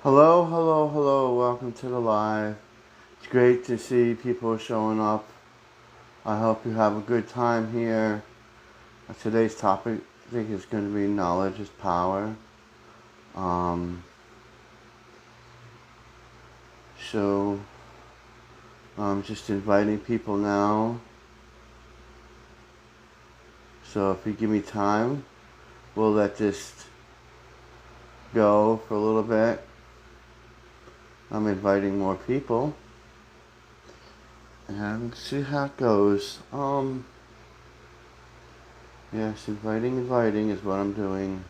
Hello, hello, hello. Welcome to the live. It's great to see people showing up. I hope you have a good time here. Today's topic, I think, is going to be knowledge is power. Um, so, I'm just inviting people now. So if you give me time, we'll let this go for a little bit. I'm inviting more people. And see how it goes. Yes, inviting is what I'm doing.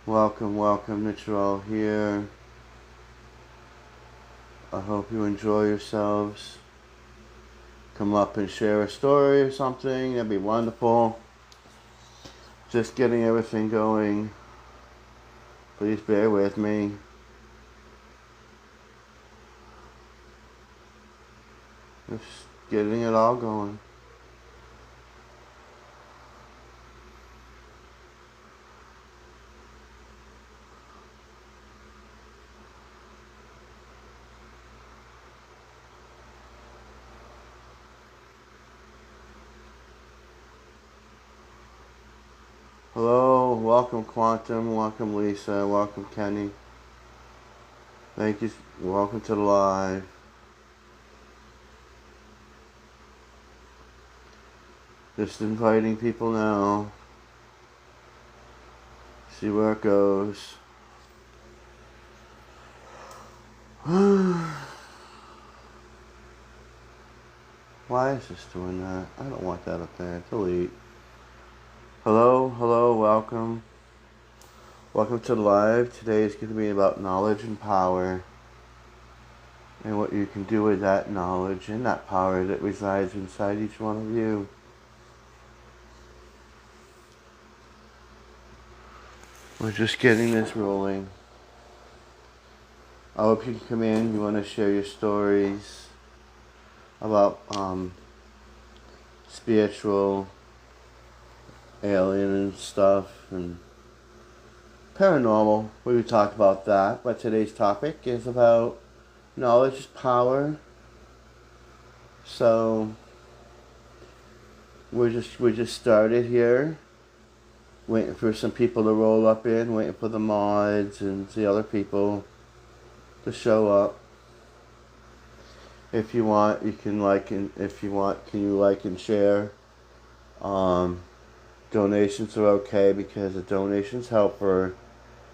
Welcome that you're all here. I hope you enjoy yourselves. Come up and share a story or something, that'd be wonderful. Just getting everything going. Please bear with me. Just getting it all going. Hello, welcome Quantum, welcome Lisa, welcome Kenny. Thank you, welcome to the live. Just inviting people now. See where it goes. Why is this doing that? I don't want that up there. Delete. Hello, welcome. Welcome to the live. Today is going to be about knowledge and power. And what you can do with that knowledge and that power that resides inside each one of you. We're just getting this rolling. I hope you can come in. You want to share your stories about spiritual, alien and stuff, and paranormal. We would talk about that. But today's topic is about knowledge is power. So we just started here, waiting for some people to roll up in, waiting for the mods and the other people to show up. If you want, you can like, and if you want, can you like and share? Donations are okay because the donations help for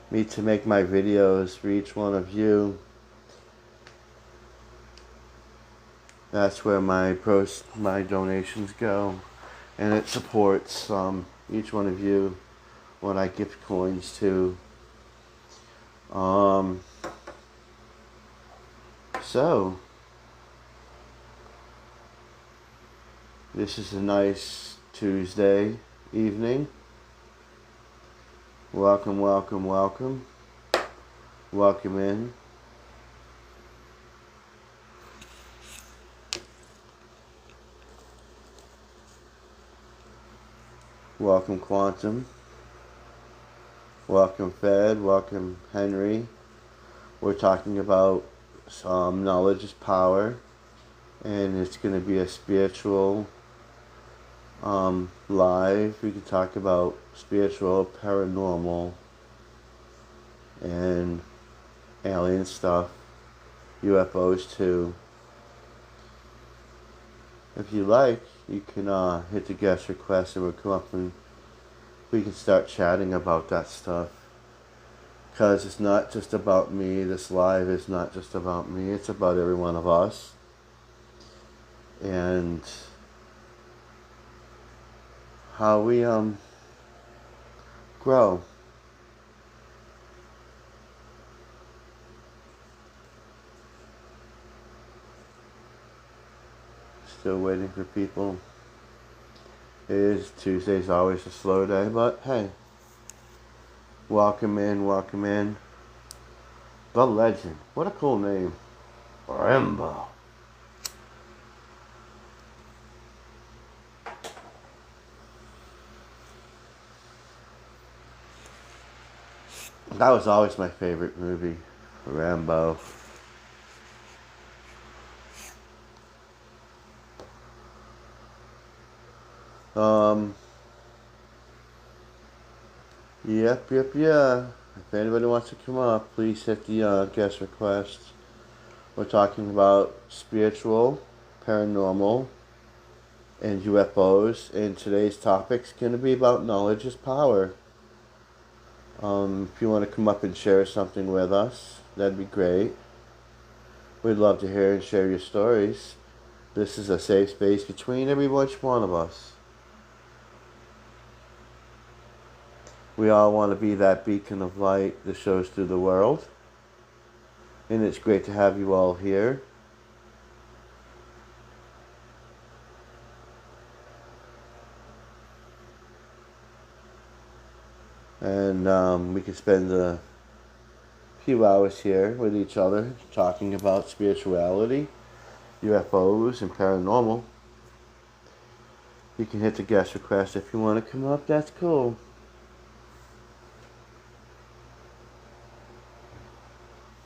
me to make my videos for each one of you. That's where my donations go, and it supports each one of you when I gift coins to. So this is a nice Tuesday evening. Welcome. Welcome in. Welcome Quantum. Welcome Fed. Welcome Henry. We're talking about knowledge is power, and it's going to be a spiritual live. We can talk about spiritual, paranormal, and alien stuff, UFOs too. If you like, you can hit the guest request and we'll come up and we can start chatting about that stuff. Because it's not just about me. This live is not just about me. It's about every one of us. And how we grow. Still waiting for people. Tuesday's always a slow day, but hey. Welcome in. The Legend. What a cool name. Rambo. That was always my favorite movie, Rambo. Um, yeah. If anybody wants to come up, please hit the guest request. We're talking about spiritual, paranormal, and UFOs, and today's topic's going to be about knowledge is power. If you want to come up and share something with us, that'd be great. We'd love to hear and share your stories. This is a safe space between every which one of us. We all want to be that beacon of light that shows through the world. And it's great to have you all here. And we can spend a few hours here with each other talking about spirituality, UFOs, and paranormal. You can hit the guest request if you want to come up. That's cool.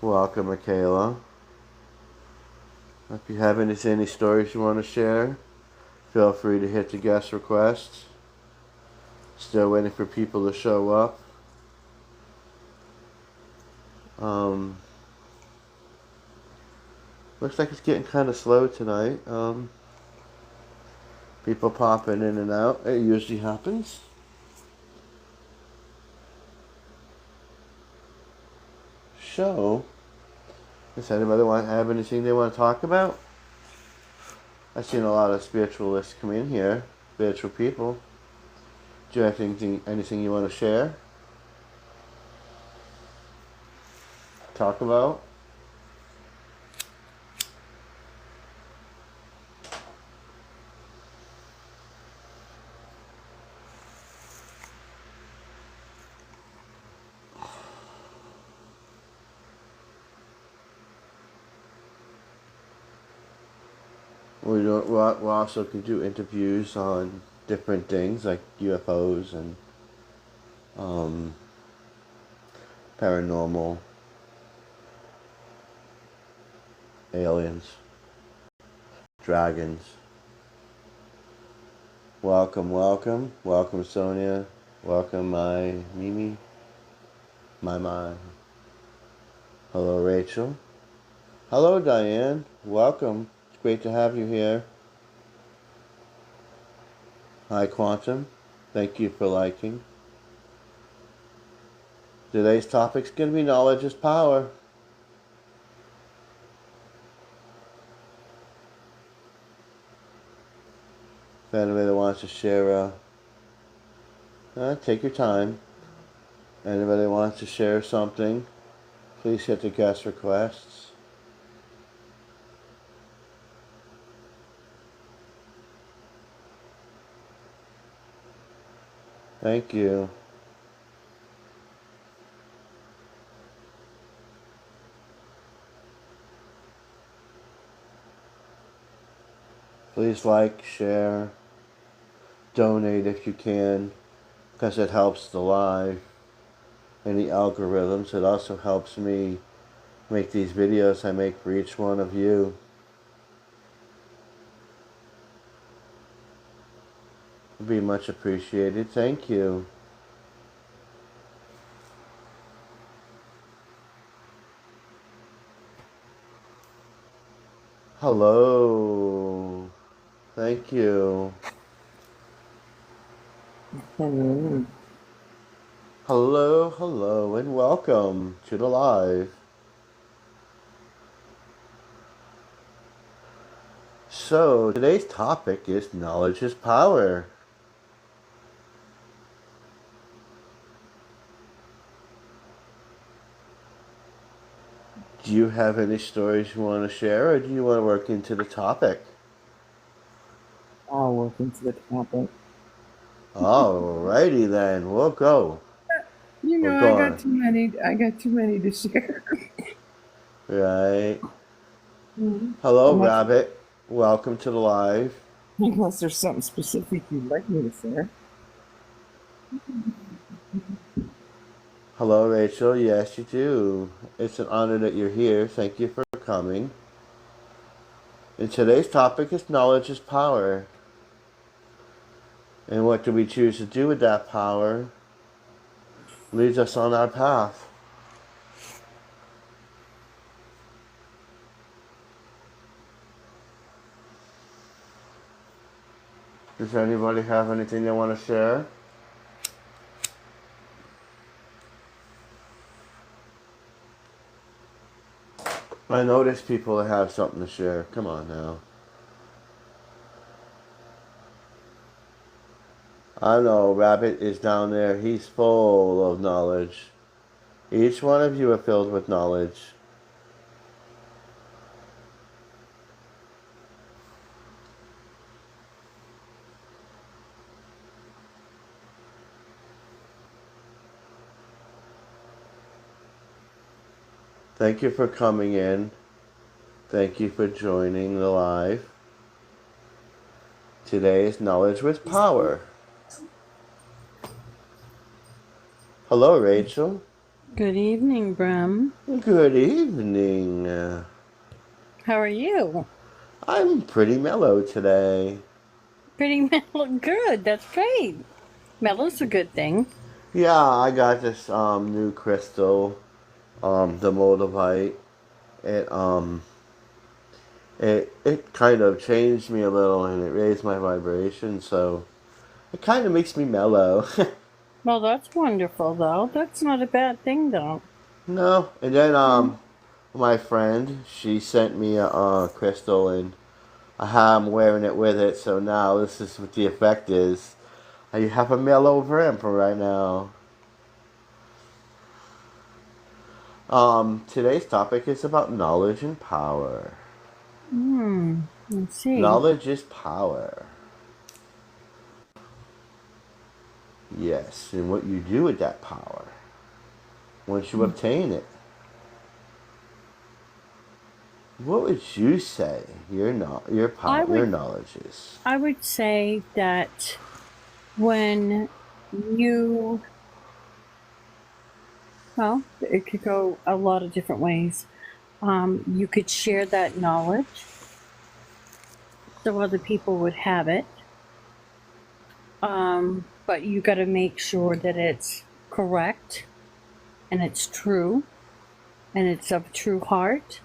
Welcome, Michaela. If you have any stories you want to share, feel free to hit the guest request. Still waiting for people to show up. Looks like it's getting kind of slow tonight. People popping in and out. It usually happens. So, does anybody have anything they want to talk about? I've seen a lot of spiritualists come in here, spiritual people. Do you have anything you want to share? Talk about? We also can do interviews on different things like UFOs and paranormal, aliens, dragons. Welcome, Sonia. Welcome, my Mimi, my. Hello, Rachel. Hello, Diane. Welcome. It's great to have you here. Hi, Quantum. Thank you for liking. Today's topic's going to be knowledge is power. If anybody wants to share, take your time. Anybody wants to share something, please hit the guest requests. Thank you. Please like, share, donate if you can, because it helps the live and the algorithms. It also helps me make these videos I make for each one of you. It'd be much appreciated. Thank you. Hello. Thank you. Hello, and welcome to the live. So, today's topic is knowledge is power. Do you have any stories you want to share, or do you want to work into the topic? I'll work into the topic. Alrighty then, we'll go. You know, I got too many to share. Right. Hello, Rabbit. Welcome to the live. Unless there's something specific you'd like me to share. Hello, Rachel. Yes, you do. It's an honor that you're here. Thank you for coming. And today's topic is knowledge is power. And what do we choose to do with that power leads us on our path. Does anybody have anything they want to share? I notice people that have something to share. Come on now. I know Rabbit is down there. He's full of knowledge. Each one of you are filled with knowledge. Thank you for coming in. Thank you for joining the live. Today is Knowledge with Power. Hello, Rachel. Good evening, Bram. Good evening. How are you? I'm pretty mellow today. Pretty mellow. Good. That's great. Mellow's a good thing. Yeah, I got this new crystal, the Moldavite. It kind of changed me a little and it raised my vibration, so it kind of makes me mellow. Well, that's wonderful, though. That's not a bad thing, though. No, and then my friend, she sent me a crystal and I'm wearing it with it, so now this is what the effect is. I have a mellow vamp right now. Today's topic is about knowledge and power. Let's see. Knowledge is power. Yes, and what you do with that power once you obtain it. What would you say your knowledge is? I would say that when you, well, it could go a lot of different ways. You could share that knowledge so other people would have it. But you got to make sure that it's correct and it's true and it's of true heart.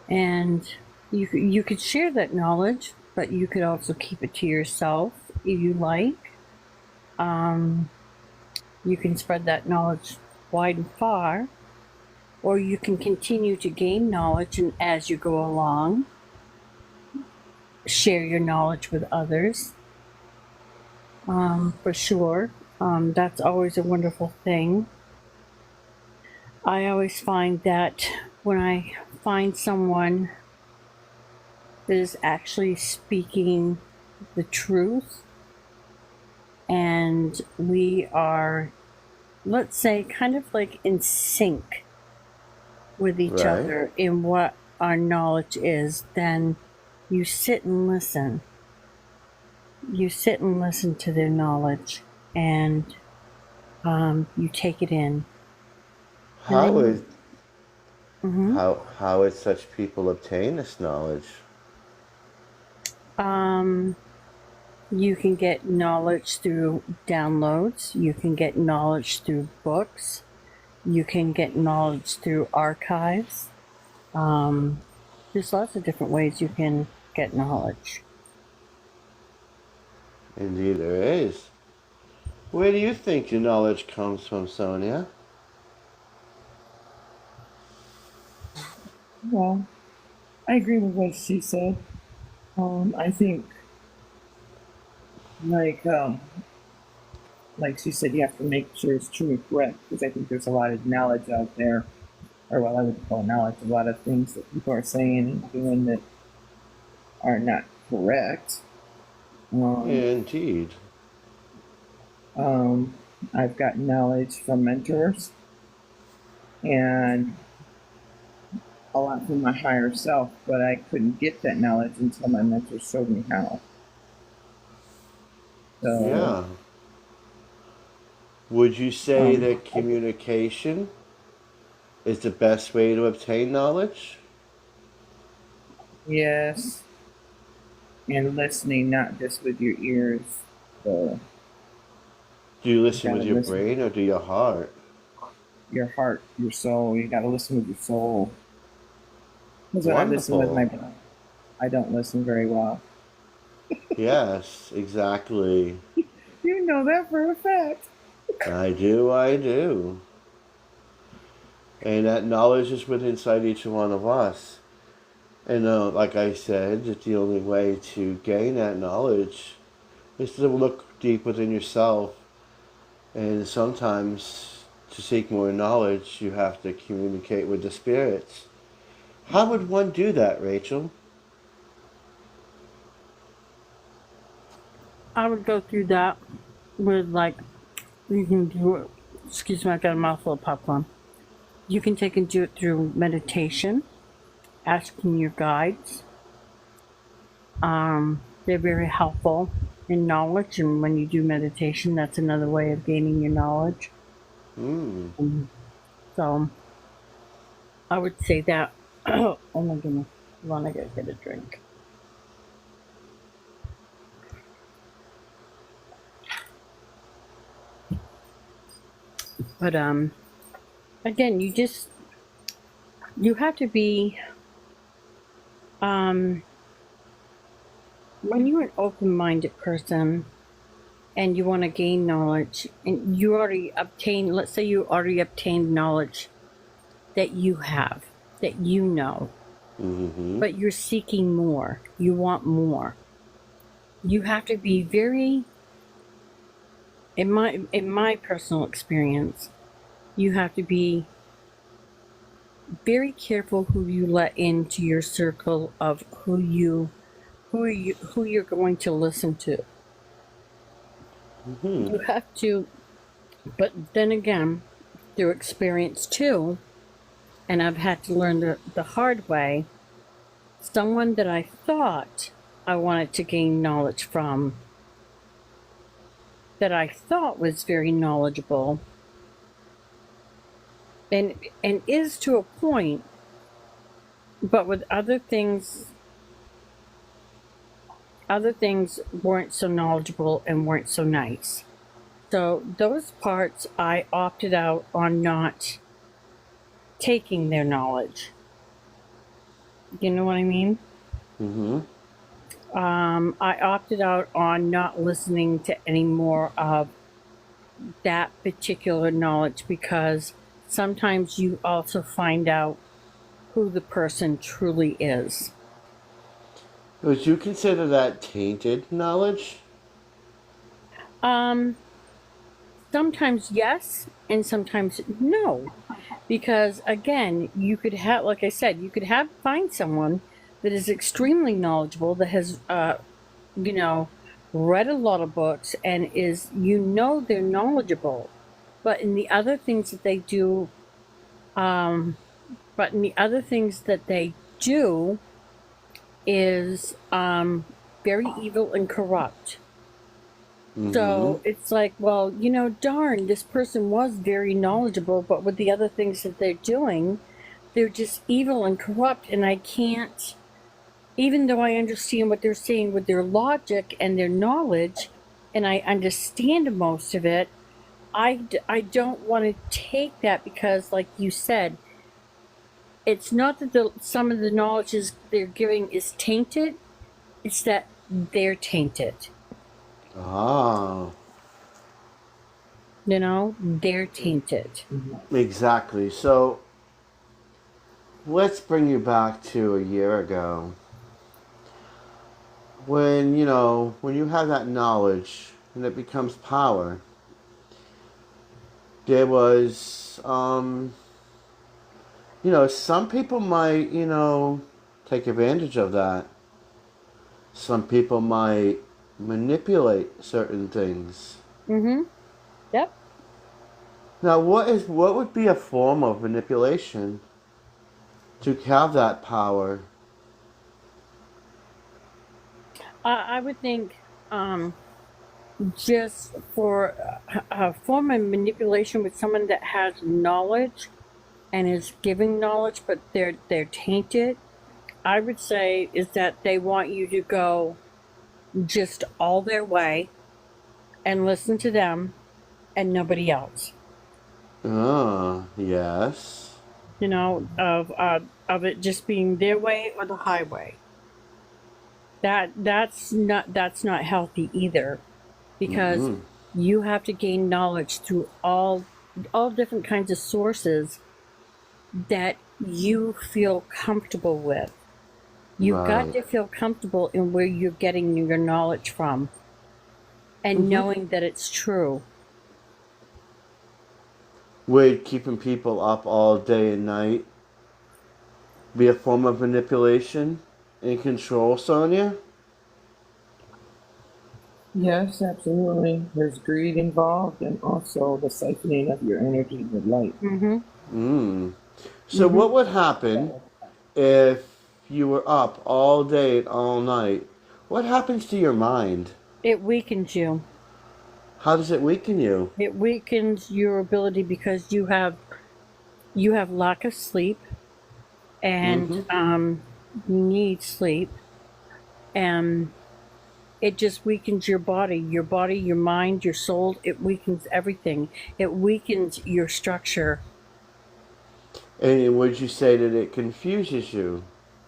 And you could share that knowledge, but you could also keep it to yourself if you like. You can spread that knowledge wide and far, or you can continue to gain knowledge, and as you go along, share your knowledge with others. For sure. That's always a wonderful thing. I always find that when I find someone that is actually speaking the truth and we are, let's say, kind of like in sync with each other in what our knowledge is, then you sit and listen. You sit and listen to their knowledge, and you take it in. How would such people obtain this knowledge? You can get knowledge through downloads. You can get knowledge through books. You can get knowledge through archives. There's lots of different ways you can get knowledge. Indeed there is. Where do you think your knowledge comes from, Sonia? Well, I agree with what she said. I think, like she said, you have to make sure it's true and correct, because I think there's a lot of knowledge out there, or what I would call knowledge, a lot of things that people are saying and doing that are not correct. Indeed. I've gotten knowledge from mentors and a lot from my higher self, but I couldn't get that knowledge until my mentors showed me how. So, yeah. Would you say Um, that communication is the best way to obtain knowledge? yes, and listening, not just with your ears. So Do you you listen gotta with your listen brain or do your heart? your heart, your soul. You gotta listen with your soul. Because when I listen with my Wonderful. brain, I don't listen very well. Yes, exactly. You know that for a fact. I do, I do. And that knowledge is within inside each one of us. And like I said, that the only way to gain that knowledge is to look deep within yourself. And sometimes to seek more knowledge, you have to communicate with the spirits. How would one do that, Rachel? I would go through that with like you can do it. Excuse me, I got a mouthful of popcorn. You can take and do it through meditation, asking your guides. They're very helpful in knowledge, and when you do meditation, that's another way of gaining your knowledge. Hmm. So I would say that. Oh my goodness, hold on, I gotta get a drink. But again, you have to be um when you're an open-minded person and you want to gain knowledge and you already obtain, let's say you already obtained knowledge that you have, that you know, Mm-hmm. but you're seeking more, you want more, you have to be very, in my personal experience, you have to be very careful who you let into your circle of who you're going to listen to. Mm-hmm. You have to, but then again, through experience too, and I've had to learn the hard way, someone that I thought I wanted to gain knowledge from, that I thought was very knowledgeable, and is to a point, but with other things weren't so knowledgeable and weren't so nice. So those parts I opted out on not taking their knowledge. You know what I mean? Mm-hmm. I opted out on not listening to any more of that particular knowledge because sometimes you also find out who the person truly is. Would you consider that tainted knowledge? Um, Sometimes yes, and sometimes no. Because again, you could have, like I said, you could have find someone that is extremely knowledgeable, that has, you know, read a lot of books and is, they're knowledgeable, but in the other things that they do, um, but in the other things that they do is very evil and corrupt. Mm-hmm. So it's like, well, darn, this person was very knowledgeable, but with the other things that they're doing, they're just evil and corrupt, and I can't, even though I understand what they're saying with their logic and their knowledge, and I understand most of it, I don't want to take that because, like you said, it's not that some of the knowledge they're giving is tainted, it's that they're tainted. Ah, They're tainted. exactly. So let's bring you back to a year ago. When you have that knowledge and it becomes power, there was, some people might, take advantage of that. Some people might manipulate certain things. Mm-hmm. Yep. Now, what would be a form of manipulation to have that power? I would think, just for a form of manipulation with someone that has knowledge and is giving knowledge, but they're tainted, I would say is that they want you to go just all their way and listen to them and nobody else. Yes. You know, of it just being their way or the highway. That's not healthy either, because you have to gain knowledge through all different kinds of sources that you feel comfortable with. You've got Right. to feel comfortable in where you're getting your knowledge from and knowing that it's true. Would keeping people up all day and night be a form of manipulation and control, Sonia? Yes, absolutely. There's greed involved, and also the siphoning of your energy with light. So what would happen if you were up all day and all night? What happens to your mind? It weakens you. How does it weaken you? It weakens your ability because you have lack of sleep, and you need sleep, and it just weakens your body, your mind, your soul. It weakens everything. It weakens your structure. And would you say that it confuses you?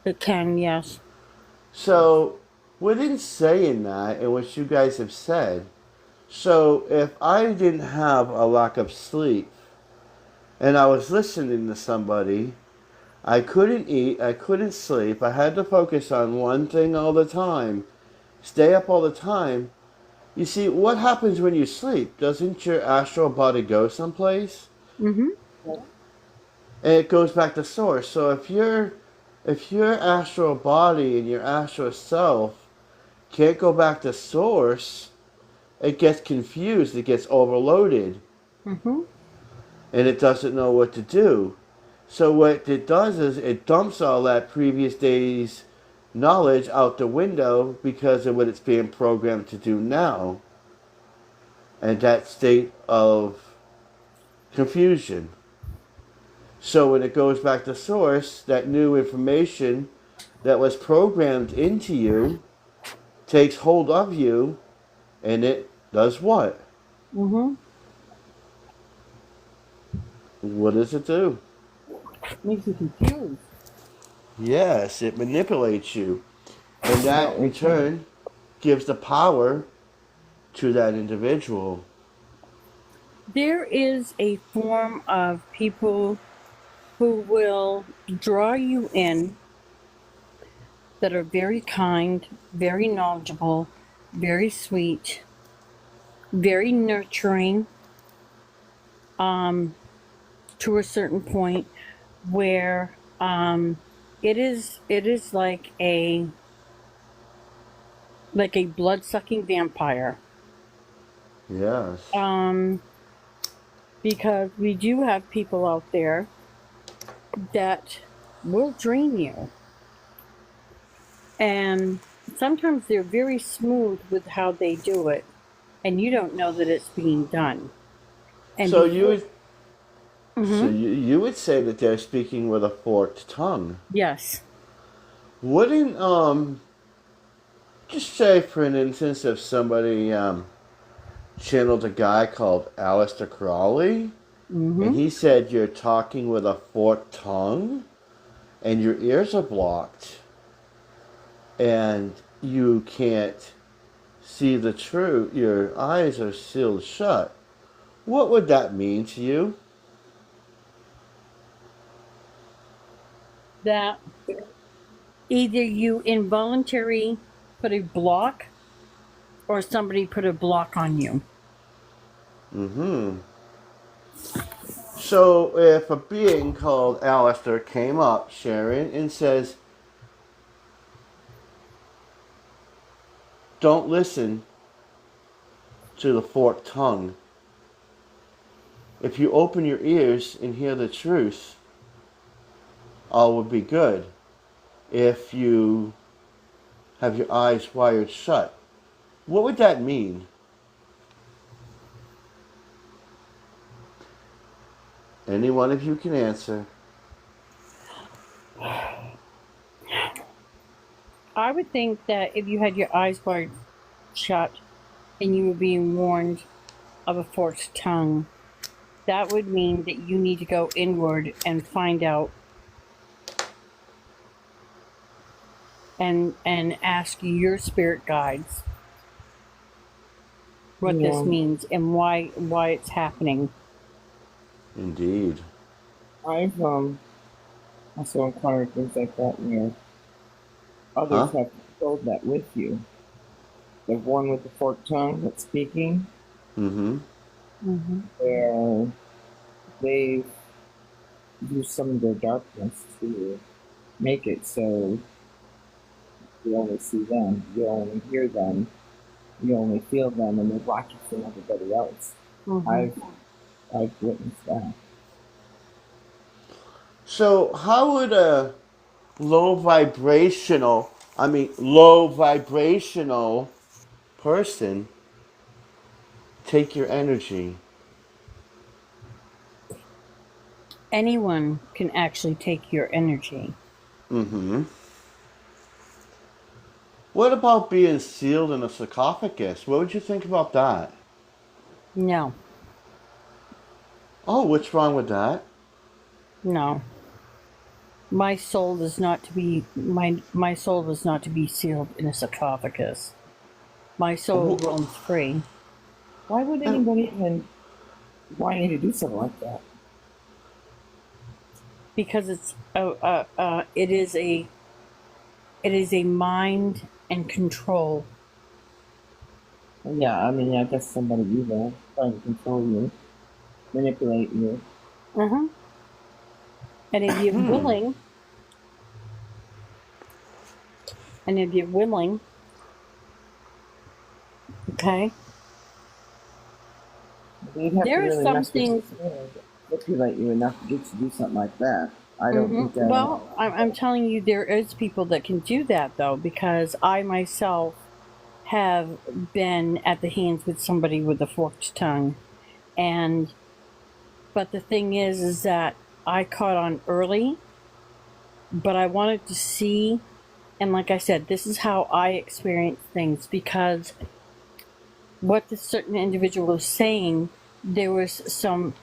It can, yes. So, within saying that and what you guys have said, so if I didn't have a lack of sleep and I was listening to somebody, I couldn't eat, I couldn't sleep, I had to focus on one thing all the time, stay up all the time. You see, what happens when you sleep? Doesn't your astral body go someplace? Mm-hmm. And it goes back to source. So if your astral body and your astral self can't go back to source, it gets confused, it gets overloaded, Mm-hmm. and it doesn't know what to do. So what it does is it dumps all that previous day's knowledge out the window because of what it's being programmed to do now. And that state of confusion. So when it goes back to source, that new information that was programmed into you takes hold of you, and it does what? Mm-hmm. What does it do? Makes you confused. Yes, it manipulates you. And that in turn gives the power to that individual. There is a form of people who will draw you in that are very kind, very knowledgeable, very sweet, very nurturing, to a certain point where it is like a blood-sucking vampire. Yes. Because we do have people out there that will drain you. And sometimes they're very smooth with how they do it, and you don't know that it's being done. And So you would, so you would say that they're speaking with a forked tongue. Yes. Wouldn't just say for an instance if somebody channeled a guy called Aleister Crowley, and he said you're talking with a forked tongue, and your ears are blocked, and you can't see the truth, your eyes are sealed shut. What would that mean to you? That either you involuntarily put a block or somebody put a block on you. So if a being called Aleister came up, Sharon, and says, don't listen to the forked tongue. If you open your ears and hear the truth, all will be good. If you have your eyes wired shut, what would that mean? Any one of you can answer. I would think that if you had your eyes wide shut and you were being warned of a forked tongue, that would mean that you need to go inward and find out and ask your spirit guides what this Yeah. means and why it's happening. Indeed. I've also encountered things like that where Huh? others have told that with you. The one with the forked tongue that's speaking, Mm-hmm. Mm-hmm. where they've used some of their darkness to make it so you only see them, you only hear them, you only feel them, and they block you from everybody else. Mm-hmm. I've witnessed that. So how would a low vibrational person take your energy? Anyone can actually take your energy. Mm-hmm. What about being sealed in a sarcophagus? What would you think about that? No, Oh, what's wrong with that? no. My soul is not to be my soul is not to be sealed in a sarcophagus. My soul Wh- roams free Why would anybody even want you to do something like that? because it is a mind and control. Yeah, I mean, I guess somebody evil trying to control you, manipulate you. Uh-huh. And if you're willing, okay. You'd have to There are really some mess with things. your soul to manipulate you enough to get you to do something like that. I don't think that. Well, I'm telling you, there is people that can do that though, because I myself have been at the hands with somebody with a forked tongue, and but the thing is that I caught on early, but I wanted to see, and like I said, this is how I experience things because what this certain individual was saying, there was some,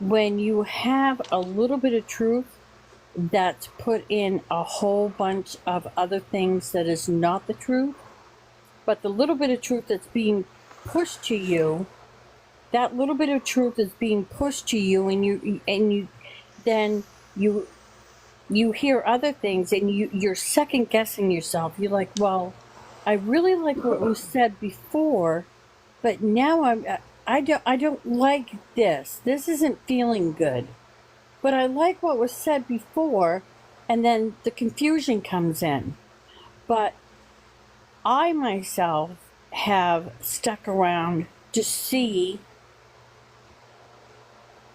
when you have a little bit of truth that's put in a whole bunch of other things that is not the truth, but the little bit of truth that's being pushed to you, that little bit of truth is being pushed to you, and you hear other things, and you're second guessing yourself. You're like, well, I really like what was said before, but now I don't like this. This isn't feeling good. But I like what was said before, and then the confusion comes in. But I myself have stuck around to see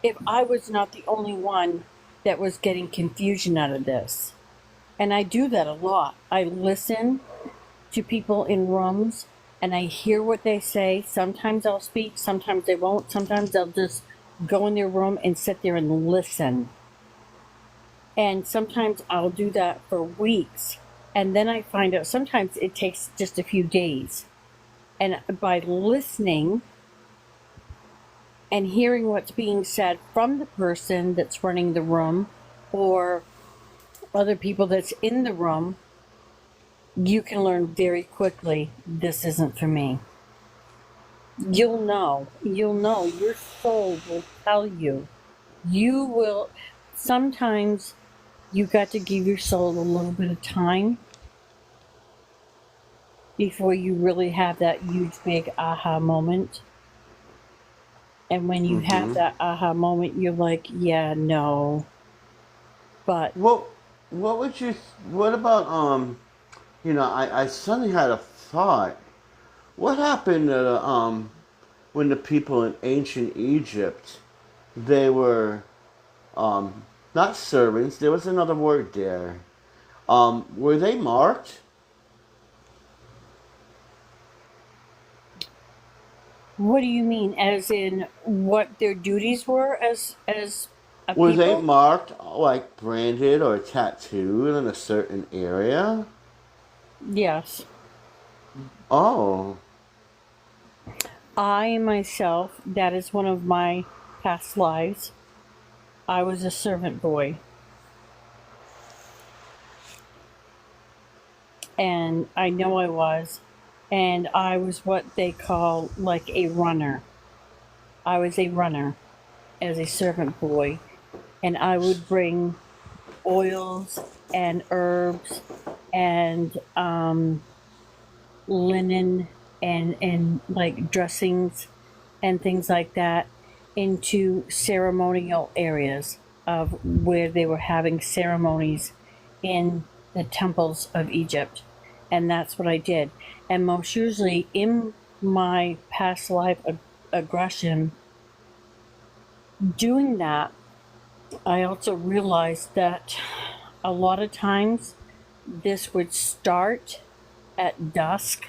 if I was not the only one that was getting confusion out of this. And I do that a lot. I listen to people in rooms and I hear what they say. Sometimes I'll speak, sometimes they won't. Sometimes I'll just go in their room and sit there and listen. And sometimes I'll do that for weeks. And then I find out sometimes it takes just a few days. And by listening and hearing what's being said from the person that's running the room or other people that's in the room, you can learn very quickly, this isn't for me. You'll know. Your soul will tell you. You will. Sometimes you got to give your soul a little bit of time before you really have that huge, big aha moment. And when you have that aha moment, you're like, yeah, no. But What would you? What about I suddenly had a thought. What happened to when the people in ancient Egypt, they were not servants. There was another word there. Were they marked? what do you mean? As in what their duties were as of Were they people. marked, like branded or tattooed in a certain area? Yes. Oh, I myself, that is one of my past lives. I was a servant boy. And I know I was. And I was what they call like a runner. I was a runner as a servant boy. And I would bring oils and herbs and linen and like dressings and things like that into ceremonial areas of where they were having ceremonies in the temples of Egypt. And that's what I did. And most usually in my past life aggression, doing that, I also realized that a lot of times this would start at dusk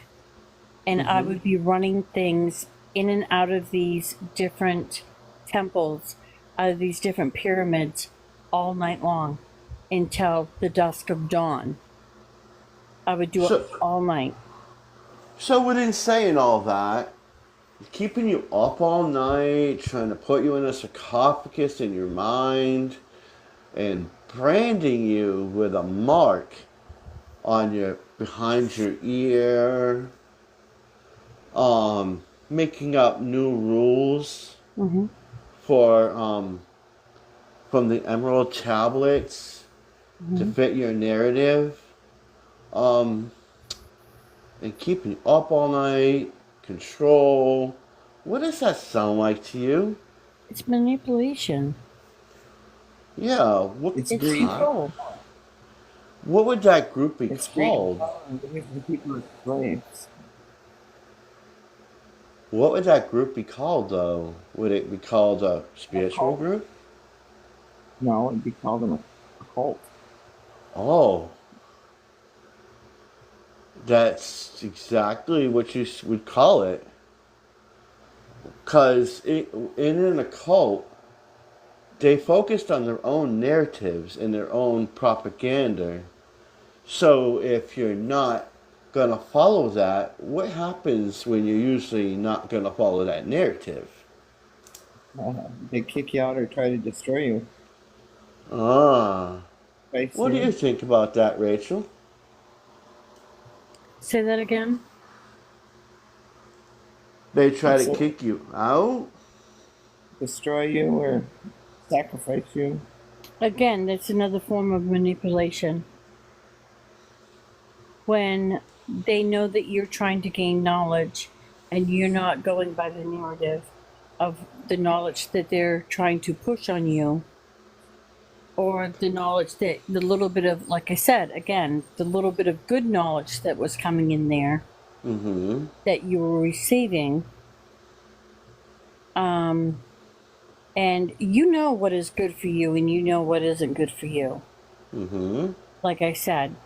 and I would be running things in and out of these different temples, out of these different pyramids all night long until the dusk of dawn. I would do it so all night. so within saying all that, keeping you up all night, trying to put you in a sarcophagus in your mind, and branding you with a mark on your behind your ear, making up new rules Hmm. for from the Emerald tablets to Hmm. fit your narrative, um, and keeping you up all night, control. What does that sound like to you? It's manipulation. Yeah, what It's It's greed. kind? control. What would that group be It's greed and called? power and using people as slaves. What would that group be called, though? Would it be called a A spiritual cult. group? No, it'd be called a cult. Oh, that's exactly what you would call it. Because in an occult, they focused on their own narratives and their own propaganda. So if you're not gonna follow that, what happens when you're usually not gonna follow that narrative? They kick you out or try to destroy you. Ah, what do you Basically, think about that, Rachel? Say that again. They try to it's kick you out? destroy you or sacrifice you. Again, that's another form of manipulation. When they know that you're trying to gain knowledge and you're not going by the narrative of the knowledge that they're trying to push on you, or the knowledge that the little bit of, like I said, again, the little bit of good knowledge that was coming in there Mm-hmm. that you were receiving, and you know what is good for you and you know what isn't good for you. Mm-hmm. Like I said,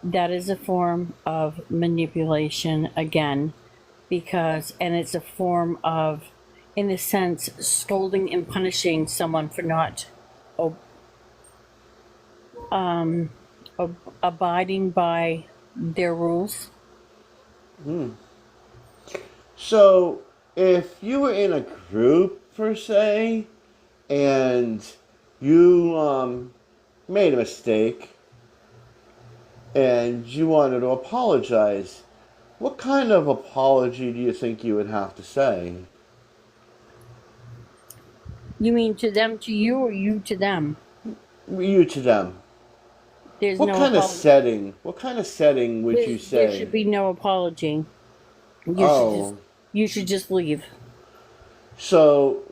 that is a form of manipulation again, because, and it's a form of, in a sense, scolding and punishing someone for not abiding by their rules. So, if you were in a group, per se, and you made a mistake and you wanted to apologize, what kind of apology do you think you would have to say? You mean to them, to you, or you to them? You to them. There's What no kind of apology. setting? What kind of setting would you There should say? be no apology. You should just Oh, you should just leave. so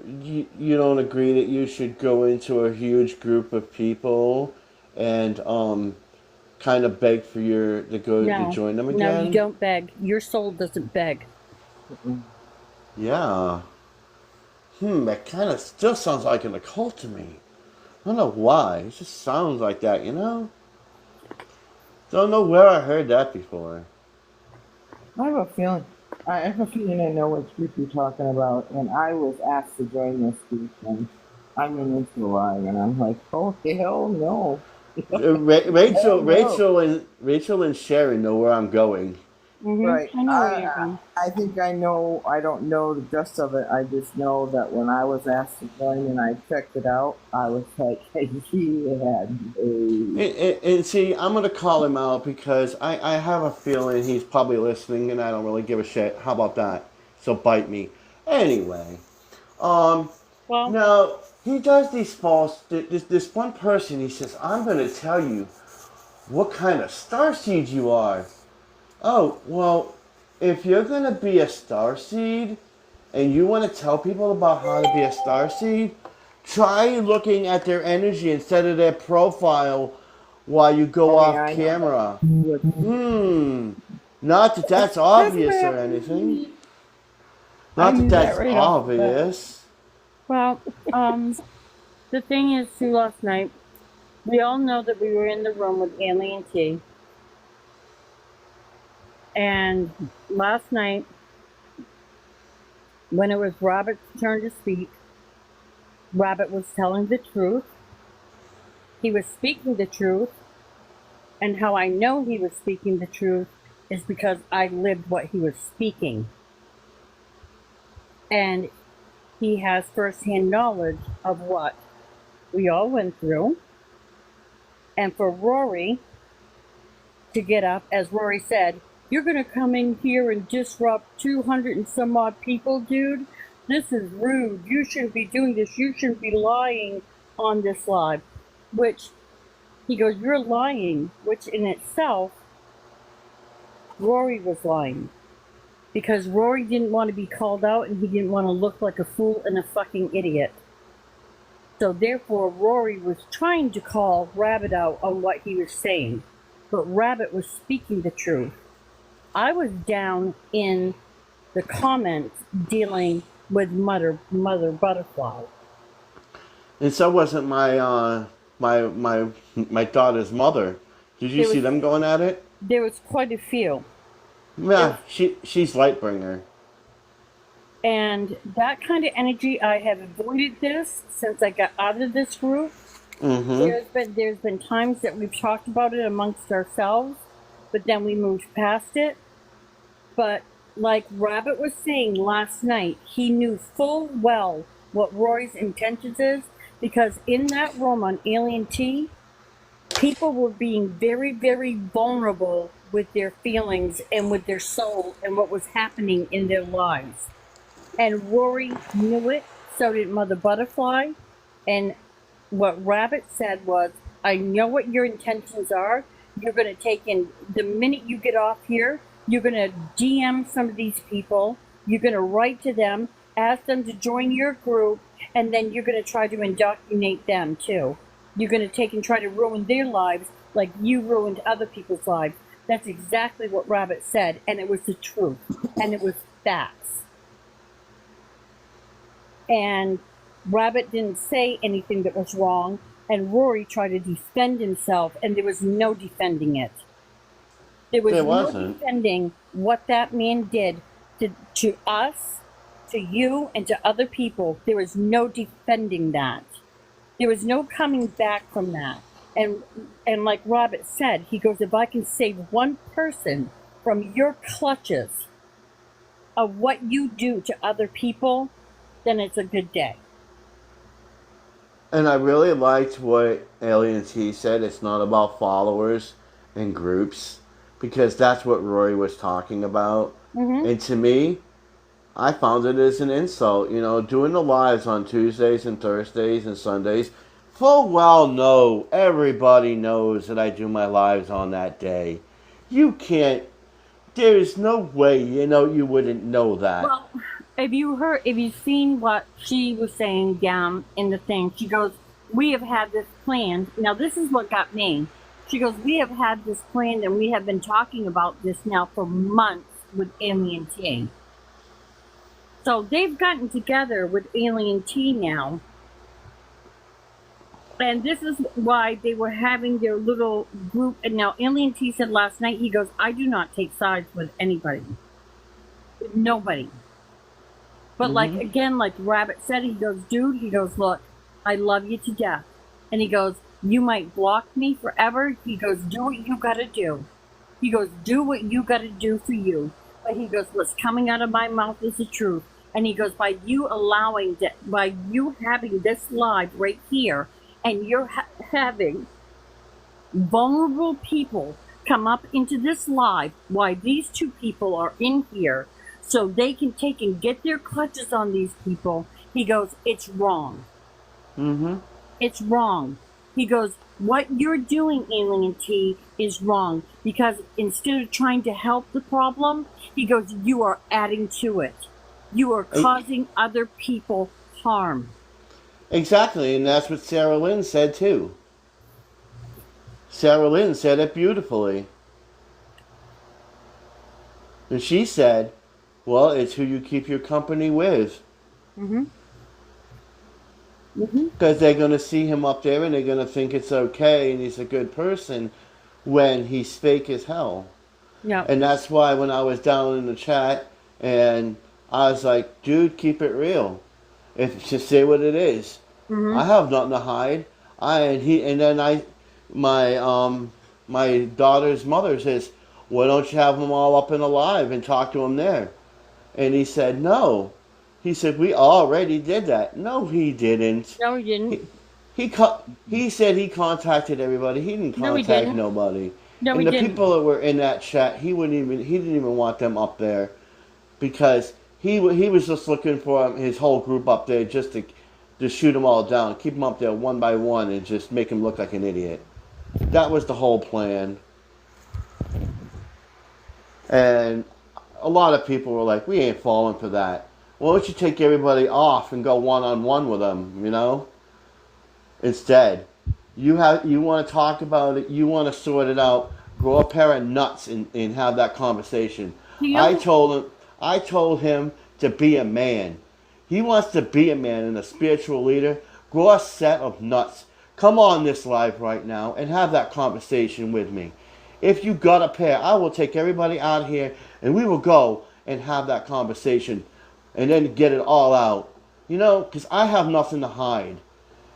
you don't agree that you should go into a huge group of people and kind of beg for your to go to No, join them no, you again? don't beg. Your soul doesn't beg. Mm-mm. Yeah. That kind of still sounds like an occult to me. I don't know why. It just sounds like that, you know? Don't know where I heard that before. I have a feeling. I have a feeling I know which group you're talking about, and I was asked to join this group, and I'm into the live, and I'm like, oh hell no, Rachel, hell no. Rachel and Sharon know where I'm going. Right. I know where you're going. I think I know. I don't know the gist of it. I just know that when I was asked to join and I checked it out, I was like, he had a. And see, I'm gonna call him out because I have a feeling he's probably listening, and I don't really give a shit. How about that? So bite me. Anyway, um, Well, now he does these false. This one person, he says, "I'm gonna tell you what kind of starseed you are." Oh well, if you're gonna be a starseed, and you want to tell people about how to be a starseed, try looking at their energy instead of their profile while you go Oh yeah, off I know camera. that. Hmm. Not that that's that's obvious what or happened to anything. me. I Not that knew that that's right off the bat. obvious. Well, the thing is, too, last night, we all know that we were in the room with Alien T. And last night, when it was Robert's turn to speak, Robert was telling the truth. He was speaking the truth. And how I know he was speaking the truth is because I lived what he was speaking. And he has firsthand knowledge of what we all went through. And for Rory to get up, as Rory said, you're going to come in here and disrupt 200 and some odd people, dude? This is rude. You shouldn't be doing this. You shouldn't be lying on this live. Which, he goes, you're lying. Which in itself, Rory was lying. Because Rory didn't want to be called out and he didn't want to look like a fool and a fucking idiot. So therefore, Rory was trying to call Rabbit out on what he was saying. But Rabbit was speaking the truth. I was down in the comments dealing with Mother Butterfly. And so wasn't my daughter's mother. Did you see them going at it? There was quite a few. Yeah, she's Lightbringer. And that kind of energy, I have avoided this since I got out of this group. Mm-hmm. There's been times that we've talked about it amongst ourselves, but then we moved past it. But like Rabbit was saying last night, he knew full well what Rory's intentions is, because in that room on Alien T, people were being very, very vulnerable with their feelings and with their soul and what was happening in their lives. And Rory knew it, so did Mother Butterfly. And what Rabbit said was, I know what your intentions are. You're going to take in, the minute you get off here, you're going to DM some of these people. You're going to write to them, ask them to join your group, and then you're going to try to indoctrinate them too. You're going to take and try to ruin their lives like you ruined other people's lives. That's exactly what Rabbit said, and it was the truth, and it was facts. And Rabbit didn't say anything that was wrong, and Rory tried to defend himself, and there was no defending it. There was no defending what that man did to us, to you, and to other people. There was no defending that. There was no coming back from that. And like Rabbit said, he goes, if I can save one person from your clutches of what you do to other people, then it's a good day. And I really liked what Alien T said. It's not about followers and groups, because that's what Rory was talking about. Mm-hmm. And to me, I found it as an insult. You know, doing the lives on Tuesdays and Thursdays and Sundays, full well know, everybody knows that I do my lives on that day. You can't, there's no way, you know, you wouldn't know that. Well, if you've seen what she was saying down in the thing, she goes, we have had this planned. Now, this is what got me. She goes, we have had this planned, and we have been talking about this now for months with Alien T. So they've gotten together with Alien T now. And this is why they were having their little group. And now Alien T said last night, he goes, I do not take sides with anybody. With nobody. But like, again, like Rabbit said, he goes, dude, he goes, look, I love you to death. And he goes, you might block me forever. He goes, do what you gotta do. He goes, do what you gotta do for you. But he goes, what's coming out of my mouth is the truth. And he goes, by you having this live right here, and you're having vulnerable people come up into this live, why these two people are in here, so they can take and get their clutches on these people. He goes, it's wrong. Mm-hmm. It's wrong. He goes, what you're doing, Alien T, is wrong, because instead of trying to help the problem, he goes, you are adding to it. You are causing other people harm. Exactly, and that's what Sarah Lynn said too. Sarah Lynn said it beautifully. And she said, well, it's who you keep your company with. Mm-hmm. Mm-hmm. Because they're going to see him up there and they're going to think it's okay and he's a good person when he's fake as hell. Yeah. And that's why when I was down in the chat and I was like, dude, keep it real. Just say what it is. Mm-hmm. I have nothing to hide. My daughter's mother says, why don't you have them all up in a live and talk to them there? And he said, no. He said, we already did that. No, he didn't. No, he didn't. He said he contacted everybody. He didn't contact nobody. No, and he the didn't. people that were in that chat, he didn't even want them up there because he was just looking for his whole group up there just to shoot them all down, keep them up there one by one, and just make him look like an idiot. That was the whole plan. And a lot of people were like, we ain't falling for that. Why don't you take everybody off and go one-on-one with them, you know? Instead, you want to talk about it, you want to sort it out, grow a pair of nuts and have that conversation. I told him to be a man. He wants to be a man and a spiritual leader. Grow a set of nuts. Come on this live right now and have that conversation with me. If you got a pair, I will take everybody out here and we will go and have that conversation and then get it all out. You know, because I have nothing to hide.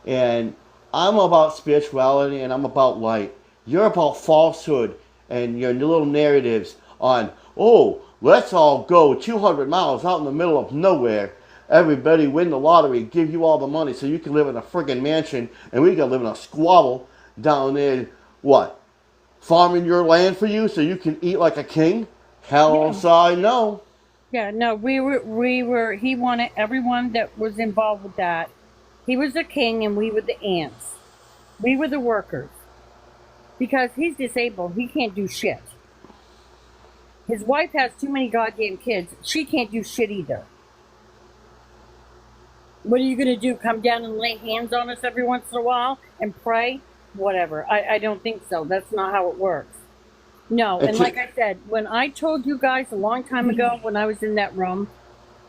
And I'm about spirituality and I'm about light. You're about falsehood and your little narratives on, oh, let's all go 200 miles out in the middle of nowhere. Everybody win the lottery, give you all the money so you can live in a friggin' mansion and we can live in a squabble down there, what? Farming your land for you so you can eat like a king? Hell, yeah. No. Yeah, no, we were, he wanted everyone that was involved with that. He was the king and we were the ants. We were the workers. Because he's disabled, he can't do shit. His wife has too many goddamn kids. She can't do shit either. What are you going to do? Come down and lay hands on us every once in a while and pray? Whatever. I don't think so. That's not how it works. No, and like I said, when I told you guys a long time ago when I was in that room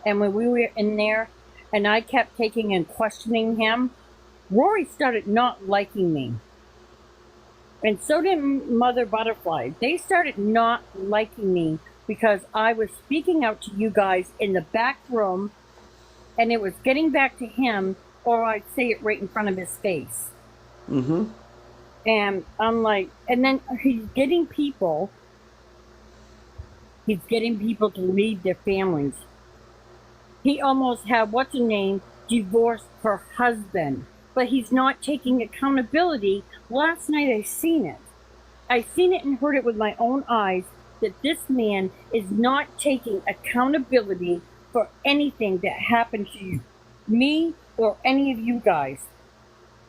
and when we were in there and I kept taking and questioning him, Rory started not liking me. And so did Mother Butterfly. They started not liking me because I was speaking out to you guys in the back room and it was getting back to him, or I'd say it right in front of his face. Mm-hmm. And I'm like, and then he's getting people to leave their families. He almost had, what's her name, divorced her husband. But he's not taking accountability. Last night I seen it. I seen it and heard it with my own eyes that this man is not taking accountability for anything that happened to you, me or any of you guys.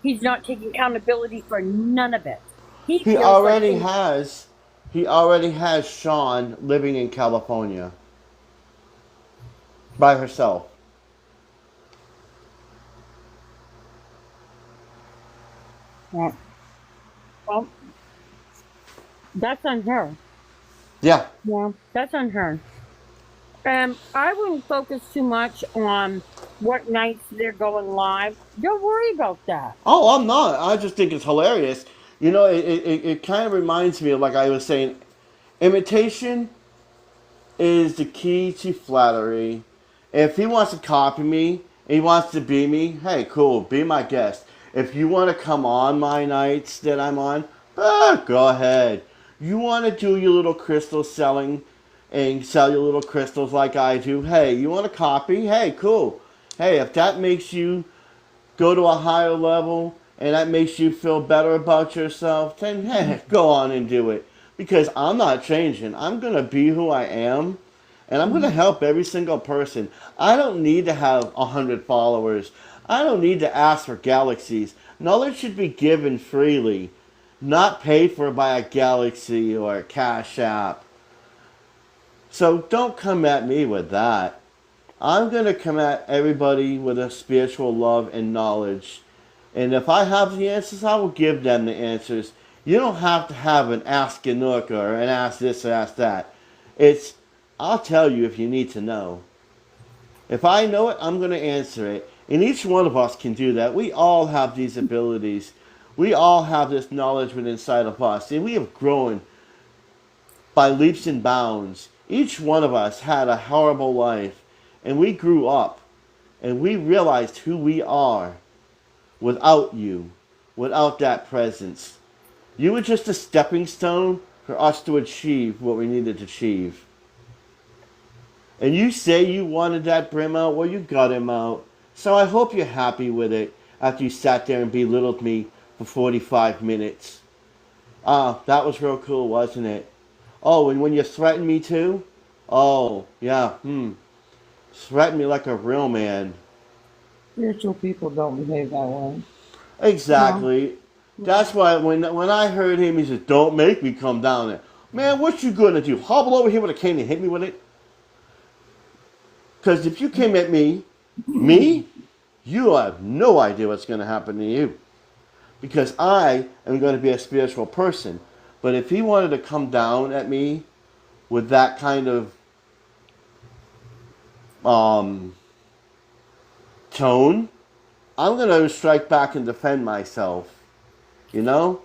He's not taking accountability for none of it. He already has Sean living in California by herself. Well, that's on her. Yeah. Yeah, that's on her. I wouldn't focus too much on what nights they're going live. Don't worry about that. Oh, I'm not. I just think it's hilarious. You know, it kind of reminds me of, like I was saying, imitation is the key to flattery. If he wants to copy me and he wants to be me, hey, cool, be my guest. If you want to come on my nights that I'm on, go ahead. You want to do your little crystal selling and sell your little crystals like I do, hey, you want a copy? Hey, cool. Hey, if that makes you go to a higher level and that makes you feel better about yourself, then hey, go on and do it. Because I'm not changing. I'm going to be who I am, and I'm going to help every single person. I don't need to have 100 followers. I don't need to ask for galaxies. Knowledge should be given freely, not paid for by a galaxy or a cash app. So don't come at me with that. I'm going to come at everybody with a spiritual love and knowledge. And if I have the answers, I will give them the answers. You don't have to have an ask Anook or an ask this or ask that. It's, I'll tell you if you need to know. If I know it, I'm going to answer it. And each one of us can do that. We all have these abilities. We all have this knowledge within inside of us. And we have grown by leaps and bounds. Each one of us had a horrible life. And we grew up. And we realized who we are without you. Without that presence. You were just a stepping stone for us to achieve what we needed to achieve. And you say you wanted that Brim out, well, you got him out. So I hope you're happy with it after you sat there and belittled me for 45 minutes. That was real cool, wasn't it? Oh, and when you threatened me too? Oh, yeah, threatened me like a real man. Spiritual people don't behave that way. Exactly. That's why when I heard him, he said, don't make me come down there. Man, what you gonna do? Hobble over here with a cane and hit me with it? Because if you came at me, you have no idea what's going to happen to you. Because I am going to be a spiritual person. But if he wanted to come down at me with that kind of tone, I'm going to strike back and defend myself. You know?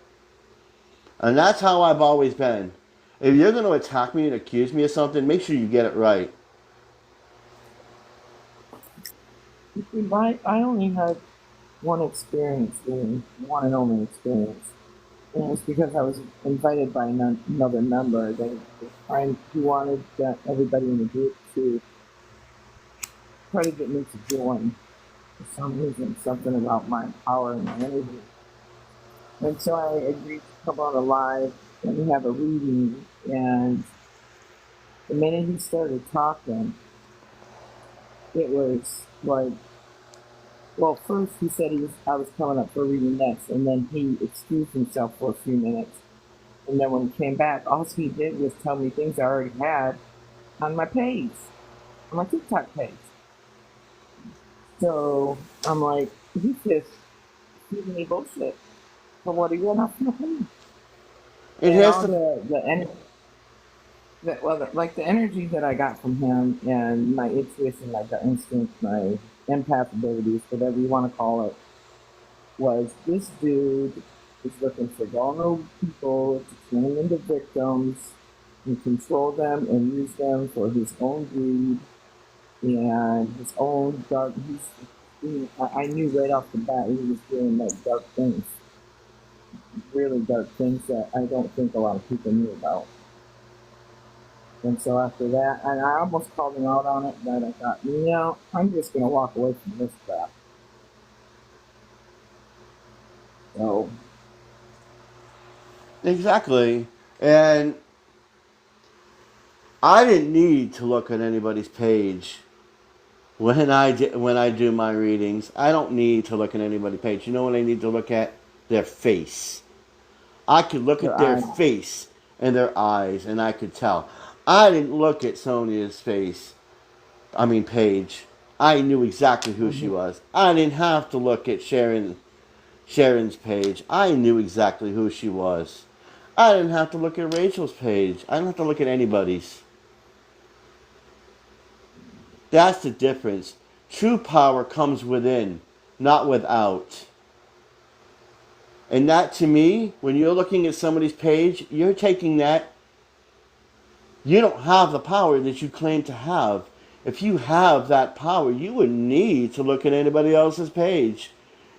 And that's how I've always been. If you're going to attack me and accuse me of something, make sure you get it right. I only had one experience, one and only experience. And it was because I was invited by another member. He wanted everybody in the group to try to get me to join. For some reason, something about my power and my energy. And so I agreed to come on a live and have a reading. And the minute he started talking, it was like, well, first he said I was coming up for a reading next, and then he excused himself for a few minutes. And then when he came back, all he did was tell me things I already had on my page, on my TikTok page. So I'm like, he's just giving me bullshit for what he went off my page. It And has all to. the energy that I got from him and my intuition, my gut instinct, my empath abilities, whatever you want to call it, was this dude is looking for vulnerable people to turn them into victims and control them and use them for his own greed and his own dark. I knew right off the bat he was doing like dark things, really dark things that I don't think a lot of people knew about. And so after that, and I almost called him out on it, but I thought, I'm just going to walk away from this crap. So. Exactly. And I didn't need to look at anybody's page when I do my readings. I don't need to look at anybody's page. You know what I need to look at? Their face. I could look at their face and their eyes, and I could tell. I didn't look at Sonia's page. I knew exactly who she was. I didn't have to look at Sharon's page. I knew exactly who she was. I didn't have to look at Rachel's page. I didn't have to look at anybody's. That's the difference. True power comes within, not without. And that, to me, when you're looking at somebody's page, you're taking that. You don't have the power that you claim to have. If you have that power, you wouldn't need to look at anybody else's page.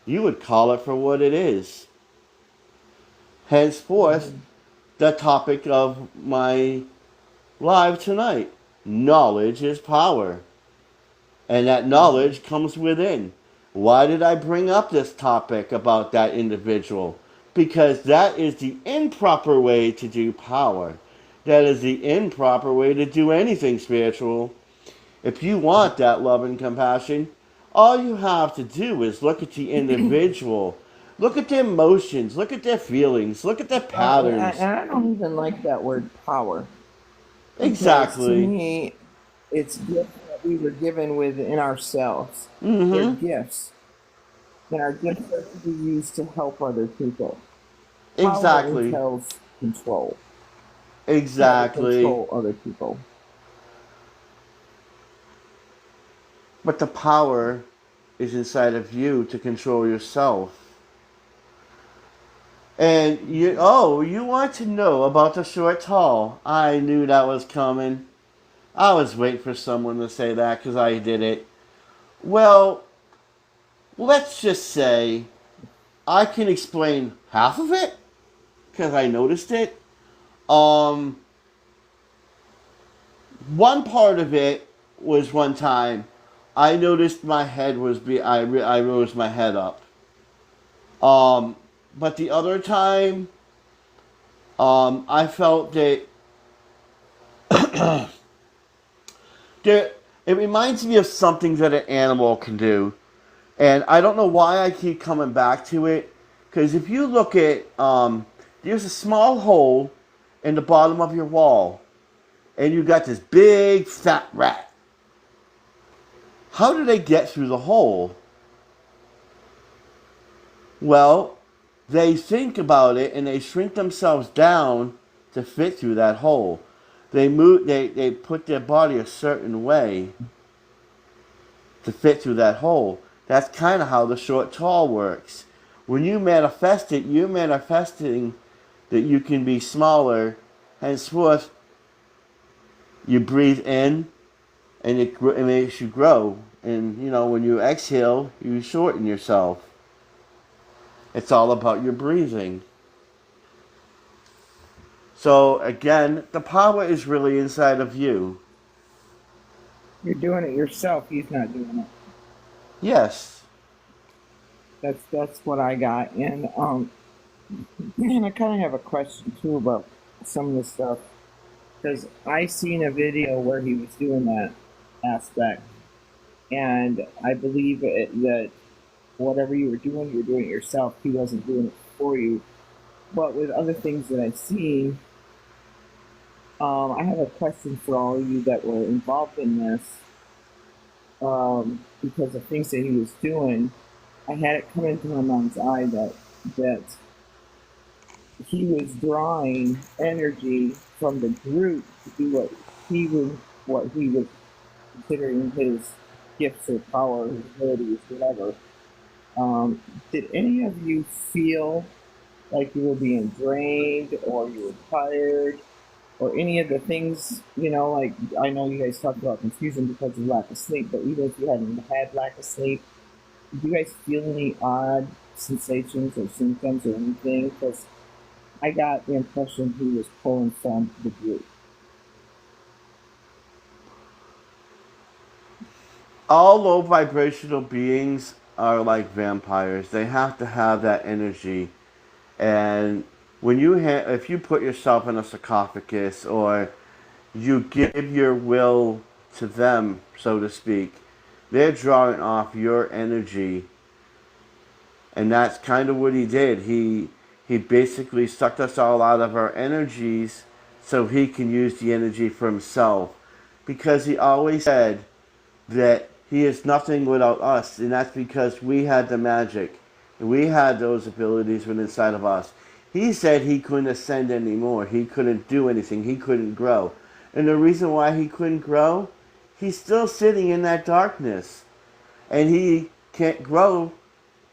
You would call it for what it is. Henceforth, the topic of my live tonight. Knowledge is power. And that knowledge comes within. Why did I bring up this topic about that individual? Because that is the improper way to do power. That is the improper way to do anything spiritual. If you want that love and compassion, all you have to do is look at the individual. Look at their emotions. Look at their feelings. Look at their patterns. And I don't even like that word power. Exactly. To me, it's gifts that we were given within ourselves. Mm-hmm. They're gifts. And our gifts are to be used to help other people. Exactly. Power entails control. Exactly. Control other people. But the power is inside of you to control yourself. And you want to know about the short tall. I knew that was coming. I was waiting for someone to say that because I did it. Well, let's just say I can explain half of it because I noticed it. One part of it was one time I noticed my head was I rose my head up. But the other time, I felt that it reminds me of something that an animal can do. And I don't know why I keep coming back to it. Because if you look at, there's a small hole in the bottom of your wall. And you got this big fat rat. How do they get through the hole? Well, they think about it and they shrink themselves down to fit through that hole. They put their body a certain way to fit through that hole. That's kind of how the short tall works. When you manifest it, you're manifesting that you can be smaller. Henceforth, you breathe in and it makes you grow. And, when you exhale, you shorten yourself. It's all about your breathing. So again, the power is really inside of you. You're doing it yourself. He's not doing it. Yes. That's what I got. And I kind of have a question too about some of the stuff because I seen a video where he was doing that aspect, and I believe that whatever you were doing it yourself. He wasn't doing it for you. But with other things that I've seen, I have a question for all of you that were involved in this. Because of things that he was doing, I had it come into my mind's eye that he was drawing energy from the group to do what he was considering his gifts or power, his abilities, whatever. Did any of you feel like you were being drained or you were tired or any of the things, like I know you guys talked about confusion because of lack of sleep, but even if you hadn't had lack of sleep, did you guys feel any odd sensations or symptoms or anything? Because I got the impression he was pulling from the group. All low vibrational beings are like vampires. They have to have that energy. And when if you put yourself in a sarcophagus or you give your will to them, so to speak, they're drawing off your energy. And that's kind of what he did. He basically sucked us all out of our energies so he can use the energy for himself. Because he always said that he is nothing without us, and that's because we had the magic. And we had those abilities within inside of us. He said he couldn't ascend anymore. He couldn't do anything. He couldn't grow. And the reason why he couldn't grow, he's still sitting in that darkness. And he can't grow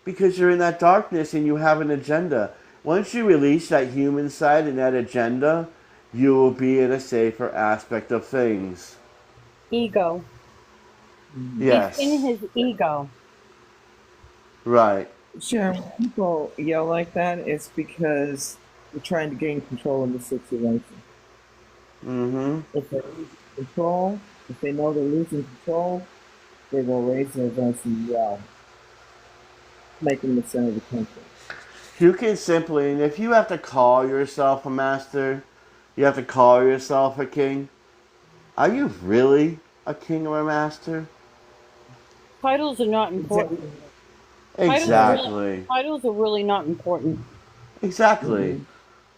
because you're in that darkness and you have an agenda. Once you release that human side and that agenda, you will be in a safer aspect of things. Ego. He's in Yes. his ego. Right. Sharon, when people yell like that, it's because they're trying to gain control of the situation. Mm-hmm. If they lose control, if they know they're losing control, they will raise their voice and yell, making the center of attention. You can simply, and if you have to call yourself a master, you have to call yourself a king. Are you really a king or a master? Titles are not important. Exactly. Titles are really not important. Exactly. Mm-hmm.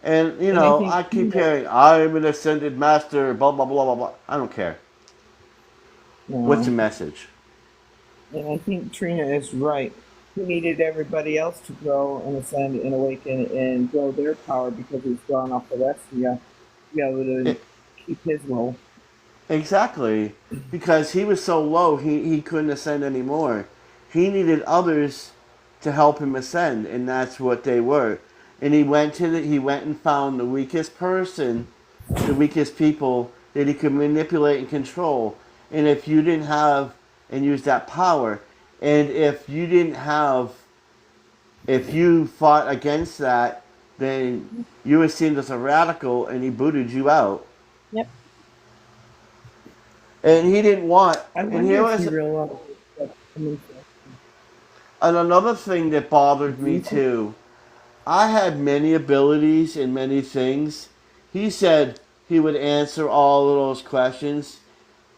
And, And I I think keep hearing, I'm an ascended master, blah, blah, blah, blah, blah. I don't care. What's the no, message? and I think Trina is right. He needed everybody else to grow and ascend and awaken and grow their power because he's gone off the rest of you to be able to It, keep his role. exactly. Because he was so low, he couldn't ascend anymore. He needed others to help him ascend, and that's what they were. And he went and found the weakest person, the weakest people that he could manipulate and control. And if you didn't have and use that power, and if you fought against that, then you were seen as a radical, and he booted you out. Yep. And he didn't want. I And wonder here if he was realized that. I mean, and another thing that bothered do me you think? too. I had many abilities and many things. He said he would answer all of those questions.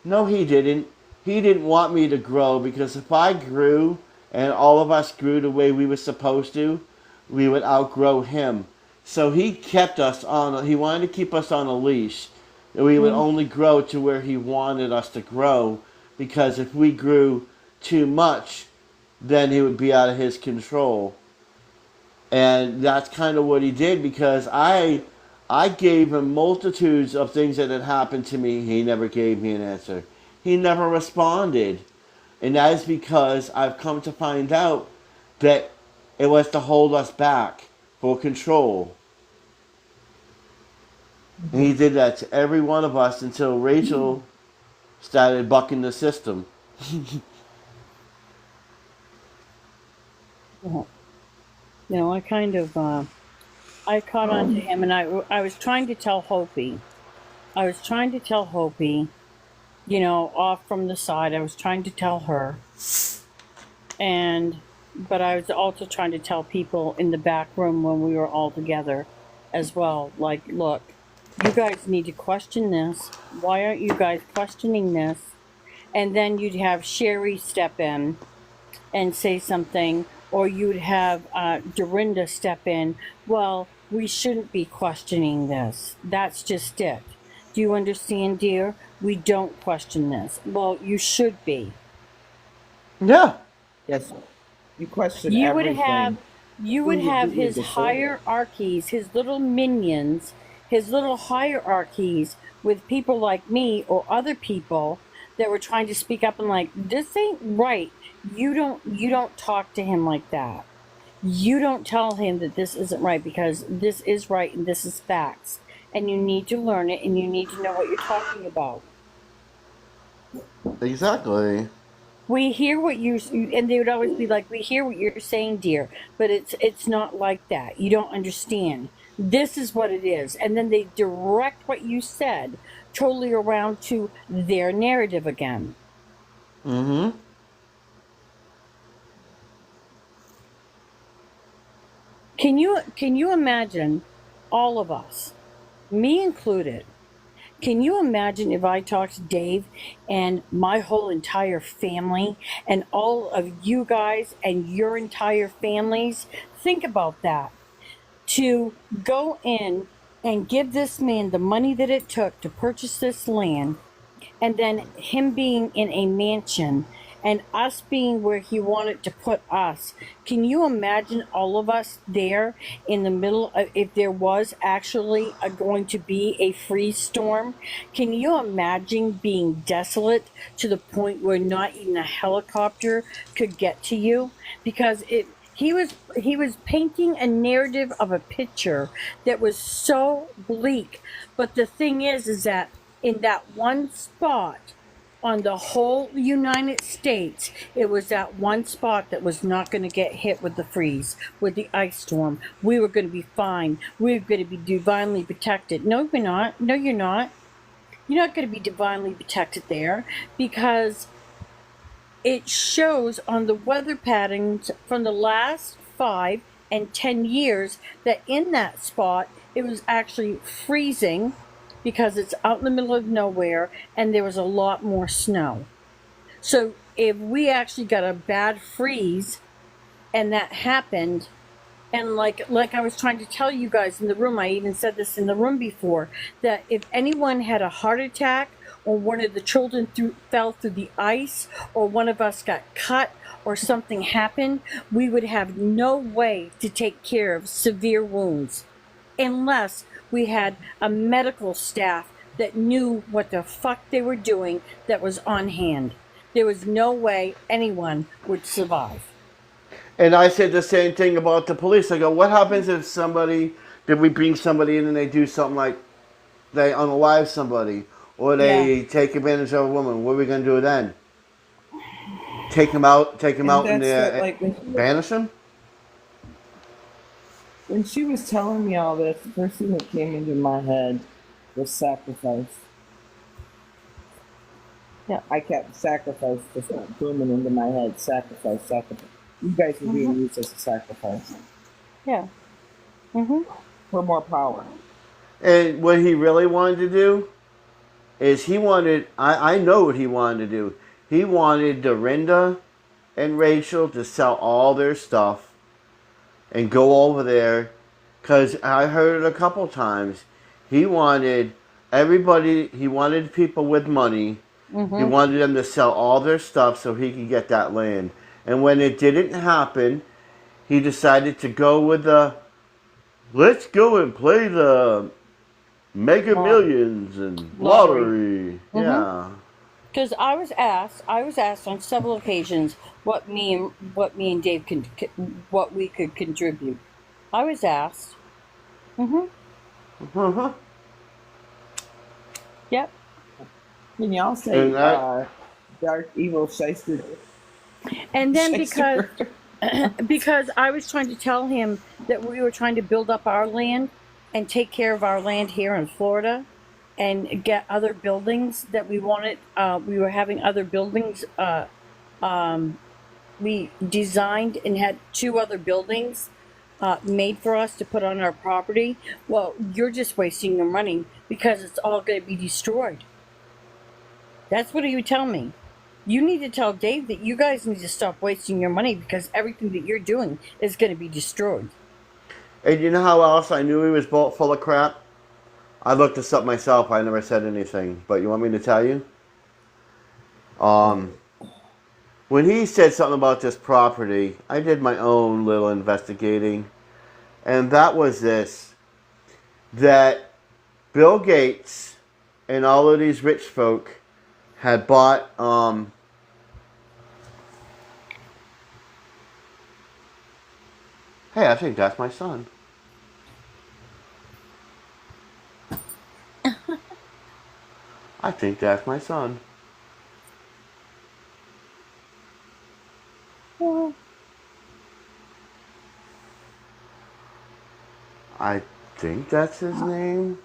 No, he didn't. He didn't want me to grow because if I grew and all of us grew the way we were supposed to, we would outgrow him. So he kept us on, he wanted to keep us on a leash. We would Mm. only grow to where he wanted us to grow because if we grew too much, then he would be out of his control. And that's kind of what he did because I gave him multitudes of things that had happened to me. He never gave me an answer. He never responded. And that is because I've come to find out that it was to hold us back for control. And he did that to every one of us until Rachel started bucking the system. Yeah. I kind of, I caught on to him, and I was trying to tell Hopi. I was trying to tell Hopi, off from the side. I was trying to tell her, but I was also trying to tell people in the back room when we were all together as well. Like, look, you guys need to question this. Why aren't you guys questioning this? And then you'd have Sherry step in and say something, or you'd have Dorinda step in. Well, we shouldn't be questioning this. That's just it. Do you understand, dear? We don't question this. Well, you should be. Yeah. Yes, you question You would have everything. you Who would would have do your his disorder? hierarchies, his little minions, his little hierarchies with people like me or other people that were trying to speak up and like, this ain't right. You don't talk to him like that. You don't tell him that this isn't right because this is right and this is facts. And you need to learn it and you need to know what you're talking about. Exactly. We hear what you and they would always be like, we hear what you're saying, dear, but it's not like that. You don't understand. This is what it is. And then they direct what you said totally around to their narrative again. Mm-hmm. Can you imagine all of us, me included? Can you imagine if I talked to Dave and my whole entire family and all of you guys and your entire families? Think about that. To go in and give this man the money that it took to purchase this land, and then him being in a mansion and us being where he wanted to put us. Can you imagine all of us there in the middle of, if there was actually going to be a freeze storm? Can you imagine being desolate to the point where not even a helicopter could get to you? Because he was painting a narrative of a picture that was so bleak. But the thing is that in that one spot on the whole United States, it was that one spot that was not going to get hit with the freeze, with the ice storm. We were going to be fine. We were going to be divinely protected. No, we're not. No, you're not. You're not going to be divinely protected there because it shows on the weather patterns from the last 5 and 10 years that in that spot it was actually freezing because it's out in the middle of nowhere and there was a lot more snow. So if we actually got a bad freeze and that happened, and like I was trying to tell you guys in the room, I even said this in the room before, that if anyone had a heart attack or one of the children fell through the ice or one of us got cut or something happened, we would have no way to take care of severe wounds unless we had a medical staff that knew what the fuck they were doing, that was on hand. There was no way anyone would survive. And I said the same thing about the police. I go, what happens if we bring somebody in and they do something like they unalive somebody or they take advantage of a woman? What are we going to do then? Take them out in there, like banish them? when she was telling me all this, the first thing that came into my head was sacrifice. Yeah. I kept sacrifice just booming into my head. Sacrifice, sacrifice. You guys are being used as a sacrifice. Yeah. For more power. And what he really wanted to do is I know what he wanted to do. He wanted Dorinda and Rachel to sell all their stuff and go over there, because I heard it a couple times. He wanted people with money. He wanted them to sell all their stuff so he could get that land. And when it didn't happen, he decided to go with let's go and play the Mega Millions and lottery. Yeah. Because I was asked on several occasions what me and Dave what we could contribute. I was asked. Yep. Can y'all say dark evil shyster? And then because I was trying to tell him that we were trying to build up our land and take care of our land here in Florida and get other buildings that we wanted. We were having other buildings. We designed and had 2 other buildings made for us to put on our property. Well, you're just wasting your money because it's all going to be destroyed. That's what you tell me. You need to tell Dave that you guys need to stop wasting your money because everything that you're doing is going to be destroyed. And you know how else I knew he was full of crap? I looked this up myself. I never said anything. But you want me to tell you? When he said something about this property, I did my own little investigating. And that was this. That Bill Gates and all of these rich folk had bought hey, I think that's my son. I think that's my son. Well, I think that's his name.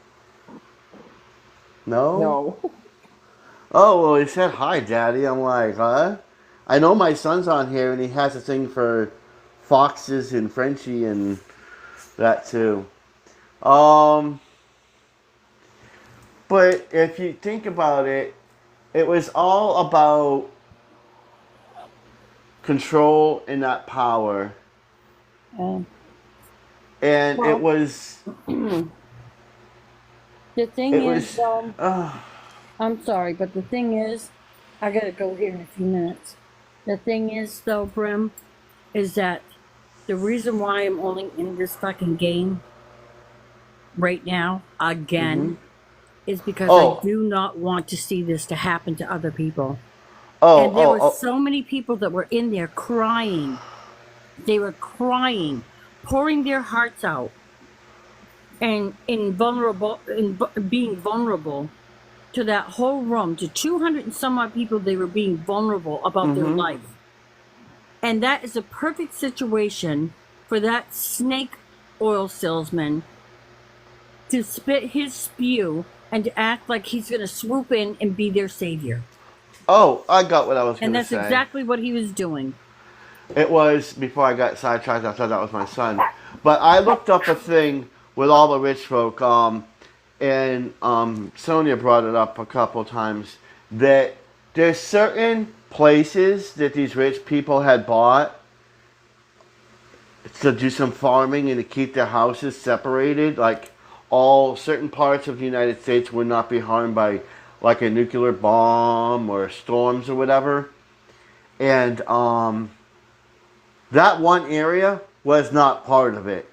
No? No. Oh, well, he said, hi, Daddy. I'm like, huh? I know my son's on here, and he has a thing for foxes and Frenchie and that, too. But if you think about it, it was all about control and that power. And it was... The thing is, I'm sorry, but the thing is, I gotta go here in a few minutes. The thing is, though, Brim, is that the reason why I'm only in this fucking game right now, again, is because I do not want to see this to happen to other people. And there were so many people that were in there crying. They were crying, pouring their hearts out, and being vulnerable to that whole room, to 200 and some odd people, they were being vulnerable about their life. And that is a perfect situation for that snake oil salesman to spit his spew and to act like he's going to swoop in and be their savior. Oh, I got what I was going And to that's say. exactly what he was doing. It was, before I got sidetracked, I thought that was my son. But I looked up a thing with all the rich folk, and Sonia brought it up a couple times, that there's certain places that these rich people had bought to do some farming and to keep their houses separated. Like, all certain parts of the United States would not be harmed by like a nuclear bomb or storms or whatever. And that one area was not part of it.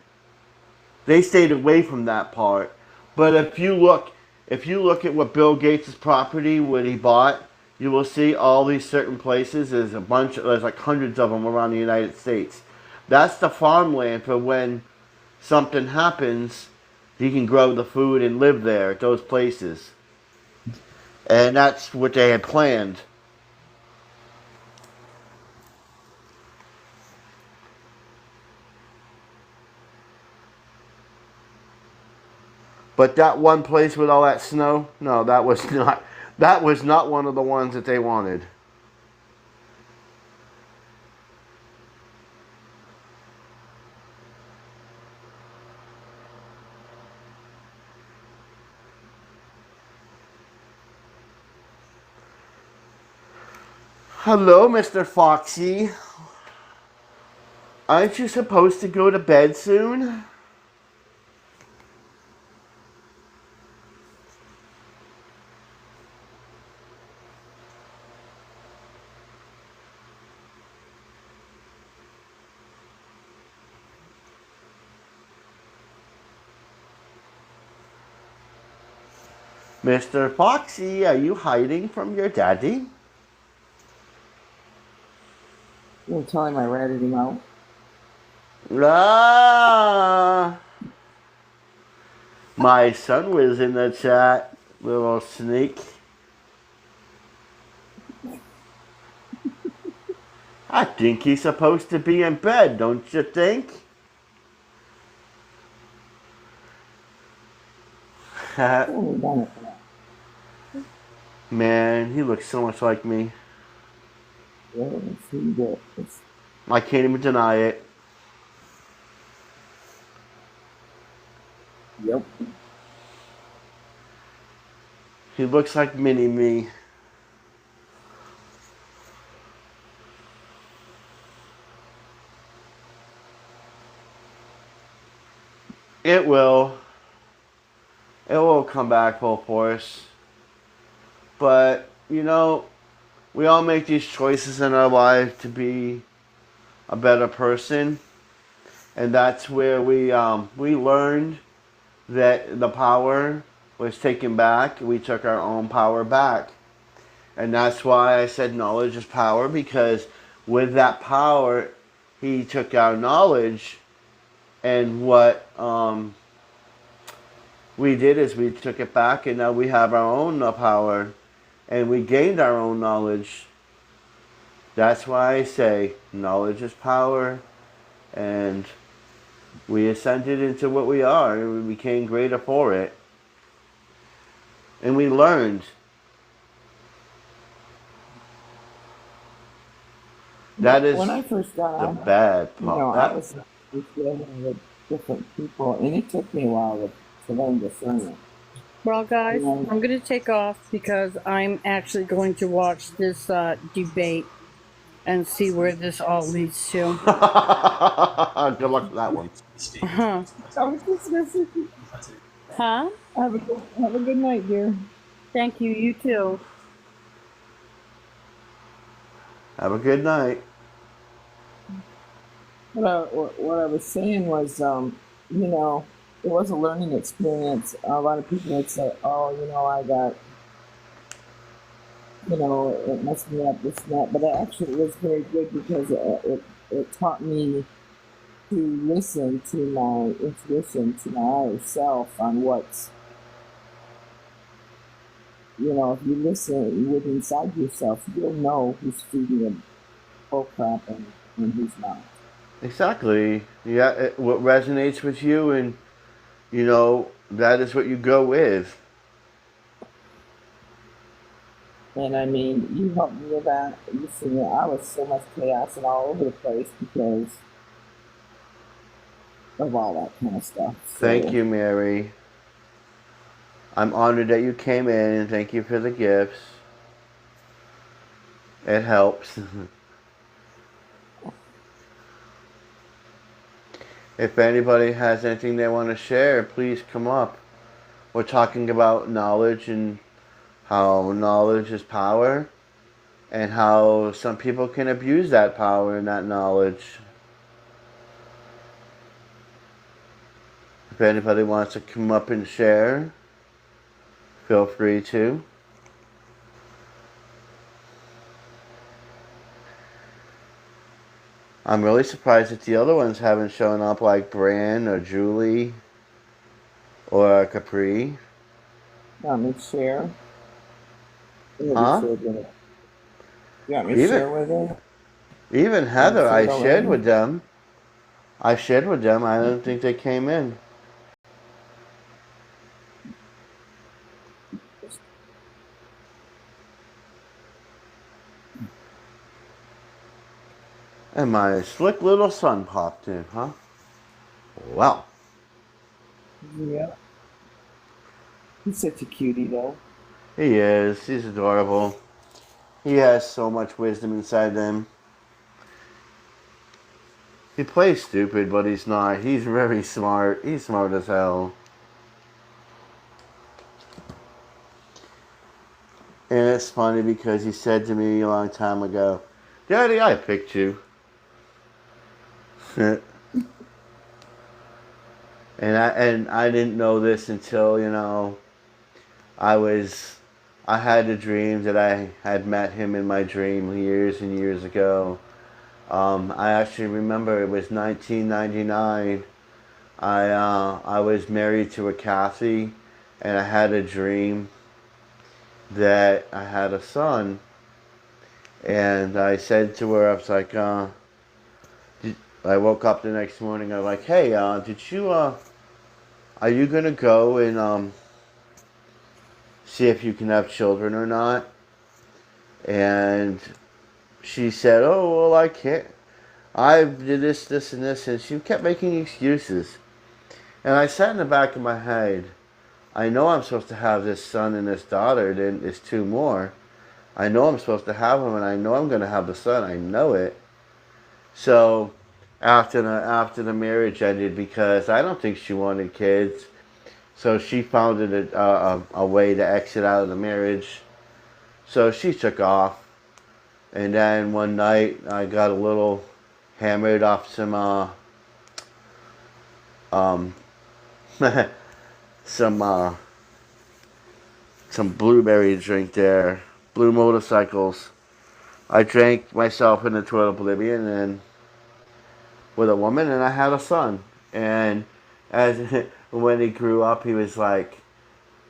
They stayed away from that part. But if you look at what Bill Gates' property, what he bought, you will see all these certain places. There's like hundreds of them around the United States. That's the farmland for when something happens, you can grow the food and live there at those places. And that's what they had planned. But that one place with all that snow, no, that was not one of the ones that they wanted. Hello, Mr. Foxy. Aren't you supposed to go to bed soon? Mr. Foxy, are you hiding from your daddy? You'll tell him I ratted him out. Ah! My son was in the chat, little sneak. I think he's supposed to be in bed, don't you think? Man, he looks so much like me. I can't even deny it. Yep. He looks like mini me. It will. It will come back full force. But, you know, we all make these choices in our life to be a better person. And that's where we learned that the power was taken back. We took our own power back. And that's why I said knowledge is power, because with that power, he took our knowledge, and what we did is we took it back, and now we have our own power, and we gained our own knowledge. That's why I say knowledge is power, and we ascended into what we are, and we became greater for it. And we learned. That is when I first got the on, bad you part. know, I was dealing with different people, and it took me a while to learn discernment. Well, guys, Yeah. I'm going to take off because I'm actually going to watch this debate and see where this all leads to. Good luck with that one. Huh? I was dismissing. Huh? Have a good night, dear. Thank you. You too. Have a good night. What I was saying was, you know, it was a learning experience. A lot of people would say, "Oh, you know, I got, you know, it messed me up, this and that." But it actually was very good because it taught me to listen to my intuition, to my higher self on what's if you listen with inside yourself, you'll know who's feeding you bull crap and who's not. Exactly. Yeah, what resonates with you, and that is what you go with. And I mean, you helped me with that. You see, I was so much chaos and all over the place because of all that kind of stuff. Thank So, you, Mary. I'm honored that you came in, and thank you for the gifts. It helps. If anybody has anything they want to share, please come up. We're talking about knowledge and how knowledge is power, and how some people can abuse that power and that knowledge. If anybody wants to come up and share, feel free to. I'm really surprised that the other ones haven't shown up, like Bran or Julie or Capri. you want me to share? Huh? You want me to Even share with her? even You want me Heather, to share I it shared already? with them. I shared with them. I don't think they came in. And my slick little son popped in, huh? Well, Yeah. He's such a cutie, though. he is. He's adorable. He has so much wisdom inside him. He plays stupid, but he's not. He's very smart. He's smart as hell. And it's funny because he said to me a long time ago, "Daddy, I picked you." and I didn't know this until I had a dream that I had met him in my dream years and years ago. I actually remember it was 1999. I was married to a Kathy, and I had a dream that I had a son, and I said to her, I was like, I woke up the next morning. I was like, "Hey, are you gonna go and see if you can have children or not?" And she said, "Oh, well, I can't. I did this, this, and this," and she kept making excuses. And I sat in the back of my head, I know I'm supposed to have this son and this daughter, then it's two more. I know I'm supposed to have them, and I know I'm going to have the son. I know it. So after the marriage ended, because I don't think she wanted kids, so she found it a way to exit out of the marriage. So she took off, and then one night I got a little hammered off um, some some blueberry drink there, blue motorcycles. I drank myself into oblivion and with a woman, and I had a son. And as when he grew up,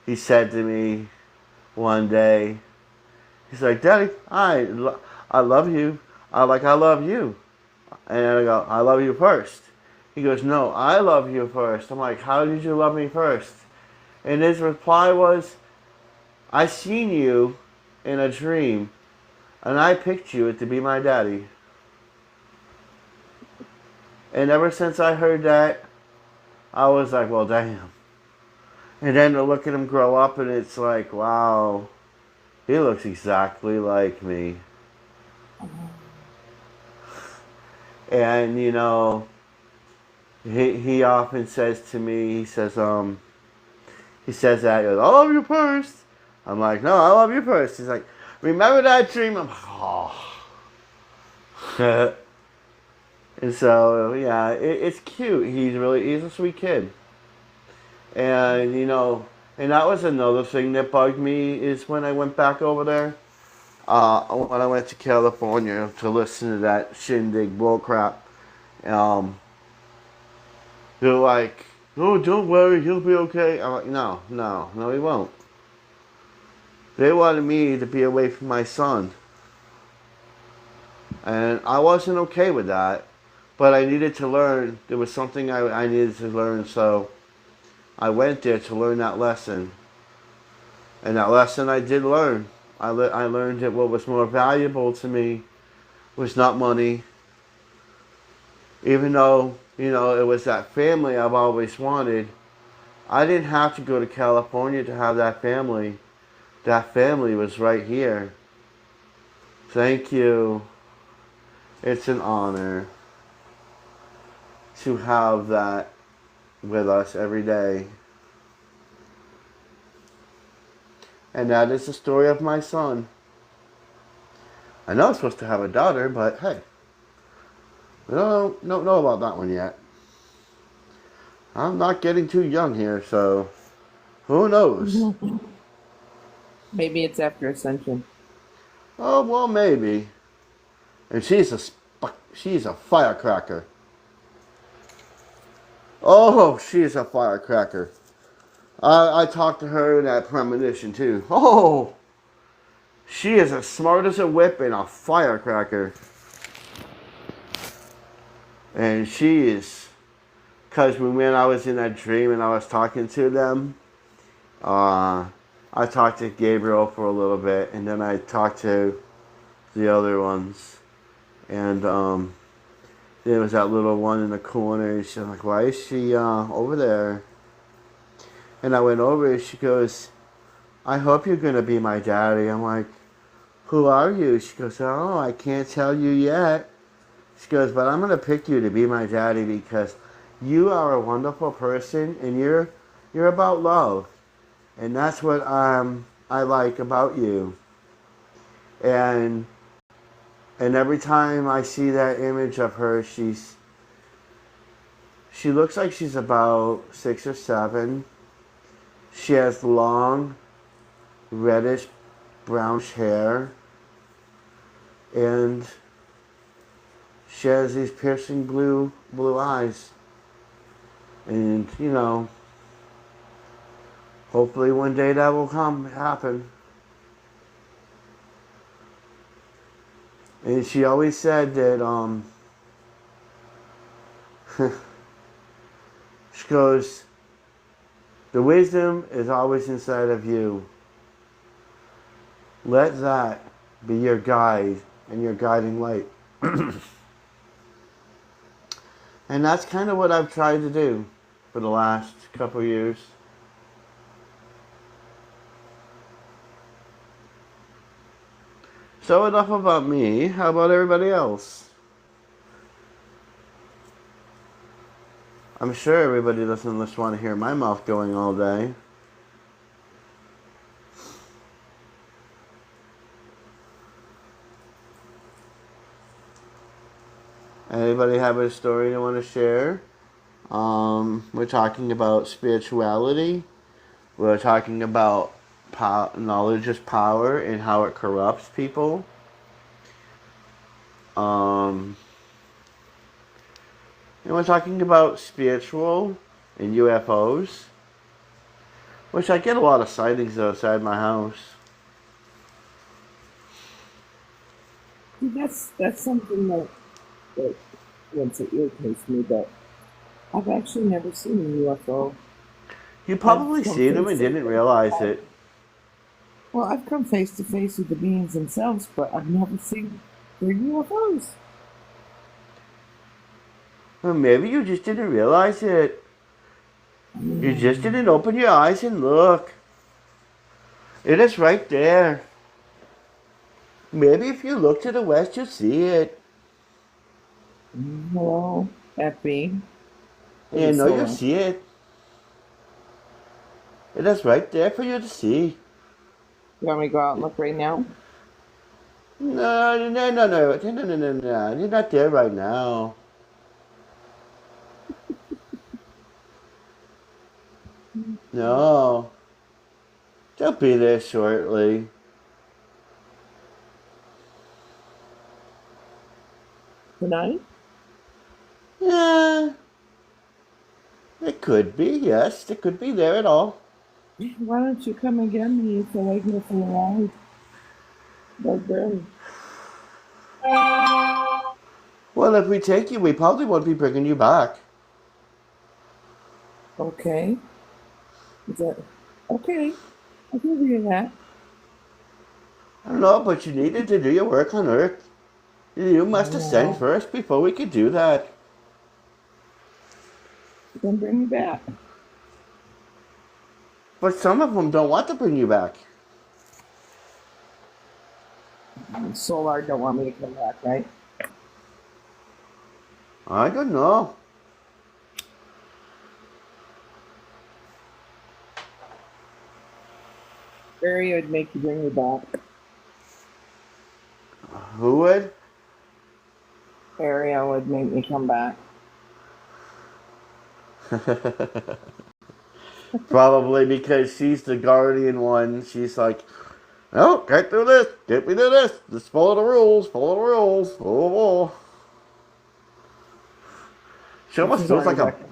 he said to me one day, he's like, "Daddy, I love you. I love you." And I go, "I love you first." He goes, "No, I love you first." I'm like, "How did you love me first?" And his reply was, "I seen you in a dream, and I picked you to be my daddy." And ever since I heard that, I was like, "Well, damn." And then to look at him grow up, and it's like, wow, he looks exactly like me. And he often says to me, he says that, he goes, "I love you first." I'm like, "No, I love you first." He's like, "Remember that dream?" I'm like, oh. And so yeah, it's cute. He's a sweet kid. And and that was another thing that bugged me is when I went back over there. When I went to California to listen to that shindig bullcrap, um, they're like, "Oh, don't worry, he'll be okay." I'm like, "No, no, no, he won't." They wanted me to be away from my son. And I wasn't okay with that. But I needed to learn. There was something I needed to learn, so I went there to learn that lesson. And that lesson I did learn. I learned that what was more valuable to me was not money. Even though, it was that family I've always wanted. I didn't have to go to California to have that family. That family was right here. Thank you. It's an honor to have that with us every day. And that is the story of my son. I know I'm supposed to have a daughter, but hey, I don't know about that one yet. I'm not getting too young here, so who knows? Maybe it's after Ascension. Oh, well, maybe. And she's a firecracker. Oh, she's a firecracker. I talked to her in that premonition too. Oh, she is as smart as a whip and a firecracker. And she is, because when I was in that dream and I was talking to them, I talked to Gabriel for a little bit, and then I talked to the other ones. And there was that little one in the corner, and she's like, why is she over there? And I went over, and she goes, I hope you're going to be my daddy. I'm like, who are you? She goes, oh, I can't tell you yet. She goes, but I'm going to pick you to be my daddy because you are a wonderful person, and you're about love. And that's what I like about you. And every time I see that image of her, she looks like she's about 6 or 7. She has long, reddish, brownish hair. And she has these piercing blue eyes. And, hopefully one day that will happen. And she always said that, she goes, the wisdom is always inside of you. Let that be your guide and your guiding light. And that's kind of what I've tried to do for the last couple years. So enough about me. How about everybody else? I'm sure everybody doesn't just want to hear my mouth going all day. Anybody have a story they want to share? We're talking about spirituality. We're talking about knowledge is power and how it corrupts people. And we're talking about spiritual and UFOs, which I get a lot of sightings outside my house. That's something that once it irritates me, but I've actually never seen a UFO. You probably seen them and didn't realize it. Well, I've come face to face with the beings themselves, but I've never seen their UFOs. Well, maybe you just didn't realize it. You just didn't open your eyes and look. It is right there. Maybe if you look to the west, you'll see it. Hello, Epi. Yeah, no, you'll see it. It is right there for you to see. You want me to go out and look right now? No. You're not there right now. No. They'll be there shortly. Tonight? Yeah. It could be, yes. It could be there at all. Why don't you come and get me so I can go for a ride? Like, Well, if we take you, we probably won't be bringing you back. okay. Is that okay? I can do that. I don't know, but you needed to do your work on Earth. You must ascend No, first before we could do that. then bring me back. But some of them don't want to bring you back. Solar don't want me to come back, right? I don't know. Barry would make you bring me back. Who would? Ariel would make me come back. Probably because she's the guardian one. She's like, no, can't do this. Can't we do this? Just follow the rules. Follow the rules. Oh. She almost She's feels like already a. back.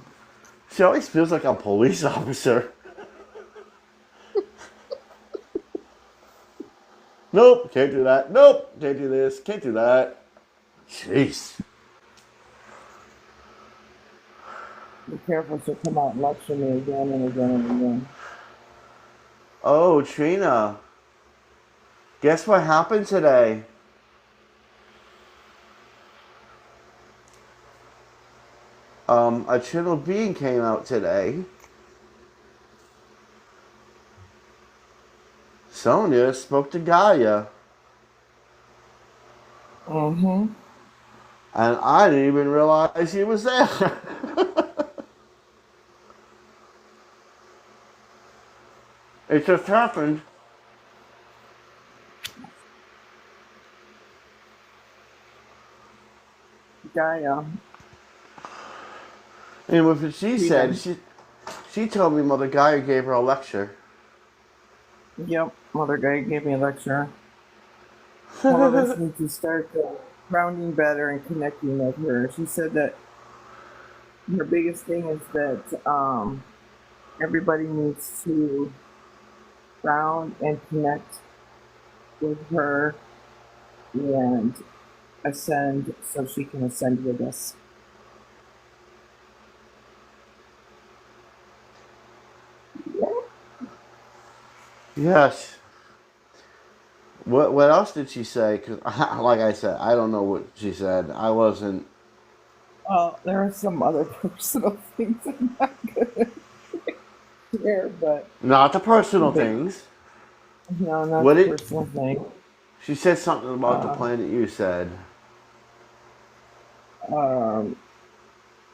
She always feels like a police officer. Nope, can't do that. Nope, can't do this. Can't do that. Jeez. Be careful, she'll come out and lecture me again and again and again. Oh, Trina. Guess what happened today? A channel being came out today. Sonia spoke to Gaia, Mm-hmm. and I didn't even realize she was there. It just happened. Gaia. And what she said, Freedom. she told me Mother Gaia gave her a lecture. Yep. Mother Gaia gave me a lecture. All of us need to start grounding better and connecting with her. She said that her biggest thing is that everybody needs to ground and connect with her and ascend so she can ascend with us. Yes. What else did she say? Cause like I said, I don't know what she said. I wasn't. There are some other personal things I'm not gonna share, but Not the personal but things. no, not What the it? personal thing. She said something about the Uh, planet you said. um,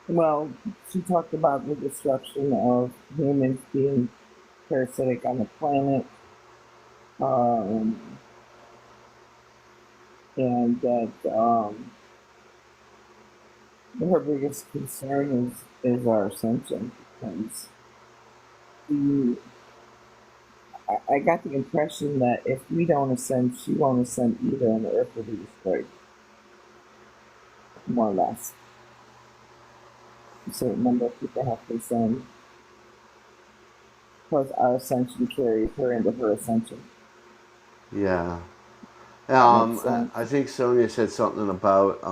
well, she talked about the destruction of humans being parasitic on the planet, um, and that her biggest concern is our ascension because the I got the impression that if we don't ascend, she won't ascend either, and the earth will be destroyed, more or less. A certain number of people have to ascend, plus our ascension carries her into her ascension. Yeah. That makes sense. I think Sonia said something about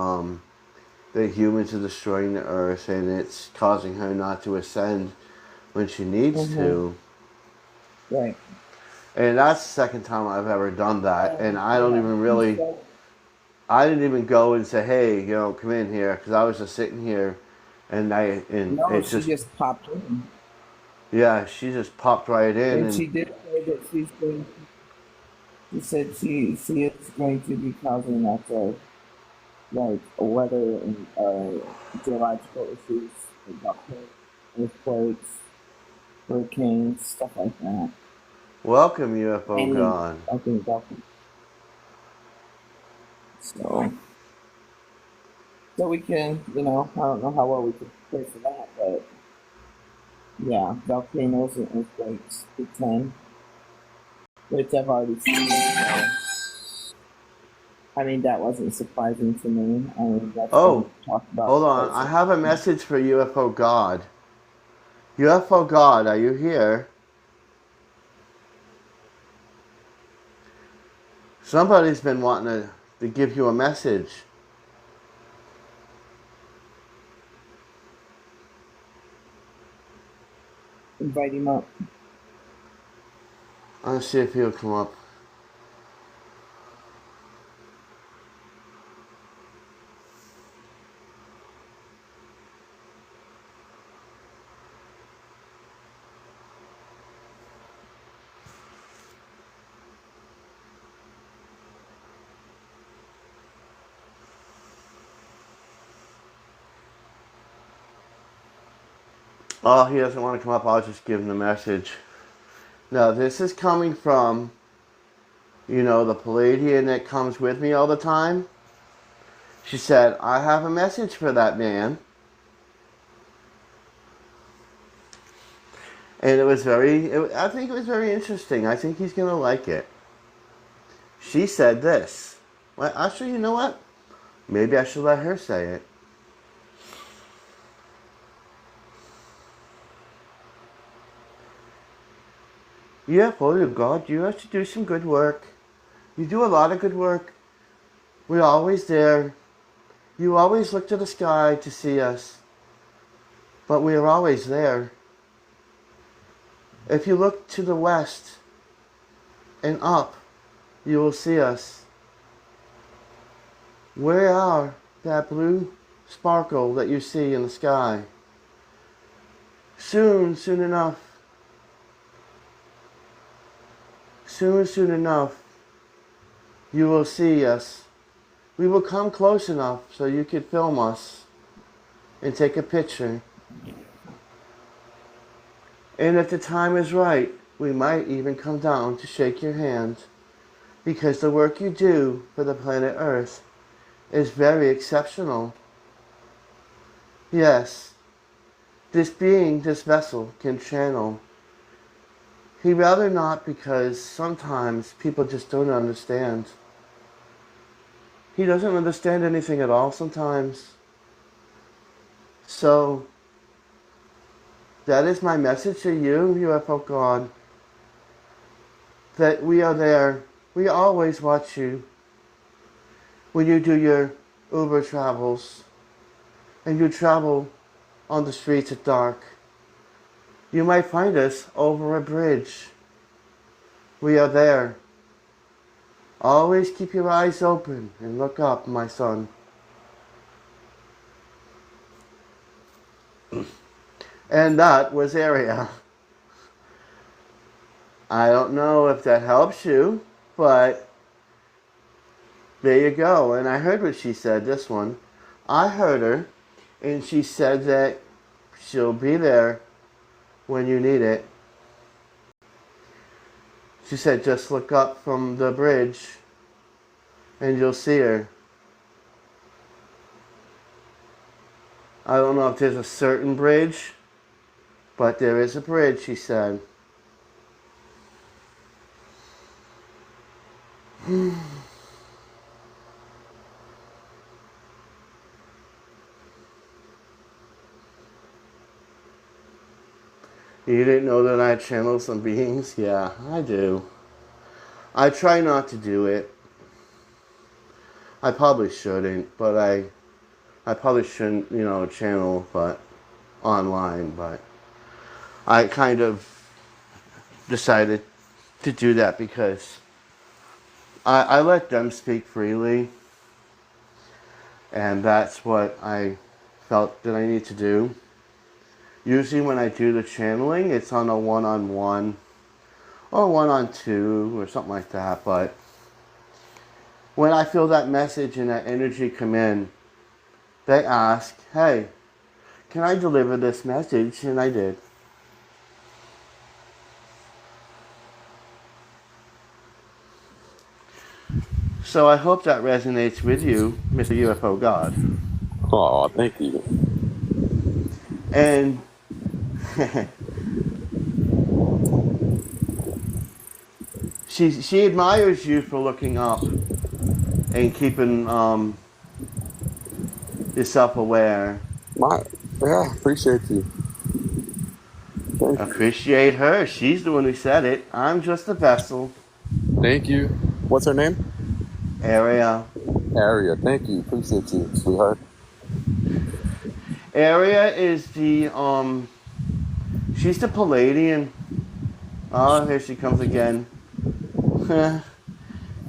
the humans are destroying the Earth and it's causing her not to ascend when she needs Mm-hmm. to. Right. And that's the second time I've ever done that. And I don't Yeah. even She really, said, I didn't even go and say, hey, come in here, because I was just sitting here, and no, it's she just, just popped in, yeah, she just popped right in, and she and did say that she's going. She said she is going to be causing lots of like weather and geological issues, like earthquakes, hurricanes, stuff like that. welcome UFO Any, God. I think that. So, so we can, I don't know how well we could prepare for that, but yeah, volcanoes and earthquakes, Big Ten, which I've already seen. So, I mean, that wasn't surprising to me. I mean, that's been Oh, talked about hold on, for I so have a long. message for UFO God. UFO God, are you here? Somebody's been wanting to give you a message. Invite him up. Let's see if he'll come up. Oh, he doesn't want to come up. I'll just give him the message. Now, this is coming from, the Palladian that comes with me all the time. She said, I have a message for that man. And I think it was very interesting. I think he's going to like it. She said this. Well, actually, you know what? Maybe I should let her say it. Yeah, Father of God, you have to do some good work. You do a lot of good work. We're always there. You always look to the sky to see us. But we are always there. If you look to the west and up, you will see us. We are that blue sparkle that you see in the sky. Soon enough, you will see us. We will come close enough so you could film us and take a picture. And if the time is right, we might even come down to shake your hand, because the work you do for the planet Earth is very exceptional. Yes, this vessel can channel. He'd rather not, because sometimes people just don't understand. He doesn't understand anything at all sometimes. So, that is my message to you, UFO God. That we are there. We always watch you. When you do your Uber travels, and you travel on the streets at dark, you might find us over a bridge. We are there. Always keep your eyes open and look up, my son. And that was Aria. I don't know if that helps you, but there you go. And I heard what she said, this one. I heard her, and she said that she'll be there when you need it. She said, just look up from the bridge and you'll see her. I don't know if there's a certain bridge, but there is a bridge, she said. You didn't know that I channel some beings? Yeah, I do. I try not to do it. I probably shouldn't, but I probably shouldn't, channel but online, but I kind of decided to do that because I let them speak freely, and that's what I felt that I need to do. Usually when I do the channeling, it's on a one-on-one or one-on-two or something like that. But when I feel that message and that energy come in, they ask, hey, can I deliver this message? And I did. So I hope that resonates with you, Mr. UFO God. Oh, thank you. And she admires you for looking up and keeping yourself aware. Appreciate you. Thank you. Appreciate her. She's the one who said it. I'm just a vessel. Thank you. What's her name? Area. Area. Thank you. Appreciate you, sweetheart. Area is the she's the Palladian. Oh, here she comes again.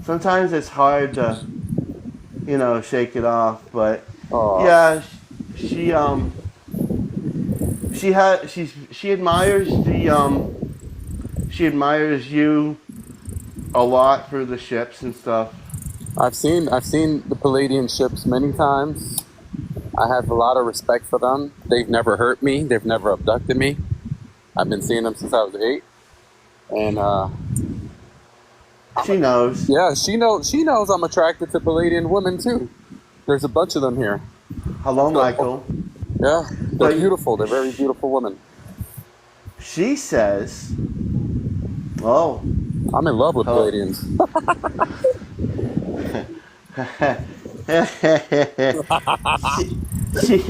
Sometimes it's hard to, shake it off, but Oh, yeah, she she admires she admires you a lot for the ships and stuff. I've seen the Palladian ships many times. I have a lot of respect for them. They've never hurt me. They've never abducted me. I've been seeing them since I was 8, and She knows. yeah, she knows I'm attracted to Palladian women too. There's a bunch of them here. Hello, Michael. Yeah, they're But beautiful. They're very beautiful women. she says, "Oh, I'm in love with hello." Palladians. she,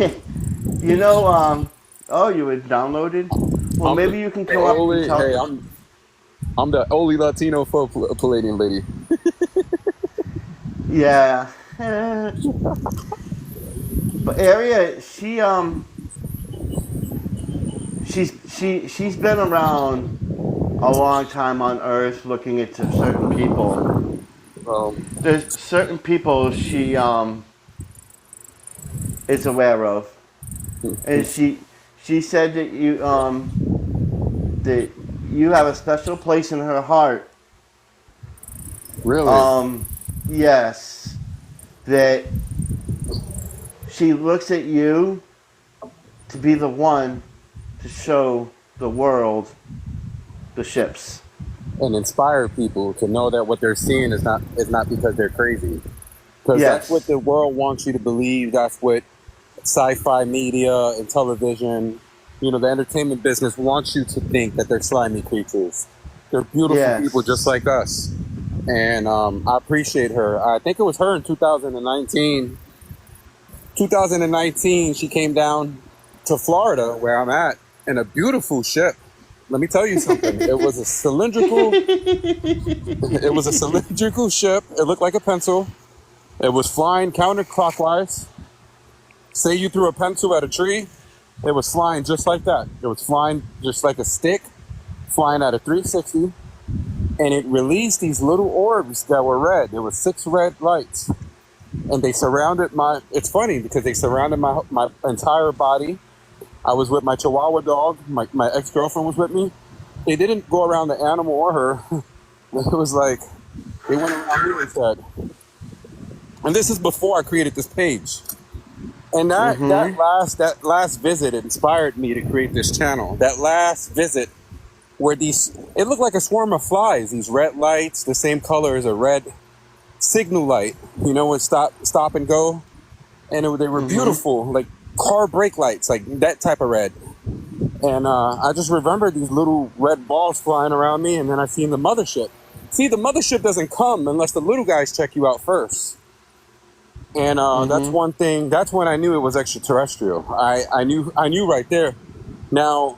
oh, you were downloaded? Well, I'm maybe the you can come up and only. tell. Hey, I'm the only Latino folk Palladian lady. Yeah. But Area, she's been around a long time on Earth looking into certain people. Um, There's certain people she is aware of. And she said that you have a special place in her heart. really? Yes. That she looks at you to be the one to show the world the ships. And inspire people to know that what they're seeing is not because they're crazy. Because that's what Yes. the world wants you to believe. That's what sci-fi media and television, the entertainment business wants you to think that they're slimy creatures. They're beautiful people just Yes. like us. And I appreciate her. I think it was her in 2019. 2019, she came down to Florida, where I'm at, in a beautiful ship. Let me tell you something. It was a cylindrical. It was a cylindrical ship. It looked like a pencil. It was flying counterclockwise. Say you threw a pencil at a tree, it was flying just like that. It was flying just like a stick, flying at a 360, and it released these little orbs that were red. There were 6 red lights, and they surrounded my. It's funny because they surrounded my entire body. I was with my Chihuahua dog. My ex-girlfriend was with me. They didn't go around the animal or her. It was like they went around me instead. And this is before I created this page. And that last visit inspired me to create this channel. That last visit where it looked like a swarm of flies. These red lights, the same color as a red signal light. When stop and go, and they were beautiful, like car brake lights, like that type of red. And I just remember these little red balls flying around me, and then I seen the mothership. See, the mothership doesn't come unless the little guys check you out first. And that's one thing. That's when I knew it was extraterrestrial. I knew right there. Now,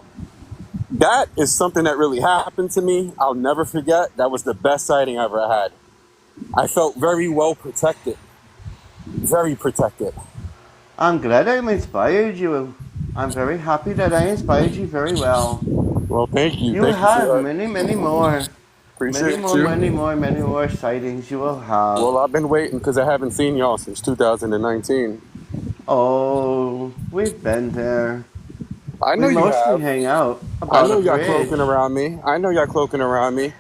that is something that really happened to me. I'll never forget. That was the best sighting I ever had. I felt very well protected. Very protected. I'm glad I inspired you. I'm very happy that I inspired you very well. Well, thank you. You will Thank you, have sir. many more. Appreciate you. Many more sightings you will have. Well, I've been waiting because I haven't seen y'all since 2019. Oh, we've been there. I know We you mostly have. hang out I about know the y'all bridge. cloaking around me. I know y'all cloaking around me.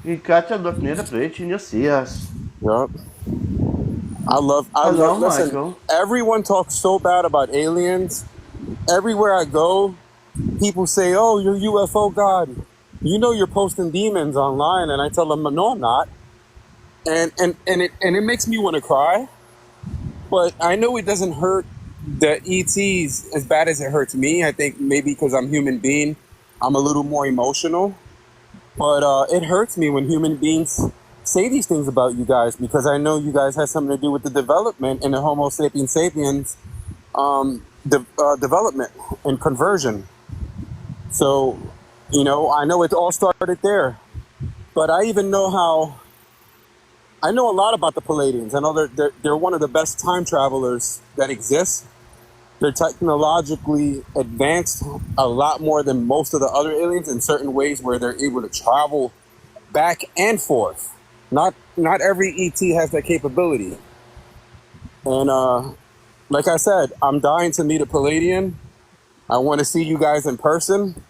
You got to look near the bridge and you'll see us. Yup. I Hello, love, listen, Michael. everyone talks so bad about aliens. Everywhere I go, people say, oh, you're UFO God. You're posting demons online. And I tell them, no, I'm not. And it makes me want to cry. But I know it doesn't hurt the ETs as bad as it hurts me. I think maybe because I'm a human being, I'm a little more emotional. But it hurts me when human beings say these things about you guys, because I know you guys have something to do with the development in the Homo sapiens sapiens development and conversion. So, I know it all started there. But I even know how I know a lot about the Palladians. I know they're one of the best time travelers that exists. They're technologically advanced a lot more than most of the other aliens in certain ways where they're able to travel back and forth. Not every ET has that capability. And like I said, I'm dying to meet a Palladian. I want to see you guys in person.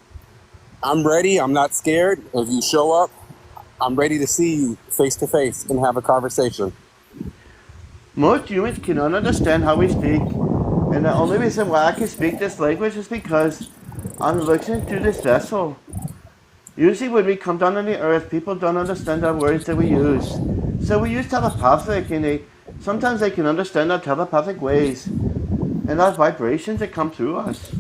I'm ready. I'm not scared. If you show up, I'm ready to see you face to face and have a conversation. Most humans cannot understand how we speak, and the only reason why I can speak this language is because I'm looking through this vessel. Usually when we come down on the earth, people don't understand the words that we use. So we use telepathic, and sometimes they can understand our telepathic ways and our vibrations that come through us.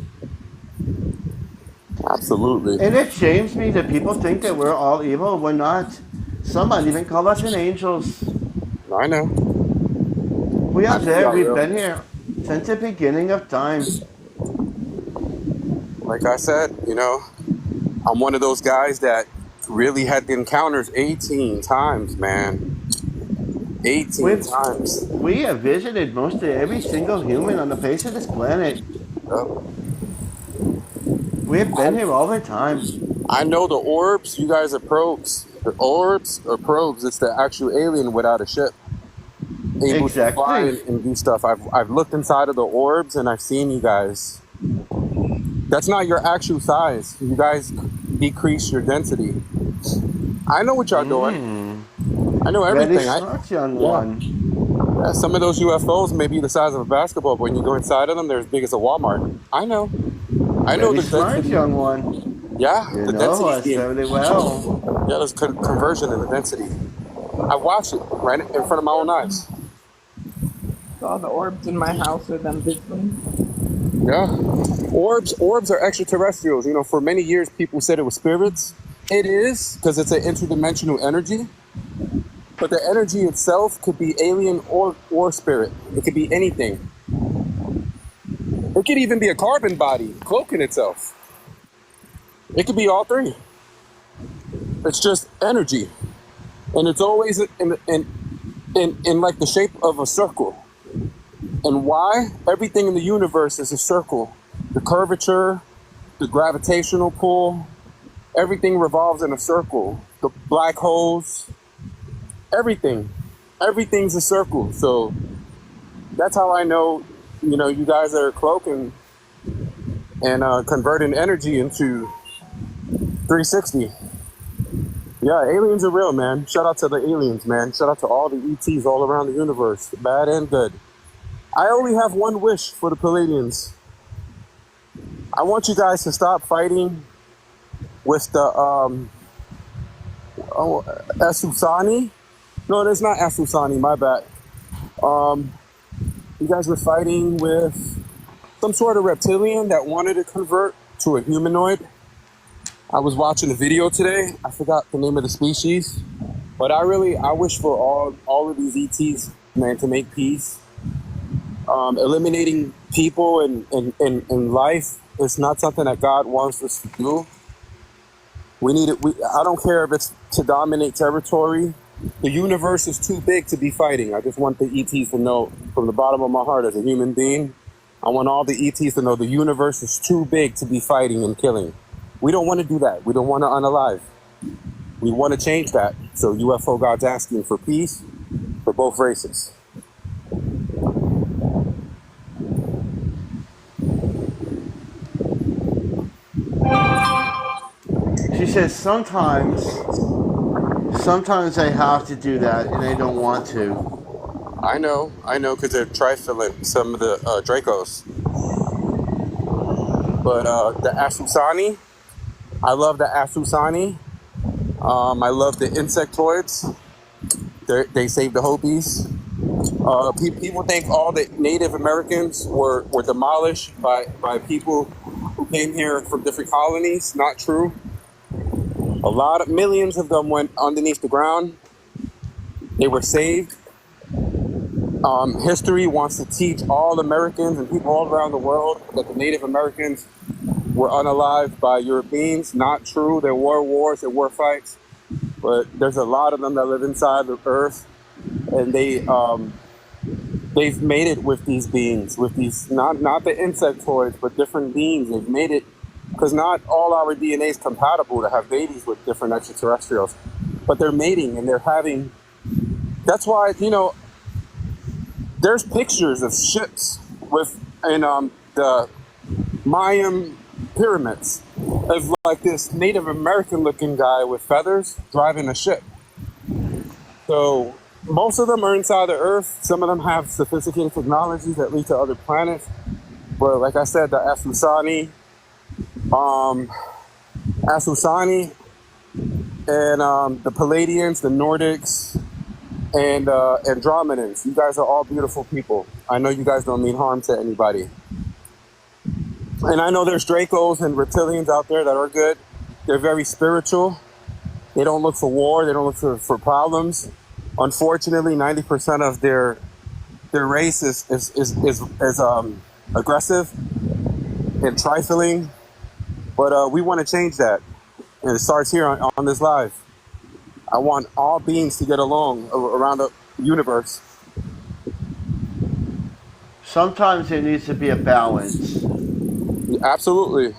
Absolutely. And it shames me that people think that we're all evil. We're not. Some might even call us an angels. I know. We are there. We've been here since the beginning of time. Like I said, I'm one of those guys that really had the encounters 18 times, man. 18 times. We have visited most of every single human on the face of this planet. Yep. We've been here all the time. I know the orbs. You guys are probes. The orbs are probes. It's the actual alien without a ship, able to fly and do stuff. I've looked inside of the orbs and I've seen you guys. That's not your actual size. You guys decrease your density. I know what y'all doing. I know everything. Very smart, young one. Yeah, some of those UFOs may be the size of a basketball, but when you go inside of them, they're as big as a Walmart. I know. I know Very the smart, density. young one. Yeah, You the know us density. very well. Yeah, there's conversion in the density. I watched it right in front of my own eyes. So all the orbs in my house are them visiting. Yeah. Orbs are extraterrestrials. For many years, people said it was spirits. It is, because it's an interdimensional energy. But the energy itself could be alien or spirit. It could be anything. It could even be a carbon body cloaking itself. It could be all three. It's just energy. And it's always in like the shape of a circle. And why? Everything in the universe is a circle. The curvature, the gravitational pull, everything revolves in a circle. The black holes, everything's a circle. So that's how I know, you guys are cloaking and converting energy into 360. Yeah, aliens are real, man. Shout out to the aliens, man. Shout out to all the ETs all around the universe, bad and good. I only have one wish for the Palladians. I want you guys to stop fighting with the Asusani. No, it's not Asusani, my bad. You guys were fighting with some sort of reptilian that wanted to convert to a humanoid. I was watching a video today. I forgot the name of the species. But I wish for all of these ETs, man, to make peace. Eliminating people in life is not something that God wants us to do. We need it. I don't care if it's to dominate territory. The universe is too big to be fighting. I just want the ETs to know from the bottom of my heart as a human being, I want all the ETs to know the universe is too big to be fighting and killing. We don't want to do that. We don't want to unalive. We want to change that. So UFO God's asking for peace for both races. She says sometimes they have to do that and they don't want to. I know, because they're trifling some of the Dracos. But the Asusani, I love the Asusani. I love the insectoids. They saved the Hopis. People think all the Native Americans were demolished by people who came here from different colonies. Not true. Millions of them went underneath the ground. They were saved. History wants to teach all Americans and people all around the world that the Native Americans were unalived by Europeans. Not true. There were wars, there were fights, but there's a lot of them that live inside the earth. and they've made it with these beings, with these not the insectoids, but different beings. They've made it because not all our DNA is compatible to have babies with different extraterrestrials, but they're mating and they're having. That's why there's pictures of ships with in the Mayan pyramids of like this Native American looking guy with feathers driving a ship. So most of them are inside the Earth. Some of them have sophisticated technologies that lead to other planets. But like I said, the um, Asusani, and the Palladians, the Nordics, and Andromedans. You guys are all beautiful people. I know you guys don't mean harm to anybody. And I know there's Dracos and reptilians out there that are good. They're very spiritual. They don't look for war. They don't look for problems. Unfortunately, 90% of their race is aggressive and trifling. But we want to change that, and it starts here on this live. I want all beings to get along around the universe. Sometimes there needs to be a balance. Absolutely,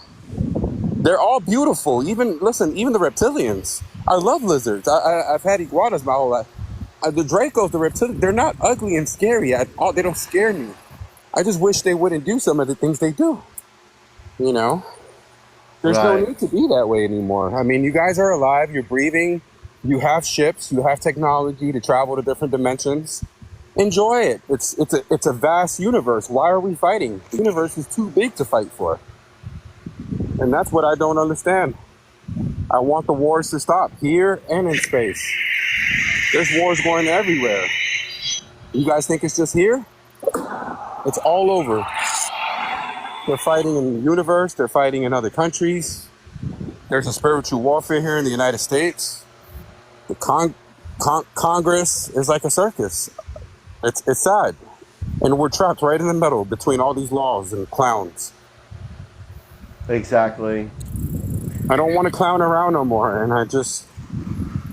they're all beautiful. Even the reptilians. I love lizards. I've had iguanas my whole life. The Dracos, the reptilians, they're not ugly and scary at all. They don't scare me. I just wish they wouldn't do some of the things they do. You know, there's no Right. need to be that way anymore. I mean, you guys are alive. You're breathing. You have ships. You have technology to travel to different dimensions. Enjoy it. It's a vast universe. Why are we fighting? The universe is too big to fight for, and that's what I don't understand. I want the wars to stop here and in space. There's wars going everywhere. You guys think it's just here? It's all over. They're fighting in the universe. They're fighting in other countries. There's a spiritual warfare here in the United States. The Congress is like a circus. It's sad, and we're trapped right in the middle between all these laws and clowns. Exactly. I don't want to clown around no more, and I just,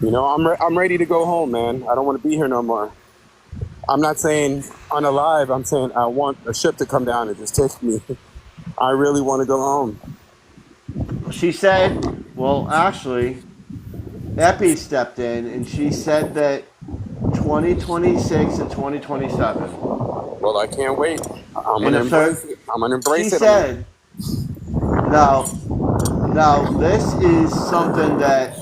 I'm ready to go home, man. I don't want to be here no more. I'm not saying unalive. I'm saying I want a ship to come down and just take me. I really want to go home. She said, well, actually, Epi stepped in and she said that 2026 and 2027. Well, I can't wait. I'm And gonna the third, embrace it. I'm gonna she embrace it. said, now, this is something that,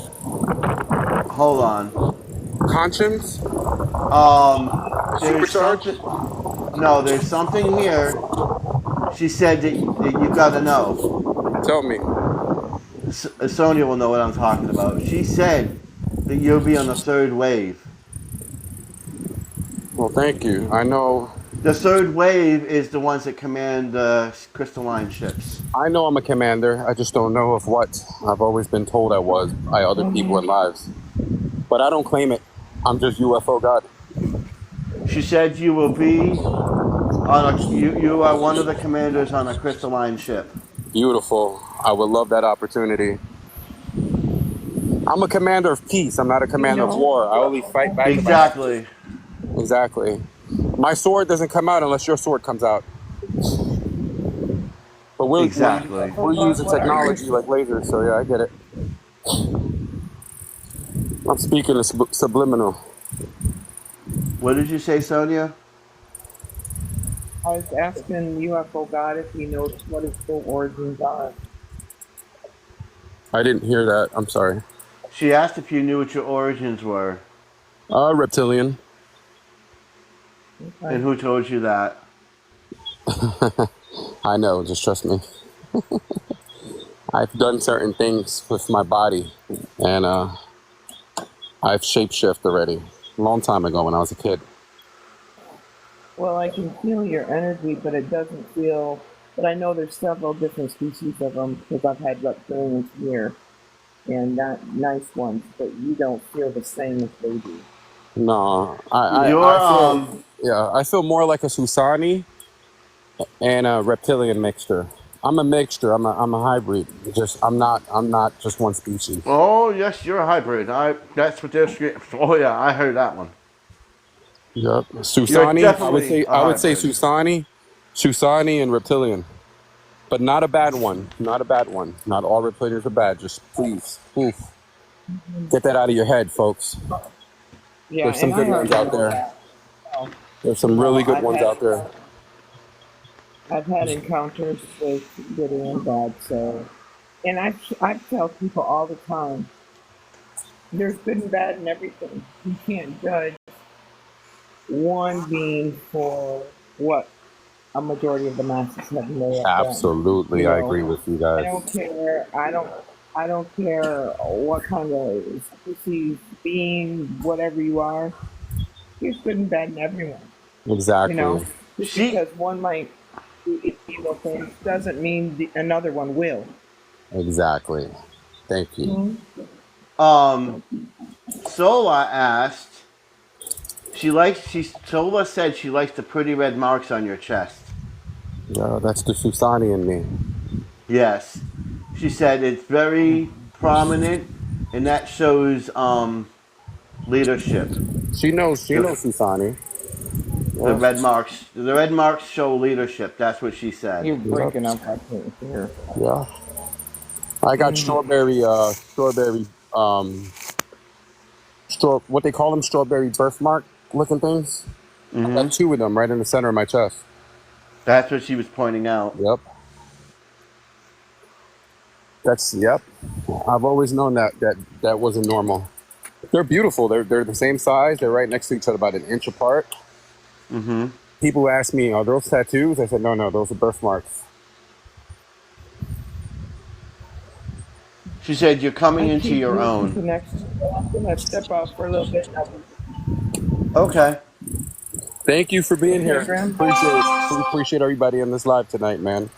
hold on. Conscience, There's supercharged. something, no, there's something here. She said that you gotta know. Tell me. Sonia will know what I'm talking about. She said that you'll be on the third wave. Well, thank you. I know. The third wave is the ones that command the crystalline ships. I know I'm a commander. I just don't know of what. I've always been told I was by other people in lives, but I don't claim it. I'm just UFO God. She said you will be on a, you are one of the commanders on a crystalline ship. Beautiful. I would love that opportunity. I'm a commander of peace. I'm not a commander of war. I only fight back. Exactly. Exactly. My sword doesn't come out unless your sword comes out. But Exactly. we're using technology like lasers, so yeah, I get it. I'm speaking of subliminal. What did you say, Sonia? I was asking UFO God if he knows what his full origins are. I didn't hear that. I'm sorry. She asked if you knew what your origins were, Reptilian. Okay. and who told you that. I know, just trust me. I've done certain things with my body, and I've shapeshift already. A long time ago when I was a kid. Well, I can feel your energy, but it doesn't feel. But I know there's several different species of them because I've had reptilians here, and not nice ones. But you don't feel the same as they do. No, You're I feel, yeah, I feel more like a Susani and a reptilian mixture. I'm a mixture. I'm a hybrid. I'm not just one species. Oh yes, you're a hybrid. That's what they're. Oh yeah, I heard that one. Yep. You're Susani. definitely a I would say hybrid. Susani and reptilian, but not a bad one. Not a bad one. Not all reptilians are bad. Just please, oof, get that out of your head, folks. Yeah, There's some and I good ones already out know there. that. So, There's you some know, really good ones out there. I've had encounters with good and bad. So, and I tell people all the time, there's good and bad in everything. You can't judge one being for what a majority of the masses have may have done. Absolutely, You I agree know, with you I guys. don't care. I don't care what kind of species, being, whatever you are. There's good and bad in everyone. You Exactly. know, just She because one might do evil things doesn't mean another one will. Exactly. Thank you. Mhm. um Sola asked. Sola said she likes the pretty red marks on your chest. Yeah, that's the Susani in me. Yes. She said it's very prominent and that shows leadership. She knows. She The knows Susani. the Yeah. red marks show leadership. That's what she said. You're Yep. breaking up, I can't hear. Yeah. I got Mm. strawberry, what they call them, strawberry birthmark looking things. I Hmm. got two of them right in the center of my chest. That's what she was pointing out. Yep. Yep. I've always known that wasn't normal. They're beautiful. They're the same size. They're right next to each other, about an inch apart. Hmm. People ask me, "Are those tattoos?" I said, "No, those are birthmarks." She said you're coming I into keep your losing own. connection. So I'm gonna step out for a little bit. Okay. Thank you for being Okay, here. Graham. Appreciate everybody in this live tonight, man.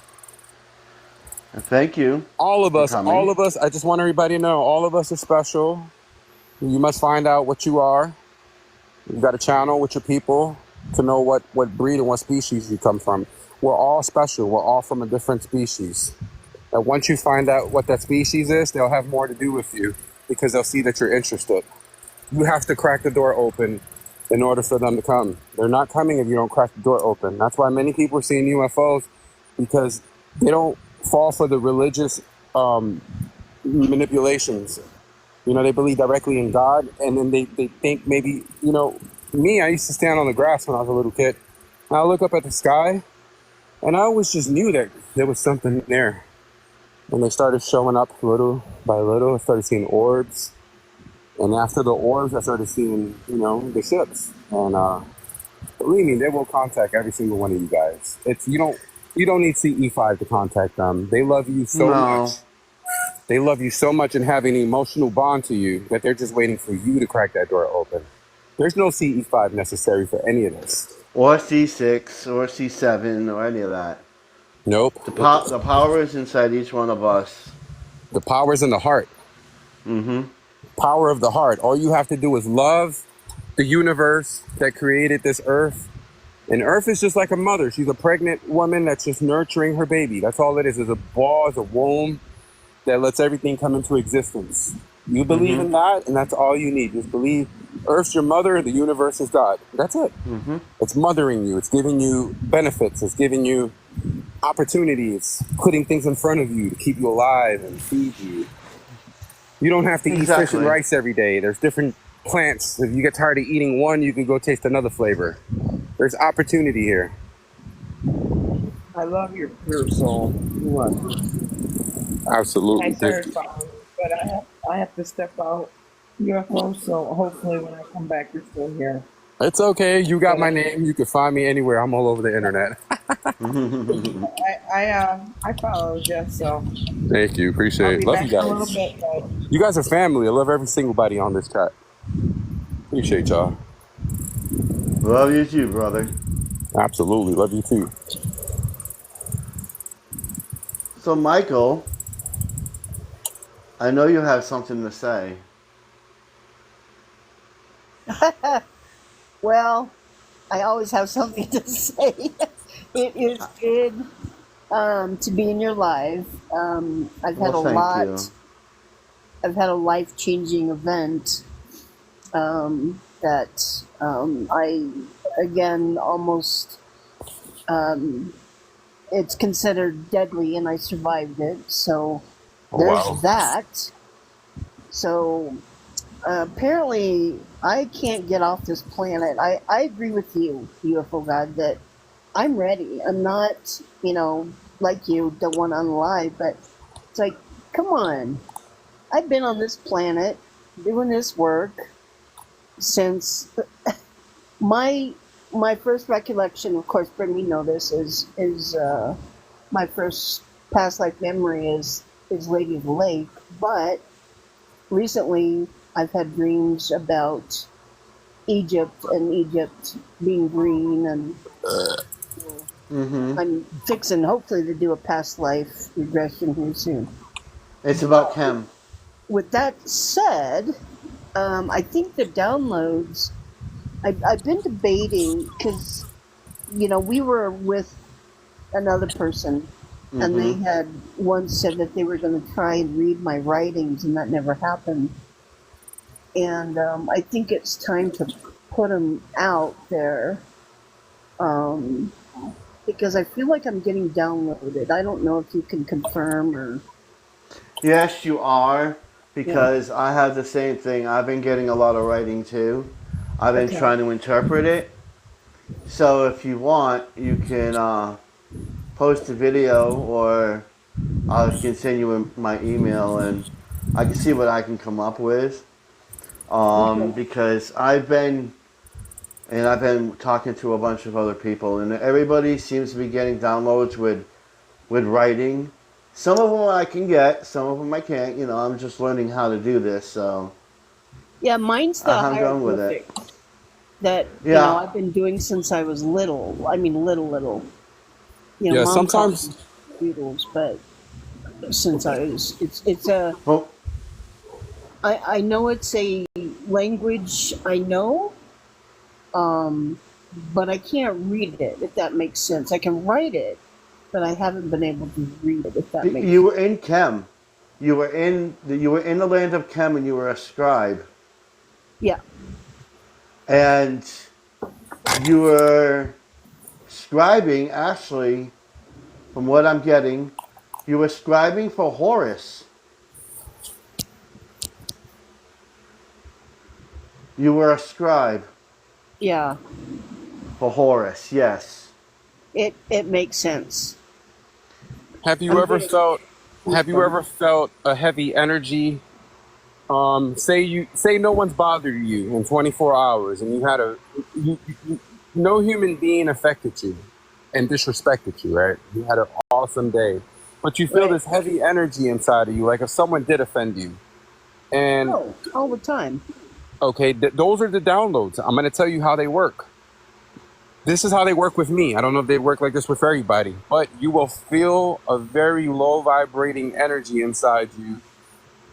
And thank you All of for us, all coming. of us. I just want everybody to know, all of us are special. You must find out what you are. You got to channel with your people to know what breed and what species you come from. We're all special. We're all from a different species. And once you find out what that species is, they'll have more to do with you because they'll see that you're interested. You have to crack the door open in order for them to come. They're not coming if you don't crack the door open. That's why many people are seeing UFOs, because they don't fall for the religious manipulations. You know, they believe directly in God, and then they think maybe, me, I used to stand on the grass when I was a little kid. And I look up at the sky, and I always just knew that there was something there. And they started showing up little by little. I started seeing orbs. And after the orbs, I started seeing, the ships. And believe me, they will contact every single one of you guys. You don't need CE5 to contact them. They love you so No. much. They love you so much and have an emotional bond to you that they're just waiting for you to crack that door open. There's no CE5 necessary for any of this. Or C6 or C7 or any of that. Nope. The power is inside each one of us. The power's in the heart. Hmm. Power of the heart. All you have to do is love the universe that created this earth. And earth is just like a mother. She's a pregnant woman that's just nurturing her baby. That's all it is a ball, is a womb that lets everything come into existence. You believe Hmm. in that, and that's all you need. Just believe earth's your mother, the universe is God. That's it. Hmm. It's mothering you. It's giving you benefits. It's giving you opportunity. It's putting things in front of you to keep you alive and feed you. You don't have to eat fish and Exactly. rice every day. There's different plants. If you get tired of eating one, you can go taste another flavor. There's opportunity here. I love your pure soul. You are. Absolutely. I Thank started you. following, but I have to step out UFO. So hopefully when I come back, you're still here. It's okay. You got But my name. You can find me anywhere. I'm all over the internet. I followed you, so Thank you. I'll Appreciate it. be Love you back in a little guys. bit. But You guys are family. I love every single body on this chat. Appreciate y'all. Love you too, brother. Absolutely. Love you too. So, Michael, I know you have something to say. Well, I always have something to say. It is good to be in your life. I've had Well, a thank you. lot. I've had a life-changing event that I, again, almost, it's considered deadly, and I survived it. So Oh, there's wow. that. So apparently, I can't get off this planet. I agree with you, UFO God, that I'm ready. I'm not, like you, don't want to unalive, but it's like, come on. I've been on this planet doing this work since my first recollection. Of course, Brittany, know this is my first past life memory is Lady of the Lake, but recently I've had dreams about Egypt and Egypt being green, and Mm-hmm. I'm fixing hopefully to do a past life regression here soon. It's about Chem. With that said, I think the downloads, I've been debating because, we were with another person and they Mm-hmm. had once said that they were going to try and read my writings, and that never happened. And I think it's time to put them out there, because I feel like I'm getting downloaded. I don't know if you can confirm or. Yes, you are, Yeah. because I have the same thing. I've been getting a lot of writing too. I've been Okay. trying to interpret it. So if you want, you can post a video, or I can send you my email, and I can see what I can come up with. Okay. Because I've been talking to a bunch of other people, and everybody seems to be getting downloads with writing. Some of them I can get, some of them I can't. I'm just learning how to do this, so Yeah, mine's the I'm going with it. hieroglyphics that Yeah. I've been doing since I was little. I mean, little. Yeah, Mom taught me sometimes, doodles, but since I was, it's a. Well, I know it's a language I know, but I can't read it. If that makes sense, I can write it, but I haven't been able to read it. If that makes you sense. were in Chem. You were in the land of Chem, and you were a scribe, Yeah. and you were scribing. Actually, from what I'm getting, you were scribing for Horus. You were a scribe Yeah. for Horus. Yes. It makes sense. have you I'm ever getting felt have you goosebumps. ever felt a heavy energy? Say no one's bothered you in 24 hours, and no human being affected you and disrespected you, right? You had an awesome day, but you feel Right. this heavy energy inside of you, like if someone did offend you. And Oh, all the time. okay, those are the downloads. I'm going to tell you how they work. This is how they work with me. I don't know if they work like this with everybody, but you will feel a very low vibrating energy inside you.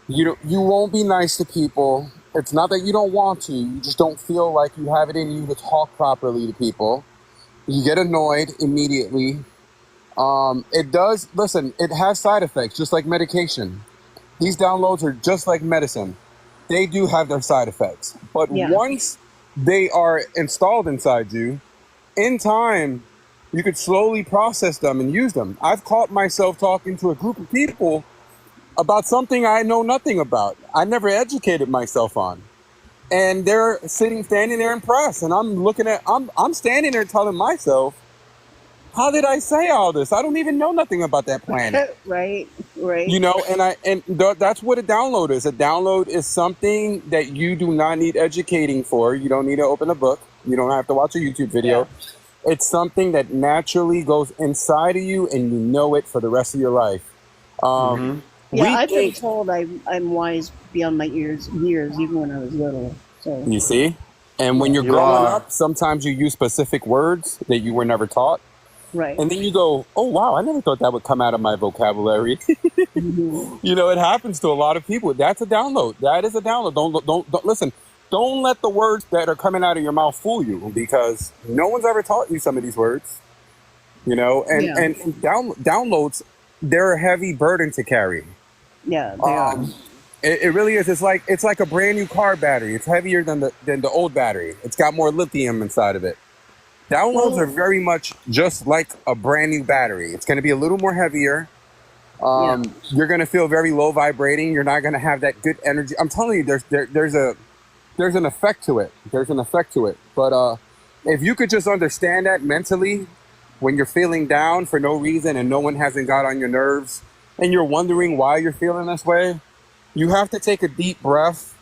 You won't be nice to people. It's not that you don't want to. You just don't feel like you have it in you to talk properly to people. You get annoyed immediately. It does. Listen, it has side effects, just like medication. These downloads are just like medicine. They do have their side effects, but Yeah. once they are installed inside you, in time, you could slowly process them and use them. I've caught myself talking to a group of people about something I know nothing about. I never educated myself on. And they're standing there impressed. And I'm standing there telling myself, how did I say all this? I don't even know nothing about that planet. Right. Right. That's what a download is. A download is something that you do not need educating for. You don't need to open a book. You don't have to watch a YouTube video. Yeah. It's something that naturally goes inside of you, and you know it for the rest of your life. Mm-hmm. Yeah, We I've been think, told I'm wise beyond my years, even when I was little. So you see, and when yeah. you're You growing are. up, sometimes you use specific words that you were never taught, Right. and then you go, "Oh wow, I never thought that would come out of my vocabulary." Hmm. It happens to a lot of people. That's a download. That is a download. Don't listen. Don't let the words that are coming out of your mouth fool you, because no one's ever taught you some of these words. And Yeah. and downloads, they're a heavy burden to carry. Yeah, they are. It really is. It's like a brand new car battery. It's heavier than the old battery. It's got more lithium inside of it. Downloads are Well, very much just like a brand new battery. It's going to be a little more heavier. yeah, You're going to feel very low vibrating. You're not going to have that good energy. I'm telling you, there's an effect to it. There's an effect to it. But if you could just understand that mentally, when you're feeling down for no reason and no one hasn't got on your nerves, and you're wondering why you're feeling this way, you have to take a deep breath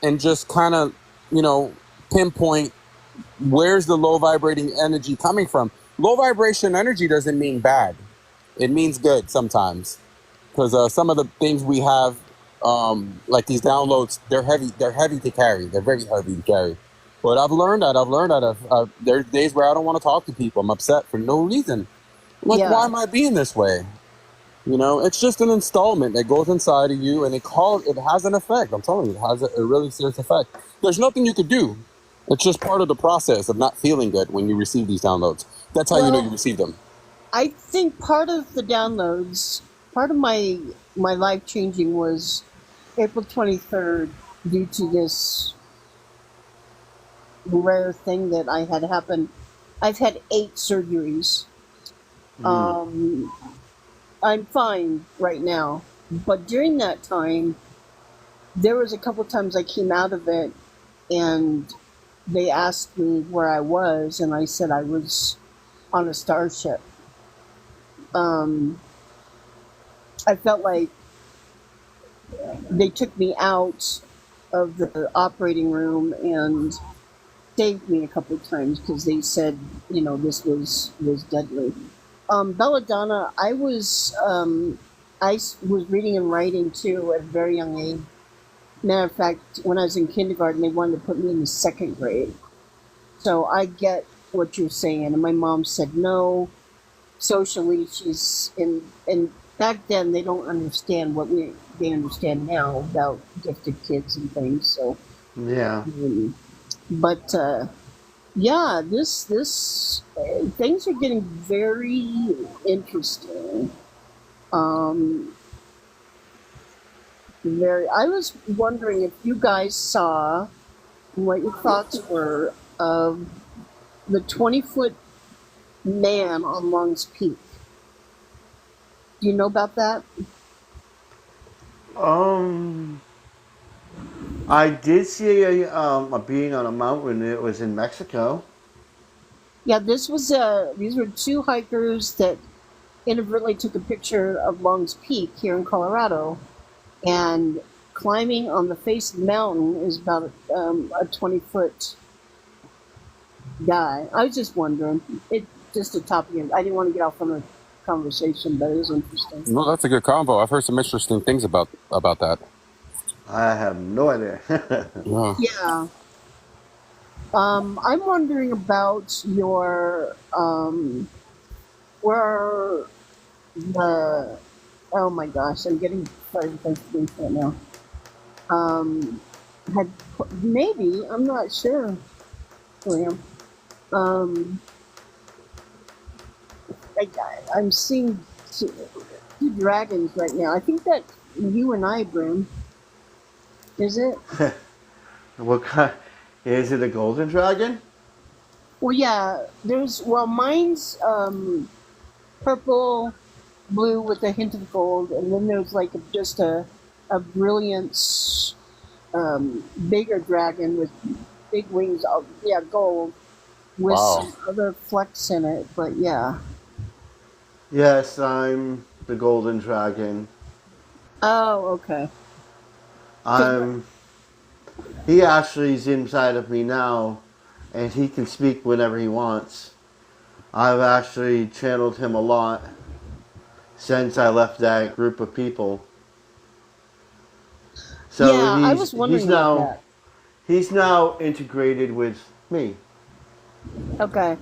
and just kind of, you know, pinpoint where's the low vibrating energy coming from. Low vibration energy doesn't mean bad. It means good sometimes, because some of the things we have, like these downloads, they're heavy. They're heavy to carry. They're very heavy to carry. But I've learned that. There's days where I don't want to talk to people. I'm upset for no reason. I'm like, why yeah. am I being this way? You know, it's just an installment that goes inside of you, and it has an effect. I'm telling you, it has a really serious effect. There's nothing you could do. It's just part of the process of not feeling good when you receive these downloads. That's how you know you Well, receive them. I think part of the downloads, part of my life changing was April 23rd due to this rare thing that I had happen. I've had 8 surgeries. Mm. Um, I'm fine right now, but during that time, there was a couple times I came out of it, and they asked me where I was, and I said I was on a starship. Um, I felt like they took me out of the operating room and saved me a couple of times because they said, you know, this was deadly. Belladonna, I was reading and writing too at a very young age. Matter of fact, when I was in kindergarten, they wanted to put me in the second grade. So I get what you're saying, and my mom said no. Socially, she's in, and back then they don't understand what they understand now about gifted kids and things. So, Yeah. but yeah, this things are getting very interesting. Um, very. I was wondering if you guys saw what your thoughts were of the 20-foot man on Long's Peak. Do you know about that? Um, I did see a being on a mountain. It was in Mexico. Yeah, these were two hikers that inadvertently took a picture of Long's Peak here in Colorado, and climbing on the face of the mountain is about a 20-foot guy. I was just wondering. It just a topic. I didn't want to get off on a conversation, but it was interesting. No, that's a good combo. I've heard some interesting things about that. I have no idea. Yeah. Yeah. I'm wondering about your where the oh my gosh, I'm getting started thinking right now. Um, had maybe I'm not sure, William. Um, I'm seeing two dragons right now. I think that you and I, Brim, is it? What kind? Is it a golden dragon? Well, yeah. Mine's purple, blue with a hint of gold, and then there's like just a brilliant, bigger dragon with big wings. Of, yeah, gold with Wow. some other flecks in it. But yeah. Yes, I'm the golden dragon. Oh, okay. 'Cause I'm. He actually is inside of me now, and he can speak whenever he wants. I've actually channeled him a lot since I left that group of people. So yeah, I was wondering about he's now integrated with me. that. Okay.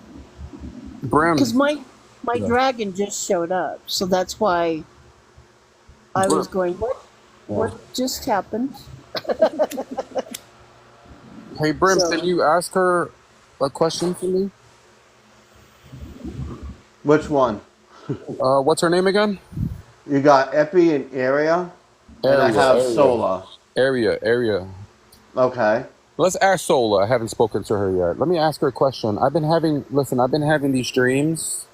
Because Brim. my Yeah. dragon just showed up, so that's why I Brim. was going. Yeah. What just happened? Hey, Brim, So can you ask her a question for me? Which one? What's her name again? You got Epi and Area. and I Area, have area, Sola. area. Okay. Let's ask Sola. I haven't spoken to her yet. Let me ask her a question. I've been having these dreams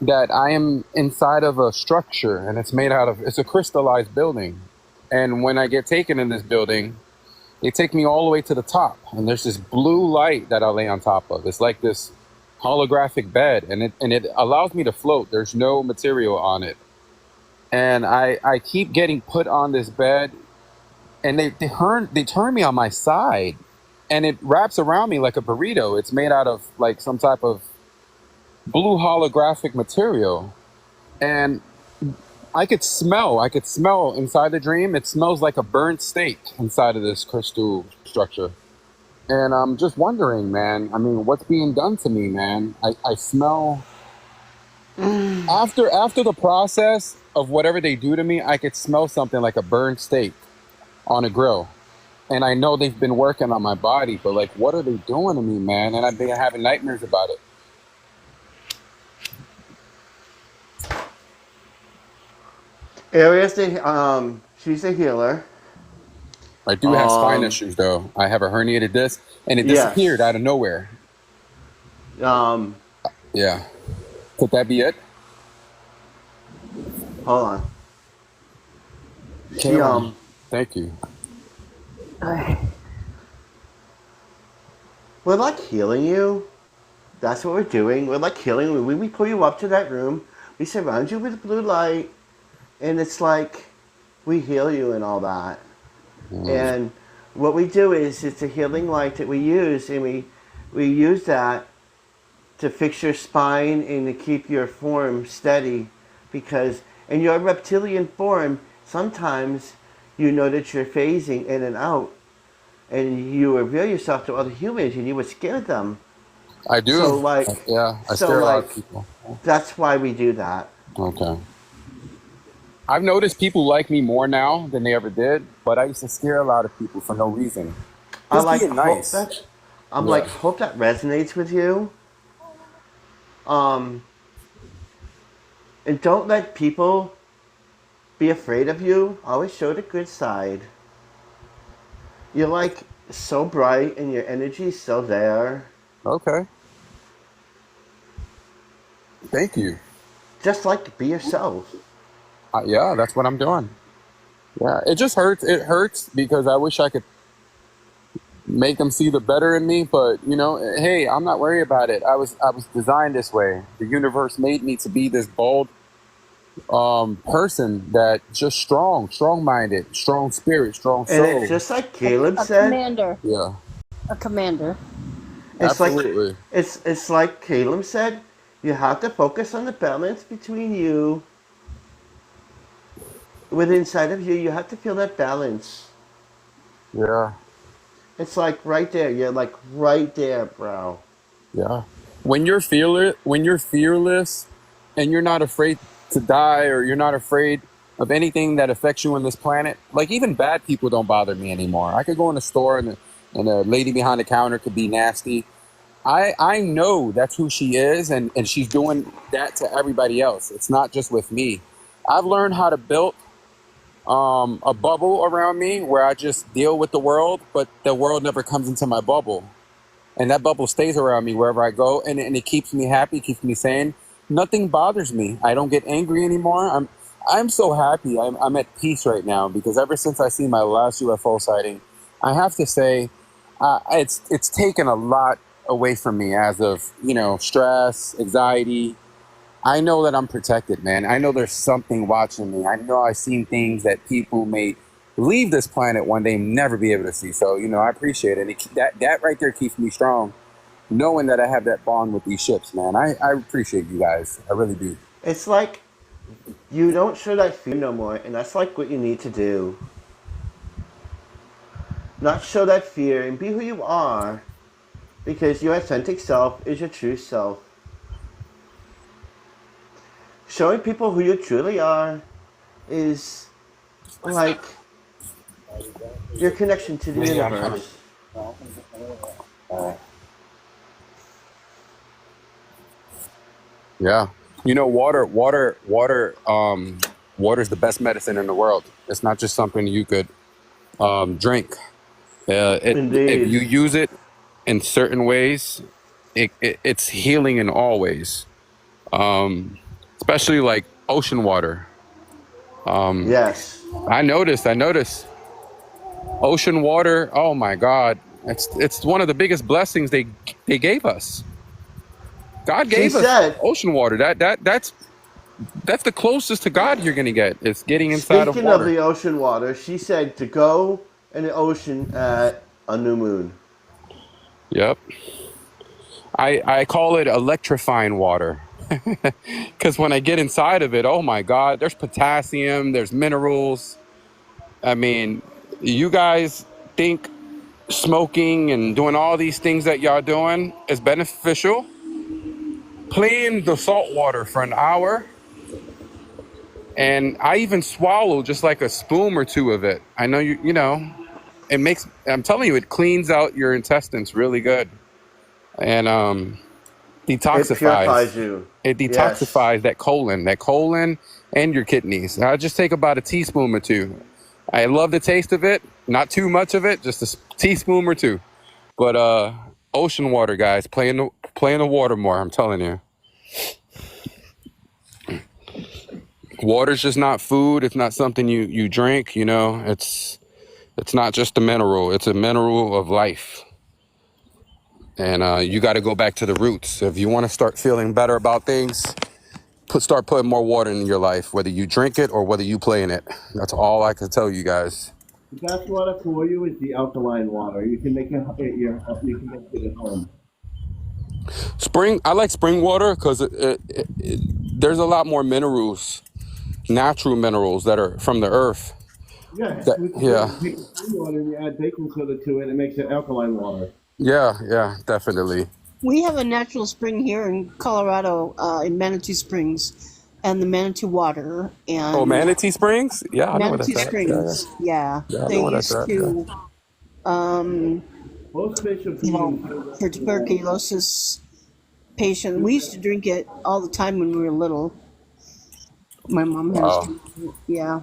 that I am inside of a structure, and it's a crystallized building. And when I get taken in this building, they take me all the way to the top, and there's this blue light that I lay on top of. It's like this holographic bed, and it allows me to float. There's no material on it. And I keep getting put on this bed, and they turn me on my side, and it wraps around me like a burrito. It's made out of like some type of blue holographic material, and I could smell inside the dream. It smells like a burnt steak inside of this crystal structure. And I'm just wondering, man, I mean, what's being done to me, man? I smell after the process of whatever they do to me, I could smell something like a burned steak on a grill. And I know they've been working on my body, but like, what are they doing to me, man? And I've been having nightmares about it. Aria's she's a healer. I do have spine Um, issues, though. I have a herniated disc, and it disappeared yes. out of nowhere. Um, Yeah. Could that be it? hold on. She, Carry on. Thank you. we're like healing you. That's what we're doing. We're like healing you. We pull you up to that room. We surround you with blue light, and it's like we heal you and all that. And what we do is it's a healing light that we use, and we use that to fix your spine and to keep your form steady, because in your reptilian form, sometimes you know that you're phasing in and out, and you reveal yourself to other humans, and you would scare them. I do. So like, Yeah, I so scare a lot like, of people. that's why we do that. Okay. I've noticed people like me more now than they ever did, but I used to scare a lot of people for no reason. I Just like being hope nice. that I'm Yeah. like hope that resonates with you. Um, and don't let people be afraid of you. Always show the good side. You're like so bright, and your energy's so there. Okay. Thank you. Just like be yourself. Yeah, that's what I'm doing. Yeah, it just hurts. It hurts because I wish I could make them see the better in me, but you know, hey, I'm not worried about it. I was designed this way. The universe made me to be this bold person that just strong-minded, strong spirit, strong And soul. it's just like Caleb A said. commander. Yeah, A commander. It's like absolutely. it's like Caleb said. You have to focus on the balance between you. Within inside of you, you have to feel that balance. Yeah, It's like right there. You're like right there, bro. yeah. When you're fearless, and you're not afraid to die, or you're not afraid of anything that affects you on this planet. Like even bad people don't bother me anymore. I could go in a store, and a lady behind the counter could be nasty. I know that's who she is, and she's doing that to everybody else. It's not just with me. I've learned how to build a bubble around me where I just deal with the world, but the world never comes into my bubble. And that bubble stays around me wherever I go, and it keeps me happy, keeps me sane. Nothing bothers me. I don't get angry anymore. I'm so happy. I'm at peace right now, because ever since I seen my last UFO sighting, I have to say, it's taken a lot away from me, as of, stress, anxiety. I know that I'm protected, man. I know there's something watching me. I know I've seen things that people may leave this planet one day never be able to see. So, I appreciate it. That right there keeps me strong, knowing that I have that bond with these ships, man. I appreciate you guys. I really do. It's like you don't show that fear no more, and that's like what you need to do. Not show that fear and be who you are, because your authentic self is your true self. Showing people who you truly are is like your connection to the Yeah, I'm coming. universe. Yeah. Water Water is the best medicine in the world. It's not just something you could drink. If Indeed. you use it in certain ways, it's healing in all ways. Especially like ocean water. Yes. I noticed ocean water. Oh my God, it's one of the biggest blessings they gave us. God She gave us said, ocean water. That's the closest to God you're gonna get. It's getting inside of speaking of water. the ocean water, she said to go in the ocean at a new moon. Yep. I call it electrifying water. Because when I get inside of it, oh my God, there's potassium, there's minerals. I mean, you guys think smoking and doing all these things that y'all doing is beneficial? Play in the salt water for an hour, and I even swallow just like a spoon or two of it. I know you know, it makes, I'm telling you, it cleans out your intestines really good. And It detoxifies. purifies you. It Yes. detoxifies that colon and your kidneys. I just take about a teaspoon or two. I love the taste of it, not too much of it, just a teaspoon or two. But ocean water, guys, play in the water more. I'm telling you, water's just not food. It's not something you drink. You know, it's not just a mineral. It's a mineral of life. And you got to go back to the roots if you want to start feeling better about things. Start putting more water in your life, whether you drink it or whether you play in it. That's all I can tell you guys. The best water for you is the alkaline water. You can make you can make it at home. Spring, I like spring water because there's a lot more minerals, natural minerals that are from the earth. Yes, That, we can yeah, take spring water and you add baking soda to it. It makes it alkaline water. yeah, definitely. We have a natural spring here in Colorado, in Manitou Springs, and the Manitou water Oh, and Manatee Springs? Yeah, I know where Manitou that's at. Yeah, Springs. Yeah, yeah, I know they where that's used at. Yeah. to, um, Most facial you know, peelings for tuberculosis patients. We used to drink it all the time when we were little. My mom has, Wow. yeah.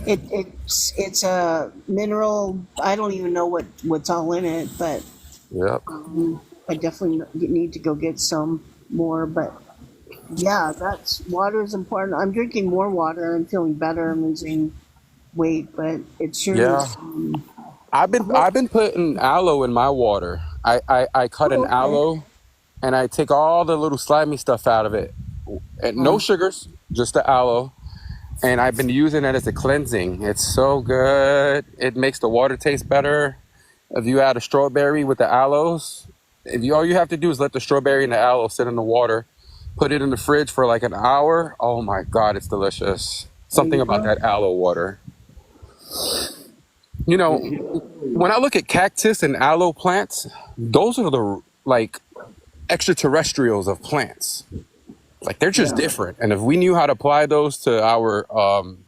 It's a mineral. I don't even know what's all in it, but Yep. I definitely need to go get some more. But yeah, that's water is important. I'm drinking more water. I'm feeling better. I'm losing weight, but it sure Yeah. is. I've been putting aloe in my water. I cut an Oh, okay. aloe and I take all the little slimy stuff out of it. And no Uh, sugars, just the aloe. And I've been using it as a cleansing. It's so good. It makes the water taste better. If you add a strawberry with the aloes, if you all you have to do is let the strawberry and the aloe sit in the water, put it in the fridge for like an hour. Oh my God, it's delicious. there Something you about go. that aloe water. You know, when I look at cactus and aloe plants, those are the like extraterrestrials of plants. Like they're just Yeah. different. And if we knew how to apply those to our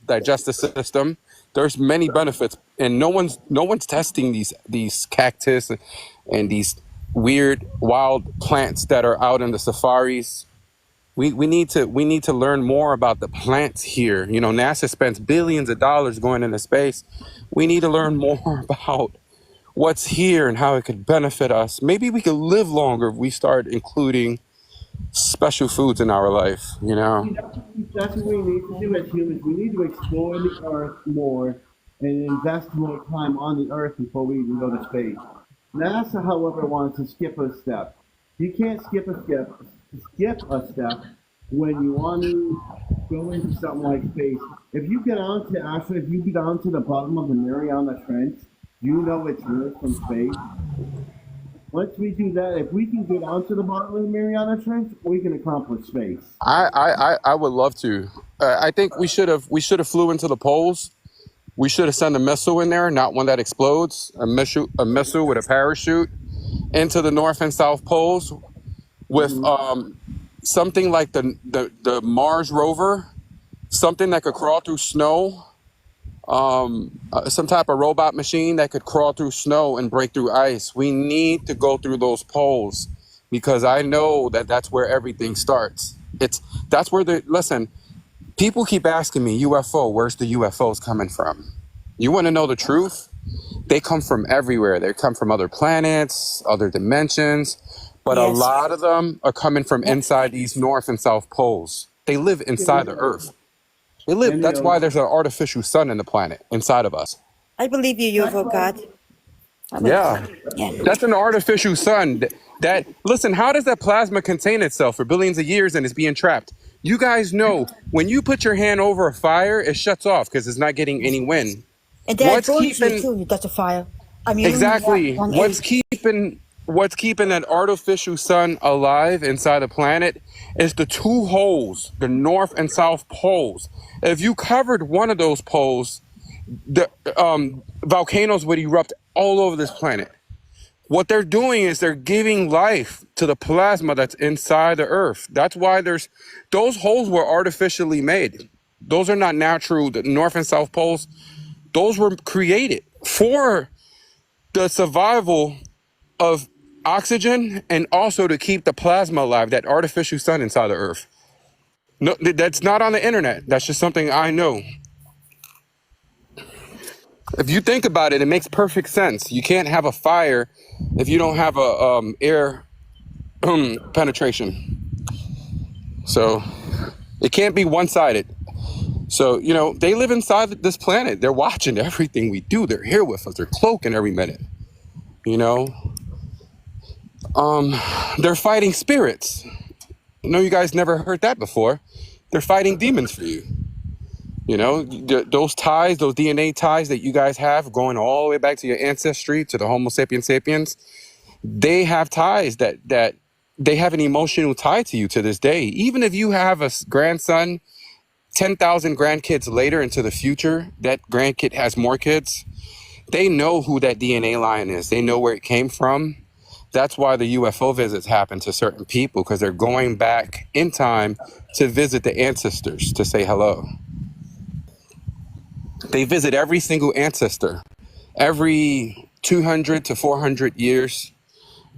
digestive system, there's many benefits. And no one's testing these cactus and these weird wild plants that are out in the safaris. We need to learn more about the plants here. You know, NASA spends billions of dollars going into space. We need to learn more about what's here and how it could benefit us. Maybe we could live longer if we start including special foods in our life, you know? That's what we need to do as humans. We need to explore the earth more and invest more time on the earth before we even go to space. NASA, however, wants to skip a step. You can't skip a step when you want to go into something like space. If you get onto the bottom of the Mariana Trench, you know it's real from space. Once we do that, if we can get onto the bottom of the Mariana Trench, we can accomplish space. I would love to. I think we should have flew into the poles. We should have sent a missile in there, not one that explodes. A missile with a parachute into the north and south poles with something like the Mars rover, something that could crawl through snow, some type of robot machine that could crawl through snow and break through ice. We need to go through those poles because I know that that's where everything starts. That's where listen, People keep asking me, UFO, where's the UFOs coming from? You want to know the truth? They come from everywhere. They come from other planets, other dimensions, but a Yes. lot of them are coming from inside these north and south poles. They live inside the earth. They live. That's why there's an artificial sun in the planet inside of us. I believe you, UFO God. Yeah. Yeah. That's an artificial sun. That listen, how does that plasma contain itself for billions of years and it's being trapped? You guys know when you put your hand over a fire, it shuts off because it's not getting any wind. And then What's I told you keeping too, you touch a fire. I mean, exactly on what's eight. keeping that artificial sun alive inside the planet is the two holes, the north and south poles. If you covered one of those poles, the volcanoes would erupt all over this planet. What they're doing is they're giving life to the plasma that's inside the earth. That's why those holes were artificially made. Those are not natural. The north and south poles, those were created for the survival of oxygen and also to keep the plasma alive, that artificial sun inside the earth. No, that's not on the internet. That's just something I know. If you think about it, it makes perfect sense. You can't have a fire if you don't have a air penetration. So it can't be one-sided. So, you know, they live inside this planet. They're watching everything we do. They're here with us. They're cloaking every minute. You know, they're fighting spirits. I know you guys never heard that before. They're fighting demons for you. You know, those ties, those DNA ties that you guys have going all the way back to your ancestry, to the Homo sapiens sapiens, they have ties that they have an emotional tie to you to this day. Even if you have a grandson, 10,000 grandkids later into the future, that grandkid has more kids, they know who that DNA line is. They know where it came from. That's why the UFO visits happen to certain people, because they're going back in time to visit the ancestors to say hello. They visit every single ancestor, every 200 to 400 years,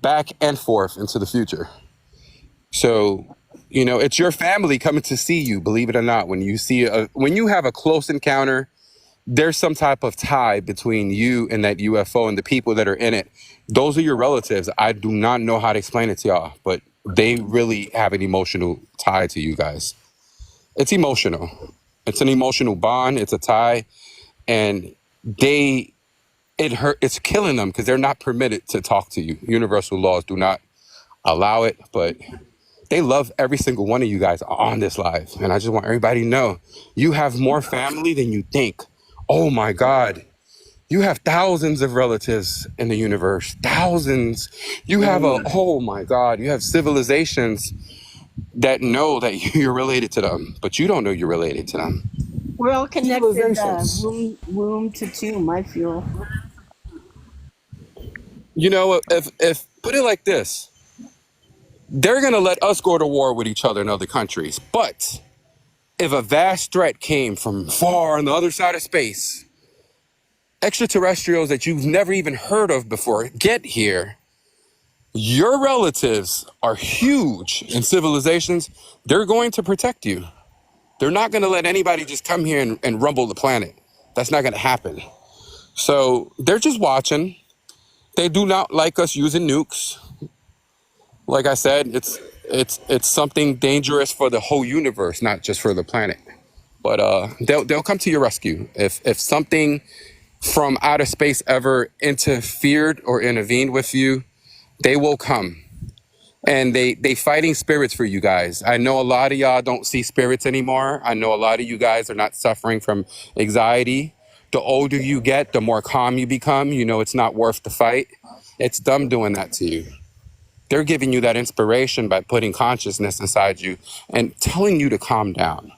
back and forth into the future. So, you know, it's your family coming to see you, believe it or not. When you have a close encounter, there's some type of tie between you and that UFO and the people that are in it. Those are your relatives. I do not know how to explain it to y'all, but they really have an emotional tie to you guys. It's emotional. It's an emotional bond. It's a tie. And it's killing them because they're not permitted to talk to you. Universal laws do not allow it, but they love every single one of you guys on this live. And I just want everybody to know, you have more family than you think. Oh my God. You have thousands of relatives in the universe. Thousands. You have oh my God, you have civilizations that know that you're related to them, but you don't know you're related to them. We're all connected, Civilizations. womb to tomb, I feel. You know, if put it like this, they're going to let us go to war with each other in other countries. But if a vast threat came from far on the other side of space, extraterrestrials that you've never even heard of before get here, your relatives are huge in civilizations. They're going to protect you. They're not going to let anybody just come here and rumble the planet. That's not going to happen. So they're just watching. They do not like us using nukes. Like I said, it's something dangerous for the whole universe, not just for the planet. But they'll come to your rescue. If something from outer space ever interfered or intervened with you, they will come. And they fighting spirits for you guys. I know a lot of y'all don't see spirits anymore. I know a lot of you guys are not suffering from anxiety. The older you get, the more calm you become. You know it's not worth the fight. It's them doing that to you. They're giving you that inspiration by putting consciousness inside you and telling you to calm down.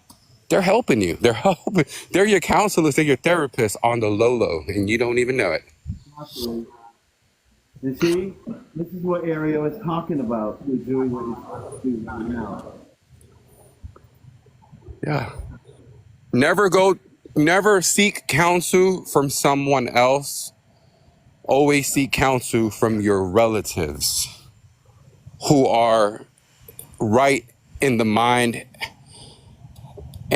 They're helping you. They're your counselors. They're your therapists on the low, and you don't even know it. You see, this is what Ariel is talking about. You're doing what he's doing right now. Yeah. Never seek counsel from someone else. Always seek counsel from your relatives who are right in the mind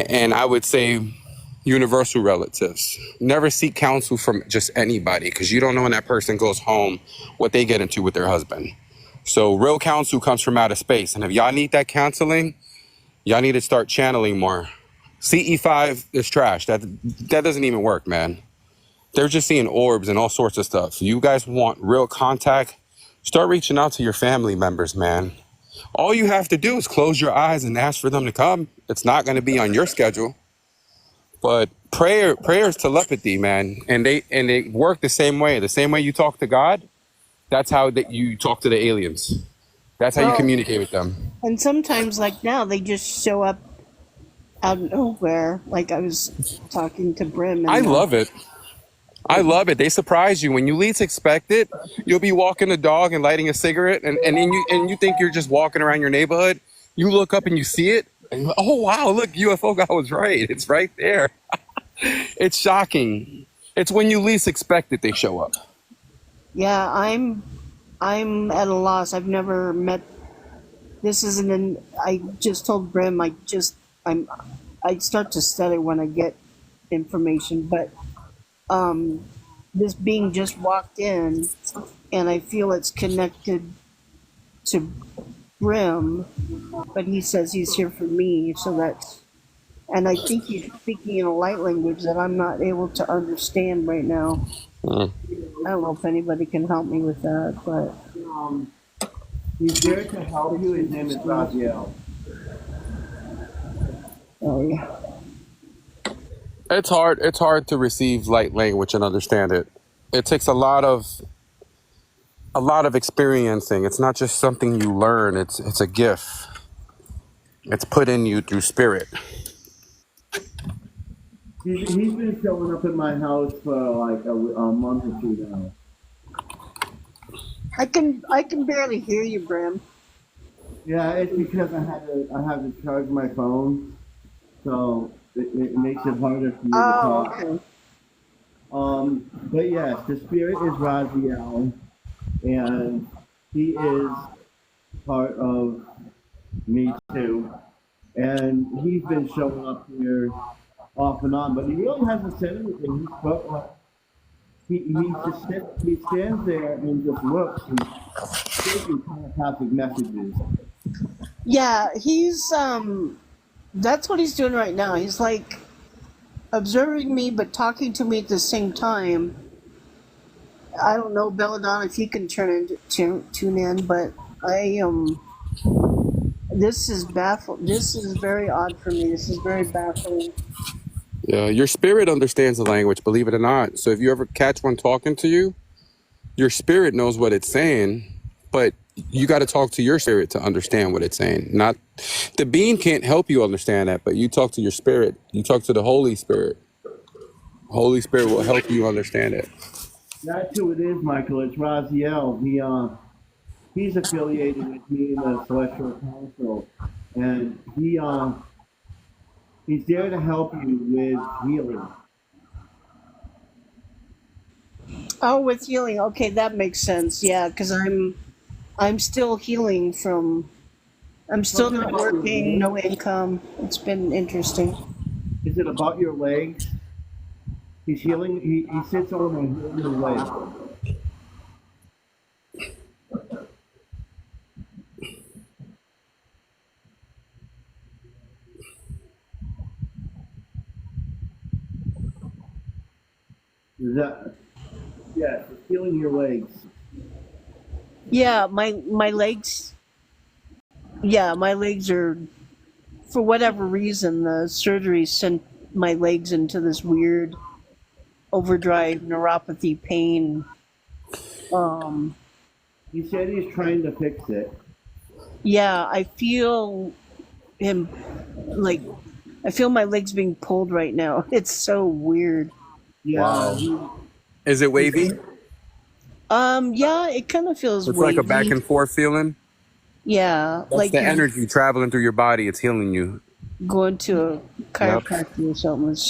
And I would say universal relatives. Never seek counsel from just anybody, because you don't know when that person goes home what they get into with their husband. So real counsel comes from outer space. And if y'all need that counseling, y'all need to start channeling more. CE5 is trash. That doesn't even work, man. They're just seeing orbs and all sorts of stuff. You guys want real contact? Start reaching out to your family members, man. All you have to do is close your eyes and ask for them to come. It's not going to be on your schedule. But prayer is telepathy, man. And they work the same way. The same way you talk to God, that's how you talk to the aliens. That's how you communicate with them. And sometimes, like now, they just show up out of nowhere. Like I was talking to Brim. And I love it. I love it. They surprise you. When you least expect it, you'll be walking the dog and lighting a cigarette, and then you think you're just walking around your neighborhood. You look up and you see it, and oh wow, look, UFO guy was right. It's right there. It's shocking. It's when you least expect it, they show up. Yeah, I'm at a loss. I've never met. This isn't an. I just told Brim. I start to stutter when I get information, but this being just walked in, and I feel it's connected to Brim, but he says he's here for me, so that's. And I think he's speaking in a light language that I'm not able to understand right now. I don't know if anybody can help me with that, but He's there to help you. His name is Raziel. oh yeah. It's hard to receive light language and understand it. It takes a lot of experiencing. It's not just something you learn. It's a gift. It's put in you through spirit. He's been showing up in my house for like a month or two now. I can barely hear you, Bram. Yeah, it's because I have to charge my phone, so it makes it harder for me to talk. Okay. But yes, the spirit is Raziel, and he is part of me too. And he's been showing up here off and on, but he really hasn't said anything. He stands there and just looks and taking telepathic messages. Yeah, he's that's what he's doing right now. He's like observing me but talking to me at the same time. I don't know, Belladonna, if you can tune in, but I this is baffled. This is very odd for me. This is very baffling. Yeah, your spirit understands the language, believe it or not. So if you ever catch one talking to you, your spirit knows what it's saying, but you got to talk to your spirit to understand what it's saying. Not the being can't help you understand that, but you talk to your spirit. You talk to the Holy Spirit. Holy Spirit will help you understand it. That's who it is, Michael. It's Raziel. He's affiliated with me in the Celestial Council, and he's there to help you with healing. Oh, with healing. Okay, that makes sense. Yeah, because I'm still healing from. I'm still not working, no income. It's been interesting. Is it about your legs? He's healing. He sits on and heals your legs. Is that? Yes, it's healing your legs. Yeah, my legs. Yeah, my legs are, for whatever reason, the surgery sent my legs into this weird overdrive neuropathy pain. He said he's trying to fix it. Yeah, I feel him, like, I feel my legs being pulled right now. It's so weird. Yeah. Wow. Is it wavy? Yeah, it kind of feels It's wavy. like a back and forth feeling. Yeah, That's like the energy traveling through your body. It's healing you. going to a chiropractor or something. It's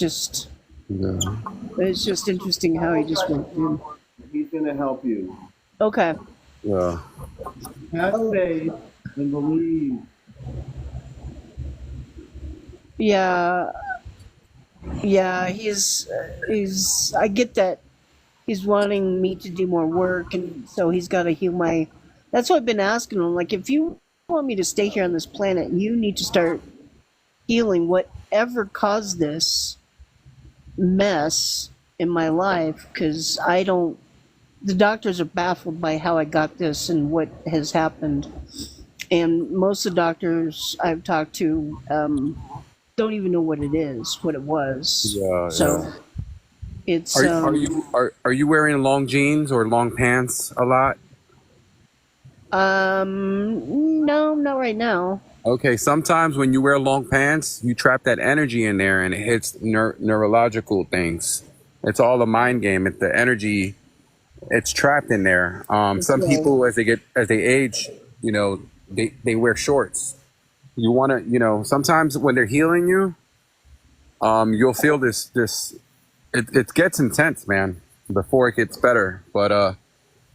just interesting how he just went through. He's gonna help you. Okay. Yeah. Have faith and believe. Yeah, yeah. He's. I get that he's wanting me to do more work, and so he's got to heal my. That's what I've been asking him. Like, if you want me to stay here on this planet, you need to start healing whatever caused this mess in my life, because I don't. The doctors are baffled by how I got this and what has happened, and most of the doctors I've talked to don't even know what it is, what it was. Yeah, So yeah. it's Are you wearing long jeans or long pants a lot? no, not right now. Okay, sometimes when you wear long pants, you trap that energy in there, and it hits neurological things. It's all a mind game. It's the energy. It's trapped in there. Some Okay. people, as they age, they wear shorts. You want to, sometimes when they're healing you, you'll feel this. It gets intense, man, before it gets better. But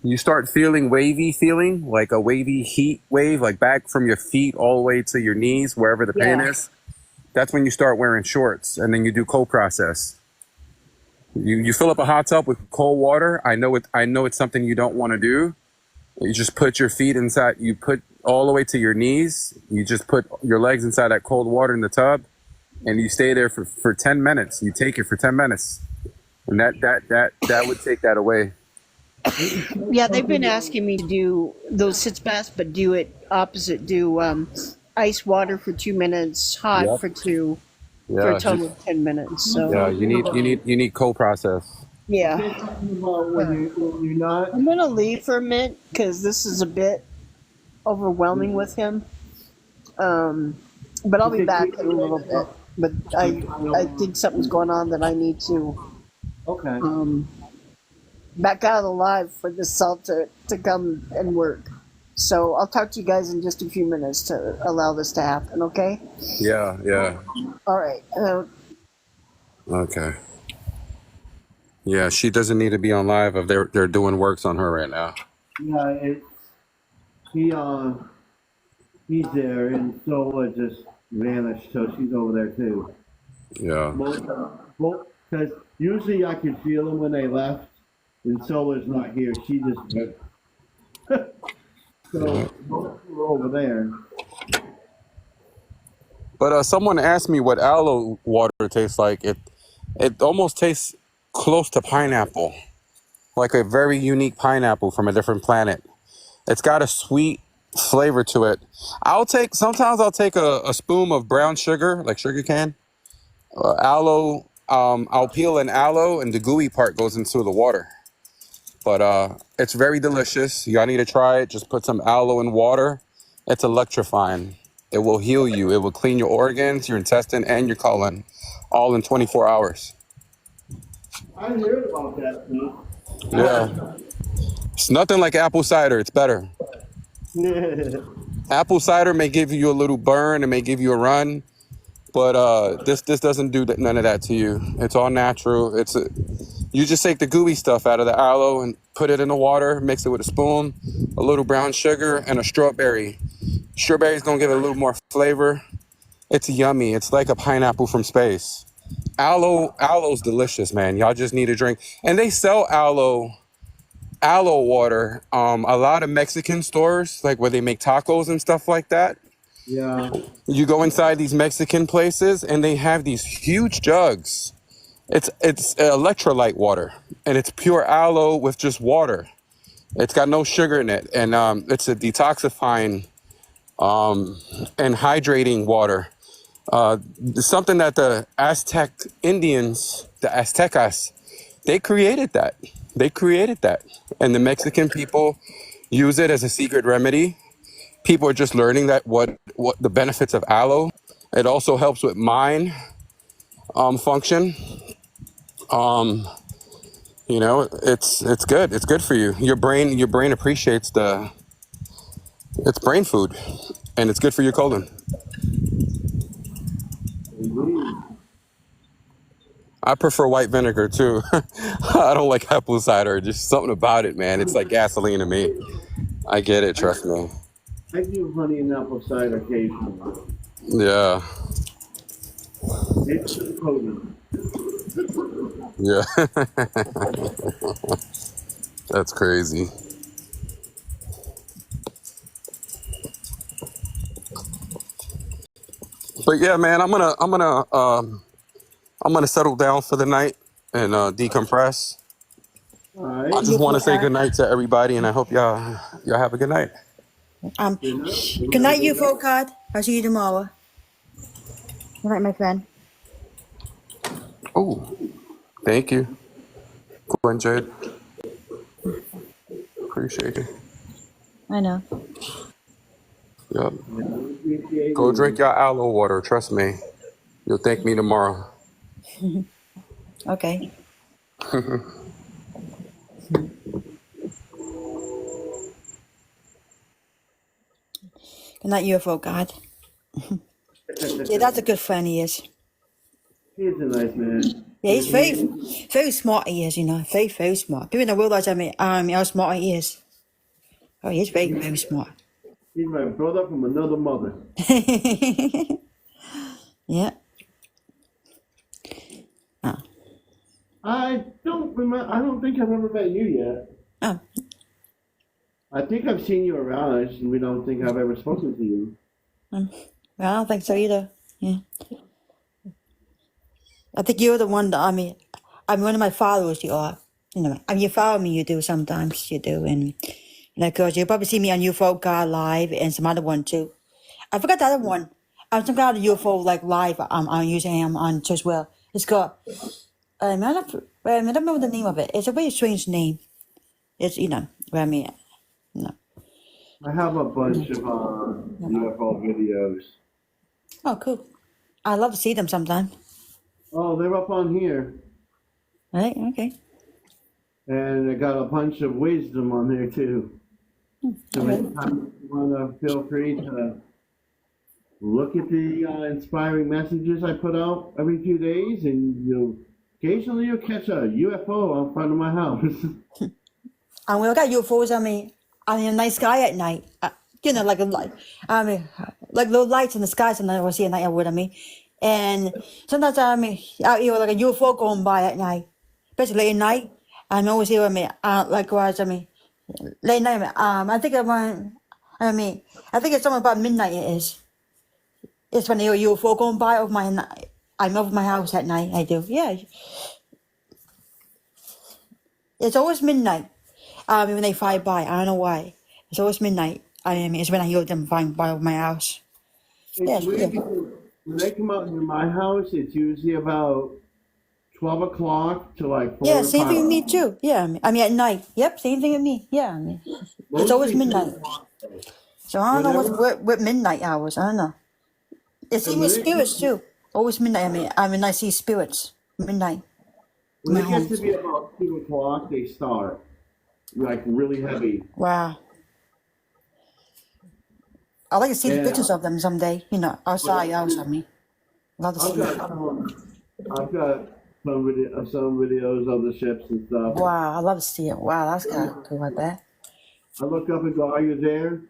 you start feeling feeling like a wavy heat wave, like back from your feet all the way to your knees, wherever the pain Yeah. is. That's when you start wearing shorts, and then you do cold process. You fill up a hot tub with cold water. I know it's something you don't want to do. You just put your feet inside. You put all the way to your knees. You just put your legs inside that cold water in the tub, and you stay there for 10 minutes. You take it for 10 minutes, and that would take that away. Yeah, they've been asking me to do those sitz baths, but do it opposite. Do ice water for 2 minutes, hot Yep. for two, for a Yeah, total of 10 minutes. So yeah. You need cold process. yeah, Talking about when you're not. I'm gonna leave for a minute because this is a bit overwhelming with him. But I'll be back in a little bit. But I think something's going on that I need to Okay. back out of the live for this salt to come and work. So I'll talk to you guys in just a few minutes to allow this to happen, okay? Yeah, yeah. All right. Okay. Yeah, she doesn't need to be on live if they're doing works on her right now. Yeah, he he's there, and Sola just vanished, so she's over there too. Yeah. Both, because usually I could feel them when they left, and Sola's not here. She just went. So both were over there. But someone asked me what aloe water tastes like. It almost tastes close to pineapple, like a very unique pineapple from a different planet. It's got a sweet flavor to it. Sometimes I'll take a spoon of brown sugar, like sugar cane, aloe. I'll peel an aloe, and the gooey part goes into the water. But it's very delicious. Y'all need to try it. Just put some aloe in water. It's electrifying. It will heal you. It will clean your organs, your intestine, and your colon, all in 24 hours. I heard about that too. Yeah. It's nothing like apple cider. It's better. Apple cider may give you a little burn. It may give you a run. But this doesn't do none of that to you. It's all natural. You just take the gooey stuff out of the aloe and put it in the water, mix it with a spoon, a little brown sugar, and a strawberry. Strawberry's gonna give it a little more flavor. It's yummy. It's like a pineapple from space. Aloe's delicious, man. Y'all just need to drink. And they sell aloe water. A lot of Mexican stores, like where they make tacos and stuff like that. Yeah. You go inside these Mexican places, and they have these huge jugs. It's electrolyte water, and it's pure aloe with just water. It's got no sugar in it, and it's a detoxifying and hydrating water. Something that the Aztec Indians, the Aztecas, they created that. And the Mexican people use it as a secret remedy. People are just learning that what the benefits of aloe. It also helps with mind function. It's good. It's good for you. Your brain appreciates it's brain food, and it's good for your colon. I prefer white vinegar too. I don't like apple cider. Just something about it, man. It's like gasoline to me. I get it. Trust me. I do honey and apple cider occasionally. Yeah. It's potent. Yeah. That's crazy. But yeah, man, I'm gonna settle down for the night and decompress. All I right. just want UFO to say God. good night to everybody, and I hope y'all have a good night. Um, Good night. good night, UFO God. I'll see you tomorrow. Good night, my friend. Oh, thank you, Gwen Jade. Appreciate you. I know. Yep. Appreciate Go drink you. your aloe water. Trust me. You'll thank me tomorrow. Okay. Good night, UFO God. Yeah, that's a good friend he is. He's a nice man. Yeah, he's very smart he is, you know. Very smart. People don't realize how smart he is. Oh, he's very smart. He's my brother from another mother. Yeah. Oh. I don't remember. I don't think I've ever met you yet. Oh. I think I've seen you around. I just we don't think I've ever spoken to you. Well, I don't think so either. Yeah. I think you're the one that I'm one of my followers. You are, you know. I mean, you follow me. You do sometimes. You do, and of course you probably see me on UFO God Live and some other one too. I forgot the other one. I'm some kind of UFO like live. I'm using him on too as well. It's called. I don't remember the name of it. It's a very strange name. It's I mean, no. I have a bunch of UFO videos. Oh, cool. I love to see them sometime. Oh, they're up on here, Right? Okay. and I got a bunch of wisdom on there too. So Okay. anytime you wanna feel free to look at the inspiring messages I put out every few days, and occasionally you'll catch a UFO in front of my house. And we got UFOs. I mean, a night sky at night. Like a light. Like little lights in the sky. Sometimes I will see at night. And sometimes out here like a UFO going by at night, especially late at night. I always hear likewise. Late night. I think I think it's something about midnight. It is. It's when I hear a UFO going by over I'm over my house at night. I do. Yeah. It's always midnight. When they fly by, I don't know why. It's always midnight. It's when I hear them flying by over my house. It's Yes, weird yeah. because when they come out near my house, it's usually about 12 o'clock to like 4 Yeah, or same 5 thing with me o'clock. too. Yeah, at night. Yep, same thing with me. Yeah, it's always Mostly 2 midnight. o'clock. So I don't know Whenever, what midnight hours. I don't know. It's and same with spirits too. Always midnight. I see spirits midnight in when my it gets home. to be about 2 o'clock, they start like really heavy. Wow. I'd like to see the And pictures of them someday. Outside house of me. Love to I've see it. I've got some videos of the ships and stuff. Wow, I love to see it. Wow, that's kind of cool. I bet. I look up and go, "Are you there?"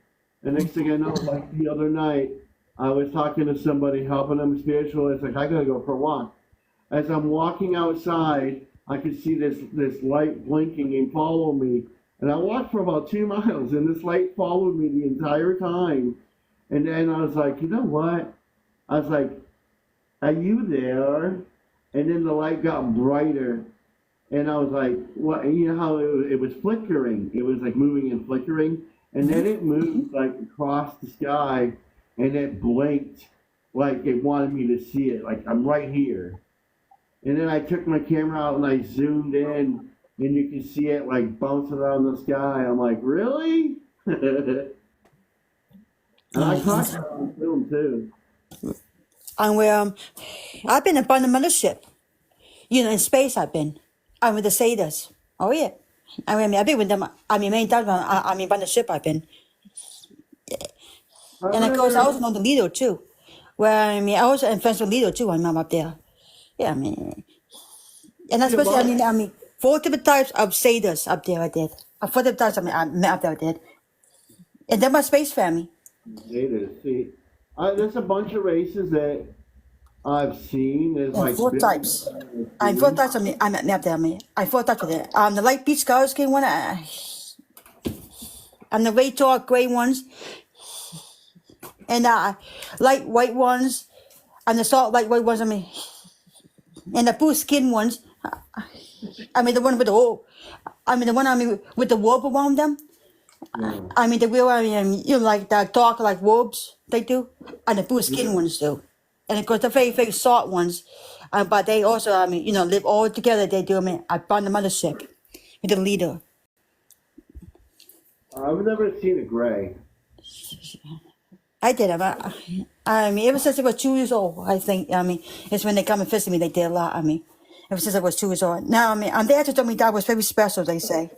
And next thing I know, like the other night, I was talking to somebody, helping them spiritual. It's like I gotta go for a walk. As I'm walking outside, I could see this light blinking and follow me. And I walked for about 2 miles, and this light followed me the entire time. And then I was like, you know what? I was like, "Are you there?" And then the light got brighter, and I was like, "What?" And you know how it was flickering? It was like moving and flickering, and then it moved like across the sky, and it blinked like it wanted me to see it. Like I'm right here. And then I took my camera out and I zoomed in, and you can see it like bouncing around the sky. I'm like, really? And I caught that on film too. And I've been up on the mothership. In space I've been. I'm with the sailors. Oh yeah. I've been with them. Many times. On the ship I've been. I And of course, I remember, was on the Lido too. Where I was in friends with Lido too when I'm up there. Yeah, and yeah, especially Bob, 4 different types of sailors up there. I did. 4 different types. I met up there. I did. And then my space family. Gators. See, there's a bunch of races that I've seen is And like four big types. I'm four types. I'm not there. I'm four types of it. The light peach color skin one. And the way tall gray ones, and light white ones, and the salt light white ones. And the blue skin ones. The one with the whole. The one with the robe around them. The real. Like the dark like robes they do, and the blue skin ones do. And of course the very very short ones, but they also live all together. They do. I found the mothership with the leader. I've never seen a gray. I did. Ever since I was 2 years old, I think. It's when they come and visit me. They did a lot. Ever since I was 2 years old. Now, and they had to tell me that I was very special. They say,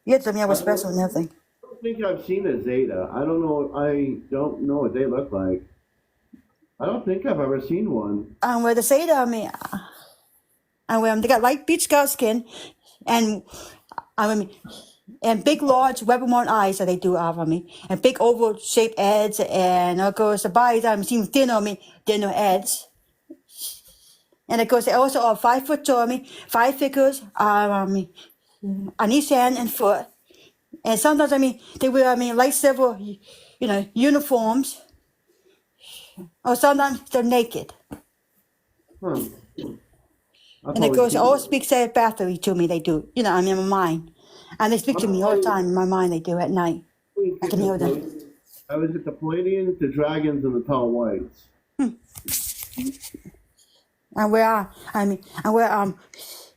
you had to tell me I was special and everything. I don't think I've seen a Zeta. I don't know. I don't know what they look like. I don't think I've ever seen one. And where they say that, they got light beach girl skin, and and big, large, weapon-worn eyes that they do have on me, and big oval-shaped heads, and of course the bodies seem thinner heads, and of course they also are 5 foot tall, 5 figures, on each hand and foot, and sometimes they wear light silver, uniforms, or sometimes they're naked. Huh. And of course, all speak telepathically to me. They do, in my mind, and they speak to me all the time in my mind. They do at night. I can hear them. I was at the Palladians, the Dragons, and the Tall Whites. And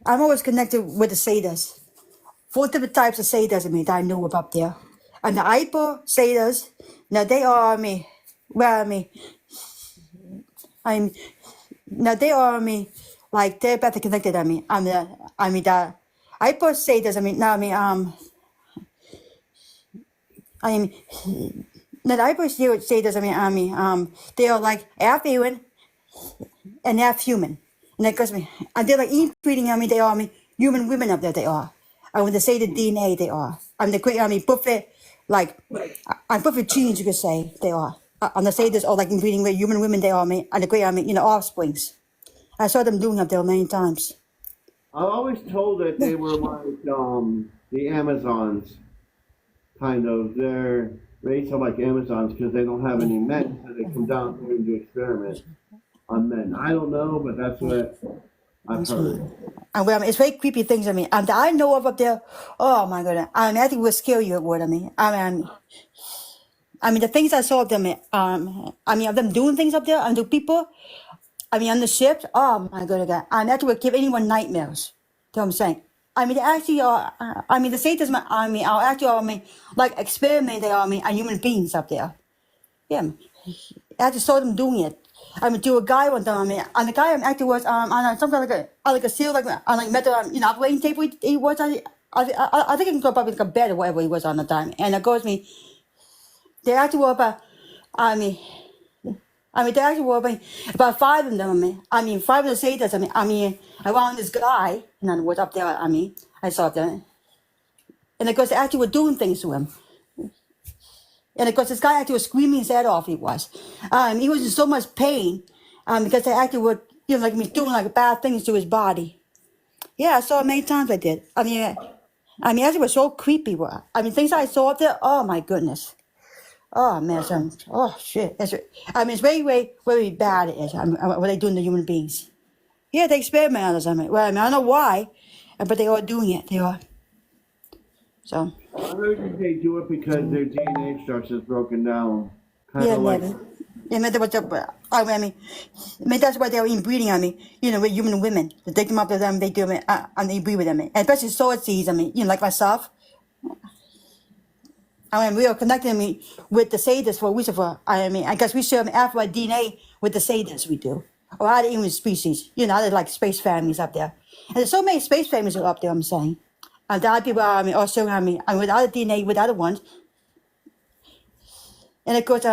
I'm always connected with the satyrs. 4 different types of satyrs that I knew about there. And the hyper satyrs, now they are they are like telepathic connected. The hyper satyrs. The hyper satyrs. They are like half human and half human. And that goes and they're like inbreeding. They are human women up there. They are. And when they say the DNA, they are. The great buffet, like buffet genes, you could say they are. And the satyrs are like inbreeding with human women. They are. And the great offsprings. I saw them doing up there many times. I always told that they were like the Amazons, kind of. Their race are like Amazons because they don't have any men, so they come down here and do experiments on men. I don't know, but that's what I've heard. And it's very creepy things. And I know of up there. Oh my goodness! I think it will scare you. It would. The things I saw of them. Of them doing things up there, and the people. On the ships, oh my goodness, that would give anyone nightmares. You know what I'm saying? They actually are, the satyrs, are actually, like experiment, they are, on human beings up there. Yeah, I actually saw them doing it. To a guy one time, and the guy actually was, on something like a seal, like metal, operating table, he was, I think he could probably like a bed or whatever he was on the time. And it goes they actually were about, there actually were about 5 of them. 5 of the satyrs. Around this guy, in other words, up there. I saw them, and of course, they actually were doing things to him. And of course, this guy actually was screaming his head off. He was in so much pain, because they actually were, doing like bad things to his body. Yeah, I saw it many times. I did. Actually, it was so creepy. Things I saw up there. Oh my goodness. Oh man, oh shit! It's very, very, very bad. It is. What they doing to human beings? Yeah, they experiment on us. I don't know why, but they are doing it. They are. So. I heard they do it because their DNA structure is broken down. Yeah, maybe. Yeah, maybe that's why they are inbreeding. With human women. They take them up to them. They do it, and they breed with them. And especially sword seeds. Like myself. We are connecting with the satyrs for a reason. I guess we share alpha DNA with the satyrs. We do, or other even species. Other like space families up there. And there's so many space families are up there. I'm saying, and the other people also with other DNA with other ones. And of course,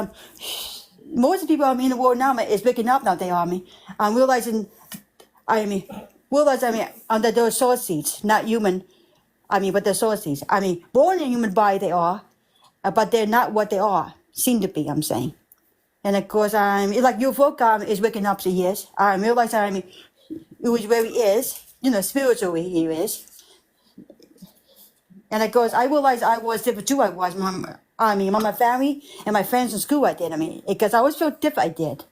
most of the people in the world now is waking up now. They are realizing, under those soul seeds, not human. But they're soul seeds. Born in a human body they are. But they're not what they are, seem to be, I'm saying. And of course, it's like UFO is waking up, so yes. I realize, it was where he is, spiritually he is. And of course, I realized I was different too. I was, my family and my friends in school, I did. Because I always felt different, I did.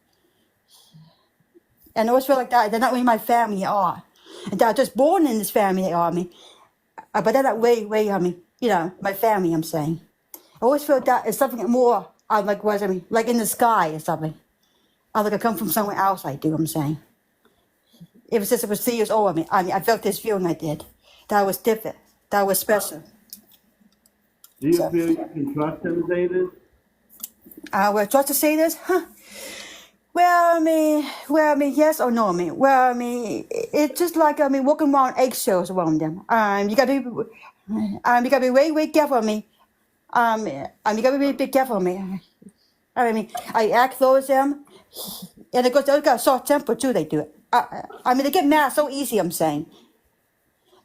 And I always feel like that. They're not really my family at all. And that I was just born in this family, but they're not way, my family, I'm saying. I always felt that it's something more, like in the sky or something. I come from somewhere else, I'm saying. Ever since I was 3 years old, I felt this feeling, I did. That was different. That was special. Do you feel you can trust them, Zetas? Well, just to say this, huh? Well, yes or no, it's just like, walking around eggshells around them. You gotta be way, way careful of me. You gotta be big careful of me. I act towards them, and of course, they got a short temper too, they do. They get mad so easy, I'm saying.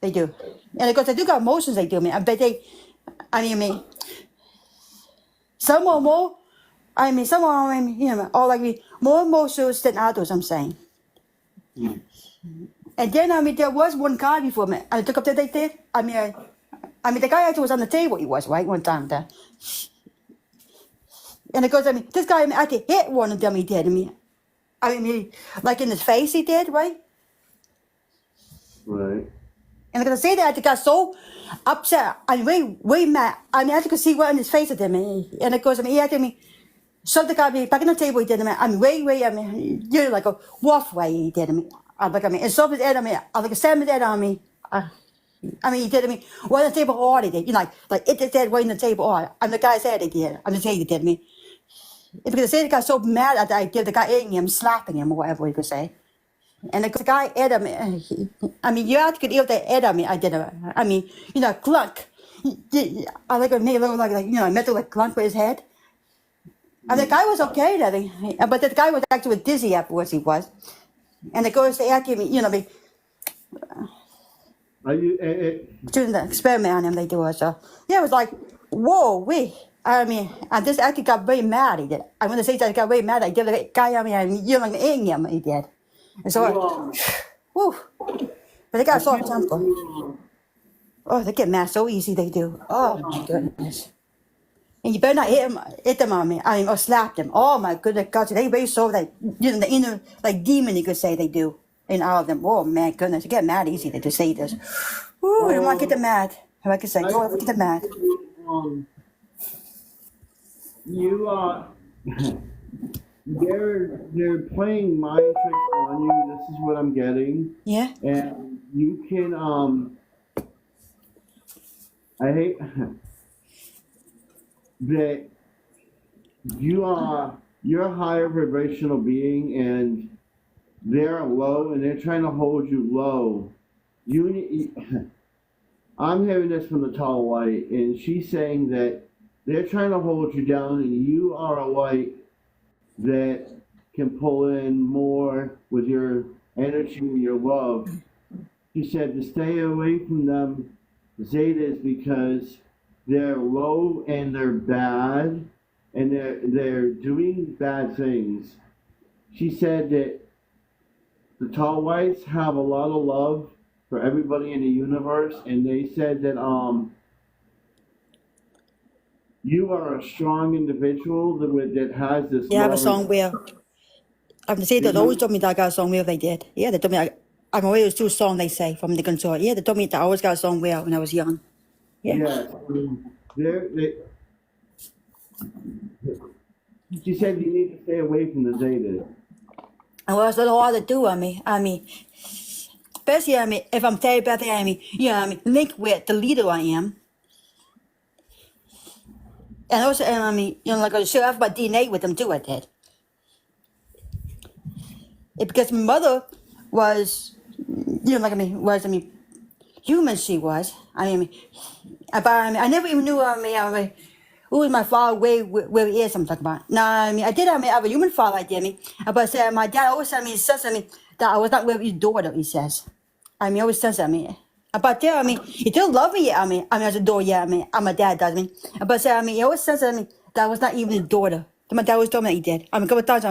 They do. And of course, they do got emotions, they do, but some are more, some are, all like me, more emotions than others, I'm saying. And then, there was one guy before me, I took up that they did. The guy actually was on the table, he was, right, one time there. And of course, this guy actually hit one of them, he did. Like in his face, he did, right? Right. And like I say that, I got so upset, way, way mad. I could see what in his face at him. And of course, he had me shoved the guy back on the table, he did. Way, like a rough way, he did. And shoved his head on me, like a slammed his head on me. He did. Right on the table hard, he did. Like it did right on the table hard. The guy's head, he did. I'm just saying, he did me. Because the guy got so mad that I give the guy hitting him, slapping him, or whatever you could say. And the guy hit him. You could hear the head on me. I did. Clunk. I like made a little like metal like clunk with his head. And the guy was okay, but the guy was actually dizzy afterwards. He was. And the girls they actually Are you? doing the experiment on him. They do it. So yeah, it was like whoa, wait. And this actually got very mad. He did. I want to say that he got very mad. I did the guy. Like hitting him. He did. And so, whew. But they got short temper. Oh, they get mad so easy. They do. Oh my goodness. And you better not hit them on me. Or slap them. Oh my goodness, God, they very so like the inner like demon. You could say they do in all of them. Oh man, goodness, you get mad easy. They just say this. Ooh, I don't want to get them mad. If I could say, go get them mad. They're playing mind tricks on you. This is what I'm getting. Yeah. And you can I hate that you're a higher vibrational being and they're low and they're trying to hold you low. I'm hearing this from the tall light, and she's saying that they're trying to hold you down, and you are a light that can pull in more with your energy and your love. She said to stay away from them, Zetas, because they're low and they're bad, and they're doing bad things. She said that the tall lights have a lot of love for everybody in the universe, and they said that you are a strong individual that has this. Yeah, I have a song where I'm say that always told me that I got a song where they did. Yeah, they told me I'm always two songs they say from the concert. Yeah, they told me that I always got a song where when I was young. Yeah. She said you need to stay away from the Zetas. And well, it's a little hard to do. Especially if I'm telepathic, link with the leader I am. And also, like I should have my DNA with them too. I did. Because my mother was, human. She was. But I never even knew. Who was my father? Where he is? I'm talking about. No, I did have a human father. I did. But my dad always says that I was not with his daughter. He says. He always says that. But there, he still love me. As a daughter. Yeah, my dad does. But he always says that I was not even his daughter. My dad always told me that he did. A couple of times, a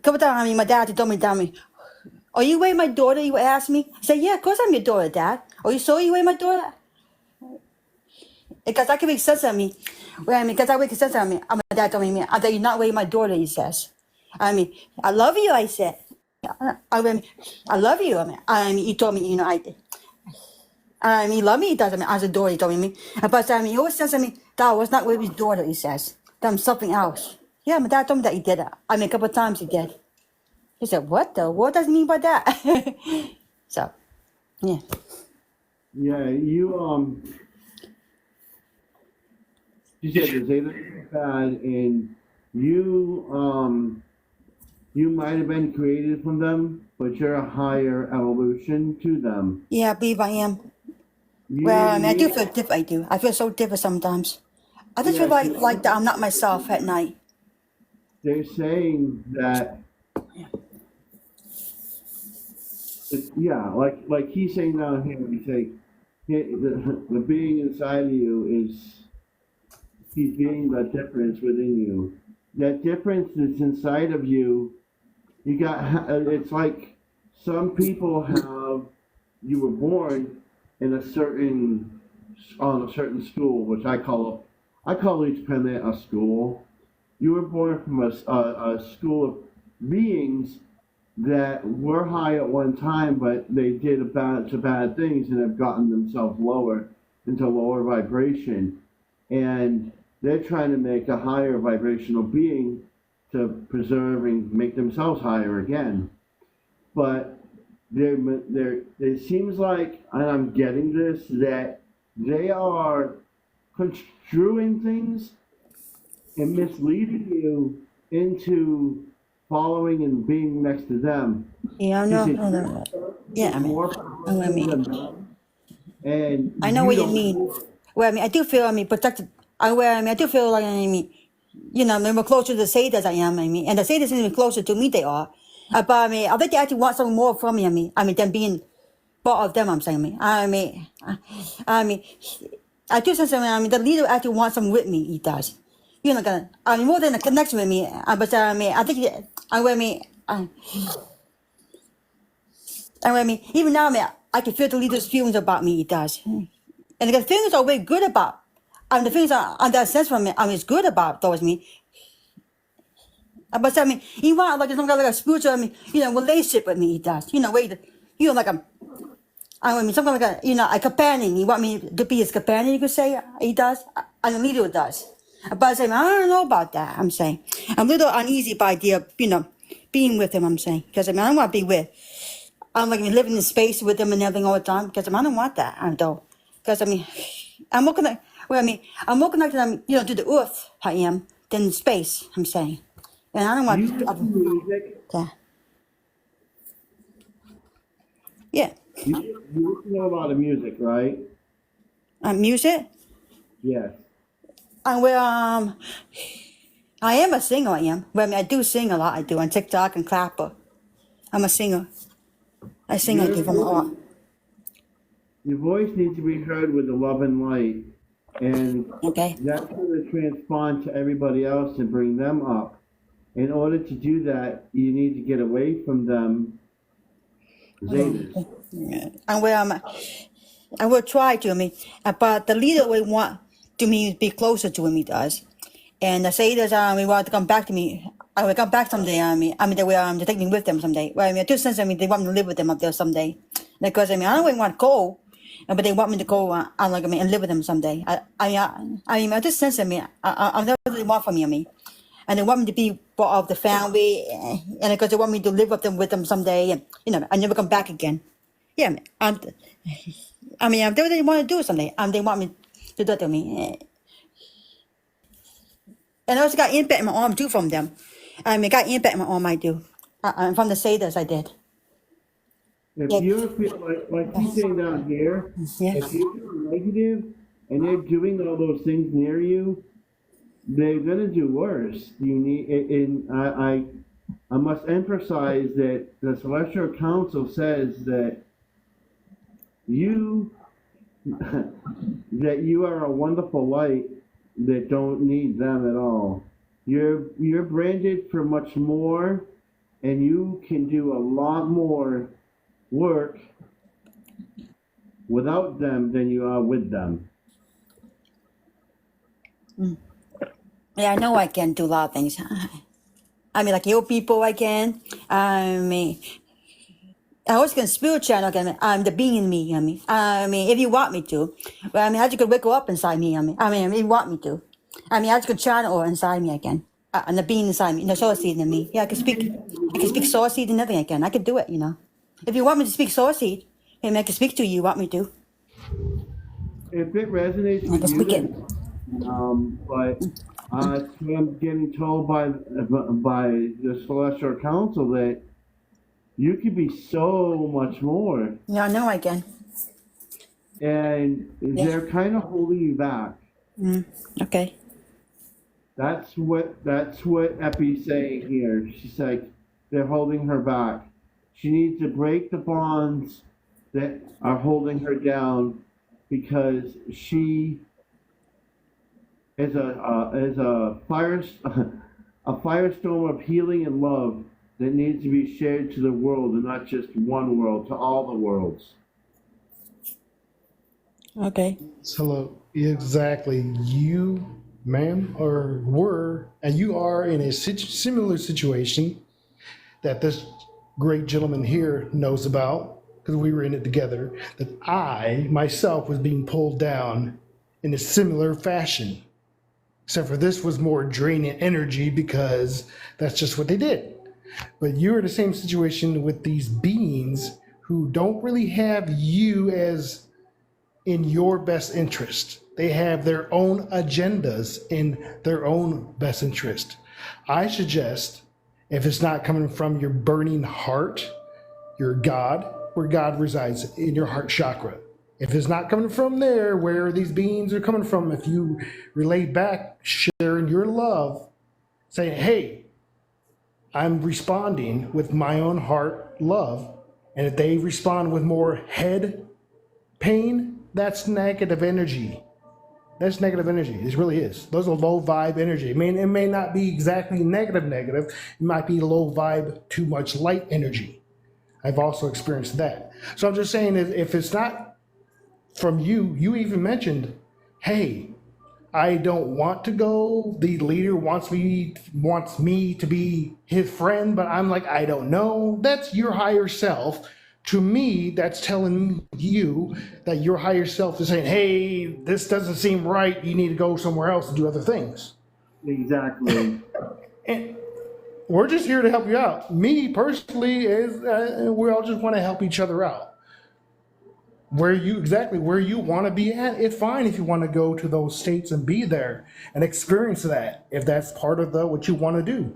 couple of times, my dad told me, are you away, my daughter? You asked me. I said, yeah, of course I'm your daughter, Dad. Are you sure you away, my daughter? Because I can make sense of me. Because I make sense of me. My dad told me, I thought you're not away, my daughter, he says. I love you, I said. I love you. He told me, he loved me, he does. As a daughter, he told me. But he always says to me, that was not with his daughter, he says. That was something else. Yeah, my dad told me that he did it. A couple of times he did. He said, what does he mean by that? So, yeah. Yeah, you said the Zeta bad, and you might have been created from them, but you're a higher evolution to them. Yeah, I believe I am. You, Well, I do you feel different. I do. I feel so different sometimes. I just feel yeah, like that I'm not myself at night. they're saying that, yeah, like he's saying down here, he's saying, the being inside of you is, he's being the difference within you. That difference that's inside of you, you got, it's like some people have, you were born in on a certain school, which I call each planet a school. You were born from a school of beings that were high at one time, but they did a bunch of bad things and have gotten themselves lower into lower vibration. And they're trying to make a higher vibrational being to preserve and make themselves higher again. But it seems like, and I'm getting this, that they are construing things and misleading you into following and being next to them. Yeah, I know. Yeah, More I know what I mean. than them, and I know you what you don't. mean. Well, I do feel, protected. I do feel like, we're closer to the Satyrs I am, and the Satyrs seem closer to me they are. But, I think they actually want something more from me, than being part of them, I'm saying, I do sense, the leader actually wants something with me, he does. More than a connection with me, but, I think, even now, I can feel the leader's feelings about me, he does. And the feelings are very good about, the feelings are, that sense from me, it's good about towards me. But he wants like some kind of like a spiritual, relationship with me. He does, like some kind of like a companion. He want me to be his companion. You could say he does, and the leader does. But I don't know about that. I'm saying I'm a little uneasy by the idea of, being with him. I'm saying because I don't want to be with. I'm like living in space with him and everything all the time because I don't want that. I don't. Because I'm more connected. I'm more connected. To the earth. I am than space. I'm saying. And I don't want You listen to music. Yeah. You listen to a lot of music, right? Music. Yes. I am a singer. I am. I do sing a lot. I do on TikTok and Clapper. I'm a singer. I sing. I do from art. Your voice needs to be heard with the love and light, and Okay. that's going to transpond to everybody else and bring them up. In order to do that, you need to get away from them. Zetas. And I will try to. But the leader will want to be closer to him. He does. And the Satyrs, we want to come back to me. I will come back someday. They will take me with them someday. Well, I do sense. They want me to live with them up there someday. Because I don't really want to go, but they want me to go. And live with them someday. I just sense. I never really want from me. And they want me to be part of the family, and because they want me to live with them someday, and I never come back again. Yeah, they want to do it someday. They want me to do it to me. And I also got impact in my arm too from them. Got impact in my arm. I do. From the Satyrs, I did. If Yeah. you feel like he's saying down here, Yeah. if you feel negative and they're doing all those things near you, they're gonna do worse. You need, and I must emphasize that the Celestial Council says that you that you are a wonderful light, that don't need them at all. You're branded for much more, and you can do a lot more work without them than you are with them. Yeah, I know I can do a lot of things. I mean, like heal people, I can. I mean, I was going spiritual. Okay, I'm the being in me. I mean, if you want me to, but I mean, I just could wiggle up inside me. If you want me to, I just could channel inside me again, and the being inside me, the soul seed in me. Yeah, I can speak. I can speak soul seed and everything again. I can do it. If you want me to speak soul seed, maybe I can speak to you. You want me to? If it resonates I with can you, speak it. then, but I'm getting told by the Celestial Council that you could be so much more, Yeah, I know I can. and Yeah. they're kind of holding you back. Okay. That's what Epi's saying here. She's like, they're holding her back. She needs to break the bonds that are holding her down, because she is a a firestorm of healing and love that needs to be shared to the world, and not just one world, to all the worlds. Okay. So exactly, you, ma'am, and you are in a similar situation that this great gentleman here knows about, because we were in it together, that I myself was being pulled down in a similar fashion. Except for this was more draining energy, because that's just what they did. But you're in the same situation with these beings who don't really have you as in your best interest. They have their own agendas in their own best interest. I suggest, if it's not coming from your burning heart, your God, where God resides in your heart chakra. If it's not coming from there, where these beings are coming from, if you relate back, sharing your love, saying, hey, I'm responding with my own heart love, and if they respond with more head pain, that's negative energy. That's negative energy. It really is. Those are low vibe energy. I mean, it may not be exactly negative. It might be low vibe, too much light energy. I've also experienced that. So I'm just saying, if it's not from you, you even mentioned, hey, I don't want to go. The leader wants me to be his friend, but I'm like, I don't know. That's your higher self. To me, that's telling you that your higher self is saying, hey, this doesn't seem right. You need to go somewhere else and do other things. Exactly. And we're just here to help you out. Me personally, we all just want to help each other out. Where you want to be at, it's fine if you want to go to those states and be there and experience that, if that's part of what you want to do.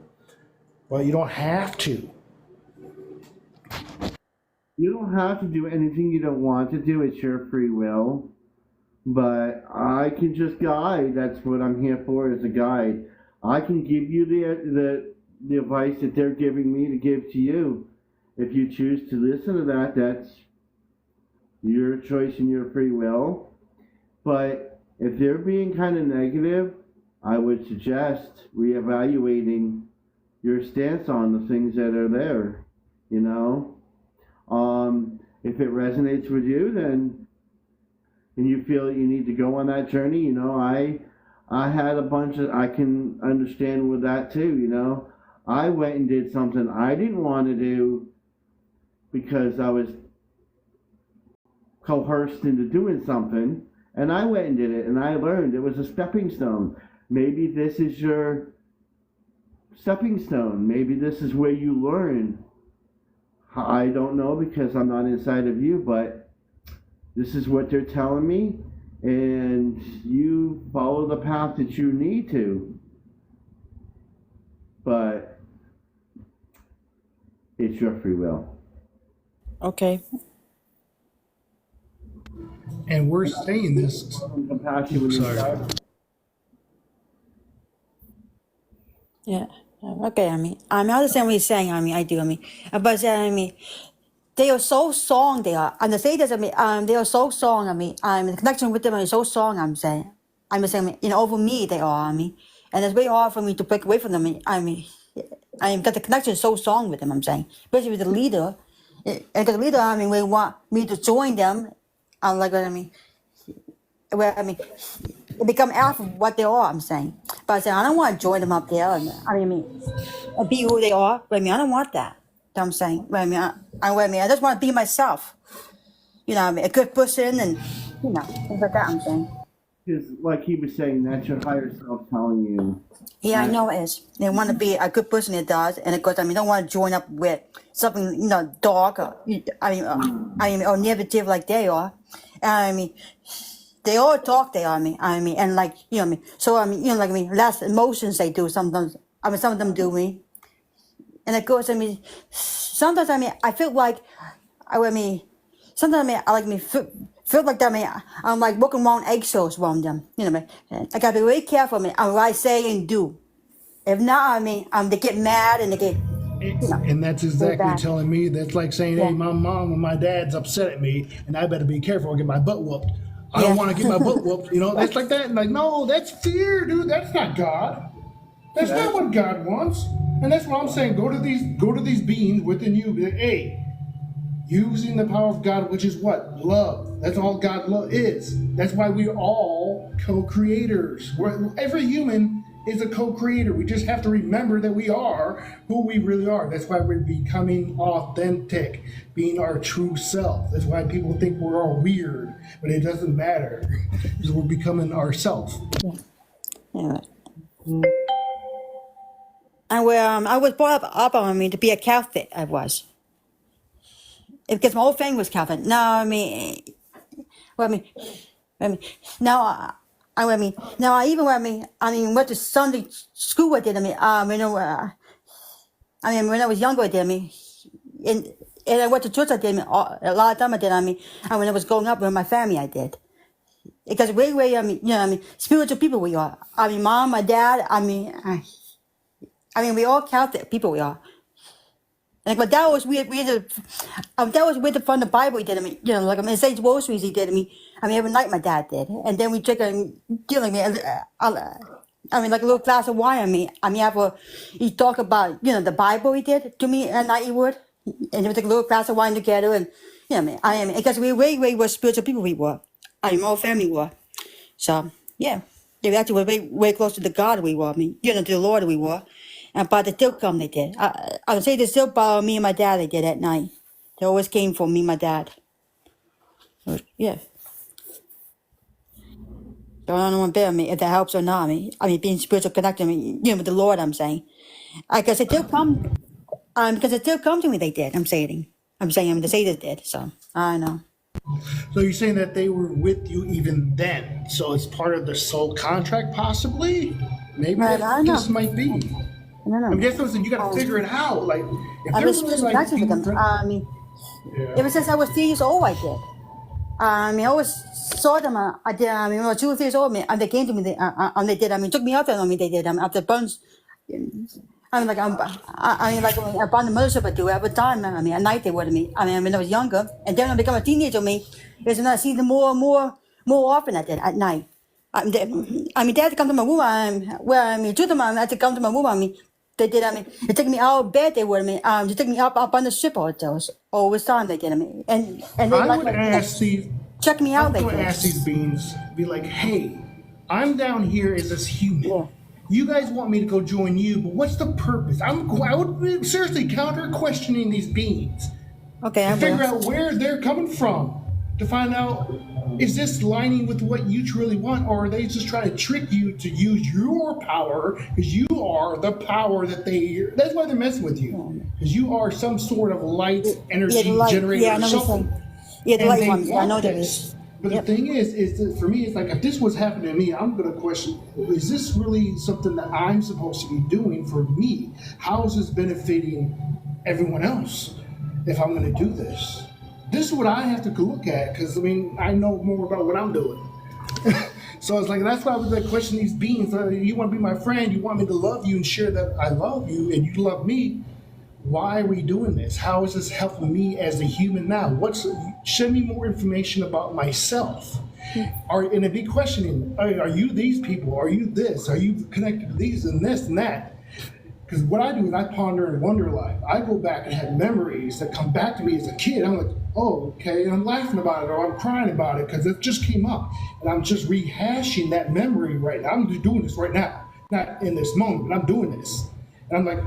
Well, you don't have to. You don't have to do anything you don't want to do. It's your free will. But I can just guide. That's what I'm here for, as a guide. I can give you the advice that they're giving me to give to you. If you choose to listen to that, that's your choice and your free will. But if they're being kind of negative, I would suggest reevaluating your stance on the things that are there, you know. If it resonates with you, then, and you feel that you need to go on that journey, you know, I had a bunch of, I can understand with that too, you know. I went and did something I didn't want to do because I was coerced into doing something, and I went and did it, and I learned it was a stepping stone. Maybe this is your stepping stone. Maybe this is where you learn. I don't know, because I'm not inside of you, but this is what they're telling me, and you follow the path that you need to. But it's your free will. Okay. And we're saying this. Compassion when Sorry. you're Yeah. Okay. I understand what you're saying. I do. But they are so strong. They are, and the status. They are so strong. The connection with them is so strong. I'm saying. I'm saying, over me they are. And it's very hard for me to break away from them. I got the connection so strong with them. I'm saying, especially with the leader, and because the leader, we want me to join them. Like what I mean, where become alpha what they are. I'm saying, but I say I don't want to join them up there. And be who they are. But I don't want that. You know what I'm saying, but I just want to be myself. A good person, and things like that. I'm saying. Because, like he was saying, that's your higher self telling you. Yeah, I know it is. They want to be a good person. It does, and of course, don't want to join up with something, dark or or negative like they are. They all talk. They are. And like So less emotions they do sometimes. Some of them do me, and of course, sometimes I feel like sometimes I like feel like that. I'm like walking around eggshells around them. I gotta be very careful. On what I say and do. If not, they get mad and they get. And that's exactly bad. telling me that's like saying, Yeah. hey, my mom or my dad's upset at me, and I better be careful or get my butt whooped. I don't Yeah. want to get my butt whooped. That's like that. And like, no, that's fear, dude. That's not God. That's not what God wants. And that's what I'm saying. Go to these beings within you. Be like, hey, using the power of God, which is what? Love. That's all God is. That's why we're all co-creators. Every human is a co-creator. We just have to remember that we are who we really are. That's why we're becoming authentic, being our true self. That's why people think we're all weird, but it doesn't matter because we're becoming ourselves. Yeah. And where I was brought up on to be a Catholic. I was. Because my whole family was Catholic. Now, now, now I even went to Sunday school. I did. When I was younger, I did. And I went to church. I did. A lot of time I did. And when I was growing up with my family, I did. Because spiritual people we are. Mom, my dad. We all Catholic people. We are. And but that was weird. That was weird from the Bible. He did. Saint Rosaries. He did. Every night my dad did. And then we drink like a little glass of wine. After he talked about the Bible, he did to me at night. He would, and we took a little glass of wine together. And because we were spiritual people. We were. Our family were. So yeah, they actually were way close to the God we were. To the Lord we were. But they still come, they did. I would say they still bother me and my dad, they did at night. They always came for me and my dad. Yeah. So I don't know if that helps or not. Being spiritual connected, with the Lord, I'm saying. Because they still come. Because they still come to me, they did. The Satan's did. So, I know. So you're saying that they were with you even then. So it's part of the soul contract, possibly? Maybe Right, I know. this might be. I don't know. I'm guessing you got to figure it out. Like, if I they're was really spiritual like, connected with them. yeah. Ever since I was 3 years old, I did. I always saw them. I did. When I was 2 or 3 years old, they came to me. They did. Took me out there. They did. After burns. I burned the mothership I do every time. At night they were to me. When I was younger, and then when I became a teenager, is when I see them more often. I did at night. They had to come to my room. Two of them had to come to my room. They did. They took me out of bed. They were. They took me up on the ship all the time. They did. And they I would ask these. check me out. I would ask these beings, be like, hey, I'm down here as this human. Yeah. You guys want me to go join you, but what's the purpose? I would be seriously counter questioning these beings. Okay, I To figure will. out where they're coming from. To find out, is this lining with what you truly want, or are they just trying to trick you to use your power because you are the power that that's why they're messing with you. Because you are some sort of light energy Yeah, the light. generator Yeah, I or know what you're something. saying. Yeah, the And light they ones. I want know there this. is. But Yep. the thing is that for me, it's like if this was happening to me, I'm going to question: is this really something that I'm supposed to be doing for me? How is this benefiting everyone else if I'm going to do this? This is what I have to look at because I know more about what I'm doing. So it's like that's why I was like questioning these beings. You want to be my friend? You want me to love you and share that I love you and you love me? Why are we doing this? How is this helping me as a human now? Send me more information about myself. and it'd be questioning, are you these people? Are you this? Are you connected to these and this and that? Because what I do is I ponder and wonder life. I go back and have memories that come back to me as a kid. I'm like, oh, okay, and I'm laughing about it or I'm crying about it because it just came up. And I'm just rehashing that memory right now. I'm just doing this right now. Not in this moment, but I'm doing this. And I'm like,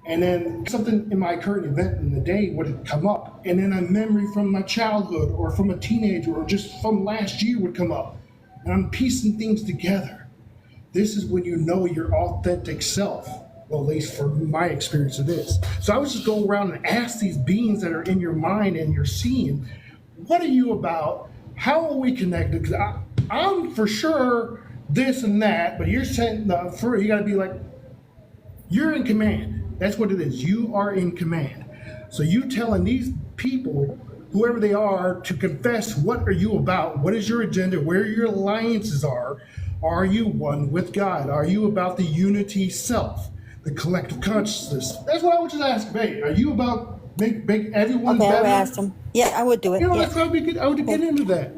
And then something in my current event in the day would come up. And then a memory from my childhood or from a teenager or just from last year would come up. And I'm piecing things together. This is when you know your authentic self. Well, at least for my experience of this. So I was just going around and ask these beings that are in your mind and you're seeing, what are you about? How are we connected? Because I'm for sure this and that, but you're saying, you got to be like, you're in command. That's what it is. You are in command. So you telling these people, whoever they are, to confess, what are you about? What is your agenda? Where your alliances are? Are you one with God? Are you about the unity self, the collective consciousness? That's what I would just ask, babe. Are you about make everyone Okay, I better? would ask them. Yeah, I would do it. You know, Yeah. that's how we get. I would get into that.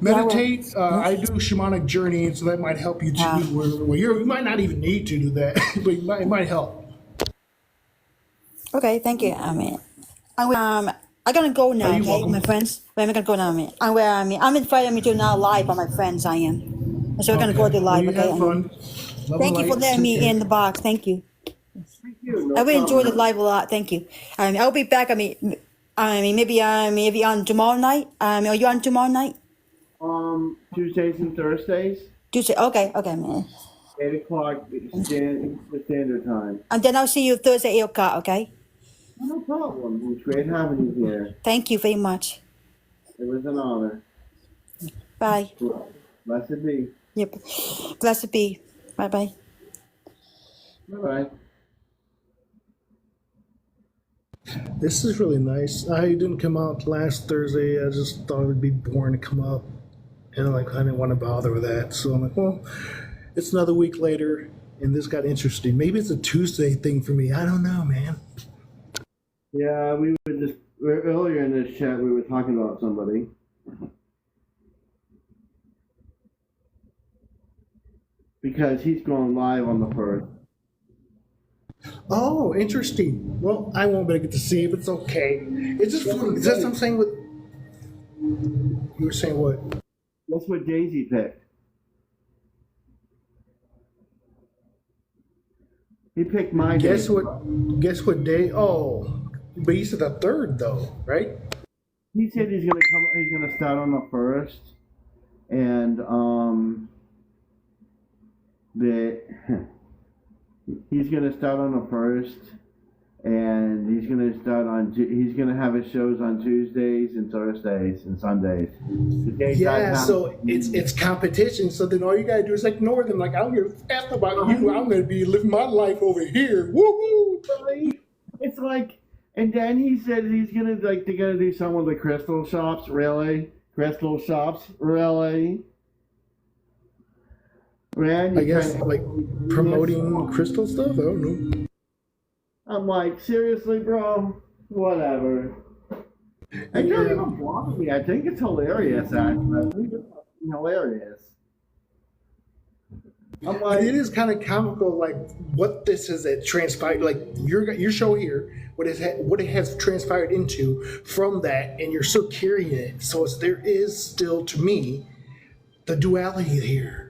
Meditate. I do shamanic journey, and so that might help you too. Where you might not even need to do that, but it might help. Okay, thank you. I'm gonna go now. You're Okay, welcome. my friends. Where am I gonna go now? I'm inviting me to now live by my friends. I am. So we're gonna go to Well, live. you Okay. have fun. Love Thank and you for light. letting Take me care. in the box. Thank you. Thank you. I No will enjoy the problem. live a lot. Thank you. I'll be back. Maybe on tomorrow night. Are you on tomorrow night? Tuesdays and Thursdays, Tuesday. Okay, man. 8 o'clock Eastern Standard Time. And then I'll see you Thursday 8 o'clock. Okay. No problem. It's great having you here. Thank you very much. It was an honor. Bye. Blessed be. Yep. Blessed be. Bye bye. Bye-bye. This is really nice. I didn't come out last Thursday. I just thought it would be boring to come up. And I didn't want to bother with that. So I'm like, well, it's another week later, and this got interesting. Maybe it's a Tuesday thing for me. I don't know, man. Yeah, earlier in this chat, we were talking about somebody. Because he's going live on the 1st. Oh, interesting. Well, I won't be able to get to see it, but it's okay. It's just fun. Is that what I'm saying? You were saying what? That's what Daisy picked. He picked my Guess day. what? Guess what day? Oh, but he said the 3rd, though, right? He said he's gonna start on the 1st, and he's gonna start on the 1st, and he's gonna have his shows on Tuesdays and Thursdays and Sundays. Yeah, so it's competition. So then all you gotta do is ignore them. Like, I don't give a f about you. I'm gonna be living my life over here. Woohoo! It's like, and then he said they're gonna do some of the crystal shops. Really, crystal shops. Really. Man, I guess like promoting crystal stuff. I don't know. I'm like, seriously, bro? Whatever. It doesn't even bother me. I think it's hilarious, actually. I think it's fucking hilarious. I'm like, It is kind of comical, like what this has transpired. Like your show here, what it has transpired into from that, and you're still carrying it. So there is still, to me, the duality here.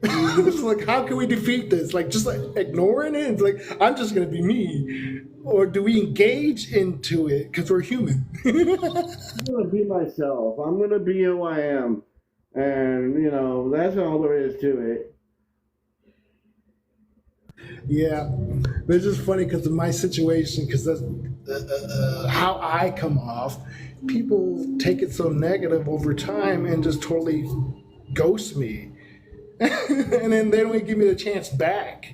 It's like, how can we defeat this? Like, just like ignoring it? It's like, I'm just going to be me. Or do we engage into it because we're human? I'm going to be myself. I'm going to be who I am. And, that's all there is to it. Yeah. But it's just funny because of my situation, because that's how I come off. People take it so negative over time and just totally ghost me. And then they don't give me the chance back.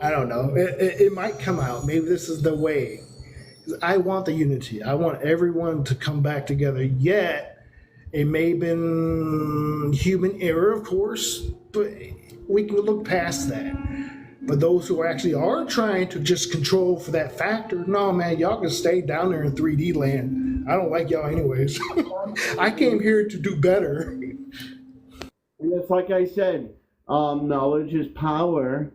I don't know. It might come out. Maybe this is the way. I want the unity. I want everyone to come back together. Yet, it may have been human error, of course, but we can look past that. But those who actually are trying to just control for that factor, no, man, y'all can stay down there in 3D land. I don't like y'all anyways. I came here to do better. And it's like I said, knowledge is power,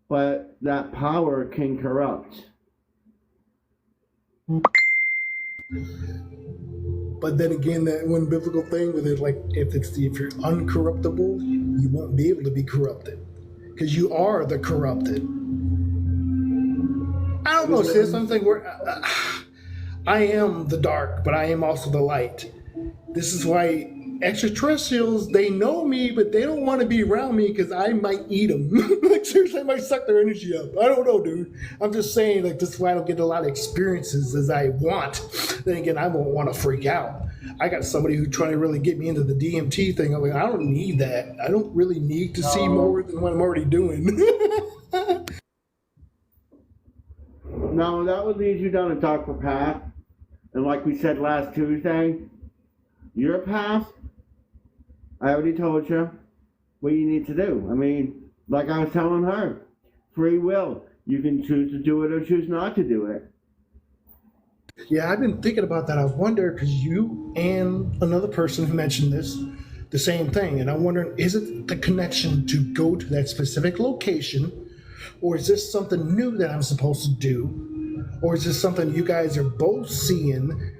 but that power can corrupt. But then again, that one biblical thing with it, like if you're uncorruptible, you won't be able to be corrupted because you are the corrupted. I don't know, sis. I'm thinking I am the dark, but I am also the light. This is why extraterrestrials, they know me, but they don't want to be around me because I might eat them. Like seriously, I might suck their energy up. I don't know, dude. I'm just saying, like, this is why I don't get a lot of experiences as I want. Then again, I won't want to freak out. I got somebody who's trying to really get me into the DMT thing. I'm like, I don't need that. I don't really need to see more than what I'm already doing. No, that would lead you down a darker path. And like we said last Tuesday, your path, I already told you what you need to do. I mean, like I was telling her, free will. You can choose to do it or choose not to do it. Yeah, I've been thinking about that. I wonder, because you and another person who mentioned this, the same thing. And I'm wondering, is it the connection to go to that specific location? Or is this something new that I'm supposed to do? Or is this something you guys are both seeing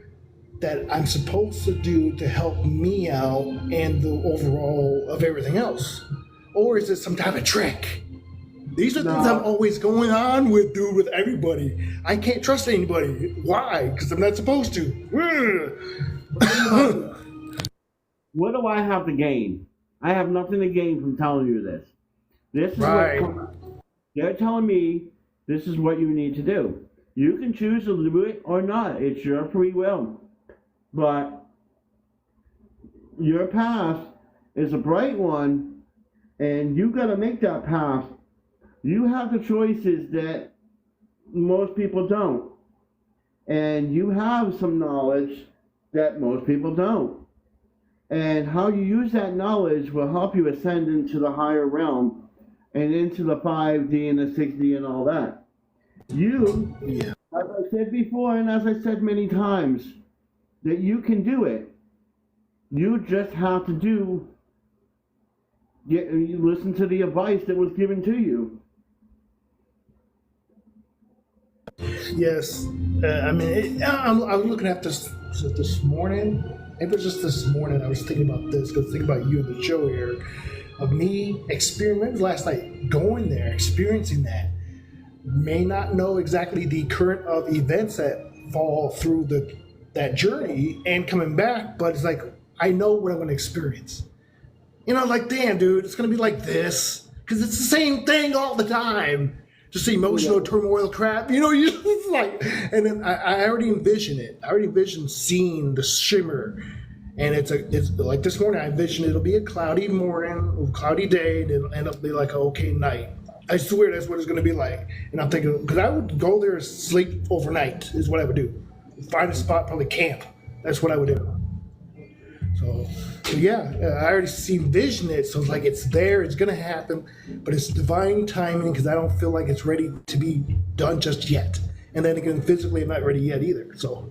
that I'm supposed to do to help me out and the overall of everything else? Or is it some type of trick? These are things I'm always going on with, dude, with everybody. I can't trust anybody. Why? Because I'm not supposed to. What do I have to gain? I have nothing to gain from telling you this. This is Right. what they're telling me. This is what you need to do. You can choose to do it or not. It's your free will. But your path is a bright one, and you got to make that path. You have the choices that most people don't. And you have some knowledge that most people don't. And how you use that knowledge will help you ascend into the higher realm and into the 5D and the 6D and all that. You, Yeah. as I said before, and as I said many times, that you can do it. You just have to listen to the advice that was given to you. Yes. I mean, I was looking at this morning. It was just this morning I was thinking about this, because thinking about you and the show here, of me experimenting last night, going there, experiencing that. May not know exactly the current of events that fall through that journey and coming back, but it's like, I know what I'm going to experience. You know, like, damn, dude, it's going to be like this, because it's the same thing all the time. Just emotional turmoil crap, you know. It's like, and then I already envision it. I already envision seeing the shimmer, and it's like this morning. I envision it'll be a cloudy morning, a cloudy day, and it'll end up being like an okay night. I swear that's what it's going to be like. And I'm thinking, because I would go there and sleep overnight is what I would do. Find a spot, probably camp. That's what I would do. So yeah, I already envision it. So it's like, it's there, it's going to happen, but it's divine timing, because I don't feel like it's ready to be done just yet. And then again, physically, I'm not ready yet either. So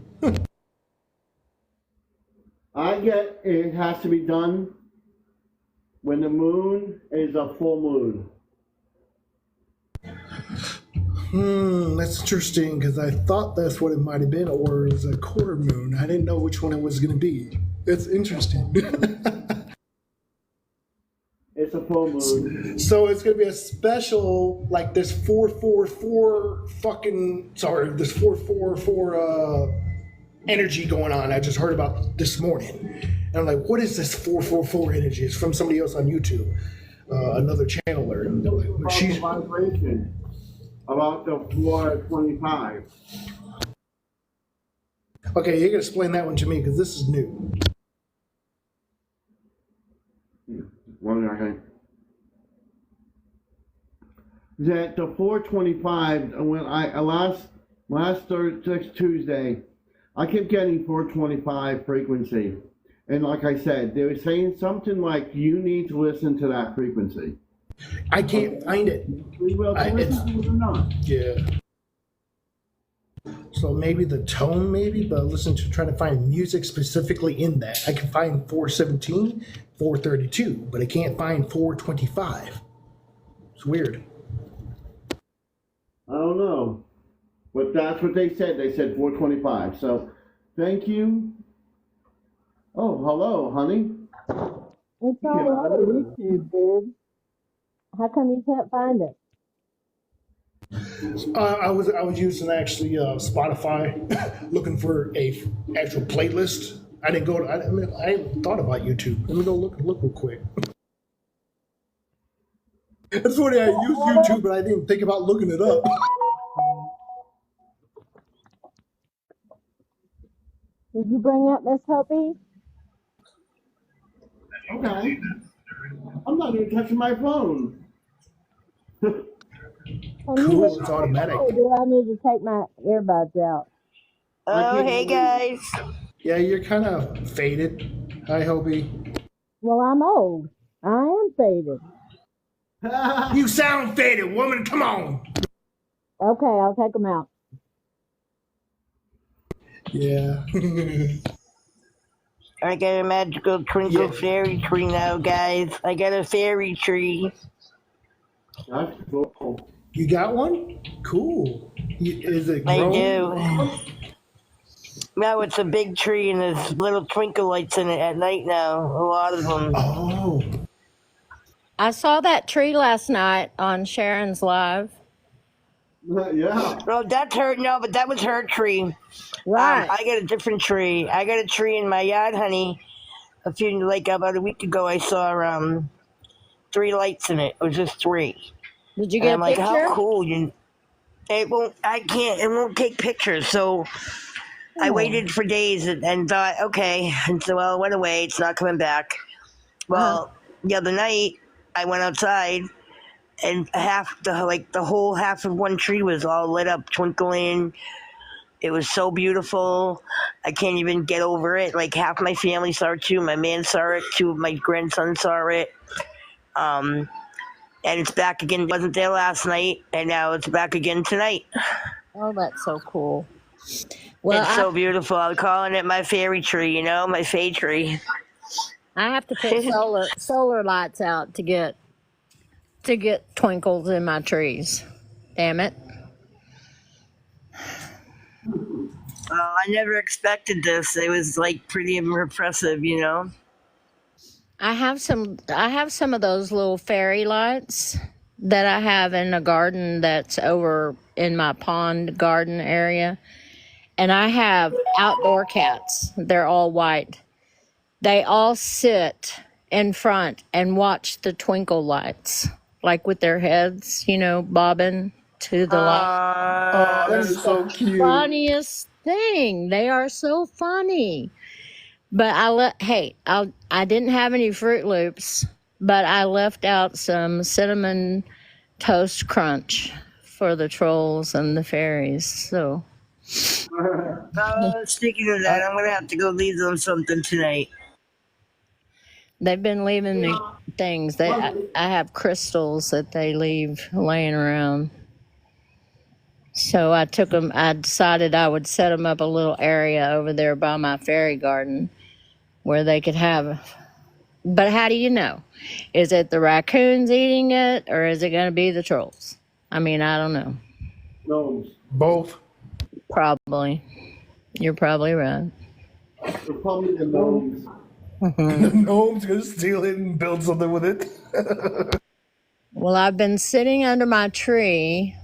I get it has to be done when the moon is a full moon. That's interesting, because I thought that's what it might have been, or it was a quarter moon. I didn't know which one it was going to be. It's interesting. It's a full moon. So it's going to be a special, like this 444 this 444 energy going on. I just heard about this morning. And I'm like, what is this 444 energy? It's from somebody else on YouTube, another channeler. And like, she's Vibration about the 425. okay, you can explain that one to me, because this is new. One second. That the 425, when I last Tuesday, I kept getting 425 frequency, and like I said, they were saying something like, you need to listen to that frequency. I can't find it. We will I- listen it's- to it or not. Yeah. So maybe the tone, but listen to trying to find music specifically in that. I can find 417, 432, but I can't find 425. It's weird. I don't know. But that's what they said. They said 425. So thank you. Oh, hello, honey. It's all over YouTube, dude. How come you can't find it? I was using actually Spotify, looking for a actual playlist. I didn't go. I hadn't thought about YouTube. Let me go look real quick. It's funny. I use YouTube, but I didn't think about looking it up. Did you bring up Miss Hopi? Okay. I'm not even touching my phone. Cool. It's automatic. Or do I need to take my earbuds out? Oh, hey guys. Yeah, you're kind of faded. Hi, Hobie. Well, I'm old. I am faded. You sound faded, woman. Come on. Okay, I'll take them out. Yeah. I got a magical twinkle fairy tree now, guys. I got a fairy tree. That's cool. You got one? Cool. Is it I grown? do. No, it's a big tree and there's little twinkle lights in it at night now. A lot of them. Oh. I saw that tree last night on Sharon's live. Yeah. Oh, that's her. No, but that was her tree. Right. I got a different tree. I got a tree in my yard, honey. About a week ago, I saw 3 lights in it. It was just 3. Did you And get I'm a like, picture? how cool! It won't take pictures. So I waited for days and thought, okay. And so, well, it went away. It's not coming back. Well, the other night I went outside and the whole half of one tree was all lit up, twinkling. It was so beautiful. I can't even get over it. Like half my family saw it too. My man saw it. 2 of my grandsons saw it. And it's back again. It wasn't there last night, and now it's back again tonight. Oh, that's so cool. Well, It's so beautiful. I'm calling it my fairy tree, my fay tree. I have to put solar lights out to get twinkles in my trees. Damn it. I never expected this. It was like pretty impressive. I have some of those little fairy lights that I have in a garden that's over in my pond garden area. And I have outdoor cats. They're all white. They all sit in front and watch the twinkle lights, like with their heads, bobbing to the light. Oh, that is so cute. Funniest thing. They are so funny. But I didn't have any Fruit Loops, but I left out some cinnamon toast crunch for the trolls and the fairies. So Speaking of that, I'm going to have to go leave them something tonight. they've been leaving me things. I have crystals that they leave laying around. So I decided I would set them up a little area over there by my fairy garden where they could have. But how do you know? Is it the raccoons eating it or is it going to be the trolls? I mean, I don't know. Gnomes. Both. Probably. You're probably right. They're probably the gnomes. The gnome's gonna steal it and build something with it. Well, I've been sitting under my tree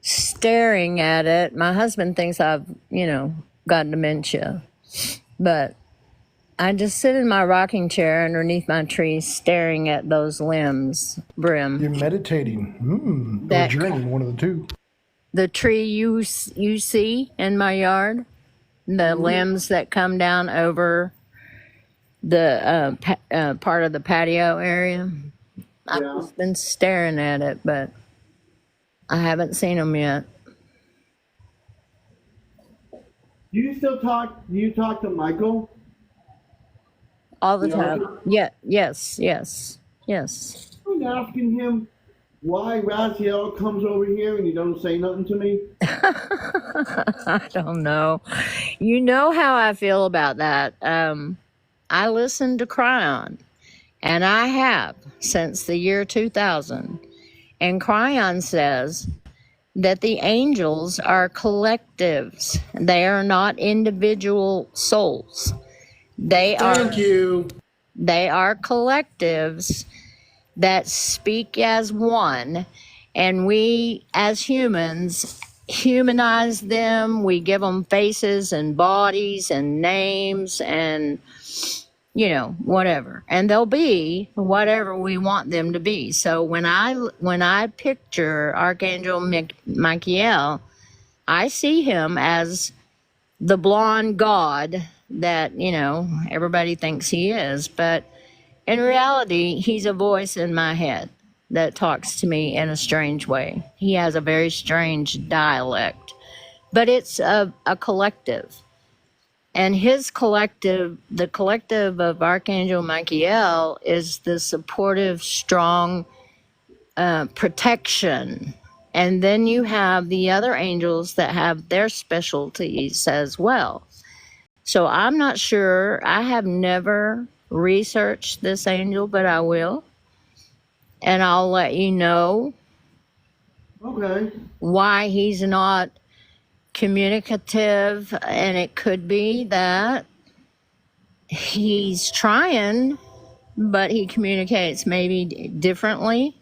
staring at it. My husband thinks I've, got dementia. But I just sit in my rocking chair underneath my tree staring at those limbs brim. You're meditating. Or That- journeying, one of the two. The tree you see in my yard, the limbs that come down over the part of the patio area. I've just been staring at it, but I haven't seen them yet. Do you talk to Michael? All the Yeah. time. Yeah. Yes. Oh, mind asking him why Raziel comes over here and he don't say nothing to me? I don't know. You know how I feel about that. I listen to Cryon, and I have since the year 2000. And Cryon says that the angels are collectives. They are not individual souls. Thank you. They are collectives that speak as one, and we as humans humanize them. We give them faces and bodies and names and whatever, and they'll be whatever we want them to be. So when I picture Archangel Michael, I see him as the blonde god that everybody thinks he is, but in reality he's a voice in my head that talks to me in a strange way. He has a very strange dialect, but it's a collective. And his collective, the collective of Archangel Michael, is the supportive, strong protection. And then you have the other angels that have their specialties as well. So I'm not sure. I have never researched this angel, but I will. And I'll let you know Okay. why he's not communicative. And it could be that he's trying, but he communicates maybe differently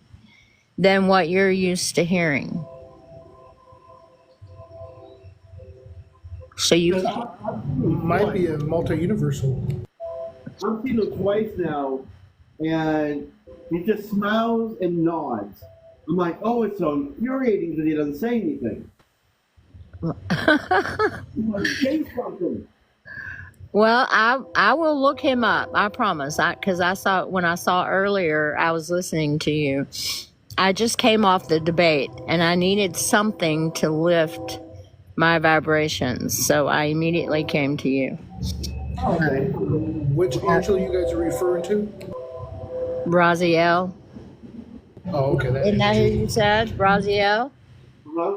than what you're used to hearing. So you Might be a multi-universal. I've seen him twice now, and he just smiles and nods. I'm like, oh, it's so infuriating because he doesn't say anything. He must say something. Well, I will look him up. I promise. Because I saw when I saw earlier, I was listening to you. I just came off the debate, and I needed something to lift my vibrations, so I immediately came to you. Okay. Which angel you guys are referring to? Raziel. Oh, okay. Isn't that who you said? Raziel? Uh-huh.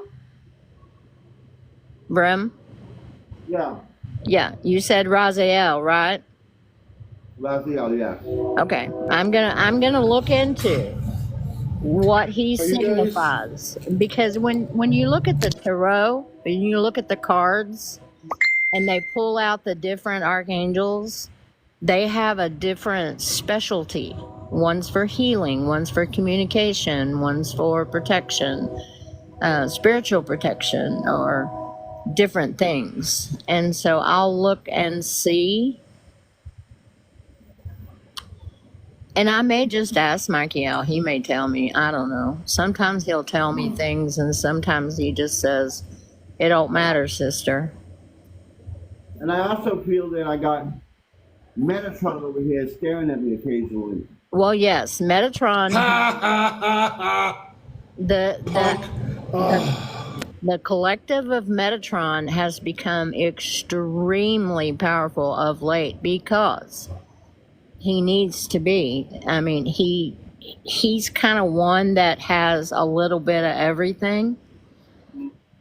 Brim? Yeah. Yeah, you said Raziel, right? Raziel, yeah. Okay. I'm gonna look into what he Are you guys- signifies. Because when you look at the tarot and you look at the cards and they pull out the different archangels, they have a different specialty. One's for healing, one's for communication, one's for protection, spiritual protection, or different things. And so I'll look and see. And I may just ask Michael. He may tell me. I don't know. Sometimes he'll tell me things, and sometimes he just says, "It don't matter, sister." And I also feel that I got Metatron over here staring at me occasionally. Well, yes, Metatron. The collective of Metatron has become extremely powerful of late because he needs to be. I mean, he's kind of one that has a little bit of everything,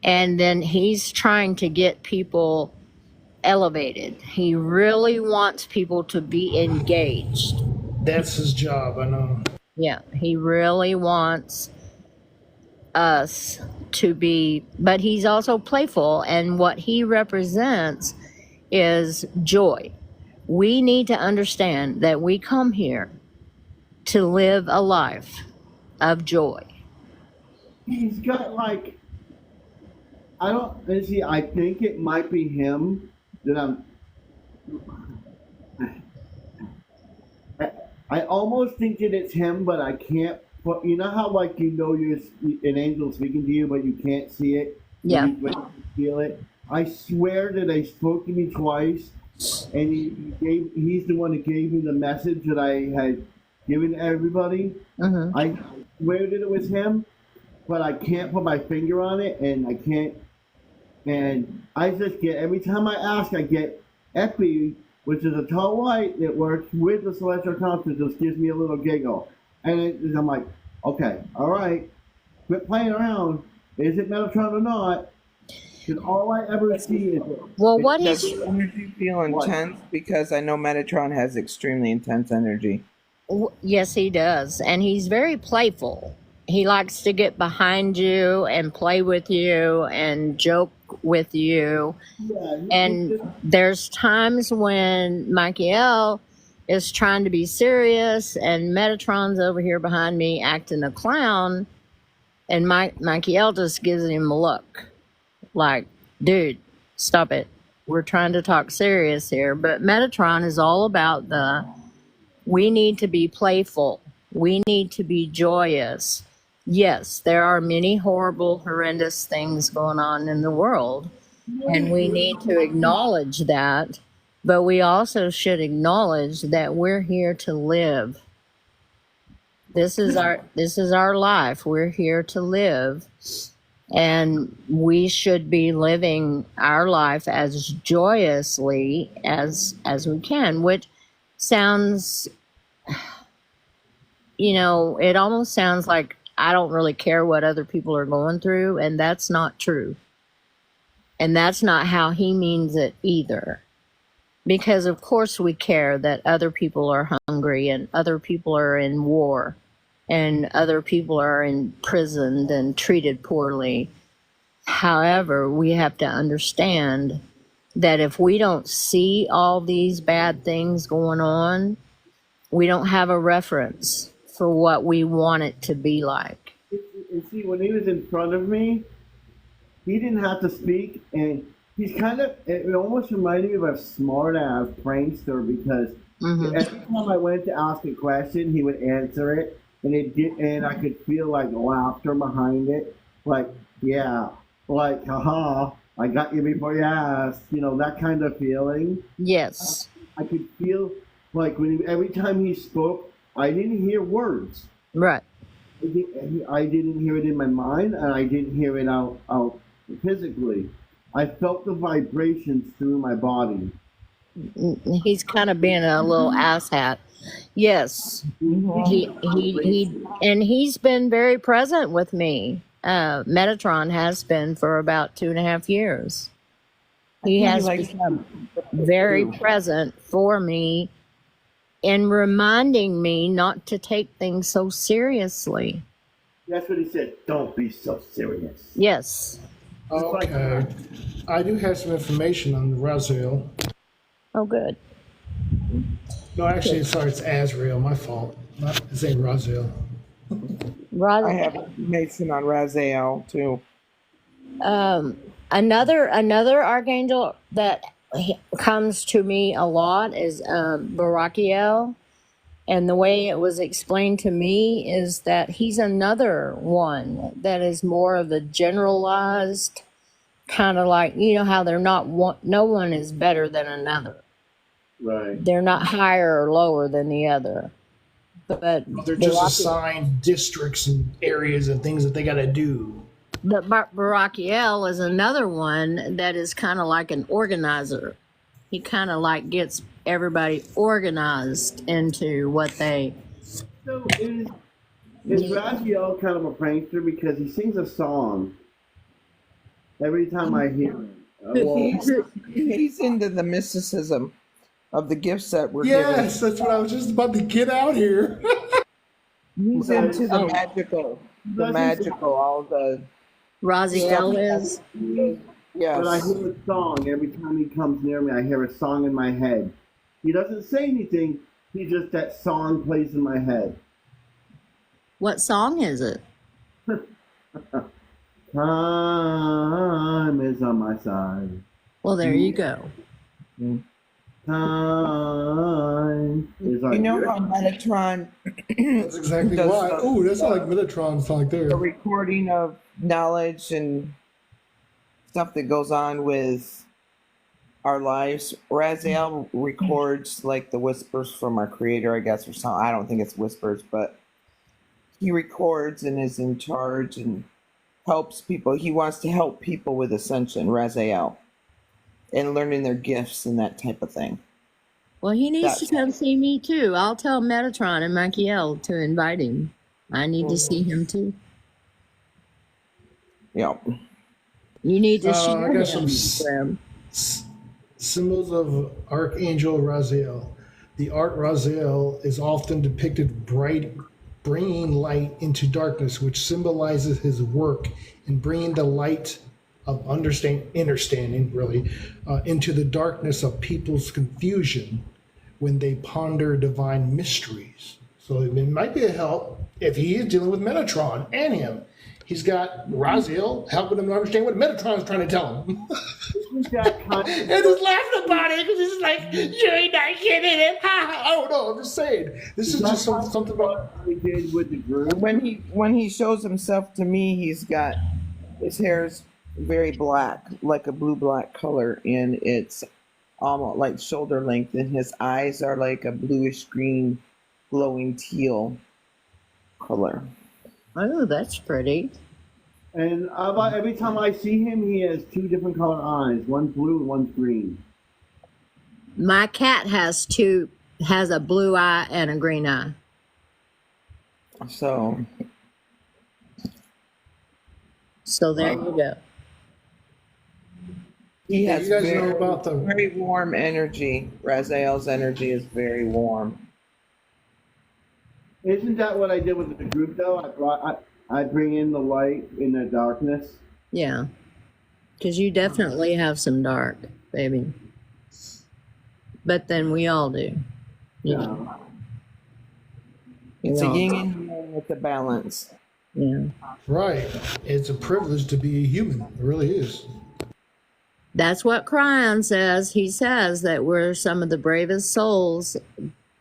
and then he's trying to get people elevated. He really wants people to be engaged. That's his job, I know. Yeah, he really wants us to be, but he's also playful, and what he represents is joy. We need to understand that we come here to live a life of joy. He's got like, I think it might be him that I almost think that it's him, but I can't. But you know how like you're an angel speaking to you, but you can't see it. Yeah. But you feel it. I swear that they spoke to me twice, and he's the one that gave me the message that I had given to everybody. Mm-hmm. I swear that it was him, but I can't put my finger on it, and I can't. And I just get, every time I ask, I get Epi, which is a tall light that works with the celestial consciousness, just gives me a little giggle. I'm like, okay, all right, quit playing around. Is it Metatron or not? Because all I ever see is Well, what Does he's the energy feel what? intense? Because I know Metatron has extremely intense energy. Yes, he does. And he's very playful. He likes to get behind you and play with you and joke with you. Yeah, he And just there's times when Michael is trying to be serious and Metatron's over here behind me acting a clown. And Michael just gives him a look like, dude, stop it. We're trying to talk serious here. But Metatron is all about we need to be playful. We need to be joyous. Yes, there are many horrible, horrendous things going on in the world, and we need to acknowledge that. But we also should acknowledge that we're here to live. This is our life. We're here to live, and we should be living our life as joyously as we can, which sounds, it almost sounds like I don't really care what other people are going through, and that's not true. And that's not how he means it either. Because of course we care that other people are hungry and other people are in war and other people are imprisoned and treated poorly. However, we have to understand that if we don't see all these bad things going on, we don't have a reference for what we want it to be like. and see when he was in front of me, he didn't have to speak, and he's kind of. It almost reminded me of a smart ass prankster because Hmm. every time I went to ask a question, he would answer it, and I could feel like laughter behind it, like yeah, like haha, I got you before you asked, that kind of feeling. Yes. I could feel like every time he spoke, I didn't hear words. Right. I didn't hear it in my mind, and I didn't hear it out physically. I felt the vibrations through my body. He's kind of being a little asshat. Yes. And he's been very present with me. Metatron has been for about 2.5 years. He has become very present for me in reminding me not to take things so seriously. That's what he said. Don't be so serious. Yes. Okay. I do have some information on Raziel. Oh, good. No, actually, sorry, it's Azrael. My fault. It's ain't Raziel. I have information on Raziel too. Another archangel that comes to me a lot is Barakiel. And the way it was explained to me is that he's another one that is more of a generalized kind of like, how they're not one, no one is better than another. Right. They're not higher or lower than the other. But They're just assigned districts and areas and things that they got to do. But Barakiel is another one that is kind of like an organizer. He kind of like gets everybody organized into what they. So is Raziel kind of a prankster because he sings a song every time I hear him? He's into the mysticism of the gifts that we're Yes, that's what I was just about to get out here. given. He's into the magical, all the Raziel is. yes. But I hear a song every time he comes near me. I hear a song in my head. He doesn't say anything. He just that song plays in my head. What song is it? Time is on my side. Well, there you go. Time is on. You know how Metatron That's exactly does why. Oh, that's not like Metatron's like the there. recording of knowledge and stuff that goes on with our lives. Raziel records like the whispers from our creator, I guess, or something. I don't think it's whispers, but he records and is in charge and helps people. He wants to help people with ascension, Raziel, and learning their gifts and that type of thing. Well, he needs to That come see me too. I'll tell Metatron and Michael to invite him. I need to see him too. yeah. You need to I share got some him, Graham. symbols of Archangel Raziel. The art Raziel is often depicted bright, bringing light into darkness, which symbolizes his work in bringing the light of understanding, really, into the darkness of people's confusion when they ponder divine mysteries. So it might be a help if he is dealing with Metatron and him. He's got Raziel helping him understand what Metatron is trying to tell him. Isn't that kind of, And he's laughing about it because he's like, you ain't not getting it. Oh no, I'm just saying. This is just something about. we did with the group? When he shows himself to me, he's got his hair's very black, like a blue-black color, and it's almost like shoulder length, and his eyes are like a bluish green, glowing teal color. Oh, that's pretty. And every time I see him, he has two different color eyes. One's blue and one's green. My cat has a blue eye and a green eye. So So there you go. he Yeah, has you guys very, know about the. very warm energy. Raziel's energy is very warm. Isn't that what I did with the group though? I bring in the light in the darkness. Yeah. Because you definitely have some dark, baby. But then we all do. You know, It's we a all yin do. and yang with the balance. Yeah. Right. It's a privilege to be a human. It really is. That's what Cryon says. He says that we're some of the bravest souls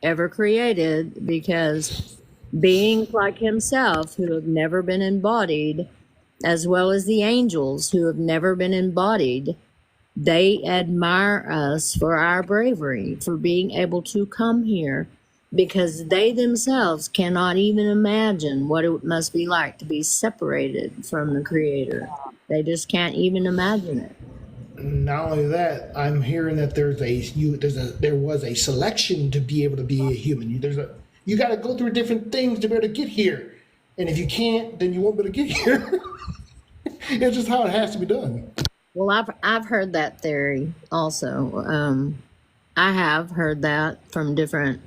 ever created because beings like himself who have never been embodied, as well as the angels who have never been embodied, they admire us for our bravery, for being able to come here because they themselves cannot even imagine what it must be like to be separated from the Creator. They just can't even imagine it. Not only that, I'm hearing that there was a selection to be able to be a human. You got to go through different things to be able to get here, and if you can't, then you won't be able to get here. It's just how it has to be done. Well, I've heard that theory also. I have heard that from different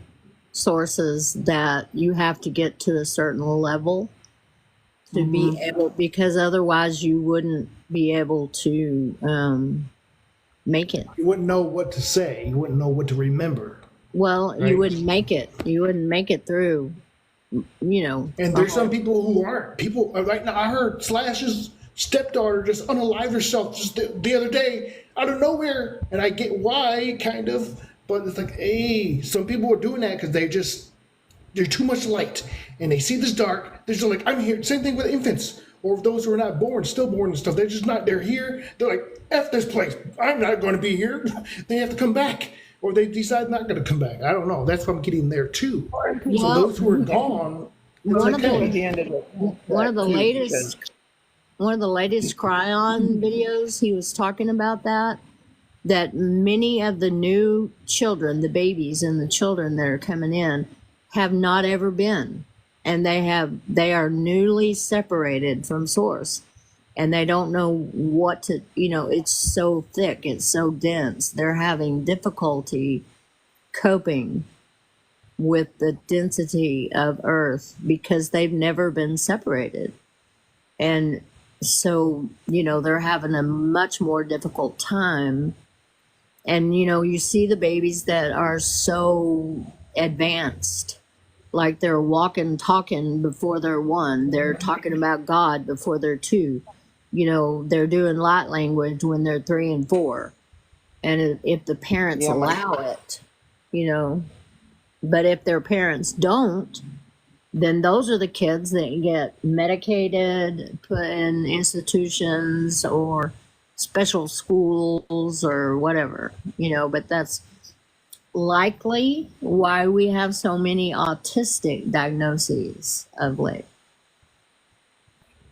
sources that you have to get to a certain level to be able, because otherwise you wouldn't be able to make it. You wouldn't know what to say. You wouldn't know what to remember. Well, Right. you wouldn't make it. You wouldn't make it through. You know. And there's some people who aren't. People right now. I heard Slash's stepdaughter just unalive herself just the other day out of nowhere, and I get why, kind of. But it's like, hey, some people are doing that because they're too much light, and they see this dark. They're just like, I'm here. Same thing with infants or those who are not born, stillborn and stuff. They're just not. They're here. They're like, F this place. I'm not going to be here. They have to come back, or they decide not going to come back. I don't know. That's what I'm getting there too. So Well, those who are gone, it's one of okay. He ended up one of the too, latest Cryon videos, he was talking about that many of the new children, the babies and the children that are coming in, have not ever been, and they are newly separated from source, and they don't know what to, it's so thick, it's so dense, they're having difficulty coping with the density of earth because they've never been separated. And so, they're having a much more difficult time. And, you see the babies that are so advanced, like they're walking, talking before they're 1. They're talking about God before they're 2. They're doing light language when they're 3 and 4. And if the parents Yeah, allow it, but if their parents don't, then those are the kids that get medicated, put in institutions or special schools or whatever, but that's likely why we have so many autistic diagnoses of late.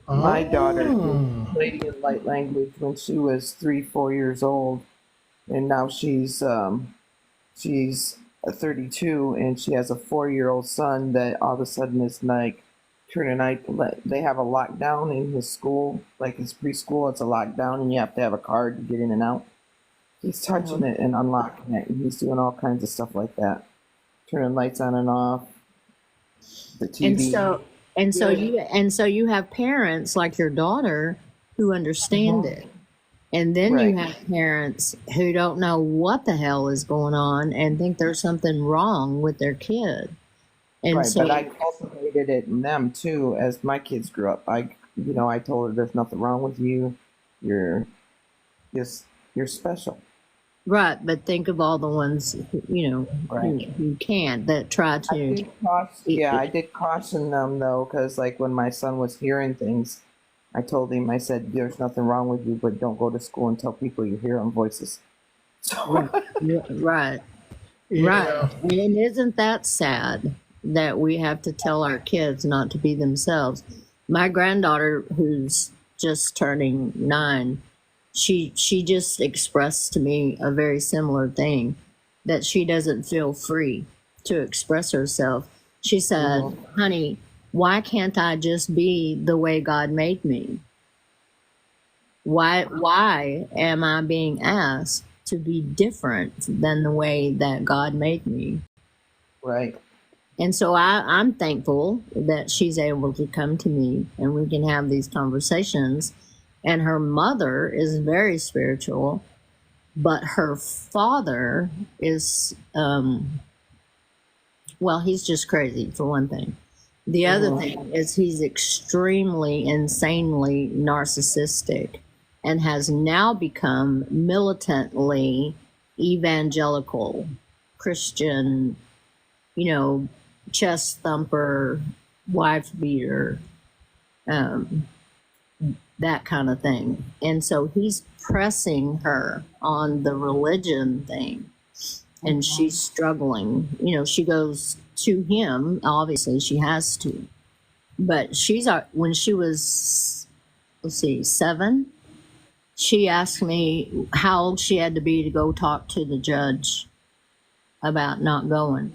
My daughter Oh. did Lady in Light Language when she was 3-4 years old, and now she's 32, and she has a 4-year-old son that all of a sudden is like turning night. They have a lockdown in his school, like his preschool. It's a lockdown, and you have to have a card to get in and out. He's touching it and unlocking it, and he's doing all kinds of stuff like that, turning lights on and off, the And TV. so you have parents like your daughter who understand it. And then you Right. have parents who don't know what the hell is going on and think there's something wrong with their kid. And Right, so but I cultivated it in them too as my kids grew up. I told her there's nothing wrong with you. You're you're special. right, but think of all the ones Right. who can't, that try I to did I did caution them though, because like when my son was hearing things, I told him, I said, there's nothing wrong with you, but don't go to school and tell people you're hearing voices. So right. Yeah. Right. And isn't that sad that we have to tell our kids not to be themselves? My granddaughter, who's just turning 9, she just expressed to me a very similar thing, that she doesn't feel free to express herself. She said, honey, why can't I just be the way God made me? Why am I being asked to be different than the way that God made me? right. And so I'm thankful that she's able to come to me and we can have these conversations. And her mother is very spiritual, but her father is, well, he's just crazy, for one thing. The other thing is he's extremely, insanely narcissistic and has now become militantly evangelical, Christian, chest thumper, wife beater, that kind of thing. And so he's pressing her on the religion thing, and she's struggling. She goes to him, obviously she has to, but when she was, 7, she asked me how old she had to be to go talk to the judge about not going.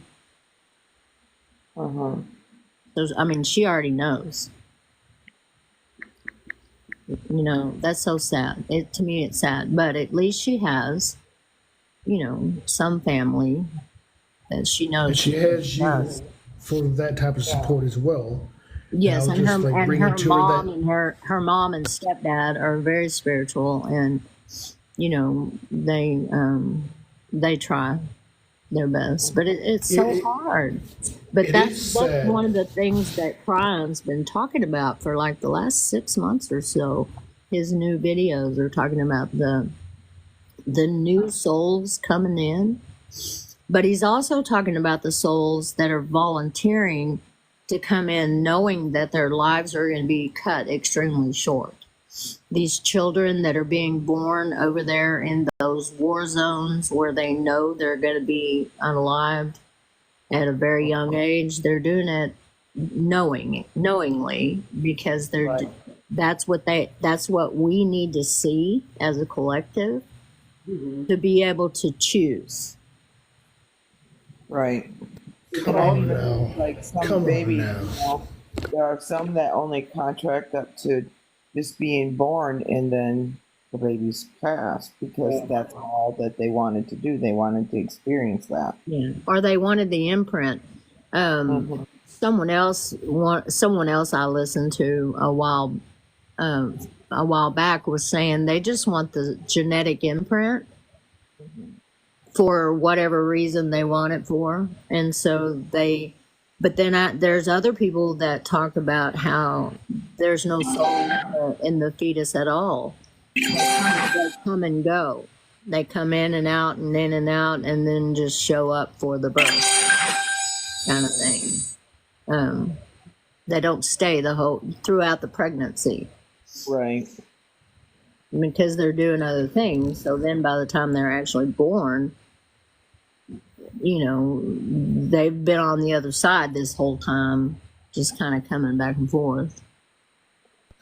Uh-huh. So, she already knows. That's so sad. To me, it's sad. But at least she has, some family that she knows. And she has you does. for that type of support as well. Yes, I'll and just, like, bring her it to her mom that- and her mom and stepdad are very spiritual, and they try their best, but it's so hard. But it that's is sad. one of the things that Brian's been talking about for like the last 6 months or so. His new videos are talking about the new souls coming in, but he's also talking about the souls that are volunteering to come in knowing that their lives are going to be cut extremely short. These children that are being born over there in those war zones where they know they're going to be unalived at a very young age, they're doing it knowingly, because that's what we need to see as a collective to be able to choose. Right. Come on now. Like some Come on babies, now. there are some that only contract up to just being born, and then the babies pass because that's all that they wanted to do. They wanted to experience that. Yeah. Or they wanted the imprint. Someone else I listened to a while back was saying they just want the genetic imprint for whatever reason they want it for. And so but then there's other people that talk about how there's no soul in the fetus at all. They come and go. They come in and out and in and out, and then just show up for the birth kind of thing. They don't stay throughout the pregnancy. Right. Because they're doing other things. So then by the time they're actually born, they've been on the other side this whole time, just kind of coming back and forth.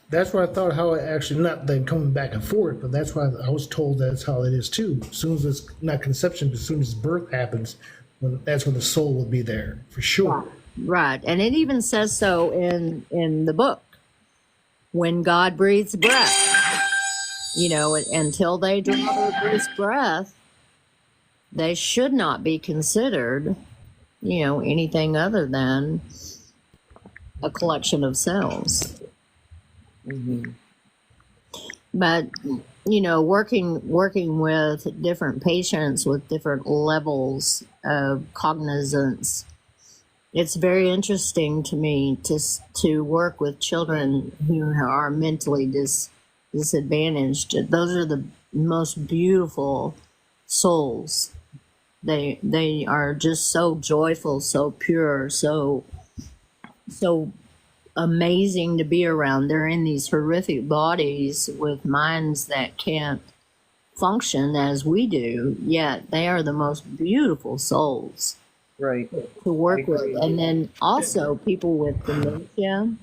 That's what I thought, how it actually, not them coming back and forth, but that's why I was told that's how it is too. As soon as it's not conception, but as soon as birth happens, that's when the soul will be there for sure. Right. And it even says so in the book. When God breathes breath, you know, until they draw their first breath, they should not be considered, you know, anything other than a collection of cells. But, you know, working with different patients with different levels of cognizance, it's very interesting to me to work with children who are mentally disadvantaged. Those are the most beautiful souls. They are just so joyful, so pure, so amazing to be around. They're in these horrific bodies with minds that can't function as we do, yet they are the most beautiful souls. Right. To work with. And then also people with dementia.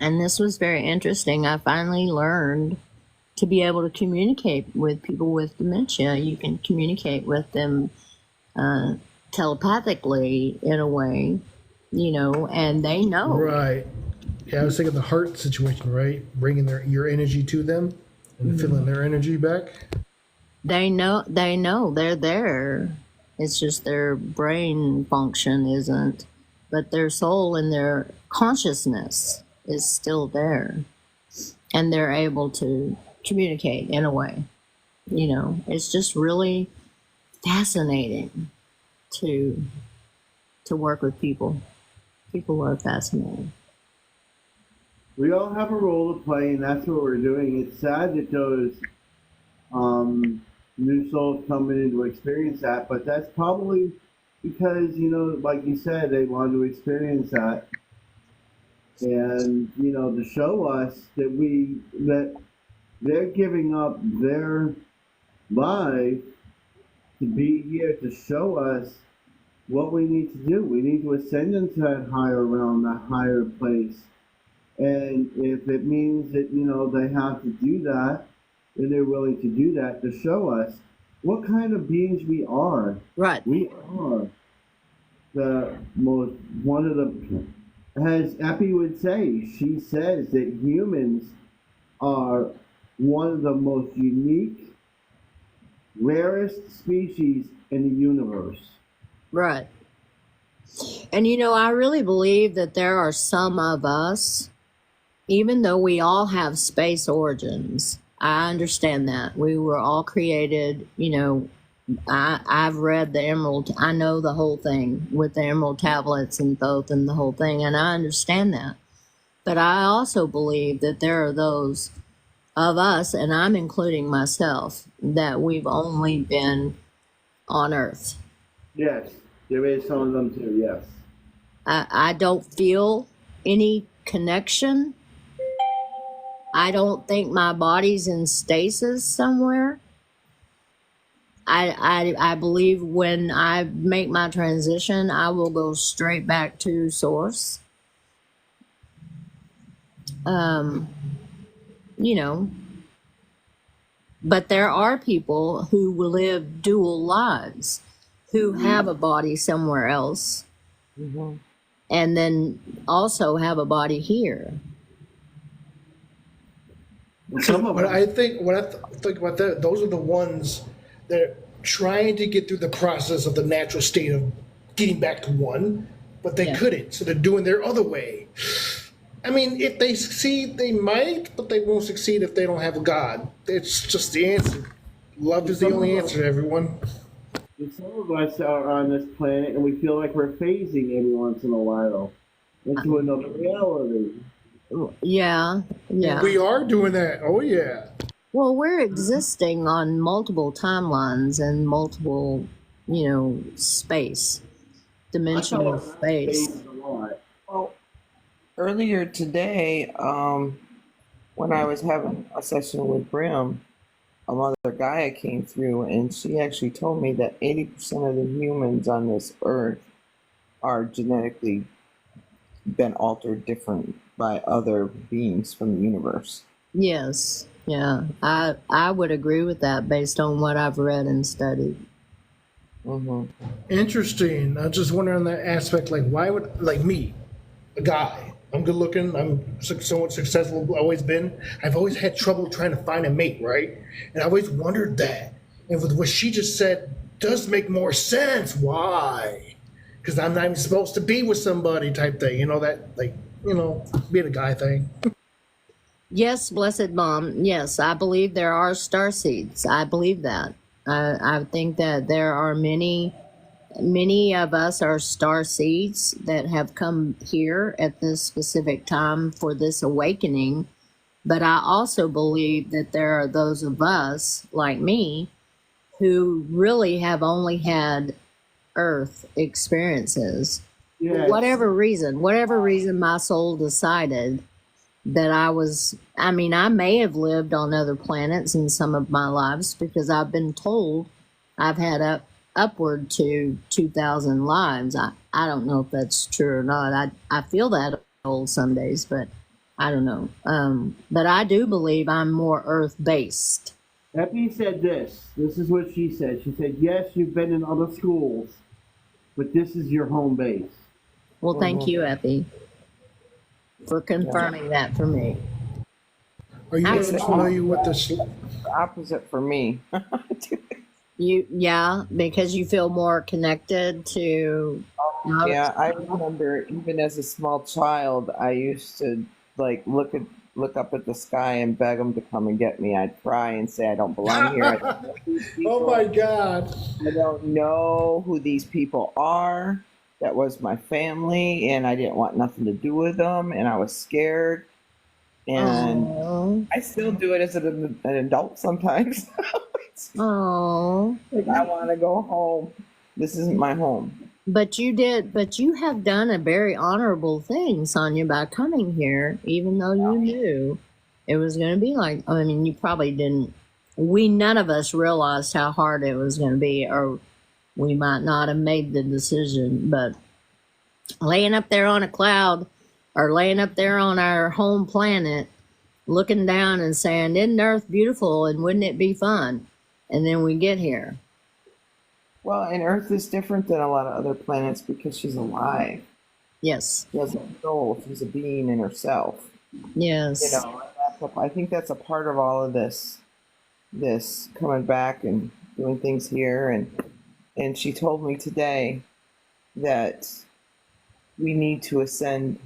And this was very interesting. I finally learned to be able to communicate with people with dementia. You can communicate with them telepathically in a way, you know, and they know. Right. Yeah, I was thinking the heart situation, right? Bringing your energy to them and feeling their energy back. They know they're there. It's just their brain function isn't, but their soul and their consciousness is still there. And they're able to communicate in a way. You know, it's just really fascinating to work with people. People are fascinating. We all have a role to play, and that's what we're doing. It's sad that those new souls coming in to experience that, but that's probably because, you know, like you said, they want to experience that, and, you know, to show us that they're giving up their life to be here to show us what we need to do. We need to ascend into that higher realm, that higher place, and if it means that, you know, they have to do that, and they're willing to do that to show us what kind of beings we are. Right. We are the most, one of the, as Epi would say, she says that humans are one of the most unique, rarest species in the universe. Right. And you know, I really believe that there are some of us, even though we all have space origins, I understand that. We were all created, you know, I've read the Emerald, I know the whole thing with the Emerald tablets and Thoth and the whole thing, and I understand that. But I also believe that there are those of us, and I'm including myself, that we've only been on Earth. Yes, there is some of them too, yes. I don't feel any connection. I don't think my body's in stasis somewhere. I believe when I make my transition, I will go straight back to source. You know, but there are people who will live dual lives, who have a body somewhere else, and then also have a body here. But I think when I think about that, those are the ones that are trying to get through the process of the natural state of getting back to one, but they couldn't, so they're doing their other way. I mean, if they succeed, they might, but they won't succeed if they don't have a God. It's just the answer. Love is the only answer, everyone. And some of us are on this planet, and we feel like we're phasing every once in a while into another reality. Yeah. We are doing that. Oh, yeah. Well, we're existing on multiple timelines and multiple, you know, space, dimensional space. Well, earlier today, when I was having a session with Brim, Mother Gaia came through, and she actually told me that 80% of the humans on this earth are genetically been altered different by other beings from the universe. Yes. Yeah. I would agree with that based on what I've read and studied. Mm-hmm. Interesting. I was just wondering on that aspect, like, why would, like me, a guy, I'm good looking, I'm somewhat successful, always been. I've always had trouble trying to find a mate, right? And I always wondered that. And with what she just said, does make more sense. Why? Because I'm not even supposed to be with somebody type thing. You know, that, like, being a guy thing. Yes, blessed mom. Yes, I believe there are star seeds. I believe that. I think that there are many of us are star seeds that have come here at this specific time for this awakening. But I also believe that there are those of us, like me, who really have only had earth experiences. Yeah. Whatever reason my soul decided that I may have lived on other planets in some of my lives, because I've been told I've had upward to 2,000 lives. I don't know if that's true or not. I feel that old some days, but I don't know. But I do believe I'm more earth based. Effie said this. This is what she said. She said, yes, you've been in other schools, but this is your home base. Well, thank you, Effie, for confirming that for me. Are you guys familiar with this? Opposite for me. Yeah, because you feel more connected to. Yeah, I remember even as a small child, I used to like look up at the sky and beg them to come and get me. I'd cry and say, I don't belong here. Oh my God. I don't know who these people are. That was my family, and I didn't want nothing to do with them, and I was scared. And I still do it as an adult sometimes. Oh, Like, I want to go home. This isn't my home. but you have done a very honorable thing, Sonia, by coming here, even though you knew it was going to be like, I mean, you probably didn't, none of us realized how hard it was going to be, or we might not have made the decision, but laying up there on a cloud or laying up there on our home planet, looking down and saying, isn't Earth beautiful and wouldn't it be fun? And then we get here. Well, and Earth is different than a lot of other planets because she's alive. Yes. She has a soul. She's a being in herself. Yes. You know, I think that's a part of all of this coming back and doing things here. And she told me today that we need to ascend,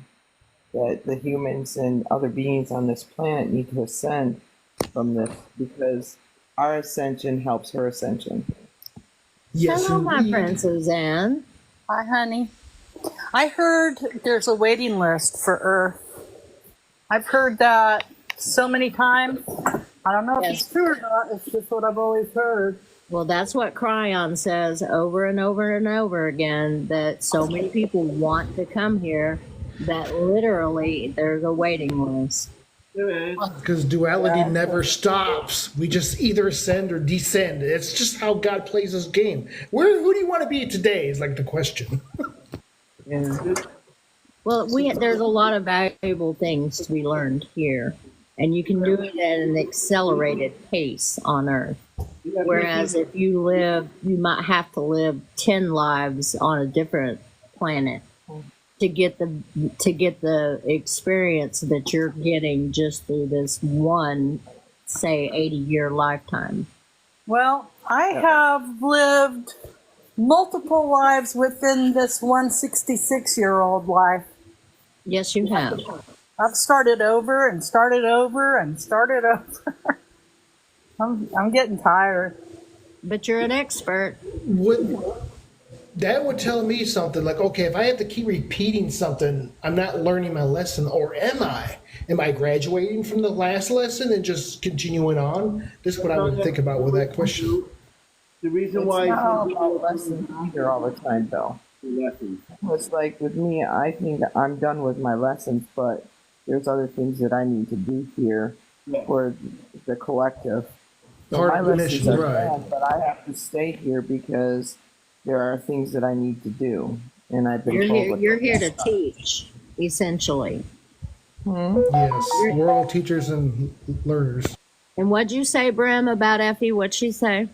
that the humans and other beings on this planet need to ascend from this, because our ascension helps her ascension. Yes, Hello, my indeed. friend Suzanne. Hi, honey. I heard there's a waiting list for Earth. I've heard that so many times. I don't know if Yes. it's true or not. It's just what I've always heard. Well, that's what Cryon says over and over and over again, that so many people want to come here that literally there's a waiting list. Because duality never stops. We just either ascend or descend. It's just how God plays this game. Who do you want to be today is like the question. Yeah. Well, there's a lot of valuable things to be learned here, and you can do it at an accelerated pace on Earth. Whereas if you might have to live 10 lives on a different planet to get the experience that you're getting just through this one, say, 80-year lifetime. Well, I have lived multiple lives within this 166-year-old life. Yes, you have. I've started over and started over and started over. I'm getting tired. But you're an expert. That would tell me something like, okay, if I have to keep repeating something, I'm not learning my lesson, or am I? Am I graduating from the last lesson and just continuing on? This is what I would think about with that question. The reason It's why not about lessons either all the time, though. lessons. It's like with me, I think I'm done with my lessons, but there's other things that I need to do here for the collective. So Part my of the lessons mission, are right. done, but I have to stay here because there are things that I need to do, and I've been told. You're here to teach, essentially. Yes, we're all teachers and learners. And what'd you say, Brim, about Effie? What'd she say?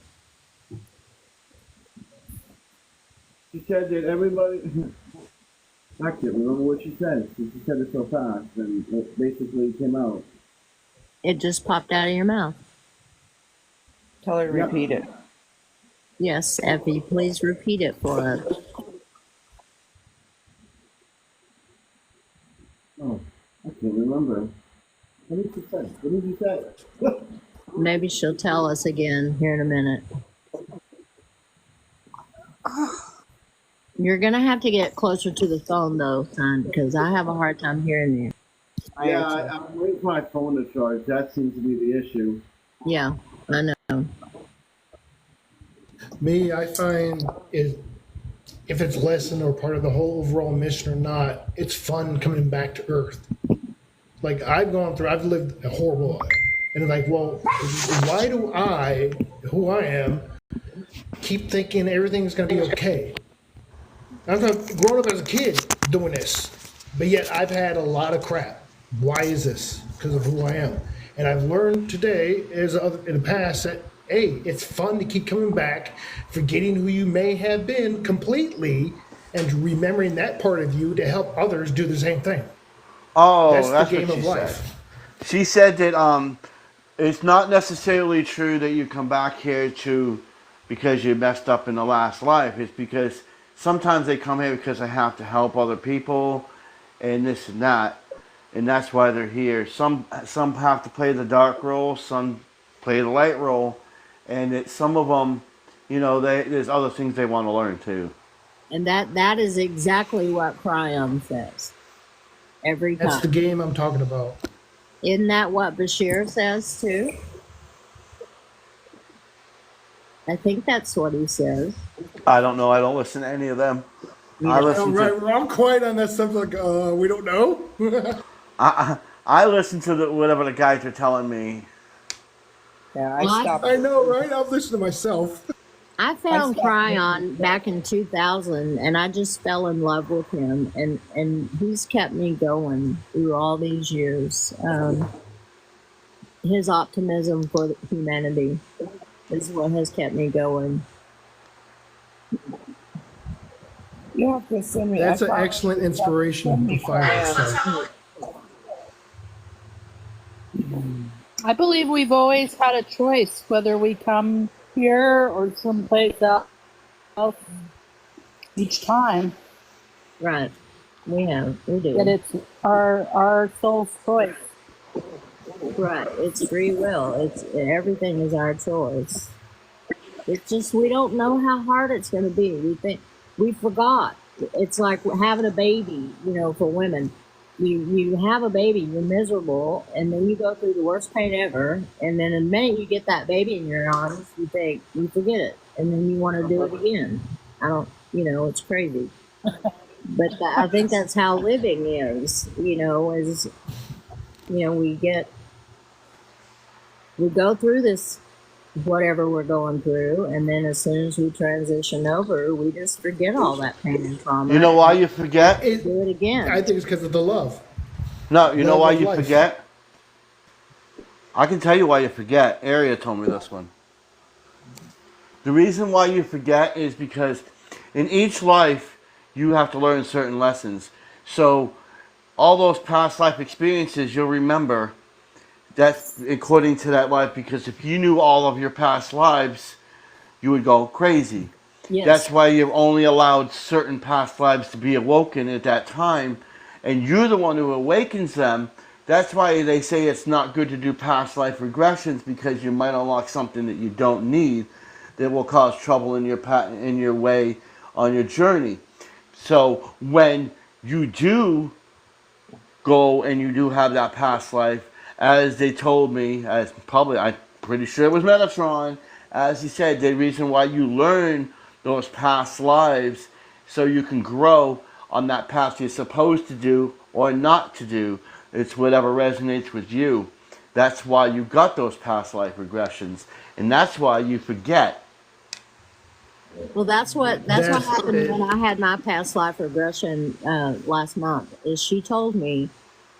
She said that everybody. I can't remember what she said. She said it so fast, and it basically came out. It just popped out of your mouth. Tell her to Yeah. repeat it. Yes, Effie, please repeat it for us. Oh, I can't remember. What did she say? What did you say? Maybe she'll tell us again here in a minute. You're gonna have to get closer to the phone though, son, because I have a hard time hearing you. Yeah, I'm waiting for my phone to charge. That seems to be the issue. Yeah, I know. Me, I find if it's lesson or part of the whole overall mission or not, it's fun coming back to Earth. Like I've lived a horrible life, and like, well, why do I, who I am, keep thinking everything's gonna be okay? I've grown up as a kid doing this, but yet I've had a lot of crap. Why is this? Because of who I am. And I've learned today, as in the past, that hey, it's fun to keep coming back, forgetting who you may have been completely, and remembering that part of you to help others do the same thing. Oh, That's that's the game what of she life. said. She said that it's not necessarily true that you come back here because you messed up in the last life. It's because sometimes they come here because they have to help other people and this and that, and that's why they're here. Some have to play the dark role, some play the light role, and some of them, there's other things they want to learn too. And that is exactly what Cryum says. Every time. That's the game I'm talking about. Isn't that what Bashir says too? I think that's what he says. I don't know. I don't listen to any of them. I listen to. I'm quiet on that stuff. Like, we don't know. I listen to whatever the guys are telling me. Yeah, I Well, stopped. I know, right? I've listened to myself. I found stopped Cryon back in 2000, and I just fell in love with him, and he's kept me going through all these years. His optimism for humanity is what has kept me going. You have to send me. That's I an thought- excellent inspiration to find yourself. I believe we've always had a choice whether we come here or someplace else each time. Right. We do. That it's our soul's choice. Right. It's free will. Everything is our choice. It's just we don't know how hard it's going to be. We forgot. It's like having a baby. For women, you have a baby, you're miserable, and then you go through the worst pain ever, and then the minute you get that baby in your arms, you forget it, and then you want to do it again. It's crazy. But I think that's how living is. We go through this, whatever we're going through, and then as soon as we transition over, we just forget all that pain and trauma. You know why you forget? Do it again. I think it's because of the love. No, you know Love why of you life. forget? I can tell you why you forget. Aria told me this one. The reason why you forget is because in each life, you have to learn certain lessons. So all those past life experiences, you'll remember that's according to that life, because if you knew all of your past lives, you would go crazy. Yes. That's why you've only allowed certain past lives to be awoken at that time, and you're the one who awakens them. That's why they say it's not good to do past life regressions, because you might unlock something that you don't need that will cause trouble in your way on your journey. So when you do go and you do have that past life, as they told me, I'm pretty sure it was Metatron, as he said, the reason why you learn those past lives so you can grow on that path you're supposed to do or not to do. It's whatever resonates with you. That's why you got those past life regressions, and that's why you forget. Well, that's what happened it. when I had my past life regression last month. Is she told me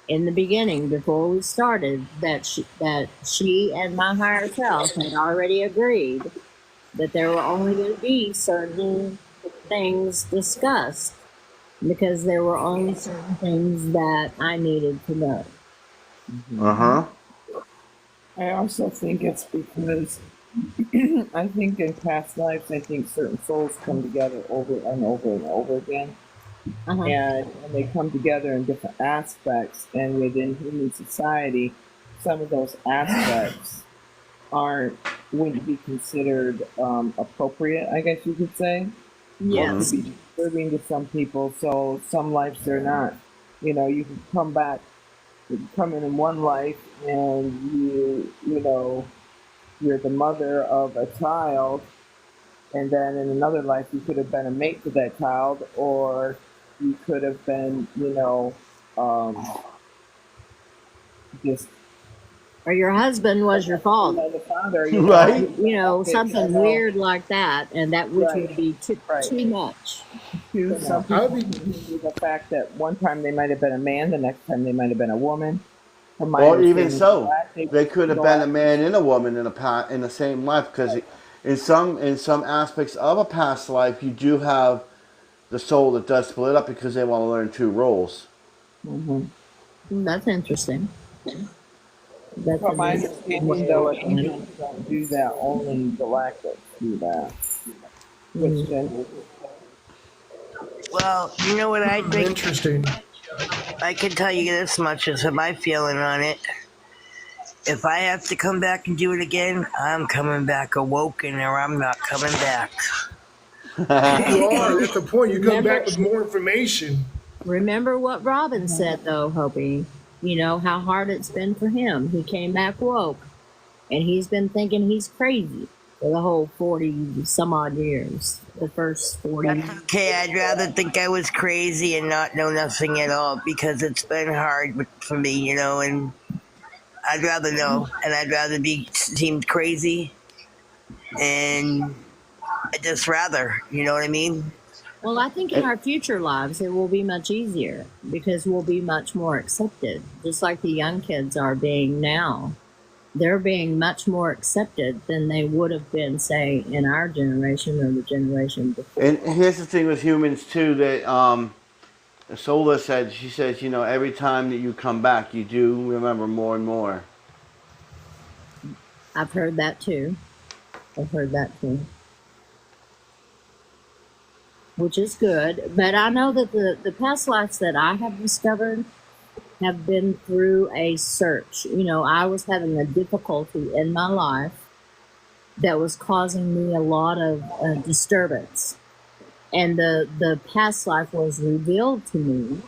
in the beginning, before we started, that she and my higher self had already agreed that there were only going to be certain things discussed because there were only certain things that I needed to know. Uh-huh. I also think it's because I think in past lives, I think certain souls come together over and over and over again. Uh-huh. And they come together in different aspects. And within human society, some of those aspects wouldn't be considered appropriate, I guess you could say. Yes. Or could be disturbing to some people. So some lives they're not. You know, you can come back, you can come in one life, and you're the mother of a child, and then in another life you could have been a mate to that child, or you could have been, just Or your husband was your father. the father, you Right. You know, something you know. weird like that, and that which Right. would be too much. To some I would people, be the fact that one time they might have been a man, the next time they might have been a woman. From my Or even understanding, so, that they could have go been a after- man and a woman in in the same life. Because in some aspects of a past life, you do have the soul that does split up because they want to learn two roles. That's interesting. That's From my an understanding, though, angels don't do that. Only galactics do that. Which then, Well, you know what I think? interesting. I can tell you this much as my feeling on it. If I have to come back and do it again, I'm coming back awoken, or I'm not coming back. You are at the point. You come Remember- back with more information. Remember what Robin said, though, Hopi. You know how hard it's been for him. He came back woke, and he's been thinking he's crazy for the whole 40 some odd years. The first 40. Okay, I'd rather think I was crazy and not know nothing at all, because it's been hard for me, and I'd rather know, and I'd rather be seemed crazy, and I'd just rather, you know what I mean? Well, I think in our future lives, it will be much easier because we'll be much more accepted, just like the young kids are being now. They're being much more accepted than they would have been, say, in our generation or the generation before. And here's the thing with humans too that Sola said. She says, every time that you come back, you do remember more and more. I've heard that too. Which is good. But I know that the past lives that I have discovered have been through a search. I was having a difficulty in my life that was causing me a lot of disturbance. And the past life was revealed to me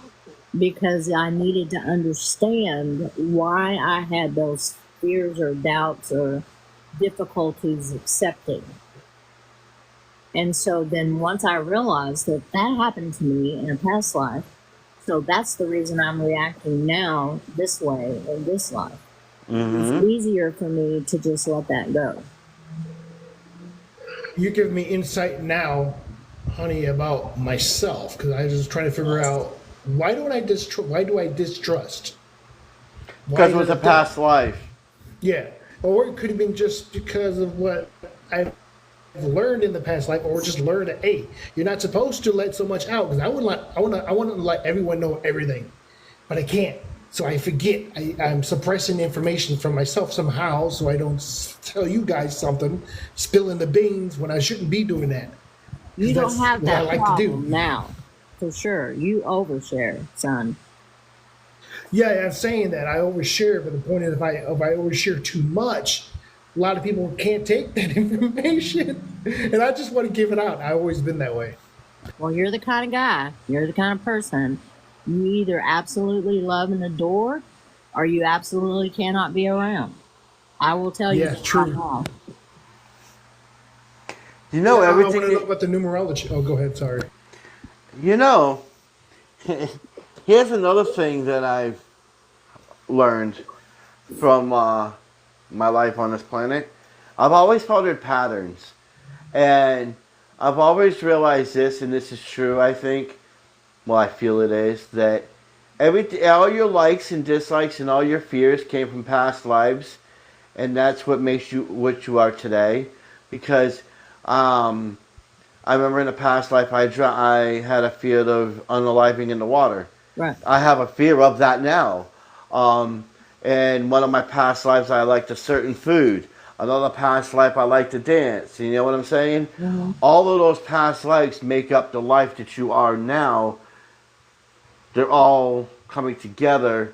because I needed to understand why I had those fears or doubts or difficulties accepting. And so then once I realized that happened to me in a past life, so that's the reason I'm reacting now this way in this life. It's easier for me to just let that go. You give me insight now, honey, about myself, because I was just trying to figure out why do I distrust? Because it was a past life. Yeah, or it could have been just because of what I've learned in the past life, or just learned that hey, you're not supposed to let so much out. Because I want to let everyone know everything, but I can't. So I forget. I'm suppressing information from myself somehow, so I don't tell you guys something, spilling the beans when I shouldn't be doing that. You don't have what I that like to do. problem now, for sure. You overshare, son. Yeah, I'm saying that I overshare, but the point is, if I overshare too much, a lot of people can't take that information, and I just want to give it out. I've always been that way. Well, you're the kind of guy. You're the kind of person. You either absolutely love and adore, or you absolutely cannot be around. I will tell you. Yeah, that true. right now. I Everything. want to know about the numerology. Oh, go ahead. Sorry. Here's another thing that I've learned from my life on this planet. I've always followed patterns, and I've always realized this, and this is true, I think. Well, I feel it is that all your likes and dislikes and all your fears came from past lives, and that's what makes you what you are today. Because I remember in a past life I had a fear of unaliving in the water. Right. I have a fear of that now. And one of my past lives, I liked a certain food. Another past life, I like to dance. You know what I'm saying? Mm-hmm. All of those past lives make up the life that you are now. They're all coming together,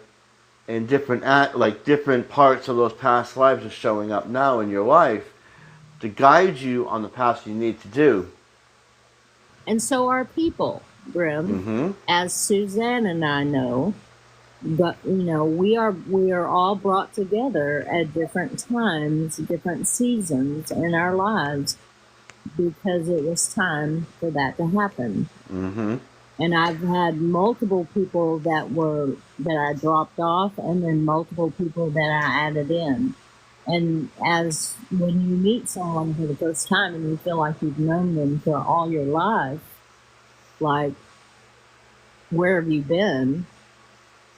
and different parts of those past lives are showing up now in your life to guide you on the path you need to do. And so are people, Grim. Mm-hmm. As Suzanne and I know, but we are all brought together at different times, different seasons in our lives, because it was time for that to happen. Mm-hmm. And I've had multiple people that I dropped off, and then multiple people that I added in. And as when you meet someone for the first time and you feel like you've known them for all your life, like, where have you been?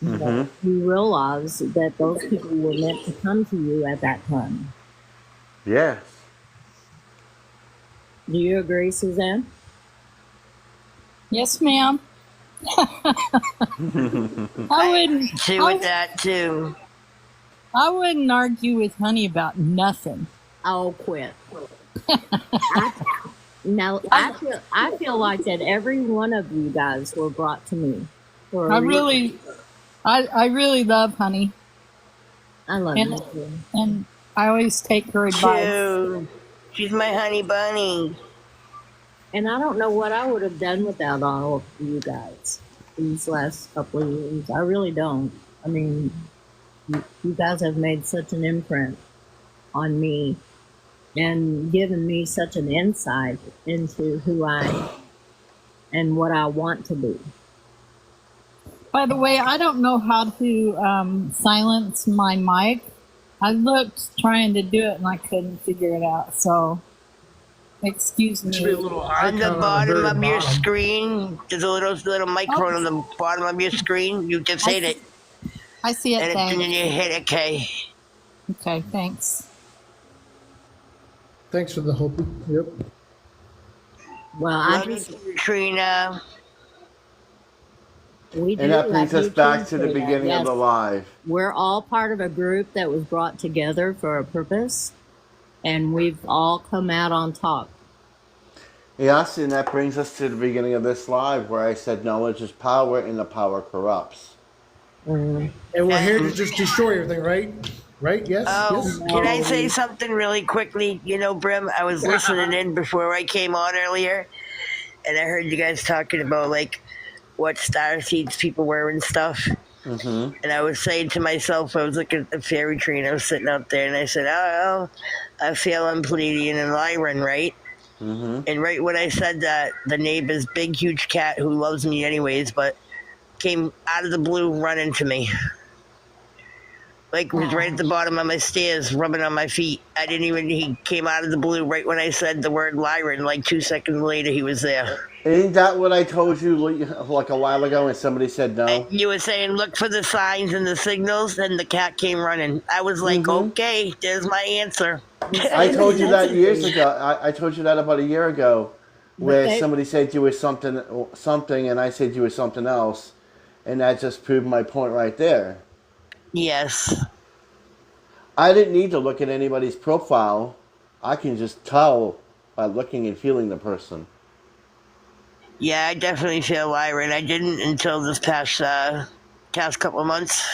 Mm-hmm. You realize that those people were meant to come to you at that time. Yes. Do you agree, Suzanne? Yes, ma'am. I wouldn't. See with that too. I wouldn't argue with Honey about nothing. I'll quit. I feel like that every one of you guys were brought to me. I really love Honey, I love and you too. and I always take her advice. Too. She's my honey bunny. And I don't know what I would have done without all of you guys these last couple of years. I really don't. I mean, you guys have made such an imprint on me and given me such an insight into who I am and what I want to be. By the way, I don't know how to silence my mic. I looked trying to do it and I couldn't figure it out. So, excuse me. On the bottom of your screen, there's a little microphone on the bottom of your screen. You just hit it. I see it. And Thanks. then you hit OK. Okay, thanks. Thanks for the hope. Yep. Well, I Love you, just Trina. we do And that brings love us you back too, to the Trina. beginning of Yes. the live. We're all part of a group that was brought together for a purpose, and we've all come out on top. Yes, and that brings us to the beginning of this live where I said knowledge is power and the power corrupts. And we're here to just destroy everything, right? Right? Yes? Oh, Yes? can I say something really quickly? You know, Brim, I was listening in before I came on earlier, and I heard you guys talking about, like, what star seeds people wear and stuff. Mm-hmm. And I was saying to myself, I was looking at the fairy tree, and I was sitting out there, and I said, oh, I feel I'm Pleiadian and Lyran, right? Mm-hmm. And right when I said that, the neighbor's big, huge cat, who loves me anyways, but came out of the blue running to me. Like, was right at the bottom of my stairs, rubbing on my feet. He came out of the blue right when I said the word Lyran. Like 2 seconds later, he was there. Ain't that what I told you like a while ago and somebody said no? And you were saying, look for the signs and the signals, and the cat came running. I was like, okay, there's my answer. I told you that years ago. I told you that about a year ago, where somebody said you were something, and I said you were something else, and that just proved my point right there. Yes. I didn't need to look at anybody's profile. I can just tell by looking and feeling the person. Yeah, I definitely feel Lyran. I didn't until this past couple of months.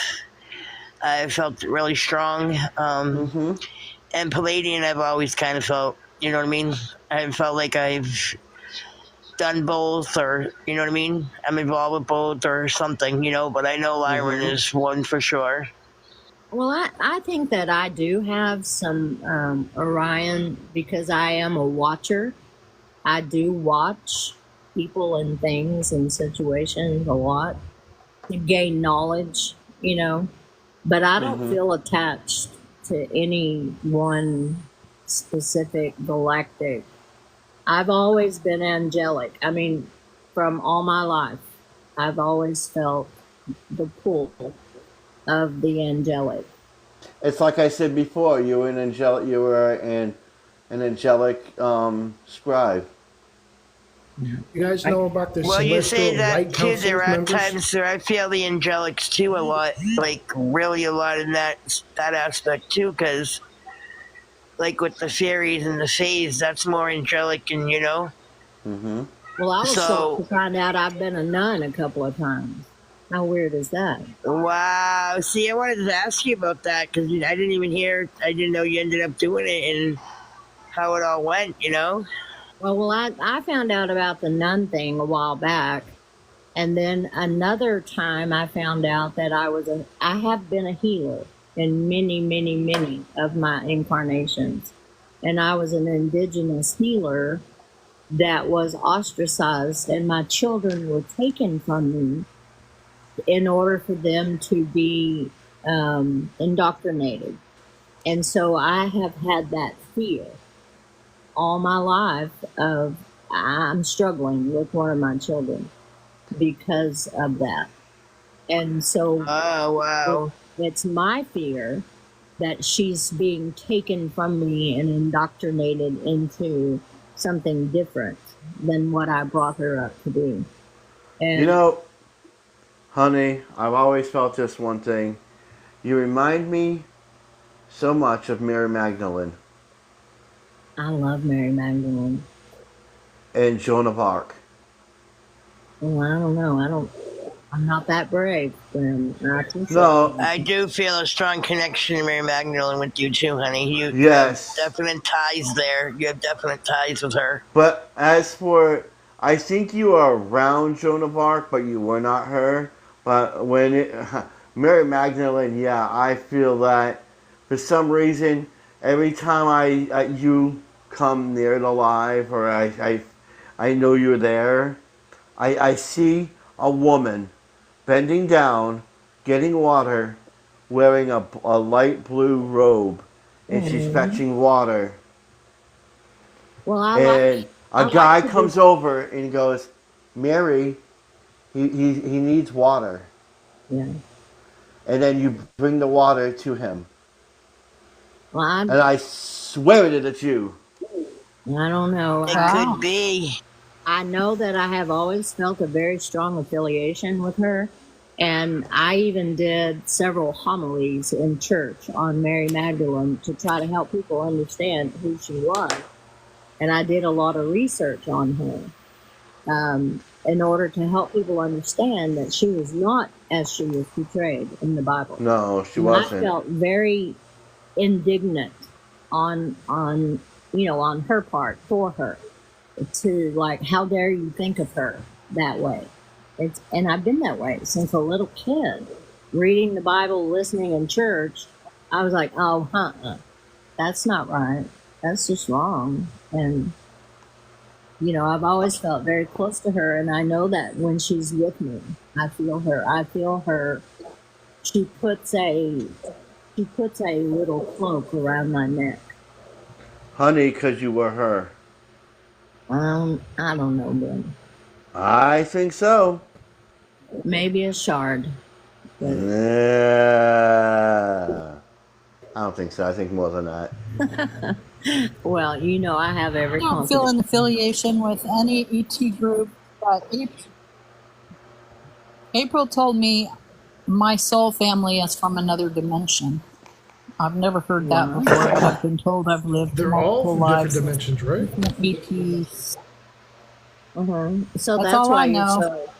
I felt really strong. And Pleiadian, I've always kind of felt, you know what I mean? I felt like I've done both, or, you know what I mean? I'm involved with both or something, you know, but I know Lyran is one for sure. Well, I think that I do have some Orion because I am a watcher. I do watch people and things and situations a lot to gain knowledge, you know, but I don't feel attached to any one specific galactic. I've always been angelic. I mean, from all my life, I've always felt the pull of the angelic. It's like I said before. You were an angelic. You were an angelic scribe. You guys I, know about the Well, you say Celestial that Light too. There Council are members? times where I feel the angelics too a lot, like really a lot in that aspect too, because like with the fairies and the fays, that's more angelic, and Mm-hmm. Well, I was shocked So to find out I've been a nun a couple of times. How weird is that? wow. See, I wanted to ask you about that because I didn't even hear. I didn't know you ended up doing it and how it all went. Well, I found out about the nun thing a while back. And then another time I found out that I have been a healer in many, many, many of my incarnations. And I was an indigenous healer that was ostracized, and my children were taken from me in order for them to be indoctrinated. And so I have had that fear all my life of I'm struggling with one of my children because of that. And so oh wow. it's my fear that she's being taken from me and indoctrinated into something different than what I brought her up to be. And Honey, I've always felt this one thing. You remind me so much of Mary Magdalene I love Mary Magdalene. and Joan of Arc. Well, I don't know. I'm not that brave. I can say. No, I do feel a strong connection to Mary Magdalene with you too, honey. You yes. have definite ties there. You have definite ties with her. But as for, I think you are around Joan of Arc, but you were not her. But Mary Magdalene, yeah, I feel that for some reason, every time you come near the live, or I know you're there, I see a woman bending down, getting water, wearing a light blue robe, and she's fetching water. Well, And a guy comes over and goes, Mary, he needs water. Yeah. And then you bring the water to him. Well, And I swear that it's you. I don't know. It could be. I know that I have always felt a very strong affiliation with her. And I even did several homilies in church on Mary Magdalene to try to help people understand who she was. And I did a lot of research on her in order to help people understand that she was not as she was portrayed in the Bible. No, she And wasn't. I felt very indignant on her part for her, to like, how dare you think of her that way? And I've been that way since a little kid, reading the Bible, listening in church. I was like, oh, that's not right. That's just wrong. And I've always felt very close to her, and I know that when she's with me, I feel her. She puts a little cloak around my neck. Honey, because you were her. I don't know, Ben. I think so. Maybe a shard. Yeah. I don't think so. I think more than that. Well, I have every I don't feel an affiliation with any ET group, but April told me my soul family is from another dimension. I've never heard that before, but I've been told I've lived They're all multiple from lives. different dimensions, right? ETs. So That's all why I you're know. so.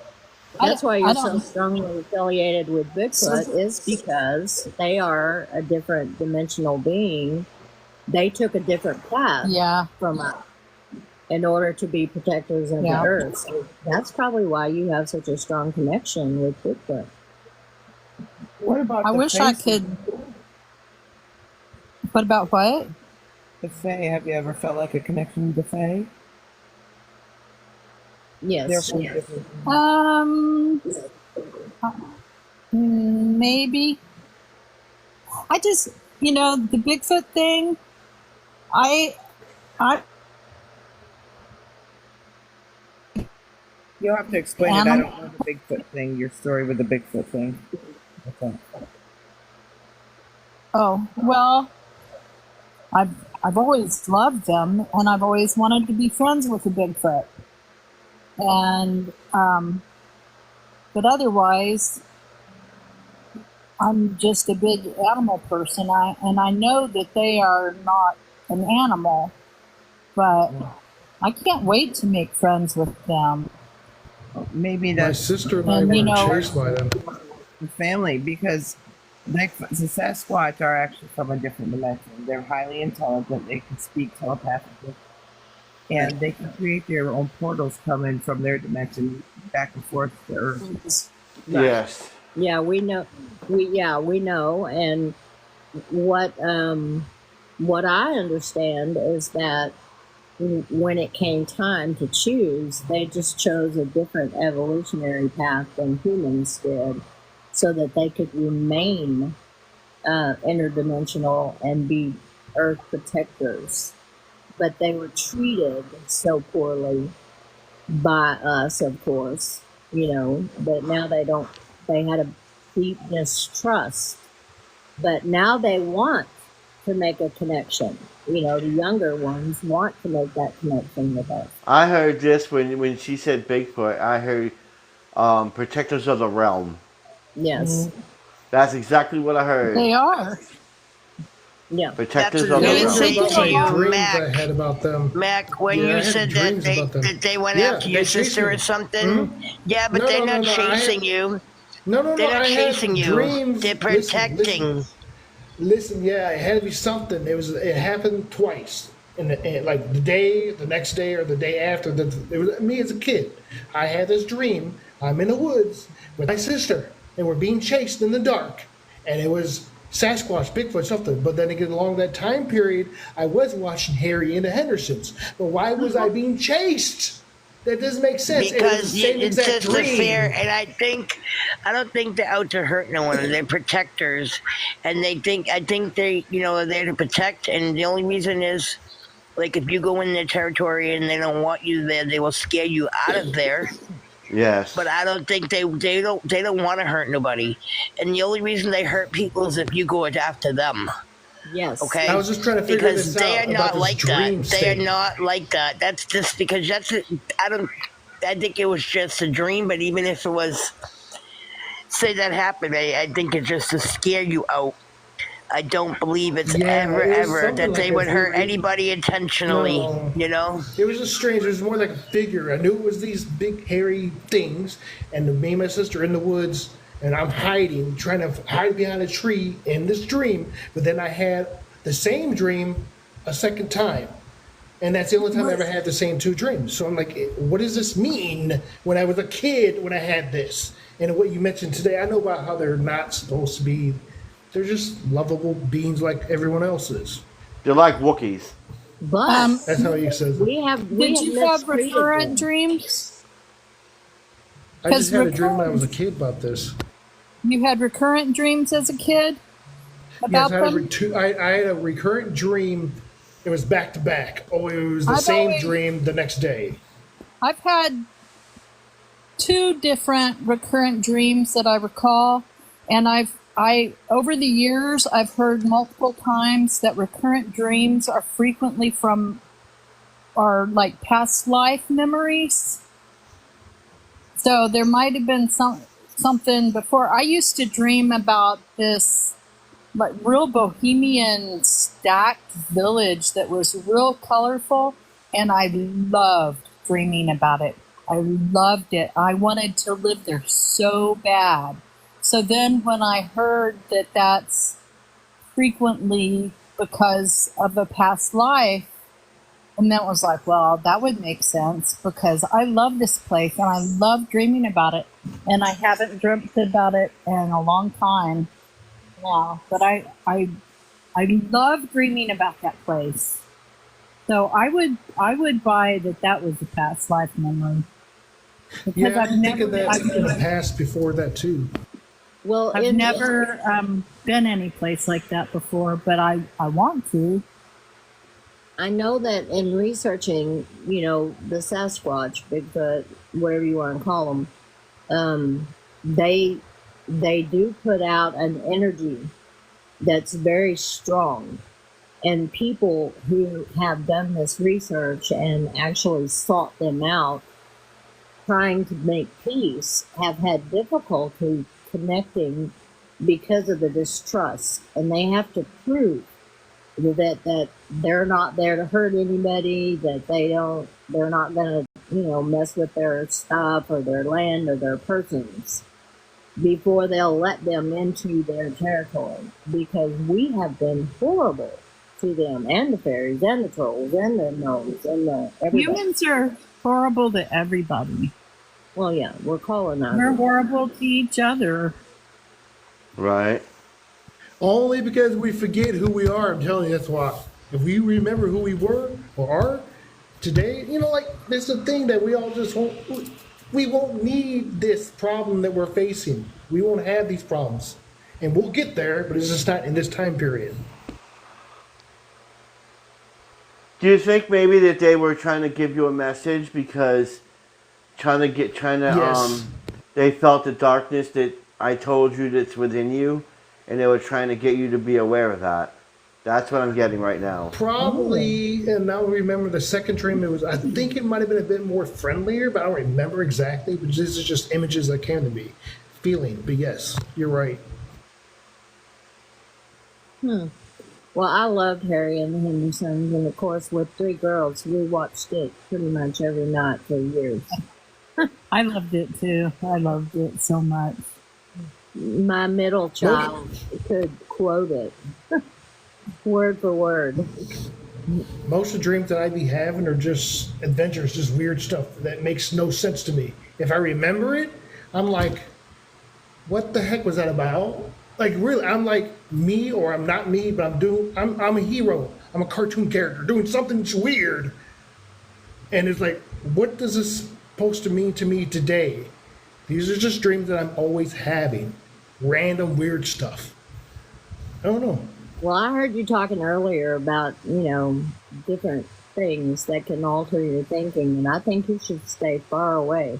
That's why you're I so don't- strongly affiliated with Bigfoot, is because they are a different dimensional being. They took a different path from us in order to be protectors of the earth. So that's probably why you have such a strong connection with Bigfoot. What about I the wish I Fae? could. What about what? The Fae. Have you ever felt like a connection with the Fae? Yes. Maybe. I just, the Bigfoot thing. You'll have to explain it. I don't know the Bigfoot thing. Your story with the Bigfoot thing. Okay. Oh, well, I've always loved them, and I've always wanted to be friends with a Bigfoot. And but otherwise, I'm just a big animal person. I know that they are not an animal, but I can't wait to make friends with them. Maybe My that's sister and I And were you know, chased by them. the family, because Bigfoot, the Sasquatch are actually from a different dimension. They're highly intelligent. They can speak telepathically, and they can create their own portals coming from their dimension back and forth to Earth. Right. Yes. Yeah, we know. We know. And what I understand is that when it came time to choose, they just chose a different evolutionary path than humans did, so that they could remain interdimensional and be Earth protectors. But they were treated so poorly by us, of course, but now they had a deep distrust. But now they want to make a connection. The younger ones want to make that connection with us. I heard this when she said Bigfoot. I heard protectors of the realm. Yes. That's exactly what I heard. they are. Yeah. Protectors That's of what the I They, was realm. they saying do to a you, lot. Dreams I Mac. had about them. Mac, when Yeah, I you had said that dreams about them. they went Yeah, after they your chased sister or me. something. Yeah, but No, they're no, no, not no. chasing you. No. They're not I had chasing you. dreams. They're Listen. protecting. Listen, yeah, it had to be something. It happened twice. Like the next day or the day after. It was me as a kid. I had this dream. I'm in the woods with my sister, and we're being chased in the dark. And it was Sasquatch, Bigfoot, something. But then again, along that time period, I was watching Harry and the Hendersons. But why was I being chased? That doesn't make sense. And it was Because the same it's exact just a fair, dream. and I don't think they're out to hurt no one. They're protectors, and I think they, are there to protect. And the only reason is, like, if you go in their territory and they don't want you there, they will scare you out of there. Yes. But I don't think they don't want to hurt nobody, and the only reason they hurt people is if you go after them. Yes. Okay, I was just trying to figure because this they out are about not this like that. dream They are state. not like that. That's just because I think it was just a dream. But even if it was, say that happened, I think it's just to scare you out. I don't believe it's Yeah, ever it was that something they like would that. hurt anybody intentionally. No. You It was just strange. It was more like a figure. I knew it was these big hairy things, and me and my sister in the woods, and I'm hiding, trying to hide behind a tree in this dream. But then I had the same dream a second time, and that's the only time I ever had the same two dreams. So I'm like, what does this mean? When I was a kid, when I had this, and what you mentioned today, I know about how they're not supposed to be. They're just lovable beings like everyone else is. They're like Wookiees. But That's how he says it. we have Did you have mistreated recurrent them. dreams? I just had a dream when I recurrent- was a kid about this. You had recurrent dreams as a kid Yes, about I had, them? I had a recurrent dream. It was back to back. Oh, it was the I've same always- dream the next day. I've had 2 different recurrent dreams that I recall, and over the years I've heard multiple times that recurrent dreams are frequently from our like past life memories. So there might have been something before. I used to dream about this like real bohemian stacked village that was real colorful, and I loved dreaming about it. I loved it. I wanted to live there so bad. So then when I heard that that's frequently because of a past life, and that was like, well, that would make sense because I love this place and I love dreaming about it. And I haven't dreamt about it in a long time now, but I love dreaming about that place. So I would buy that was a past life memory. Because Yeah, I think of that in the past before that too. Well, I've never been any place like that before, but I want to. I know that in researching, the Sasquatch, Bigfoot, whatever you want to call them, they do put out an energy that's very strong. And people who have done this research and actually sought them out trying to make peace have had difficulty connecting because of the distrust, and they have to prove that they're not there to hurt anybody, that they're not going to mess with their stuff or their land or their persons before they'll let them into their territory, because we have been horrible to them and the fairies and the trolls and the gnomes and the everybody. Humans are horrible to everybody. Well, yeah, we're colonizers. We're horrible to each other. Right. Only because we forget who we are. I'm telling you, that's why. If we remember who we were or are today, like there's a thing that we all just won't. We won't need this problem that we're facing. We won't have these problems, and we'll get there, but it's just not in this time period. Do you think maybe that they were trying to give you a message because Yes. they felt the darkness that I told you that's within you, and they were trying to get you to be aware of that. That's what I'm getting right now. Probably, and now remember the second dream. I think it might have been a bit more friendlier, but I don't remember exactly. But this is just images that came to me, feeling. But yes, you're right. Well, I loved Harry and the Hendersons, and of course, with 3 girls, we watched it pretty much every night for years. I loved it too. I loved it so much. My middle child could quote it word for word. Most of the dreams that I be having are just adventures, just weird stuff that makes no sense to me. If I remember it, I'm like, what the heck was that about? Like really, I'm like me or I'm not me, but I'm a hero. I'm a cartoon character doing something weird. And it's like, what does this supposed to mean to me today? These are just dreams that I'm always having. Random weird stuff. I don't know. Well, I heard you talking earlier about, different things that can alter your thinking, and I think you should stay far away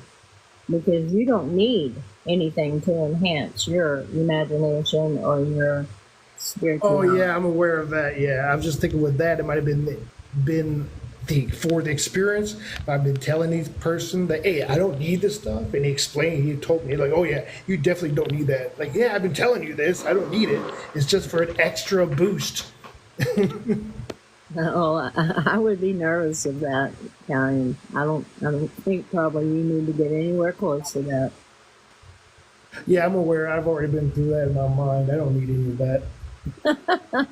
because you don't need anything to enhance your imagination or your spiritual. Oh yeah, I'm aware of that. Yeah, I'm just thinking with that, it might have been for the experience. I've been telling this person that, hey, I don't need this stuff, and he told me like, oh yeah, you definitely don't need that. Like, yeah, I've been telling you this. I don't need it. It's just for an extra boost. Oh, I would be nervous of that, Carrie. I don't think probably you need to get anywhere close to that. Yeah, I'm aware. I've already been through that in my mind. I don't need any of that.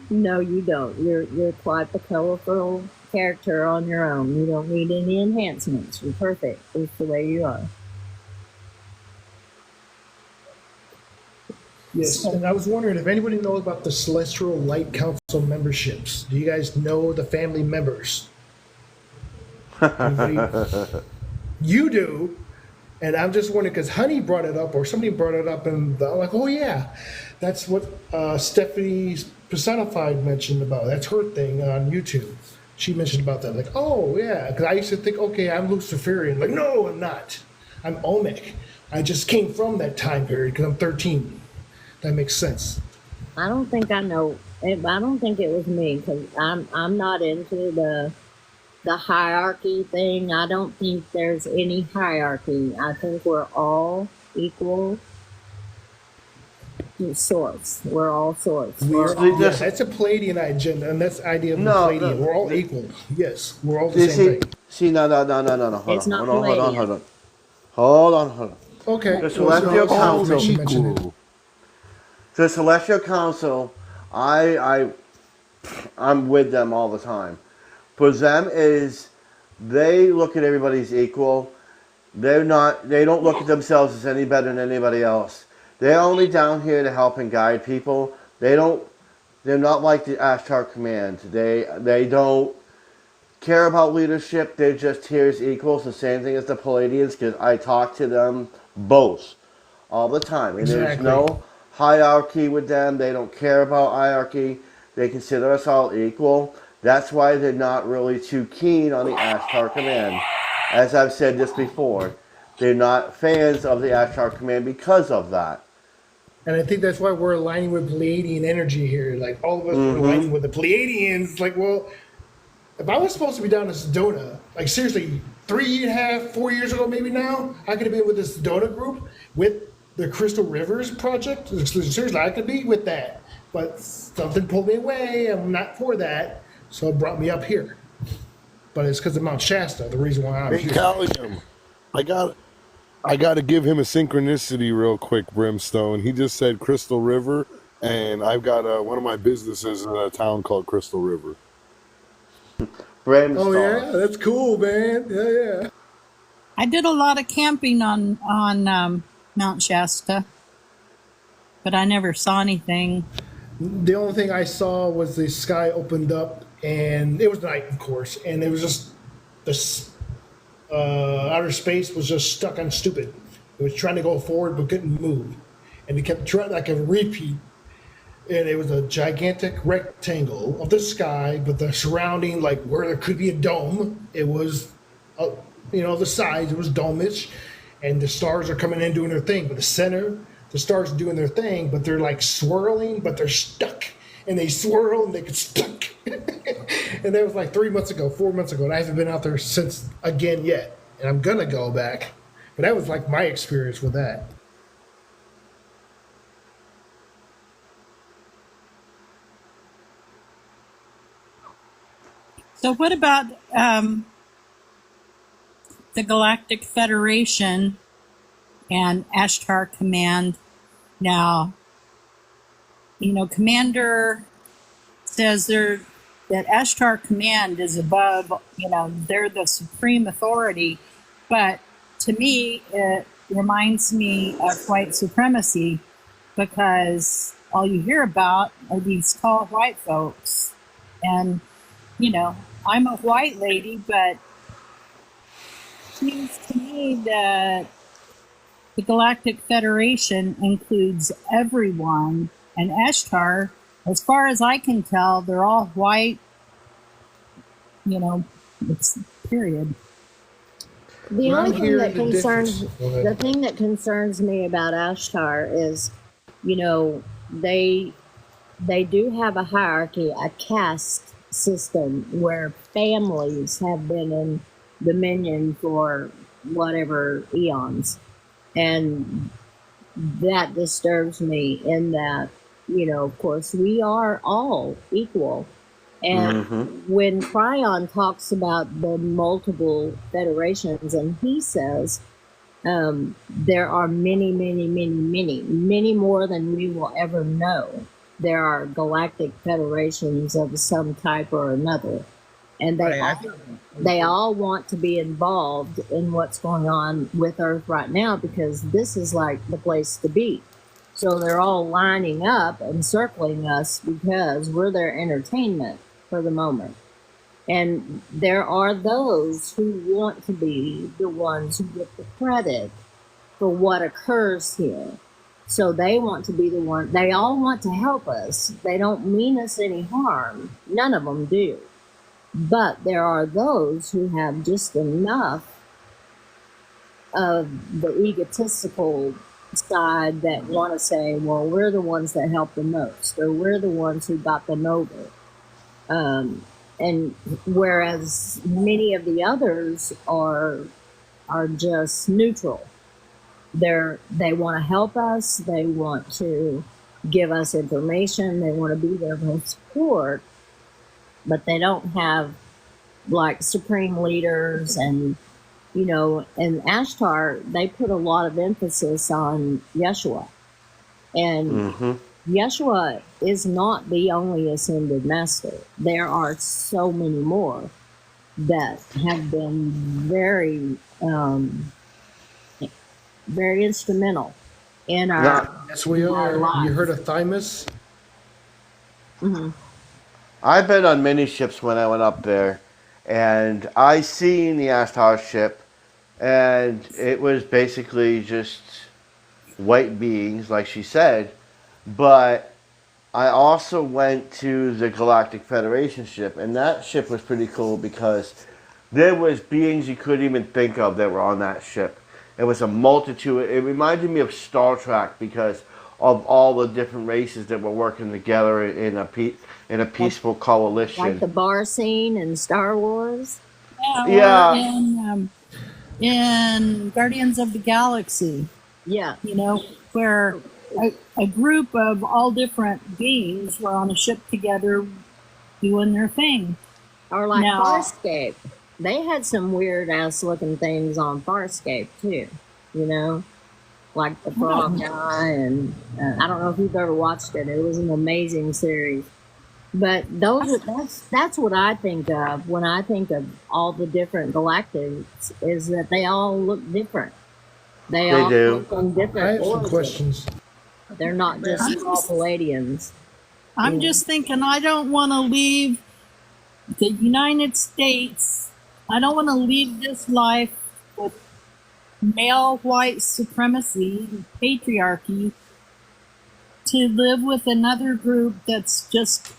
No, you don't. You're quite the colorful character on your own. You don't need any enhancements. You're perfect just the way you are. Yes, and I was wondering if anybody knows about the Celestial Light Council memberships. Do you guys know the family members? You do, and I'm just wondering because Honey brought it up, or somebody brought it up, and I'm like, oh yeah, that's what Stephanie Personified mentioned about. That's her thing on YouTube. She mentioned about that, like, oh yeah, because I used to think, okay, I'm Luciferian. Like, no, I'm not. I'm Olmec. I just came from that time period because I'm 13. That makes sense. I don't think I know. I don't think it was me because I'm not into the hierarchy thing. I don't think there's any hierarchy. I think we're all equal source. We're all source. That's a Palladian agenda, and that's the idea of the Palladian. We're all equal. Yes, we're all the same thing. See, no. Hold on. Okay. The Celestial Council. The Celestial Council, I'm with them all the time. For them is they look at everybody as equal. They don't look at themselves as any better than anybody else. They're only down here to help and guide people. They're not like the Ashtar Command. They don't care about leadership. They're just here as equals, the same thing as the Palladians, because I talk to them both all the time. And there's no hierarchy with them. They don't care about hierarchy. They consider us all equal. That's why they're not really too keen on the Ashtar Command. As I've said this before, they're not fans of the Ashtar Command because of that. And I think that's why we're aligning with Pleiadian energy here. Like, all of us are aligning with the Pleiadians. Like, well, if I was supposed to be down in Sedona, like, seriously, 3.5, 4 years ago, maybe now, I could have been with this donor group with the Crystal Rivers project. Seriously, I could be with that, but something pulled me away. I'm not for that, so it brought me up here. But it's because of Mount Shasta, the reason why I'm Hey, here. Callium, I got to give him a synchronicity real quick, Brimstone. He just said Crystal River, and I've got one of my businesses in a town called Crystal River. Oh Brimstone. yeah, that's cool, man. Yeah. I did a lot of camping on Mount Shasta, but I never saw anything. The only thing I saw was the sky opened up, and it was night, of course, and it was just this outer space was just stuck on stupid. It was trying to go forward but couldn't move, and it kept trying like a repeat. And it was a gigantic rectangle of the sky, but the surrounding, like where there could be a dome, it was, the size, it was dome-ish, and the stars are coming in doing their thing. But the center, the stars are doing their thing, but they're like swirling, but they're stuck, and they swirl and they get stuck. And that was like 4 months ago, and I haven't been out there since again yet, and I'm gonna go back. But that was like my experience with that. So what about the Galactic Federation and Ashtar Command? Now, Commander says that Ashtar Command is above, they're the supreme authority, but to me, it reminds me of white supremacy because all you hear about are these tall white folks. And, I'm a white lady, but it seems to me that the Galactic Federation includes everyone, and Ashtar, as far as I can tell, they're all white, period. The Well, only I'm thing hearing that the concerns difference. Go ahead. the thing that concerns me about Ashtar is, they do have a hierarchy, a caste system where families have been in dominion for whatever eons, and that disturbs me. In that, of course, we are all equal. And when Cryon talks about the multiple federations, and he says there are many, many, many, many, many more than we will ever know. There are galactic federations of some type or another, and they all want to be involved in what's going on with Earth right now because this is like the place to be. So they're all lining up and circling us because we're their entertainment for the moment. And there are those who want to be the ones who get the credit for what occurs here. So they want to be the one, they all want to help us. They don't mean us any harm. None of them do. But there are those who have just enough of the egotistical side that want to say, well, we're the ones that help the most, or we're the ones who got them over. And whereas many of the others are just neutral. They want to help us. They want to give us information. They want to be there for support, but they don't have like supreme leaders. And and Ashtar, they put a lot of emphasis on Yeshua, and Yeshua is not the only ascended master. There are so many more that have been very, very instrumental in our, Yes, we are. You heard of Thymus? I've been on many ships when I went up there, and I seen the Ashtar ship, and it was basically just white beings, like she said. But I also went to the Galactic Federation ship, and that ship was pretty cool because there was beings you couldn't even think of that were on that ship. It was a multitude. It reminded me of Star Trek because of all the different races that were working together in a peaceful coalition. like the bar scene in Star Wars. Yeah, or Yeah. in in Guardians of the Galaxy, Yeah. you know, where a group of all different beings were on a ship together doing their thing. Or like Now, Farscape. They had some weird ass looking things on Farscape too, you know? Like the frog guy, and I don't know if you've ever watched it. It was an amazing series. But that's what I think of when I think of all the different galactics, is that they all look different. They all do. come from I different have some origins. questions. They're not just all Palladians. I'm just thinking, I don't want to leave the United States. I don't want to leave this life with male white supremacy, patriarchy, to live with another group that's just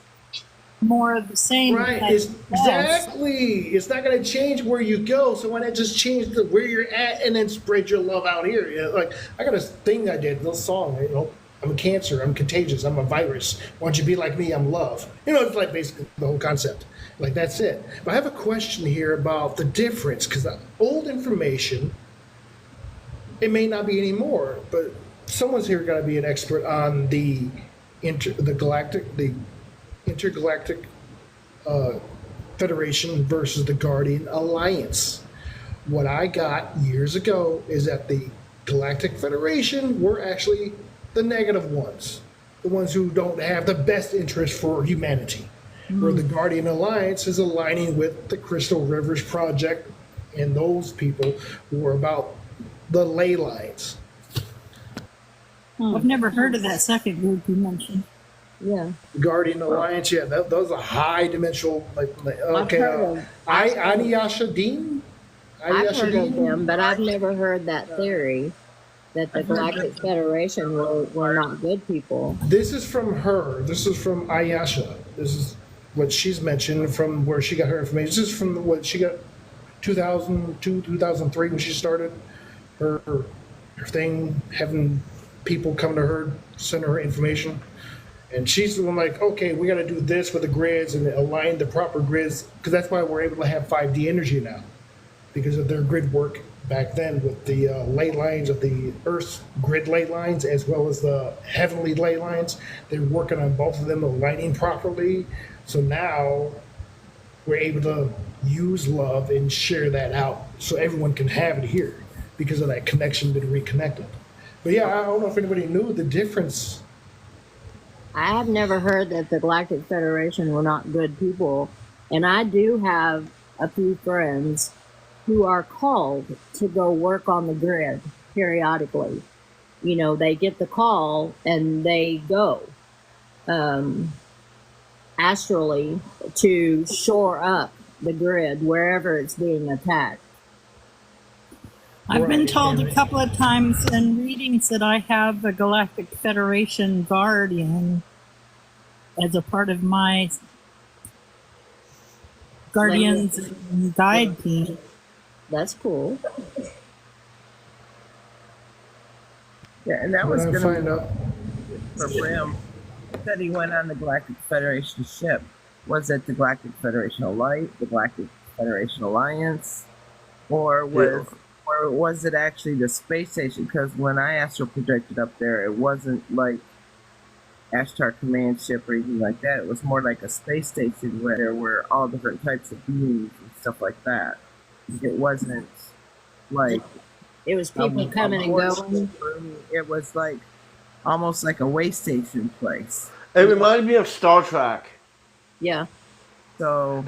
more of the same. Right, as us. exactly. It's not going to change where you go, so why not just change where you're at and then spread your love out here? You know, like, I got a thing I did, a little song, you know, I'm cancer, I'm contagious, I'm a virus. Why don't you be like me, I'm love. You know, it's like basically the whole concept. Like, that's it. But I have a question here about the difference, because old information, it may not be anymore, but someone's here got to be an expert on the intergalactic Federation versus the Guardian Alliance. What I got years ago is that the Galactic Federation were actually the negative ones, the ones who don't have the best interest for humanity. Where the Guardian Alliance is aligning with the Crystal Rivers Project and those people who are about the ley lines. I've never heard of that second group you mentioned. Yeah. Guardian Alliance, yeah, those are high dimensional, I've heard of Aniyasha Dean? I've heard of them, but I've never heard that theory that the Galactic Federation were not good people. This is from her. This is from Ayasha. This is what she's mentioned from where she got her information. This is from what she got 2002, 2003 when she started her thing, having people come to her, send her information. And she's the one like, okay, we got to do this with the grids and align the proper grids, because that's why we're able to have 5D energy now, because of their grid work back then with the ley lines of the Earth's grid ley lines as well as the heavenly ley lines. They're working on both of them aligning properly. So now we're able to use love and share that out so everyone can have it here because of that connection been reconnected. But yeah, I don't know if anybody knew the difference. I have never heard that the Galactic Federation were not good people, and I do have a few friends who are called to go work on the grid periodically. You know, they get the call and they go astrally to shore up the grid wherever it's being attacked. I've been told a couple of times in readings that I have the Galactic Federation Guardian as a part of my Guardians and Guide team. That's cool. Yeah, and that When was I going find to out, for Brim. That he went on the Galactic Federation ship. Was it the Galactic Federation Light, the Galactic Federation Alliance, or was it actually the space station? Because when I astral projected up there, it wasn't like Ashtar command ship or anything like that. It was more like a space station where there were all different types of beings and stuff like that. It wasn't like It was people coming and going. It was like almost like a way station place. It reminded me of Star Trek. Yeah. So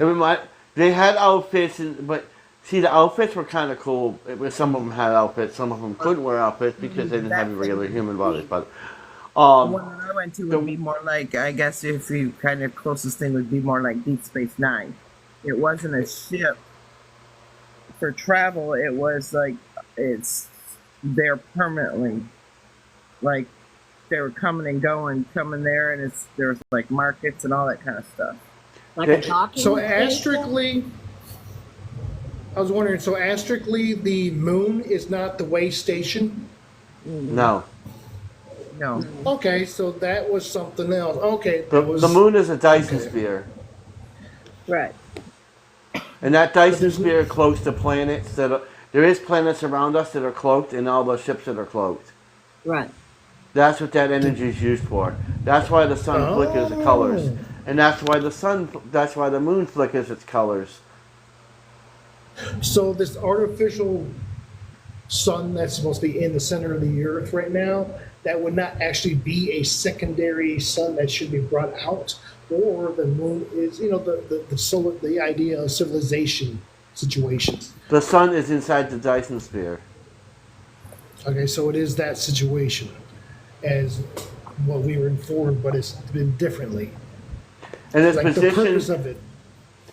they had outfits, but see, the outfits were kind of cool. Some of them had outfits, some of them couldn't wear outfits because they didn't have regular human bodies. But the one that I went to would be more like, I guess if you kind of closest thing would be more like Deep Space Nine. It wasn't a ship for travel. It was like it's there permanently. Like they were coming and going, coming there, and there's like markets and all that kind of stuff. Like a talking so station? astrically, I was wondering, so astrically, the moon is not the way station? no. No. Okay, so that was something else. Okay. The moon is a Dyson sphere. Right. And that Dyson sphere close to planets there is planets around us that are cloaked, and all those ships that are cloaked. Right. That's what that energy is used for. That's why the sun flickers the colors, and that's why the moon flickers its colors. So this artificial sun that's supposed to be in the center of the earth right now, that would not actually be a secondary sun that should be brought out, or the moon is, the idea of civilization situations. The sun is inside the Dyson sphere. Okay, so it is that situation as what we were informed, but it's been differently. And its Like the purpose position, of it.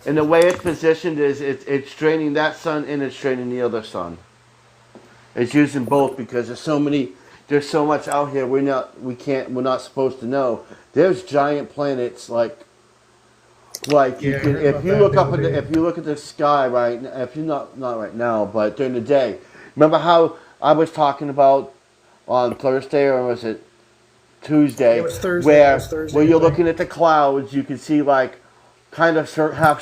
and the way it's positioned is it's draining that sun and it's draining the other sun. It's using both because there's so much out here we're not supposed to know. There's giant planets like Yeah, I heard about that if you look at the sky right now, if you not right now, but during the day. Remember how I was talking about on Thursday, or was it Tuesday? It was Thursday. Where It was Thursday, where you're I think. looking at the clouds, you can see like kind of circle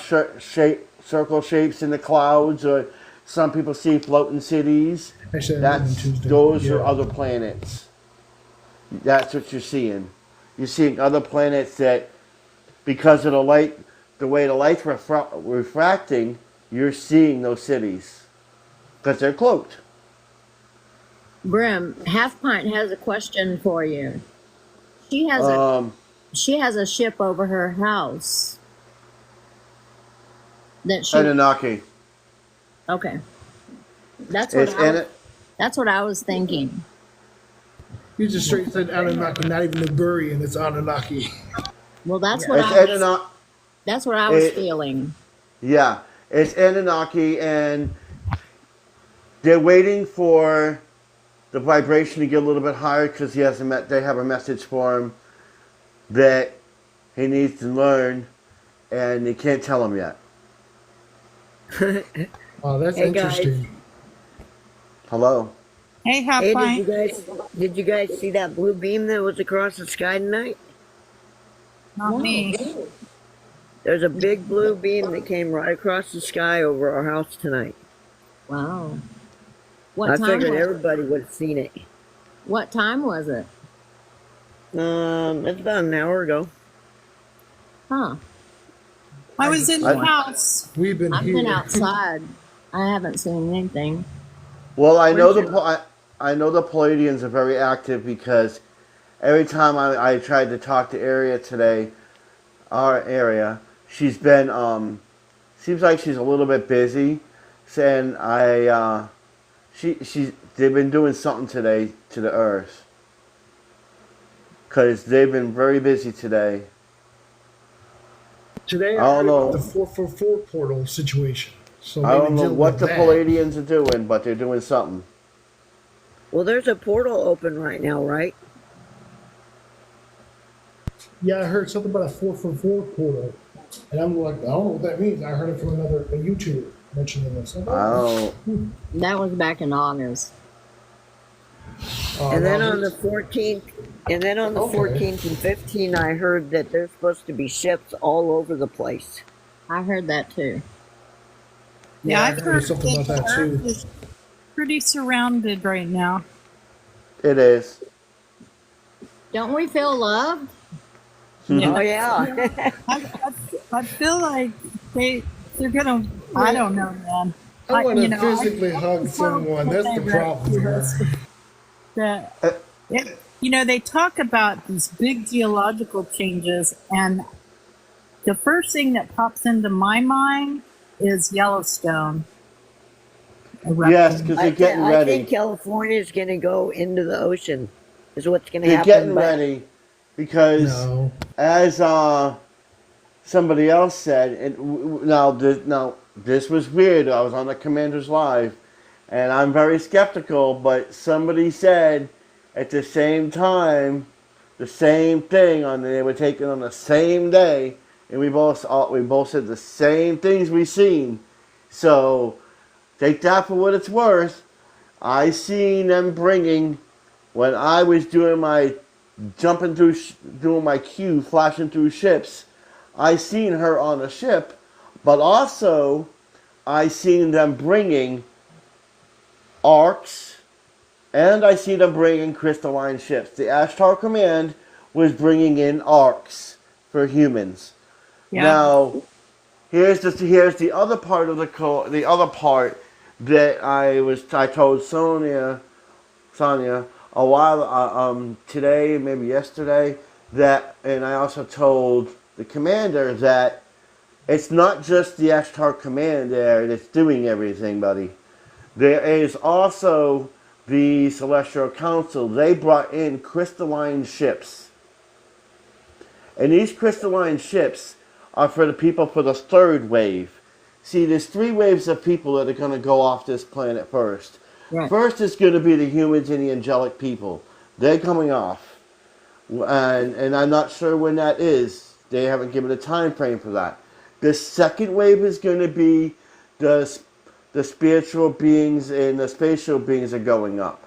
shapes in the clouds, or some people see floating cities. Actually, that happened That's Tuesday. those are Yeah. other planets. That's what you're seeing. You're seeing other planets that, because of the light, the way the light's refracting, you're seeing those cities because they're cloaked. Brim, Half Pint has a question for you. She has a ship over her house that she. Anunnaki. Okay, that's what It's in it. that's what I was thinking. You just straight said Anunnaki, not even the Burian, it's Anunnaki. Well, that's what It's I was, Anunnaki. that's what I was It- feeling. Yeah, it's Anunnaki, and they're waiting for the vibration to get a little bit higher because they have a message for him that he needs to learn, and they can't tell him yet. Oh, that's Hey, guys. interesting. Hello. Hey, Half Hey, Pint. did you guys see that blue beam that was across the sky tonight? Not me. There's a big blue beam that came right across the sky over our house tonight. Wow. What I time figured was it? everybody would have seen it. What time was it? It's about an hour ago. Huh. I was in the house. We've been I've here. been outside. I haven't seen anything. Well, I know Where's I know the Palladians are very active because every time I tried to talk to Area today, our area, she's been seems like she's a little bit busy, saying they've been doing something today to the Earth because they've been very busy today. Today, I I don't heard know. about the 444 portal situation. So I don't maybe know deal what with the that. Palladians are doing, but they're doing something. Well, there's a portal open right now, right? Yeah, I heard something about a 444 portal. And I'm like, I don't know what that means. I heard it from a YouTuber mentioning this. I'm like, I That was back in August. oh, And then now on the this- 14th, and then on the Okay. 14th and 15th, I heard that there's supposed to be ships all over the place. I heard that too. Yeah, I I've heard heard something that about that the Earth too. is pretty surrounded right now. It is. Don't we feel loved? Yeah. Oh yeah. I feel like they're gonna. I don't know, man. I want to I physically hug just wanna someone. That's the say problem that- here. that they talk about these big geological changes, and the first thing that pops into my mind is Yellowstone. Yes, because they're getting I ready. think California is going to go into the ocean. Is what's going to They're happen. getting but- ready because, No. as somebody else said, now this was weird. I was on the Commander's Live, and I'm very skeptical. But somebody said at the same time the same thing they were taken on the same day, and we both said the same things we seen. So take that for what it's worth. I seen them bringing when I was doing my jumping through, doing my queue, flashing through ships. I seen her on a ship, but also I seen them bringing arcs, and I see them bringing crystalline ships. The Ashtar Command was bringing in arcs for humans. Yeah. Now, here's the other part of the other part that I told Sonia a while today, maybe yesterday, that, and I also told the commander that it's not just the Ashtar Command there that's doing everything, buddy. There is also the Celestial Council. They brought in crystalline ships. And these crystalline ships are for the people for the third wave. See, there's 3 waves of people that are going to go off this planet first. Right. First is going to be the humans and the angelic people. They're coming off. And I'm not sure when that is. They haven't given a time frame for that. The second wave is going to be the spiritual beings and the spatial beings are going up.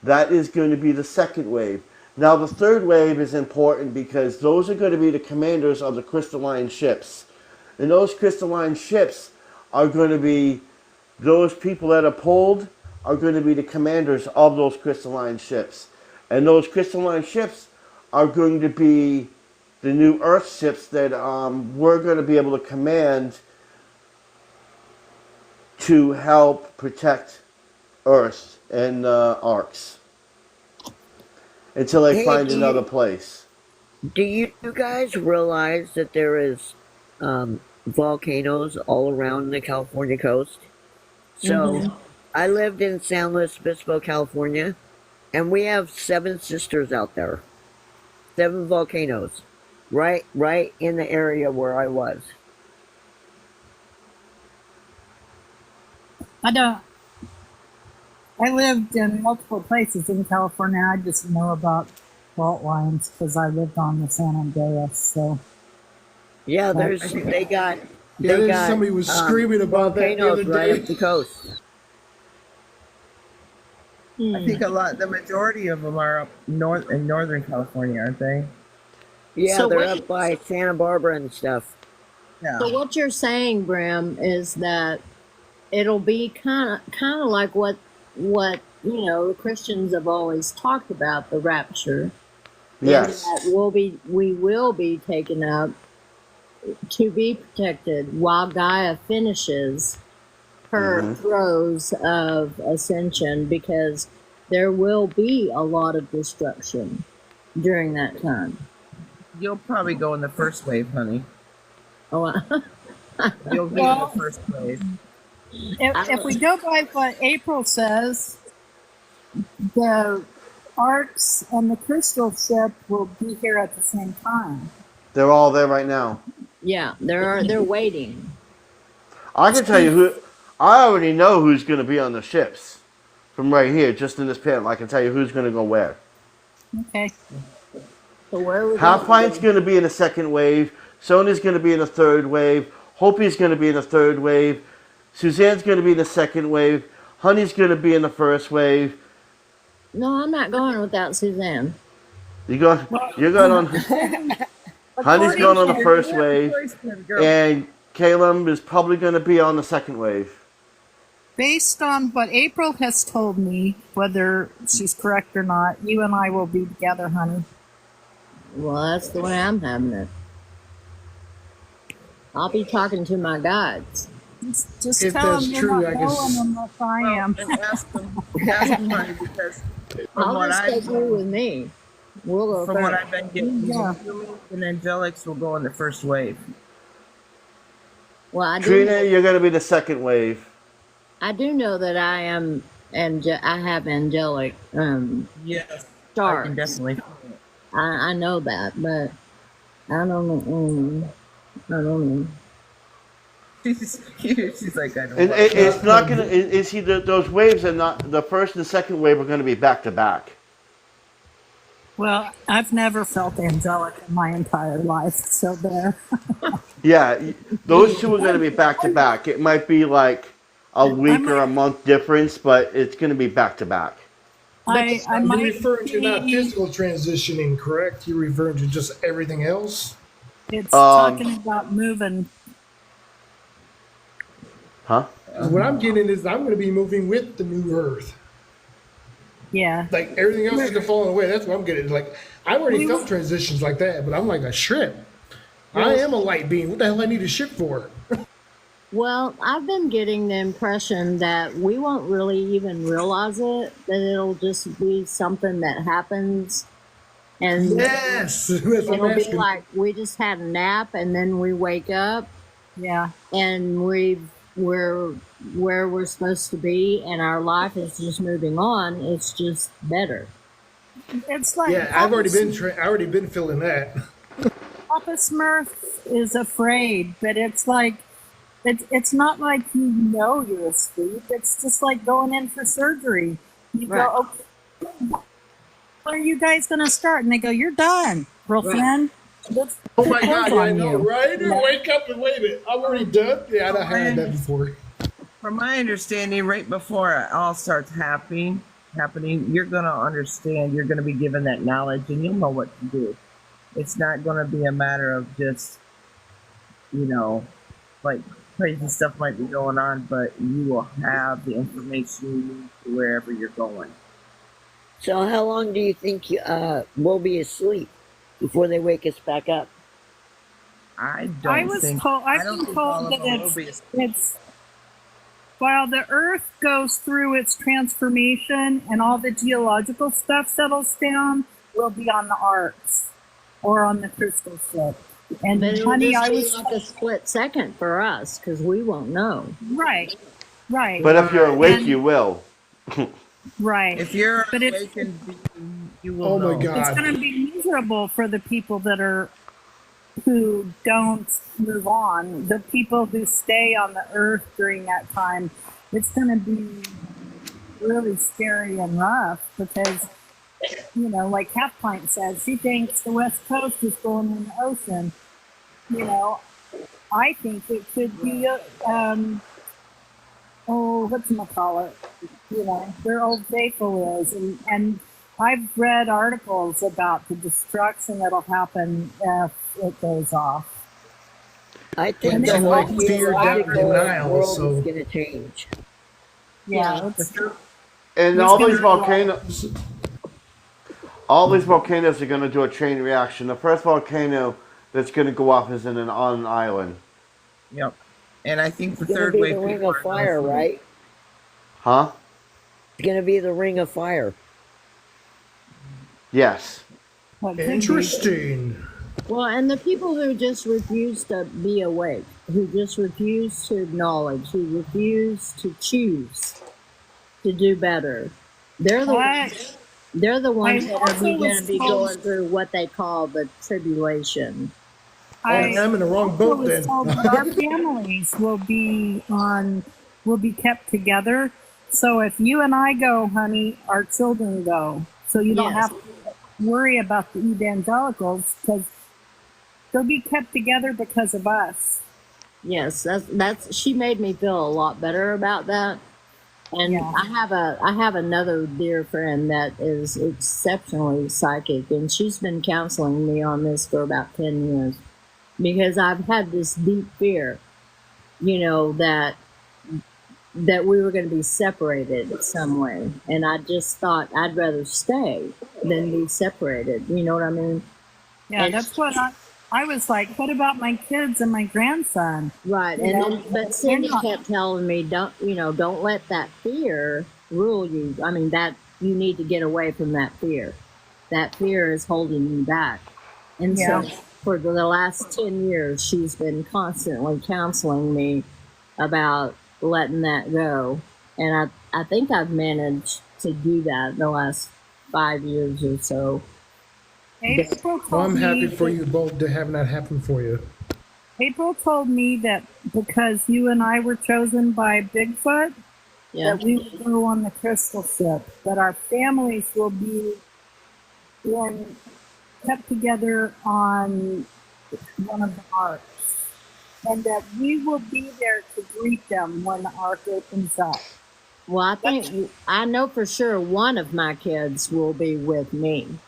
That is going to be the second wave. Now the third wave is important because those are going to be the commanders of the crystalline ships. And those crystalline ships are going to be, those people that are pulled are going to be the commanders of those crystalline ships. And those crystalline ships are going to be the new Earth ships that we're going to be able to command to help protect Earth and arcs until they Hey, find another place. do you guys realize that there is volcanoes all around the California coast? So I lived in San Luis Obispo, California, and we have 7 sisters out there. 7 volcanoes. Right in the area where I was. I lived in multiple places in California. I just know about fault lines because I lived on the San Andreas. So Yeah, but they got Somebody was screaming about that the other volcanoes right day. up the coast. I think the majority of them are up north in Northern California, aren't they? Yeah, So they're what? up by Santa Barbara and stuff. Yeah. So what you're saying, Brim, is that it'll be kind of like what the Christians have always talked about, the rapture. Yes. And that we will be taken up to be protected while Gaia finishes her throes of ascension, because there will be a lot of destruction during that time. You'll probably go in the first wave, honey. Oh, You'll be in the first wave. if we go by what April says, the arcs and the crystal ship will be here at the same time. They're all there right now. yeah, they're waiting. I can tell you who. I already know who's going to be on the ships from right here, just in this panel. I can tell you who's going to go where. Okay. So where are we Half-Pint's going to be in the second wave. Sony's going to be in the third wave. Hopi's going to be in the third wave. Suzanne's going to be in the second wave. Honey's going to be in the first wave. No, I'm not going without Suzanne. You're going on. Honey's going on the first wave, and Caleb is probably going to be on the second wave. Based on what April has told me, whether she's correct or not, you and I will be together, honey. Well, that's the way I'm having it. I'll be talking to my guides. Just If tell that's them you're true, not I guess- going unless I am. And ask them, honey, because from I'll what just take I've you with me. We'll go from what first. I've been getting, Yeah. humans and angelics will go in the first wave. Well, I do. Trina, you're going to be the second wave. I do know that I am, and I have angelic Yes, I stars. can definitely. I know that, but I don't know. I don't know. She's like, I don't. And know. it's not going to. Those waves are not. The first and the second wave are going to be back to back. Well, I've never felt angelic in my entire life, so there. Yeah, those two are going to be back to back. It might be like a week or a month difference, but it's going to be back to back. I You're might referring to not be, physical transitioning, correct? You're referring to just everything else? it's talking about moving. Huh? What I'm getting is I'm going to be moving with the new Earth. Yeah. Like everything else is falling away. That's what I'm getting. Like I already felt transitions like that, but I'm like a ship. I am a light being. What the hell I need a ship for? Well, I've been getting the impression that we won't really even realize it, that it'll just be something that happens and Yes, that's what I'm it'll be asking. like we just had a nap and then we wake up Yeah. and we're where we're supposed to be and our life is just moving on. It's just better. It's like Yeah, I've already been. I already been feeling that. Papa Smurf is afraid, but it's like it's not like you're asleep. It's just like going in for surgery. You Right. go, okay, when are you guys gonna start? And they go, you're done, girlfriend. Let's Oh put my God! clothes Yeah, I on know, you. right? Yeah. Wake up and wait a minute. I'm already done. Yeah, I had that before. From my understanding, right before it all starts happening, you're gonna understand. You're gonna be given that knowledge, and you'll know what to do. It's not gonna be a matter of just, like crazy stuff might be going on, but you will have the information you need to wherever you're going. So how long do you think we'll be asleep before they wake us back up? I I've don't been think told all that of them will be. it's while the Earth goes through its transformation and all the geological stuff settles down, we'll be on the arcs or on the crystal ship. And But it'll honey, just I be was like a split second for us because we won't know. right. But if you're awake, And- you will. Right. If you're But it's awakened, you will Oh my know. God. it's going to be miserable for the people who don't move on. The people who stay on the Earth during that time, it's going to be really scary and rough because, like Half Pint said, she thinks the West Coast is going in the ocean. I think it could be whatchamacallit, where Old Faithful is. And I've read articles about the destruction that'll happen if it goes off. I think And the it's whole like fear, doubt, geological denial, world so- is going to change. Yeah, And It's all gonna these go volcanoes, all these volcanoes are going to do a chain reaction. The first volcano that's going to go off is on an island. Yep. And I think the It's going third to be wave the Ring people of are going Fire, through. right? Huh? It's going to be the Ring of Fire. Yes. what could be. Interesting. Well, and the people who just refuse to be awake, who just refuse to acknowledge, who refuse to choose to do better, they're the I- ones. They're the ones I that are also going was to be told- going through what they call the tribulation. I'm in the wrong also boat was then. told that our families will be kept together. So if you and I go, honey, our children go. So you don't Yes. have to worry about the evangelicals because they'll be kept together because of us. Yes, that's. She made me feel a lot better about that. And Yeah. I have another dear friend that is exceptionally psychic, and she's been counseling me on this for about 10 years because I've had this deep fear, that we were going to be separated some way, and I just thought I'd rather stay than be separated. You know what I mean? Yeah, And- that's what I was like. What about my kids and my grandson? Right, You and know, then, but Cindy they're not- kept telling me, don't let that fear rule you. I mean, that you need to get away from that fear. That fear is holding you back. And Yeah. so, for the last 10 years, she's been constantly counseling me about letting that go. And I think I've managed to do that the last 5 years or so. April Well, I'm told happy me for you both to have that happen for you. April told me that because you and I were chosen by Bigfoot, Yeah. that we will go on the crystal ship, that our families will be kept together on one of the arcs, and that we will be there to greet them when the ark opens up. Well, I know for sure one of my kids will be with me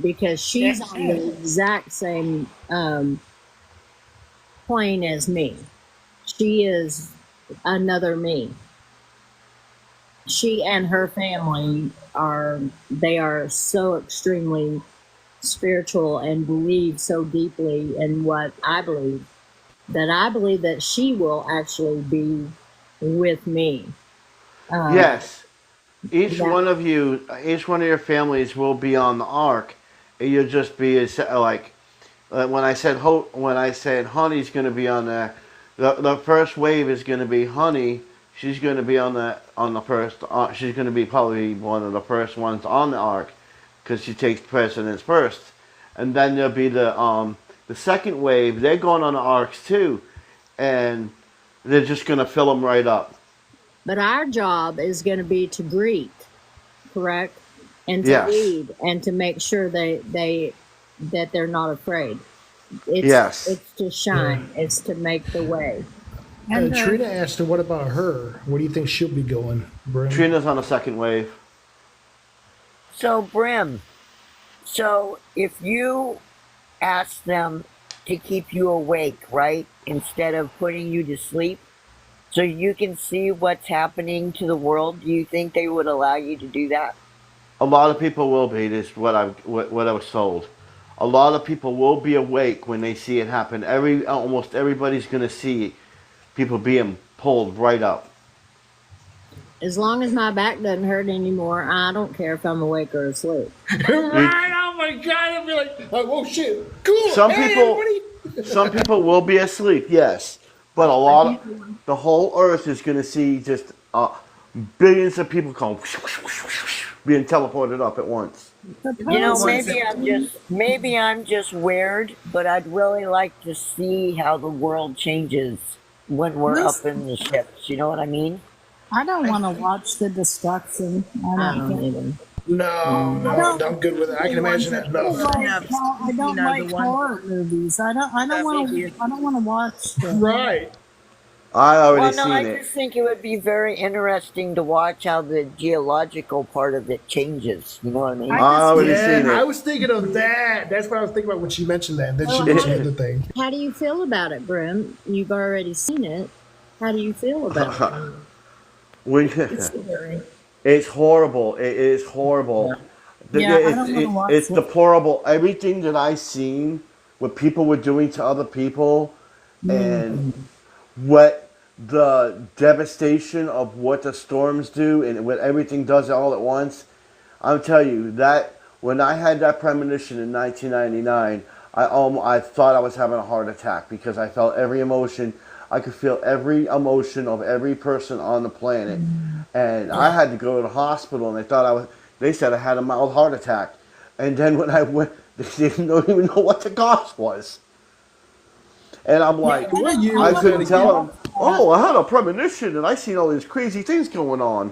because she's That's on the exact same plane as me. She is another me. She and her family are so extremely spiritual and believe so deeply in what I believe that she will actually be with me. Yes. Each That one of you, each one of your families will be on the ark. And you'll just be like when I said Honey's going to be on there. The first wave is going to be Honey. She's going to be on the first. She's going to be probably one of the first ones on the ark because she takes precedence first. And then there'll be the second wave. They're going on the arks too, and they're just going to fill them right up. but our job is going to be to greet, correct, and to Yes. lead and to make sure that they're not afraid. Yes. It's to shine. It's to make the way. And Trina asked her, what about her? Where do you think she'll be going, Brim? Trina's on the second wave. So, Brim, so if you ask them to keep you awake, right, instead of putting you to sleep, so you can see what's happening to the world, do you think they would allow you to do that? A lot of people will be. This is what I was told. A lot of people will be awake when they see it happen. Almost everybody's going to see people being pulled right up. As long as my back doesn't hurt anymore, I don't care if I'm awake or asleep. Right? Oh my God! I'll be like, oh shit, cool. Some Hey, people, everybody. some people will be asleep. Yes, but the whole Earth is going to see just billions of people come being teleported up at once. You know, maybe I'm just weird, but I'd really like to see how the world changes when we're up in the ships. You know what I mean? I don't want to watch the destruction. I don't think. No, I'm good with it. I can imagine that. No. I don't like horror movies. I don't want to watch them. Right. I already Well, no, I seen it. just think it would be very interesting to watch how the geological part of it changes. You know what I mean? I already seen I it. was thinking of that. That's what I was thinking about when she mentioned that. Then she mentioned the other thing. How do you feel about it, Brim? You've already seen it. How do you feel about it? When, it's horrible. It is horrible. Yeah, I don't wanna watch It's it. deplorable. Everything that I seen, what people were doing to other people, and what the devastation of what the storms do, and what everything does all at once. I'll tell you that when I had that premonition in 1999, I thought I was having a heart attack because I felt every emotion. I could feel every emotion of every person on the planet, and I had to go to the hospital. And they said I had a mild heart attack, and then when I went, they didn't even know what the cause was. And I'm like, I couldn't tell them. Oh, I had a premonition, and I seen all these crazy things going on.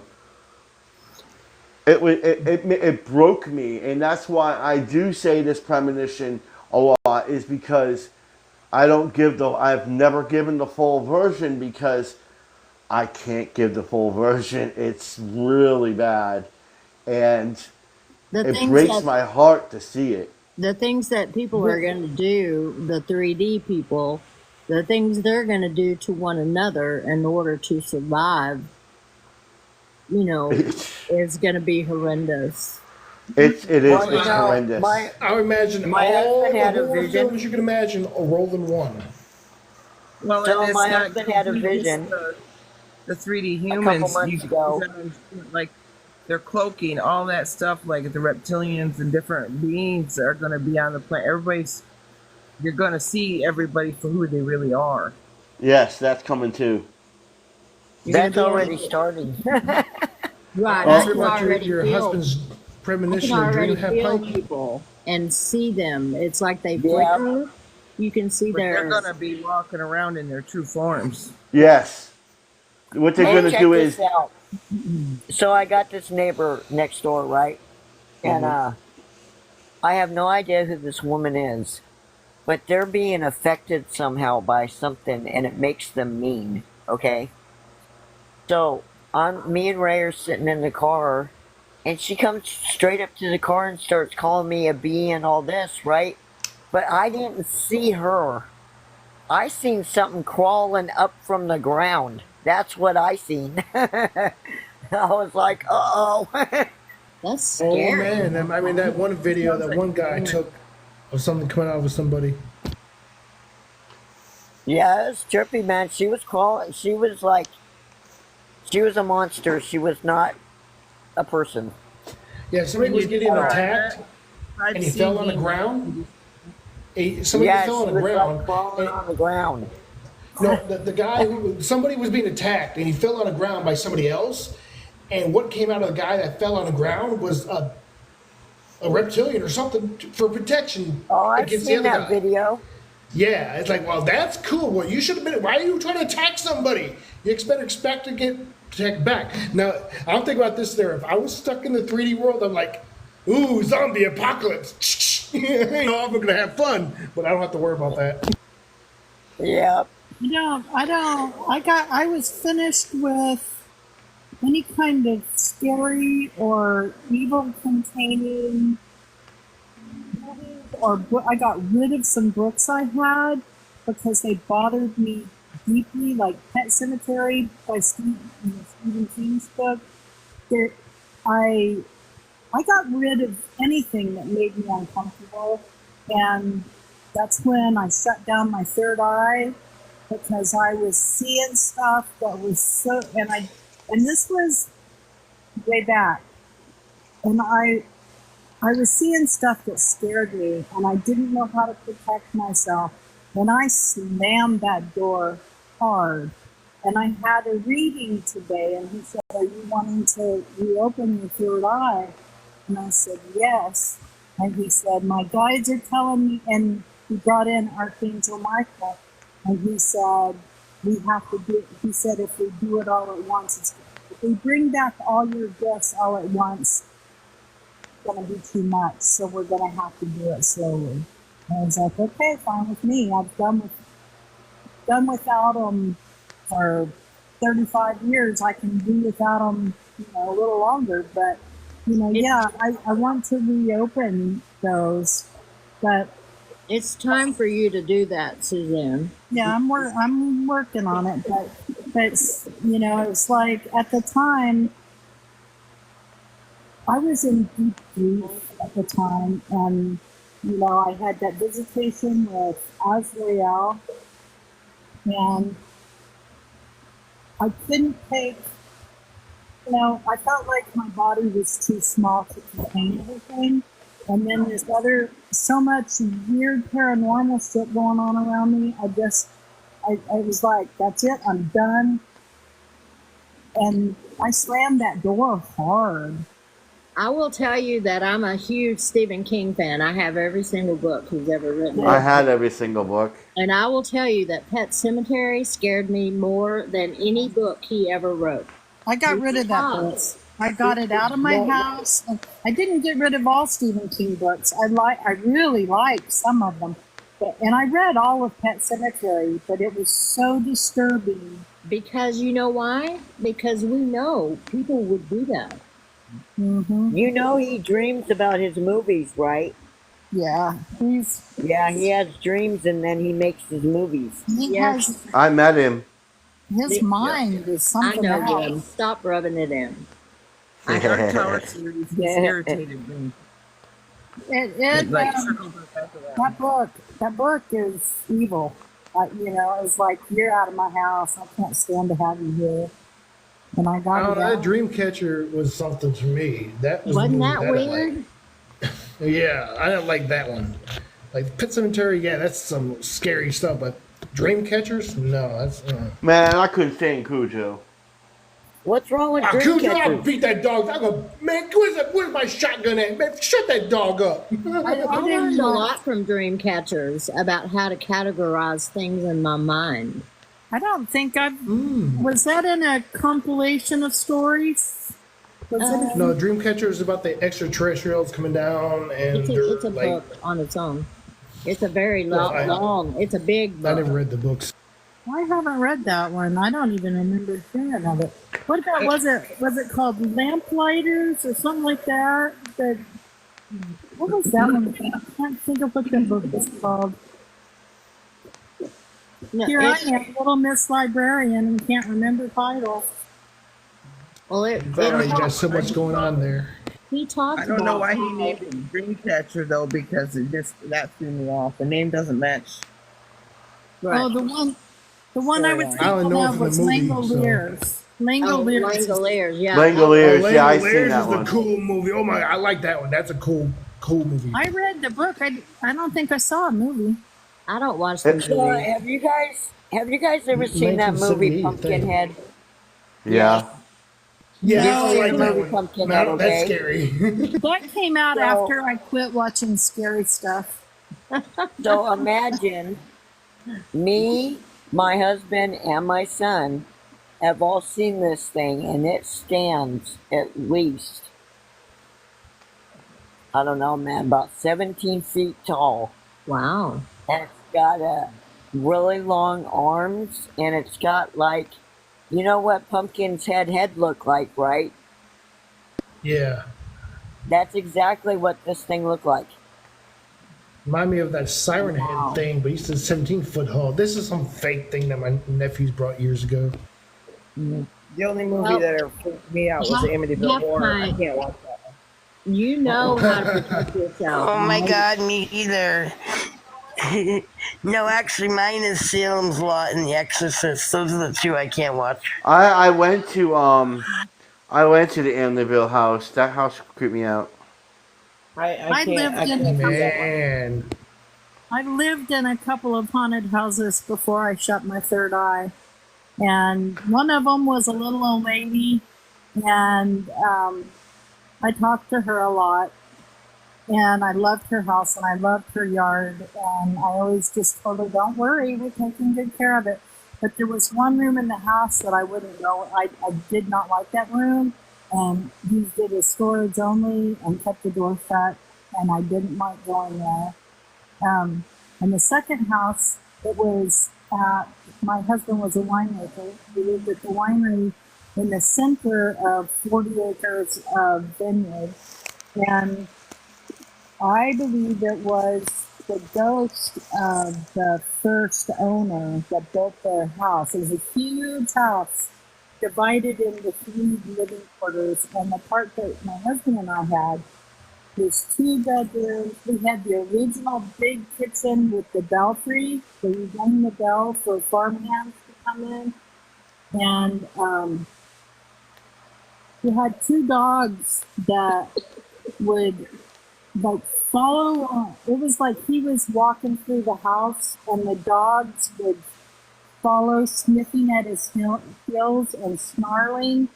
It broke me, and that's why I do say this premonition a lot, is because I've never given the full version because I can't give the full version. It's really bad, and it breaks my heart to see it. The things that people are going to do, the 3D people, the things they're going to do to one another in order to survive, is going to be horrendous. It's horrendous. I would imagine all the horror films you can imagine rolled in one. Well, So and it's my not husband had a just vision The 3D a couple humans, months ago. like they're cloaking all that stuff. Like the reptilians and different beings are going to be on the planet. You're going to see everybody for who they really are. Yes, that's coming too. That's already starting. Right. Oh, I can about already your feel, husband's I can premonition or already dream have feel pipe? people and see them. It's like they Yeah. flicker. You can see But they're their. going to be walking around in their true forms. Yes. What they're Hey, going to check do this is out. So I got this neighbor next door, right? And I have no idea who this woman is, but they're being affected somehow by something, and it makes them mean. Okay. So me and Ray are sitting in the car, and she comes straight up to the car and starts calling me a bee and all this, right? But I didn't see her. I seen something crawling up from the ground. That's what I seen. I was like, uh-oh. That's Oh scary. man, I mean that one video that one guy took of something coming out of somebody. Yeah, it's trippy, man. She was crawling. She was like, she was a monster. She was not a person. Yeah, somebody was getting attacked, and he fell on the ground. Somebody Yeah, fell she on the was ground. like crawling on the ground. No, the guy somebody was being attacked, and he fell on the ground by somebody else. And what came out of the guy that fell on the ground was a reptilian or something for protection Oh, I've against the seen other that guy. video. Yeah, it's like, well, that's cool. Well, you should have been. Why are you trying to attack somebody? You expect to get attacked back. Now, I'm thinking about this. There, if I was stuck in the 3D world, I'm like, ooh, zombie apocalypse. You know, I'm gonna have fun, but I don't have to worry about that. Yeah. I was finished with any kind of scary or evil containing movies or I got rid of some books I had because they bothered me deeply, like Pet Cemetery by Stephen King's book. I got rid of anything that made me uncomfortable, and that's when I shut down my third eye because I was seeing stuff that was so, and this was way back, and I was seeing stuff that scared me, and I didn't know how to protect myself, and I slammed that door hard. And I had a reading today, and he said, "Are you wanting to reopen your third eye?" And I said, "Yes." And he said, "My guides are telling me," and he brought in Archangel Michael, and he said, "We have to do it." He said, "If we do it all at once, if we bring back all your gifts all at once, it's going to be too much. So we're going to have to do it slowly." And I was like, "Okay, fine with me. I've done without them for 35 years. I can do without them, a little longer. But, yeah, I want to reopen those. But It's time for you to do that, Suzanne. yeah, I'm working on it. But it's like at the time, I was in deep grief at the time, and I had that visitation with Azrael, and I couldn't take, I felt like my body was too small to contain everything. And then there's so much weird paranormal shit going on around me. I was like, that's it, I'm done. And I slammed that door hard. I will tell you that I'm a huge Stephen King fan. I have every single book he's ever written. I had every single book. And I will tell you that Pet Cemetery scared me more than any book he ever wrote. I got rid of that book. I got it out of my house. I didn't get rid of all Stephen King books. I really liked some of them. And I read all of Pet Cemetery, but it was so disturbing. Because you know why? Because we know people would do that. Mm-hmm. He dreams about his movies, right? Yeah. He has dreams and then he makes his movies. I met him. His mind is something I know else. him. Stop rubbing it in. The Dark Tower series has irritated me. That book is evil. It's like, you're out of my house. I can't stand to have you here. And I got That Dreamcatcher was something to me. That was Wasn't the movie that I weird? liked. Yeah, I didn't like that one. Like Pet Cemetery, yeah, that's some scary stuff. But Dreamcatchers, no, that's. Man, I couldn't stand Cujo. What's wrong with Cujo, I'll Dreamcatcher? beat that dog. I go, man, where's my shotgun at? Man, shut that dog up. I learned a lot from Dreamcatchers about how to categorize things in my mind. I don't think was that in a compilation of stories? No, Dreamcatcher is about the extraterrestrials coming down, and It's a book on its own. It's a very long. It's a big book. I never read the books. I haven't read that one. I don't even remember hearing of it. What about was it called Lamplighters or something like that? What was that one? I can't think of what that book was called. No, Here I am, little Miss Librarian, and can't remember titles. well, You got so much going on there. He talked I don't know about why he how named it Dreamcatcher though, because that threw me off. The name doesn't match. Oh, the one I was Storyline. I only thinking know it of from was the movie, so. Langoliers. Langoliers. Langoliers, yeah. Langoliers, yeah, I seen Langoliers that is the one. cool movie. Oh my, I like that one. That's a cool movie. I read the book. I don't think I saw a movie. I don't watch the So, movie. have you guys ever seen that movie 1978, I think. Pumpkinhead? Yeah. Yeah, No, I like that movie one. Pumpkinhead, No, that's okay? scary. That came out So- after I quit watching scary stuff. So imagine me, my husband, and my son have all seen this thing, and it stands at least, I don't know, man, about 17 feet tall. Wow. And it's got really long arms, and it's got like, you know what Pumpkin's head looked like, right? Yeah. That's exactly what this thing looked like. Remind me of that Siren Head thing, but he said 17-foot tall. This is some fake thing that my nephews brought years ago. The only movie Well, that ever freaked me out was half- the Amityville half Horror. I time. can't watch that one. You know how to protect yourself. Oh my right? God, me either. No, actually, mine is Salem's Lot and The Exorcist. Those are the two I can't watch. I went to the Amityville house. That house creeped me out. I lived in can't do that one. Man. I lived in a couple of haunted houses before I shut my third eye, and one of them was a little old lady, and I talked to her a lot, and I loved her house and I loved her yard, and I always just told her, "Don't worry, we're taking good care of it." But there was one room in the house that I wouldn't go. I did not like that room, and used it as storage only, and kept the door shut, and I didn't like going there. And the second house, it was my husband was a winemaker. We lived at the winery in the center of 40 acres of vineyard. And I believe it was the ghost of the first owner that built their house. It was a huge house divided into 3 living quarters. And the part that my husband and I had, there's 2 bedrooms. We had the original big kitchen with the belfry, where you rang the bell for farmhands to come in. And we had 2 dogs that would like follow. It was like he was walking through the house, and the dogs would follow, sniffing at his heels and snarling.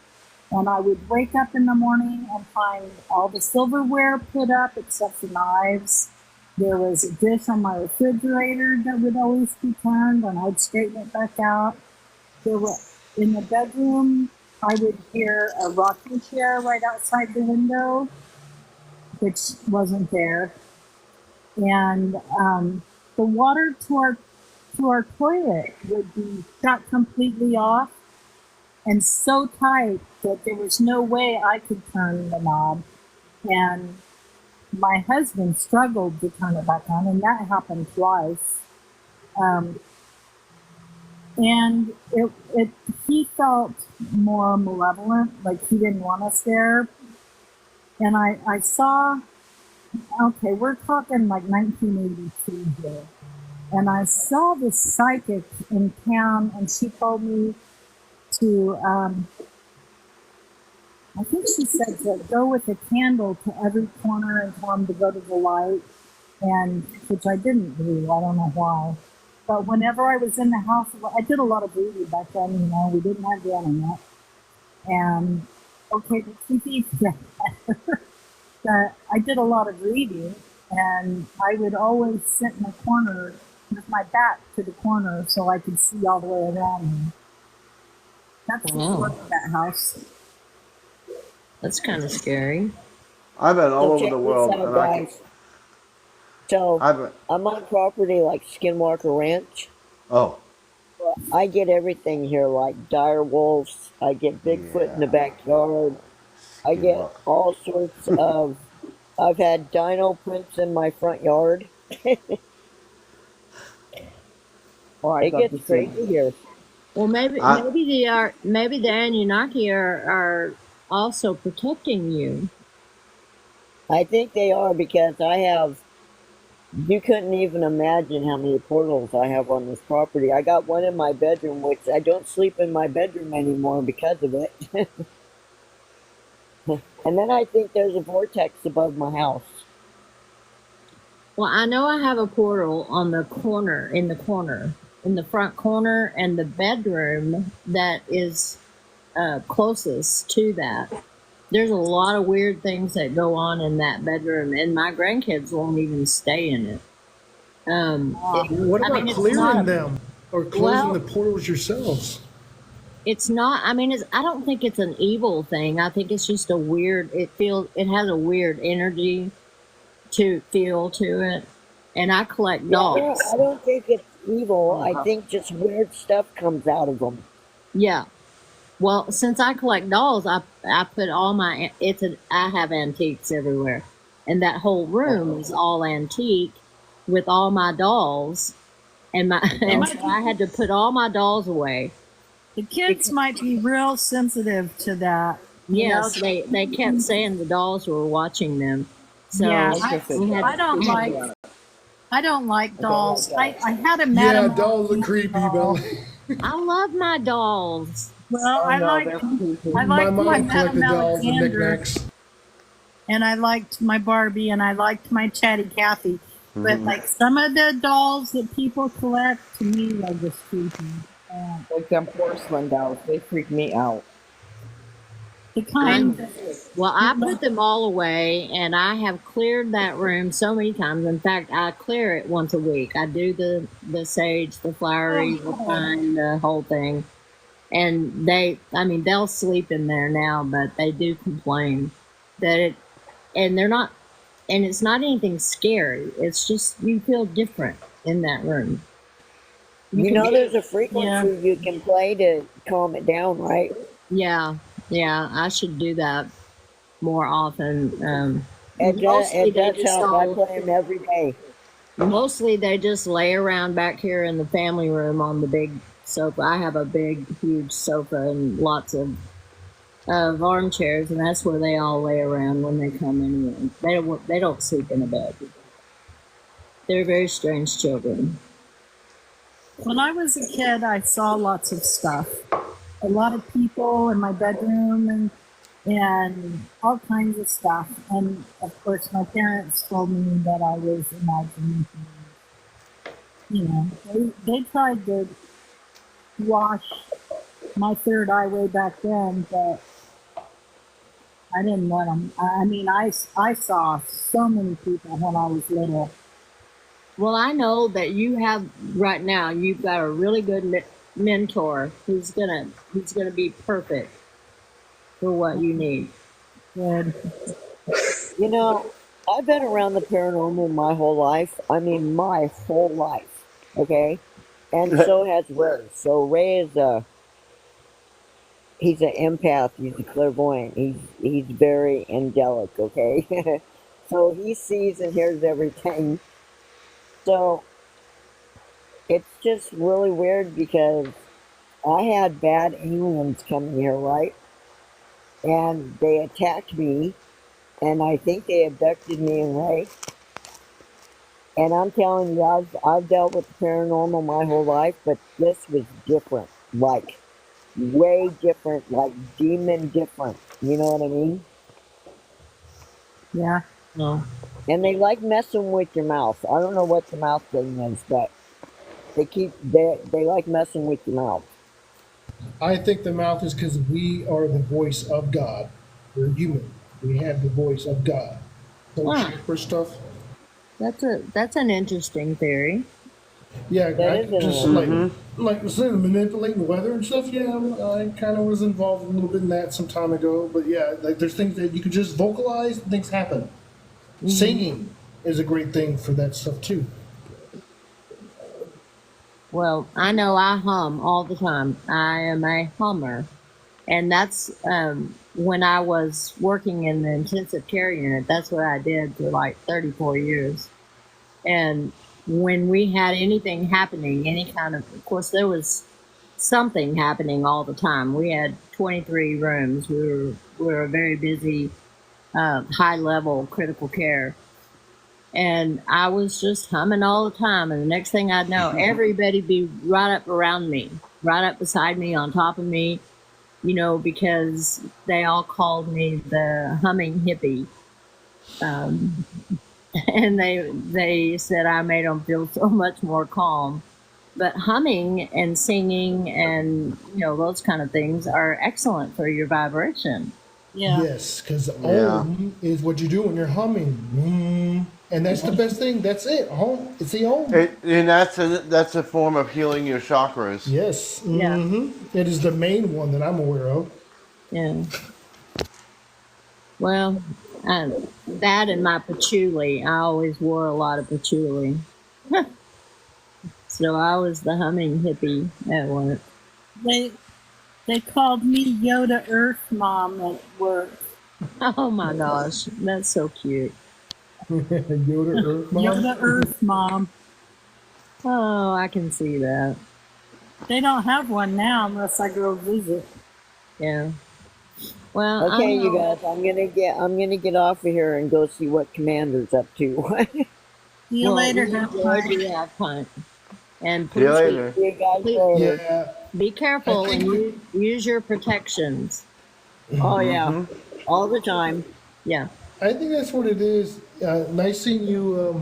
And I would wake up in the morning and find all the silverware put up except for knives. There was a dish on my refrigerator that would always be turned, and I'd straighten it back out. There were, in the bedroom, I would hear a rocking chair right outside the window, which wasn't there. And the water to our toilet would be shut completely off, and so tight that there was no way I could turn the knob. And my husband struggled to turn it back on, and that happened twice. And he felt more malevolent, like he didn't want us there. And I saw, okay, we're talking like 1982 here. And I saw this psychic in town, and she told me to, I think she said to go with a candle to every corner and tell them to go to the light, and which I didn't do. I don't know why. But whenever I was in the house, I did a lot of reading back then. You know, we didn't have the internet. And okay, the TV that I did a lot of reading, and I would always sit in the corner with my back to the corner so I could see all the way around me. That's the story of that house. That's kind of scary. I've been all So over check the this world, out, and I can. guys. So I'm on property like Skinwalker Ranch. Oh, I get everything here, like dire wolves. I get Bigfoot in the backyard. I get all sorts of. I've had dino prints in my front yard. I'd It love to gets see. crazy here. Well, maybe I, maybe the Anunnaki are also protecting you. I think they are because you couldn't even imagine how many portals I have on this property. I got one in my bedroom, which I don't sleep in my bedroom anymore because of it. And then I think there's a vortex above my house. Well, I know I have a portal on the corner, in the front corner, and the bedroom that is closest to that. There's a lot of weird things that go on in that bedroom, and my grandkids won't even stay in it. What I about mean, it's clearing not them or closing well. the portals yourselves? It's not. I mean, I don't think it's an evil thing. I think it's just a weird. It has a weird energy to feel to it, and I collect Yeah, dolls. I don't think it's evil. I think just weird stuff comes out of them. Yeah. Well, since I collect dolls, I put all my I have antiques everywhere, and that whole room is all antique with all my dolls, and so I had to put all my dolls away. The kids might be real sensitive to that. Yes, they kept saying the dolls were watching them. So Yeah, we had I don't like. I don't like dolls. I had a Yeah, madam. dolls are creepy, doll. but I love my dolls. Well, I no, like they're creepy. I my liked my mom Madam collected dolls and Alexander, knickknacks. and I liked my Barbie, and I liked my Chatty Cathy. But like some of the dolls that people collect, to me, are just creepy. Like them porcelain dolls, they freak me out. The kind. Well, I put them all away, and I have cleared that room so many times. In fact, I clear it once a week. I do the sage, the flowery, the pine, the whole thing. And they'll sleep in there now, but they do complain that they're not, and it's not anything scary. It's just you feel different in that room. You know, there's a frequency Yeah. you can play to calm it down, right? Yeah, I should do that more often. It Mostly they does just help. I all, play them every day. mostly they just lay around back here in the family room on the big sofa. I have a big, huge sofa and lots of armchairs, and that's where they all lay around when they come in. They don't sleep in a bed. They're very strange children. When I was a kid, I saw lots of stuff. A lot of people in my bedroom and all kinds of stuff. And of course, my parents told me that I was imagining things. You know, they tried to wash my third eye way back then, but I didn't let them. I mean, I saw so many people when I was little. Well, I know that you have right now. You've got a really good mentor who's gonna be perfect for what you need. Good. You know, I've been around the paranormal my whole life. I mean, my whole life. Okay? And so has Ray. So Ray is he's an empath. He's a clairvoyant. He's very angelic, okay? So he sees and hears everything. So it's just really weird because I had bad aliens coming here, right? And they attacked me, and I think they abducted me and Ray. And I'm telling you, I've dealt with the paranormal my whole life, but this was different, like way different, like demon different. You know what I mean? Yeah. No. And they like messing with your mouth. I don't know what the mouth thing is, but they like messing with your mouth. I think the mouth is because we are the voice of God. We're human. We have the voice of God. So Wow. for stuff. That's an interesting theory. Yeah, That I is just interesting. like instead of manipulating the weather and stuff. Yeah, I kind of was involved a little bit in that some time ago. But yeah, like there's things that you can just vocalize and things happen. Singing is a great thing for that stuff too. Well, I know I hum all the time. I am a hummer. And that's when I was working in the intensive care unit. That's what I did for like 34 years. And when we had anything happening, any kind of course, there was something happening all the time. We had 23 rooms. We were a very busy, high level critical care. And I was just humming all the time. And the next thing I'd know, everybody be right up around me, right up beside me, on top of me, you know, because they all called me the humming hippie. And they said I made them feel so much more calm. But humming and singing and, you know, those kind of things are excellent for your vibration. Yeah. Yes, because Yeah. is what you do when you're humming. And that's the best thing. That's it. Home. It's the home. And that's a form of healing your chakras. Yes. Yeah. It is the main one that I'm aware of. Yeah. Well, that and my patchouli. I always wore a lot of patchouli. So I was the humming hippie at work. They called me Yoda Earth Mom at work. Oh my gosh, that's so cute. Yoda Earth Mom. Yoda Earth Mom. Oh, I can see that. They don't have one now unless I go visit. Yeah. Well, Okay, I you know. guys, I'm gonna get off of here and go see what Commander's up to. See you Well, later, we have enjoyed fun. the half pint. And See you please later. See you guys please later. Yeah. be careful I and think use your protections. Oh yeah, all the time. Yeah. I think that's what it is. Nice seeing you,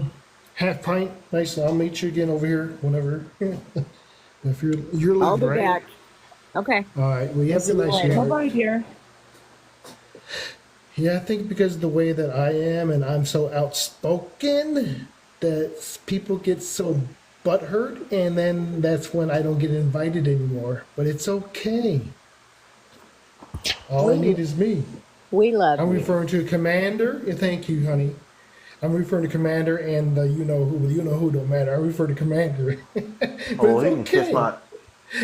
half pint. Nice. I'll meet you again over here whenever. If you're I'll leaving, be right? back. Okay. All right. Well, you have a nice later. year. Bye-bye, dear. Yeah, I think because of the way that I am and I'm so outspoken that people get so butthurt, and then that's when I don't get invited anymore. But it's okay. All I need is me. We love I'm you. referring to Commander. Thank you, honey. I'm referring to Commander and you know who don't matter. I refer to Commander. But Oh, it's he can kiss okay. my.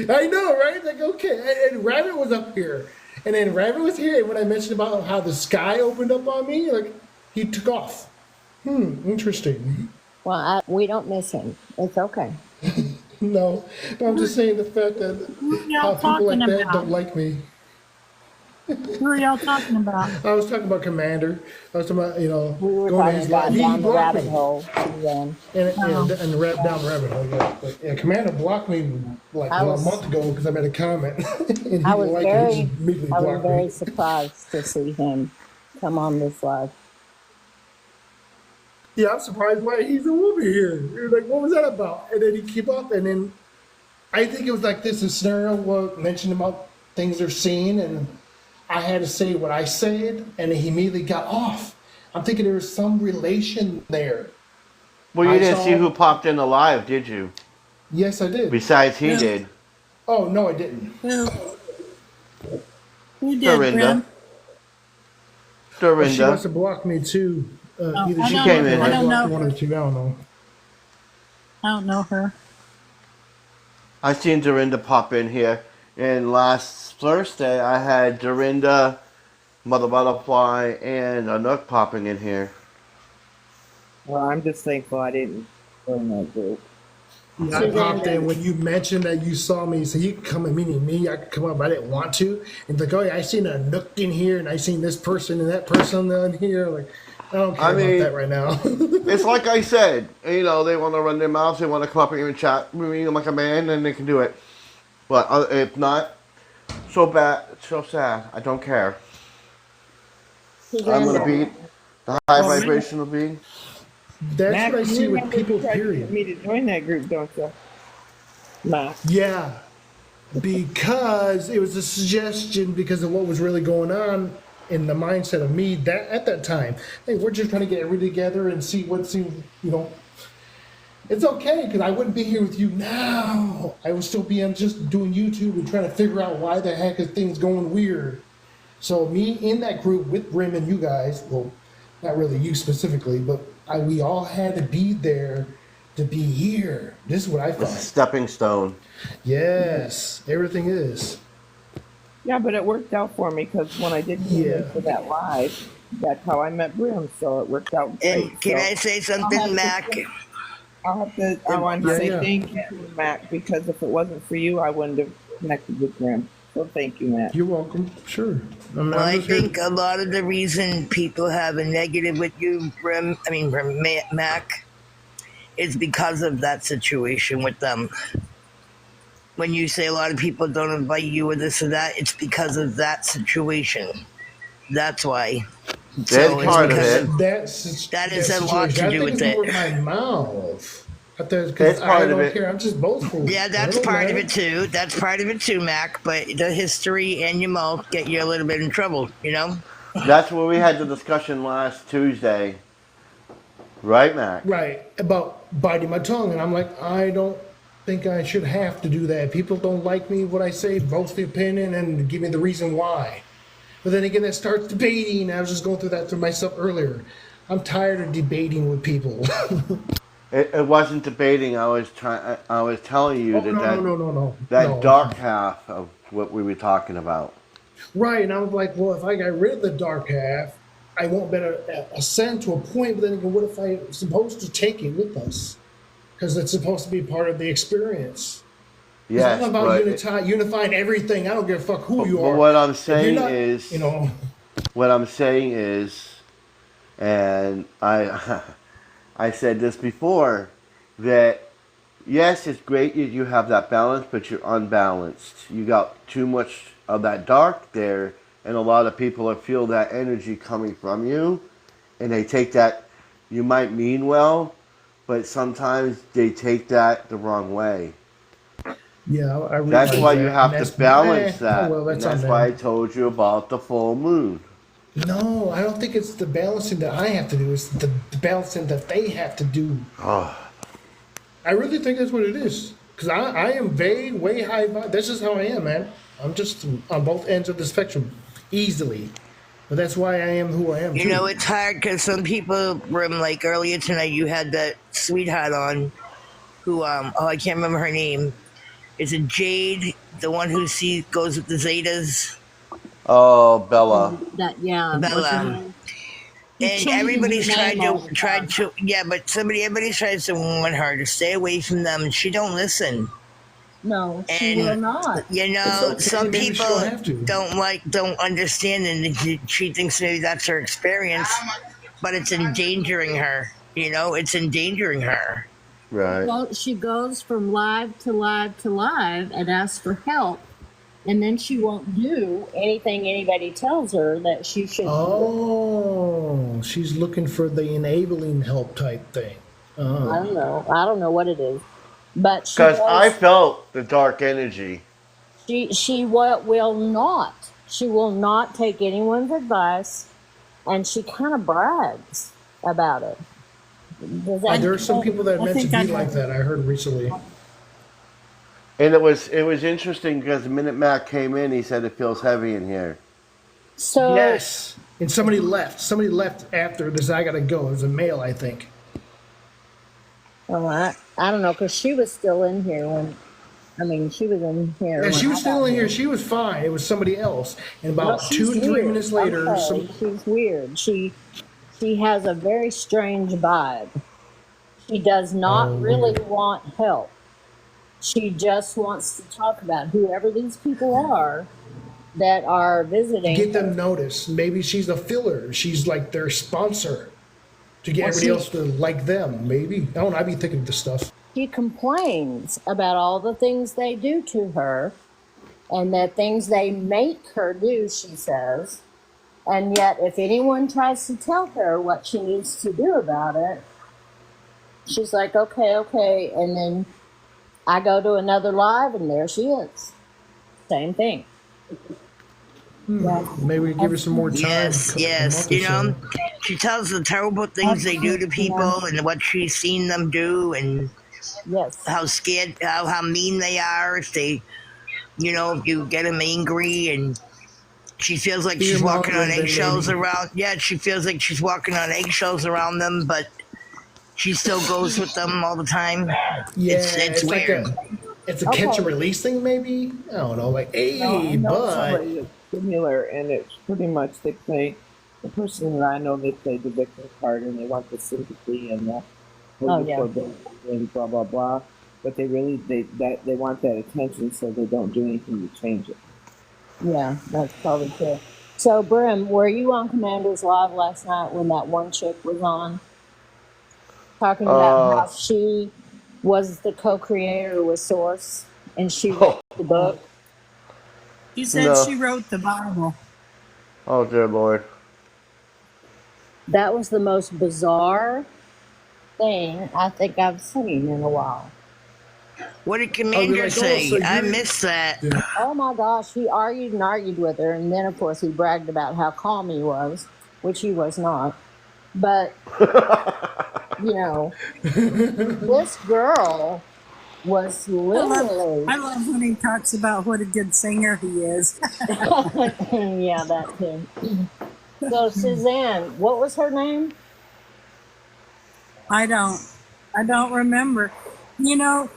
I know, right? Like, okay. And Rabbit was up here. And then Rabbit was here. And when I mentioned about how the sky opened up on me, like, he took off. Interesting. Well, we don't miss him. It's okay. No. But I'm just saying the fact that Who are how y'all people like talking that about? don't like me. Who are y'all talking about? I was talking about Commander. I was talking about, We were going to talking his about life. He down the blocked rabbit me. hole. And down the rabbit hole, yeah. But yeah, Commander blocked me like I a was month ago because I made a comment. And he I didn't was like it. He very just immediately I was blocked very me. surprised to see him come on this live. Yeah, I'm surprised why he's over here. You're like, what was that about? And then he came up, and then I think it was like this a scenario where mentioned about things they're seeing, and I had to say what I said, and then he immediately got off. I'm thinking there was some relation there. Well, you I didn't see saw. who popped in the live, did you? Yes, I did. Besides, he Who? did. Oh no, I didn't. Who did, Dorinda. Brim? Well, she Dorinda. must have blocked me too. Oh, Either I she don't came know. in. or I I don't blocked know one her. or two. I don't know. I don't know her. I seen Dorinda pop in here. And last Thursday, I had Dorinda, Mother Butterfly, and Anook popping in here. Well, I'm just thankful I didn't join that group. Yeah, I popped in when you mentioned that you saw me, so you could come and meet me. I could come up, but I didn't want to. And like, oh yeah, I seen a Nook in here, and I seen this person and that person in here. Like, I don't care I mean, about that right now. It's like I said, they want to run their mouths, they want to come up here and chat with me like a man, then they can do it. But if not, so bad, so sad. I don't care. I'm gonna be the high Well, vibrational being. That's Mac, what I you see with remember people. you tried to Period. get me to join that group, don't you? Mac. Yeah, because it was a suggestion because of what was really going on in the mindset of me that at that time. Hey, we're just trying to get everything together and see what's It's okay because I wouldn't be here with you now. I would still be just doing YouTube and trying to figure out why the heck is things going weird. So me in that group with Brim and you guys, well, not really you specifically, but we all had to be there to be here. This is what I It's a find. stepping stone. Yes, everything is. Yeah, but it worked out for me because when I did come Yeah. in for that live, that's how I met Brim, so it worked out great. And can So I say I'll something, have Mac? to. I wanted to Yeah, say yeah. thank you to Mac, because if it wasn't for you, I wouldn't have connected with Grim. So thank you, Mac. You're welcome. Sure. Well, I'm I just here. think a lot of the reason people have a negative with you, Mac, is because of that situation with them. When you say a lot of people don't invite you or this or that, it's because of that situation. That's why. That's So it's part of because it. of that is a lot situation. to I do think with it's more it. my mouth. That's Because I part of don't it. care. I'm just boastful. Yeah, I that's don't part of matter. it too. That's part of it too, Mac. But the history and your mouth get you a little bit in trouble, you know? That's where we had the discussion last Tuesday, right, Mac? Right. About biting my tongue. And I'm like, I don't think I should have to do that. People don't like me, what I say, boast the opinion, and give me the reason why. But then again, that starts debating. I was just going through that to myself earlier. I'm tired of debating with people. It wasn't debating. I was telling you Oh, that no. that dark half of what we were talking about. Right, and I was like, well, if I got rid of the dark half, I won't better ascend to a point. But then again, what if I'm supposed to take it with us? Because it's supposed to be part of the experience. It's Yes, all about but unifying everything. I don't give a fuck who you but are. what I'm If you're saying not, is, you know, what I'm saying is, and I I said this before, that yes, it's great that you have that balance, but you're unbalanced. You got too much of that dark there, and a lot of people feel that energy coming from you, and they take that. You might mean well, but sometimes they take that the wrong way. yeah, I That's realize why that. you And have to that's, balance that, oh well, and that's on that's why I them. told you about the full moon. No, I don't think it's the balancing that I have to do. It's the balancing that they have to do. Oh, I really think that's what it is. Because I am way high. This is how I am, man. I'm just on both ends of the spectrum, easily. But that's why I am who I am, You too. know, it's hard because some people, like earlier tonight, you had that sweetheart on who, I can't remember her name. Is it Jade, the one who goes with the Zetas? oh, Bella. That yeah. What's her Bella. name? And Changes everybody's her name all the time. yeah, but everybody tries to warn her to stay away from them, and she don't listen. No, she will And not. you It's know, okay. some Maybe she people don't have to. don't understand, and she thinks maybe that's her experience, but it's endangering her. You know, it's endangering her. Right. Well, she goes from live to live to live and asks for help, and then she won't do anything anybody tells her that she should do. Oh, she's looking for the enabling help type thing. I don't know. I don't know what it is, but she Because I does. felt the dark energy. She will not. She will not take anyone's advice, and she kind of brags about it. Does that? There are some people that are I meant to think I be like that. I heard recently. And it was interesting because the minute Matt came in, he said it feels heavy in here. So Yes. And somebody left. Somebody left after this. I gotta go. It was a male, I think. well, I don't know because she was still in here when. I mean, she was in here. And when she was I still got in here. here. She was fine. It was somebody else. And Well, about she's 2 to 3 weird. minutes later, Okay, she's weird. She has a very strange vibe. She does not really want help. She just wants to talk about whoever these people are that are visiting. get them noticed. Maybe she's a filler. She's like their sponsor to get Well, everybody else to like them. Maybe. I don't know. I'd be thinking of this stuff. She complains about all the things they do to her and the things they make her do, she says. And yet, if anyone tries to tell her what she needs to do about it, she's like, okay. And then I go to another live, and there she is. Same thing. Maybe we give her some more time. Yes, yes. You know, she tells the terrible things they do to people and what she's seen them do and yes, how scared, how mean they are if they, you know, if you get them angry and she feels like she's walking on eggshells around. Yeah, she feels like she's walking on eggshells around them, but she still goes with them all the time. Yeah, it's like weird. it's a catch and release thing, maybe. I don't know. Like, hey, I know bud. somebody that's similar, and it's pretty much they play the person that I know. They play the victim card, and they want the sympathy and the hold Oh, your yeah. core beliefs and blah blah blah. But they really they want that attention, so they don't do anything to change it. Yeah, that's probably true. So, Brim, were you on Commander's Live last night when that one chick was on talking about Uh, how she was the co-creator with Source and she wrote oh, the book? She said she no. wrote the Bible. Oh, dear Lord. That was the most bizarre thing I think I've seen in a while. What did I'll be Commander like, oh, say? so I you're. missed that. Yeah. Oh my gosh, he argued and argued with her, and then of course he bragged about how calm he was, which he was not. But you know, this girl was literally I love when he talks about what a good singer he is. yeah, that too. So Suzanne, what was her name? I don't remember. You know,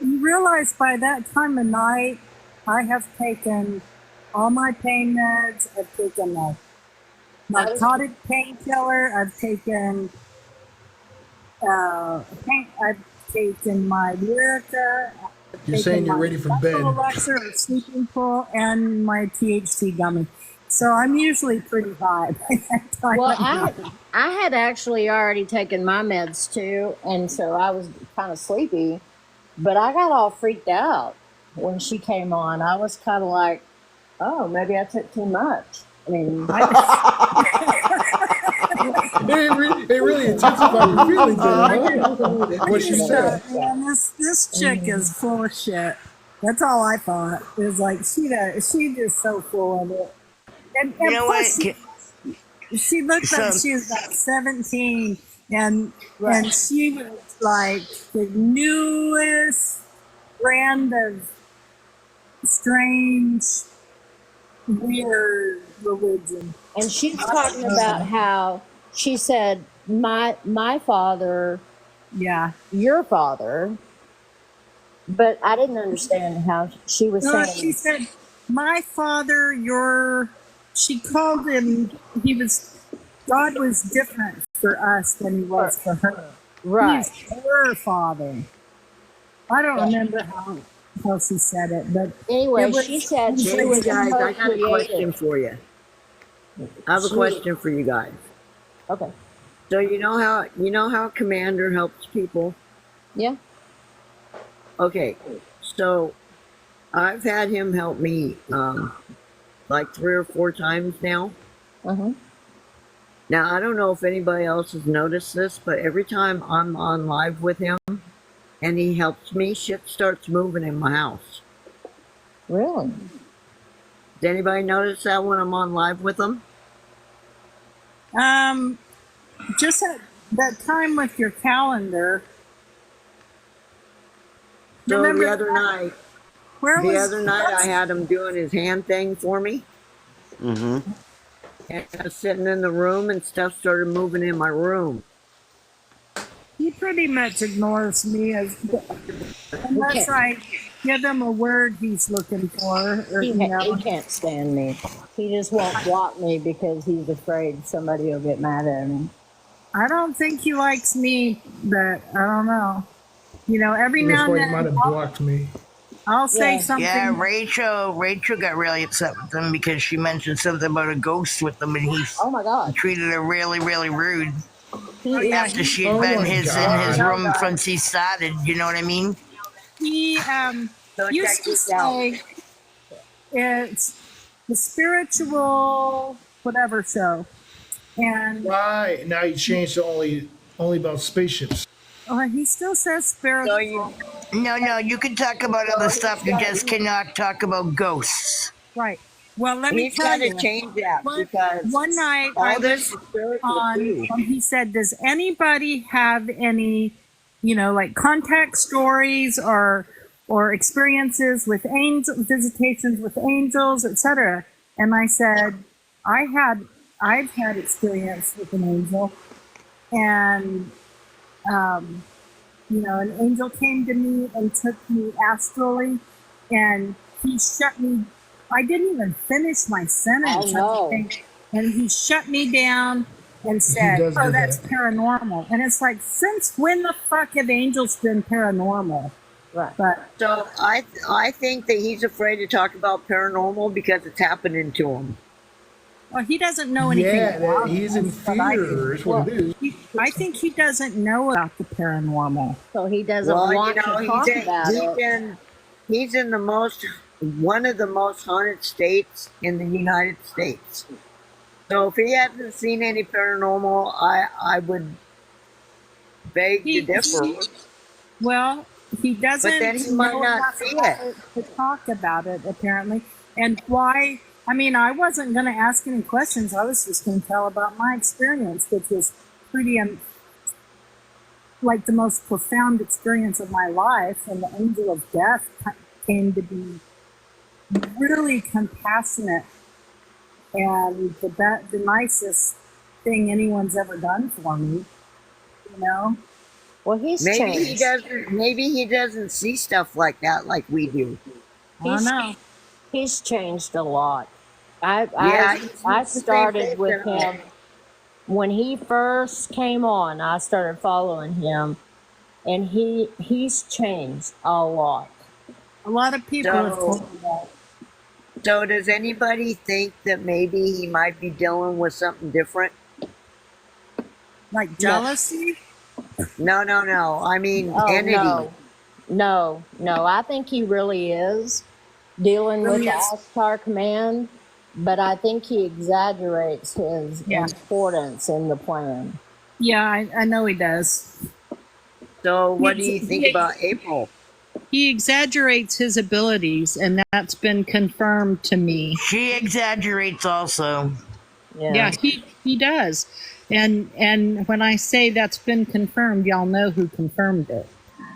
you realize by that time of night, I have taken all my pain meds. I've taken a narcotic painkiller. I've taken I've taken my Lyrica. I've You're saying taken you're my ready for bed. elixir or sleeping pill and my THC gummy. So I'm usually pretty high by that time. Well, of night. I had actually already taken my meds too, and so I was kind of sleepy, but I got all freaked out when she came on. I was kind of like, oh, maybe I took too much. I mean, It really intensified your feelings there, huh? What she said. Man, this chick is full of shit. That's all I thought. It was like she just so full of it. And You know what? plus she looked like she was about 17, and she was like the newest brand of strange, weird religion. and she's talking about how she said, my father, Yeah. your father, but I didn't understand how she was No, saying. she said, my father, she called him, God was different for us than he was for her. Right. He's her father. I don't remember how she said it, but Anyway, it was, she said she Hey, was you guys, I got a question co-creative. for you. I have a question for you guys. Okay. So you know how Commander helps people? Yeah. Okay. So I've had him help me like 3 or 4 times now. Uh-huh. Now I don't know if anybody else has noticed this, but every time I'm on live with him and he helps me, shit starts moving in my house. Really? Does anybody notice that when I'm on live with him? just that time with your calendar. So Remember the other night, I had him doing his hand thing for me. Mm-hmm. And I was sitting in the room and stuff started moving in my room. He pretty much ignores me unless I give him a word he's looking for. Or, He can't stand me. He just won't block me because he's afraid somebody will get mad at him. I don't think he likes me, but I don't know. You know, every That's now why and you might then have blocked me. I'll say something. Yeah, Rachel got really upset with him because she mentioned something about a ghost with him, and he treated her really, really rude. After she had been in his room since he started, you know what I mean? He used to say it's the spiritual whatever show, and Right now you changed to only about spaceships. he still says spiritual. No, you can talk about other stuff. You just cannot talk about ghosts. Right. Well, let me He's tell gotta you. change that because one night all I this was is spiritual on, too. and he said, "Does anybody have any, like contact stories or experiences with angels, visitations with angels, etc.?" And I said, I've had experience with an angel, and an angel came to me and took me astrally, and he shut me. I didn't even finish my sentence. I know. And he shut me down and He said, does "Oh, do that's that. paranormal." And it's like, since when the fuck have angels been paranormal? Right. But So I think that he's afraid to talk about paranormal because it's happening to him. well, he doesn't know anything Yeah, about he's it. in That's what I fear. think. Is what it is. I think he doesn't know about the paranormal. So he doesn't Well, want to talk about it. he's in one of the most haunted states in the United States. So if he hasn't seen any paranormal, I would beg to differ. Well, he doesn't But then he might know not enough see about it. to talk about it, apparently. And why? I mean, I wasn't going to ask any questions. I was just going to tell about my experience, which was pretty, like the most profound experience of my life. And the angel of death came to be really compassionate and the nicest thing anyone's ever done for me, you know? Well, he's changed. Maybe he doesn't see stuff like that like we do. I don't know. He's changed a lot. I he's the started same with face him when he first came on. I started following him, and he's changed a lot. A lot of people have told me that. So does anybody think that maybe he might be dealing with something different? Like jealousy? No. I mean, Oh, entity. no. I think he really is dealing with the Ashtar command, but I think he exaggerates his importance in the plan. Yeah, I know he does. So what do you think about April? He exaggerates his abilities, and that's been confirmed to me. She exaggerates also. Yeah, he does. And when I say that's been confirmed, y'all know who confirmed it.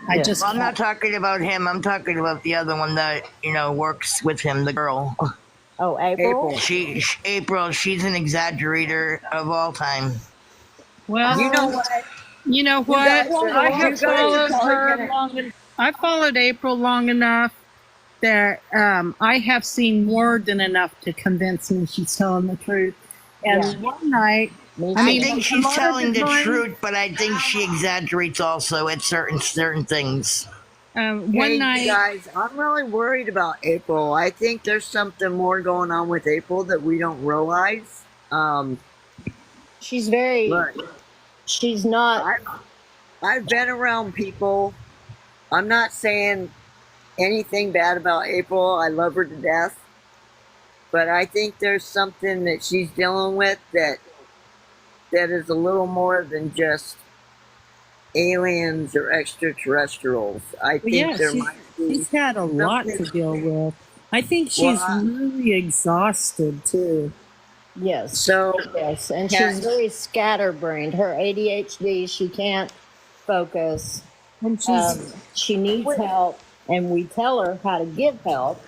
Well, I'm not talking about him. I'm talking about the other one that works with him, the girl. Oh, April. April. She's an exaggerator of all time. Well, you know what? You know what? I have followed her I followed April long enough that I have seen more than enough to convince me she's telling the truth. And one night, I think she's telling the truth, but I think she exaggerates also at certain things. One night, guys, I'm really worried about April. I think there's something more going on with April that we don't realize. She's very. She's not. I've been around people. I'm not saying anything bad about April. I love her to death. But I think there's something that she's dealing with that is a little more than just aliens or extraterrestrials. I think there might be. She's had a lot to deal with. I think she's really exhausted too. Yes. So yes, and she's very scatterbrained. Her ADHD, she can't focus. And she needs help, and we tell her how to give help,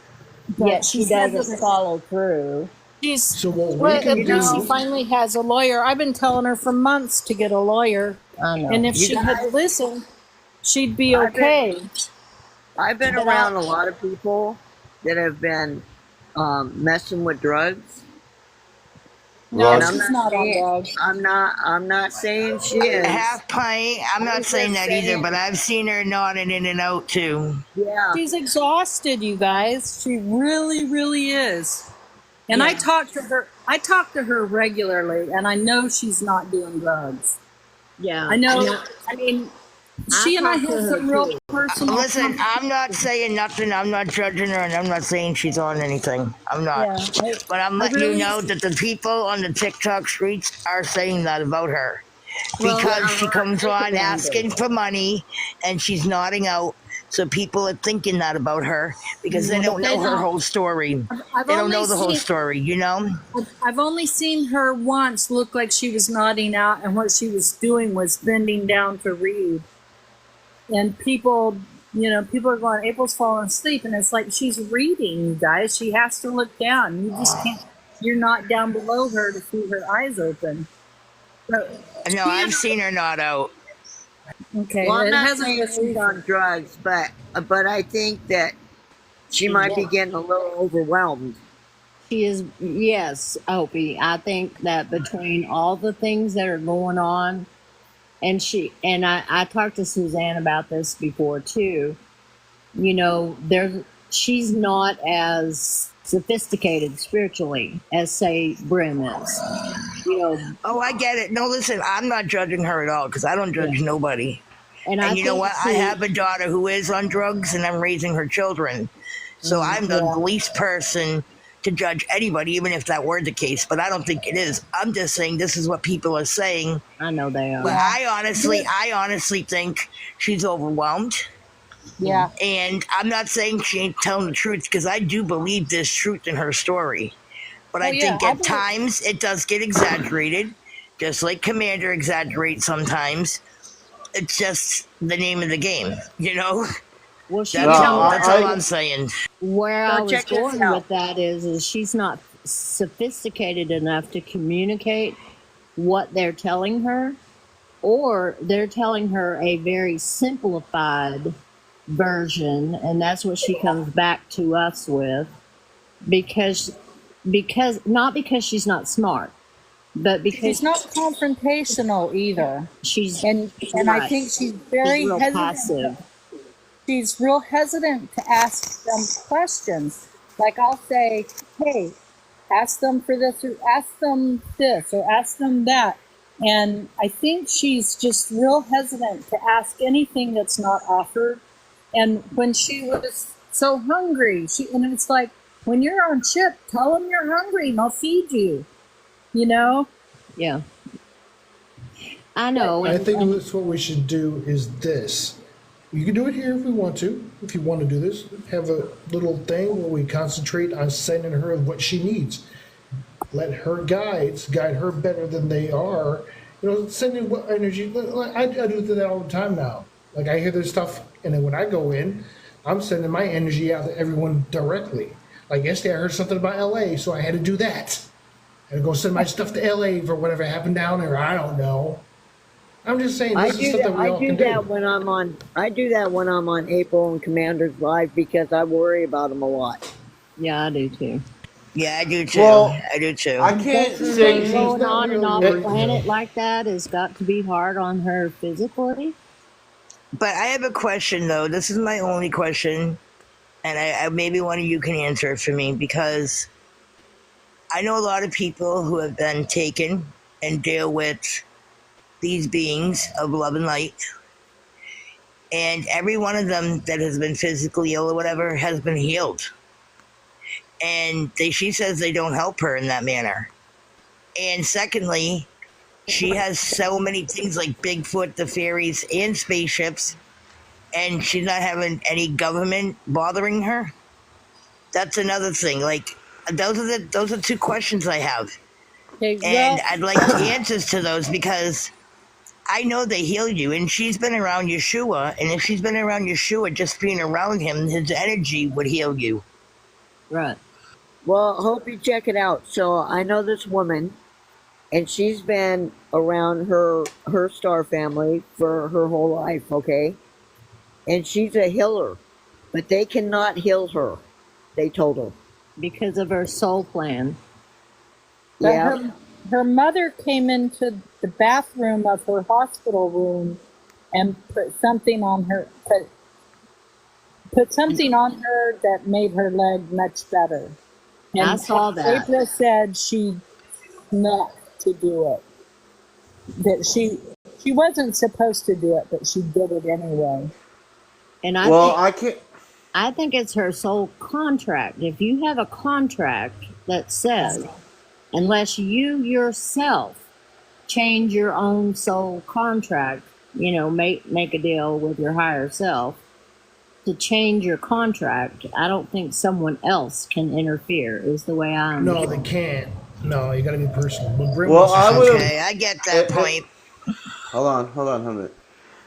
But yet she she says doesn't that- follow through. She's we can do- she finally has a lawyer. I've been telling her for months to get a lawyer, I know. and if You she guys- had listened, she'd be okay. I've been around a lot of people that have been messing with drugs. No, And she's not on drugs. I'm not saying she is. Half pint. I'm not saying that either, but I've seen her nodding in and out too. Yeah. She's exhausted, you guys. She really, really is. And I talk to her. I talk to her regularly, and I know she's not doing drugs. Yeah, I know. I mean, she and I talk to have her some real too. personal. Listen, I'm not saying nothing. I'm not judging her, and I'm not saying she's on anything. I'm not. Yeah, But I'm letting you know that the people on the TikTok streets are saying that about her. Because she comes on asking for money, and she's nodding out. So people are thinking that about her because they don't know her whole story. I've They don't only know the whole seen- story, you know? I've only seen her once look like she was nodding out, and what she was doing was bending down to read. And people are going, April's falling asleep, and it's like she's reading, you guys. She has to look down. You just can't. You're not down below her to see her eyes open. So, No, I've seen her nod out. okay, Well, I'm it not hasn't saying been she's on drugs, but I think that she might be getting a little overwhelmed. She is, yes, Opie. I think that between all the things that are going on, I talked to Suzanne about this before too. You know, she's not as sophisticated spiritually as say Brim is. You know, Oh, I get it. No, listen, I'm not judging her at all because I don't judge nobody. and I And you know think what? I have a daughter who is on drugs and I'm raising her children. So I'm the least person to judge anybody, even if that were the case. But I don't think it is. I'm just saying this is what people are saying. I know they are. But I honestly think she's overwhelmed. Yeah. And I'm not saying she ain't telling the truth because I do believe there's truth in her story. But I think at times it does get exaggerated, just like Commander exaggerates sometimes. It's just the name of the game, you know? Well, That's all I'm saying. Where I was check this going out. with that is she's not sophisticated enough to communicate what they're telling her, or they're telling her a very simplified version, and that's what she comes back to us with, because not because she's not smart, but because She's not confrontational either. she's And I right. think she's very She's real hesitant. passive. She's real hesitant to ask them questions. Like I'll say, hey, ask them for this, or ask them this, or ask them that. And I think she's just real hesitant to ask anything that's not offered. And when she was so hungry, and it's like, when you're on ship, tell them you're hungry and they'll feed you, you know? Yeah. I know. I think that's what we should do is this. You can do it here if we want to. If you want to do this, have a little thing where we concentrate on sending her what she needs. Let her guide her better than they are. You know, sending what energy. I do that all the time now. Like I hear this stuff, and then when I go in, I'm sending my energy out to everyone directly. Like yesterday, I heard something about LA, so I had to do that. I had to go send my stuff to LA for whatever happened down there. I don't know. I'm just saying this is something we all can do. I do that when I'm on April and Commander's Live because I worry about them a lot. Yeah, I do too. Yeah, I do too. Well, I do too. I can't say she's Going not on and really off worried, planet though. like that has got to be hard on her physically. But I have a question though. This is my only question, and I maybe one of you can answer it for me because I know a lot of people who have been taken and deal with these beings of love and light, and every one of them that has been physically ill or whatever has been healed. And she says they don't help her in that manner. And secondly, she has so many things like Bigfoot, the fairies, and spaceships, and she's not having any government bothering her. That's another thing. Like those are two questions I have, Okay, and well, I'd like answers to those because I know they heal you, and she's been around Yeshua, and if she's been around Yeshua, just being around him, his energy would heal you. Right. Well, hope you check it out. So I know this woman, and she's been around her star family for her whole life, okay? And she's a healer, but they cannot heal her, they told her. Because of her soul plan. but Yeah. her mother came into the bathroom of her hospital room and put something on her, put something on her that made her leg much better. And I saw that. April said she not to do it. That she wasn't supposed to do it, but she did it anyway. And I Well, think I think it's her soul contract. If you have a contract that says, unless you yourself change your own soul contract, you know, make a deal with your higher self to change your contract, I don't think someone else can interfere, is the way I No, understand. they can't. No, you got to be personal. But Brim Well, wants to I say would something. Okay, I get that point. Hold on a minute.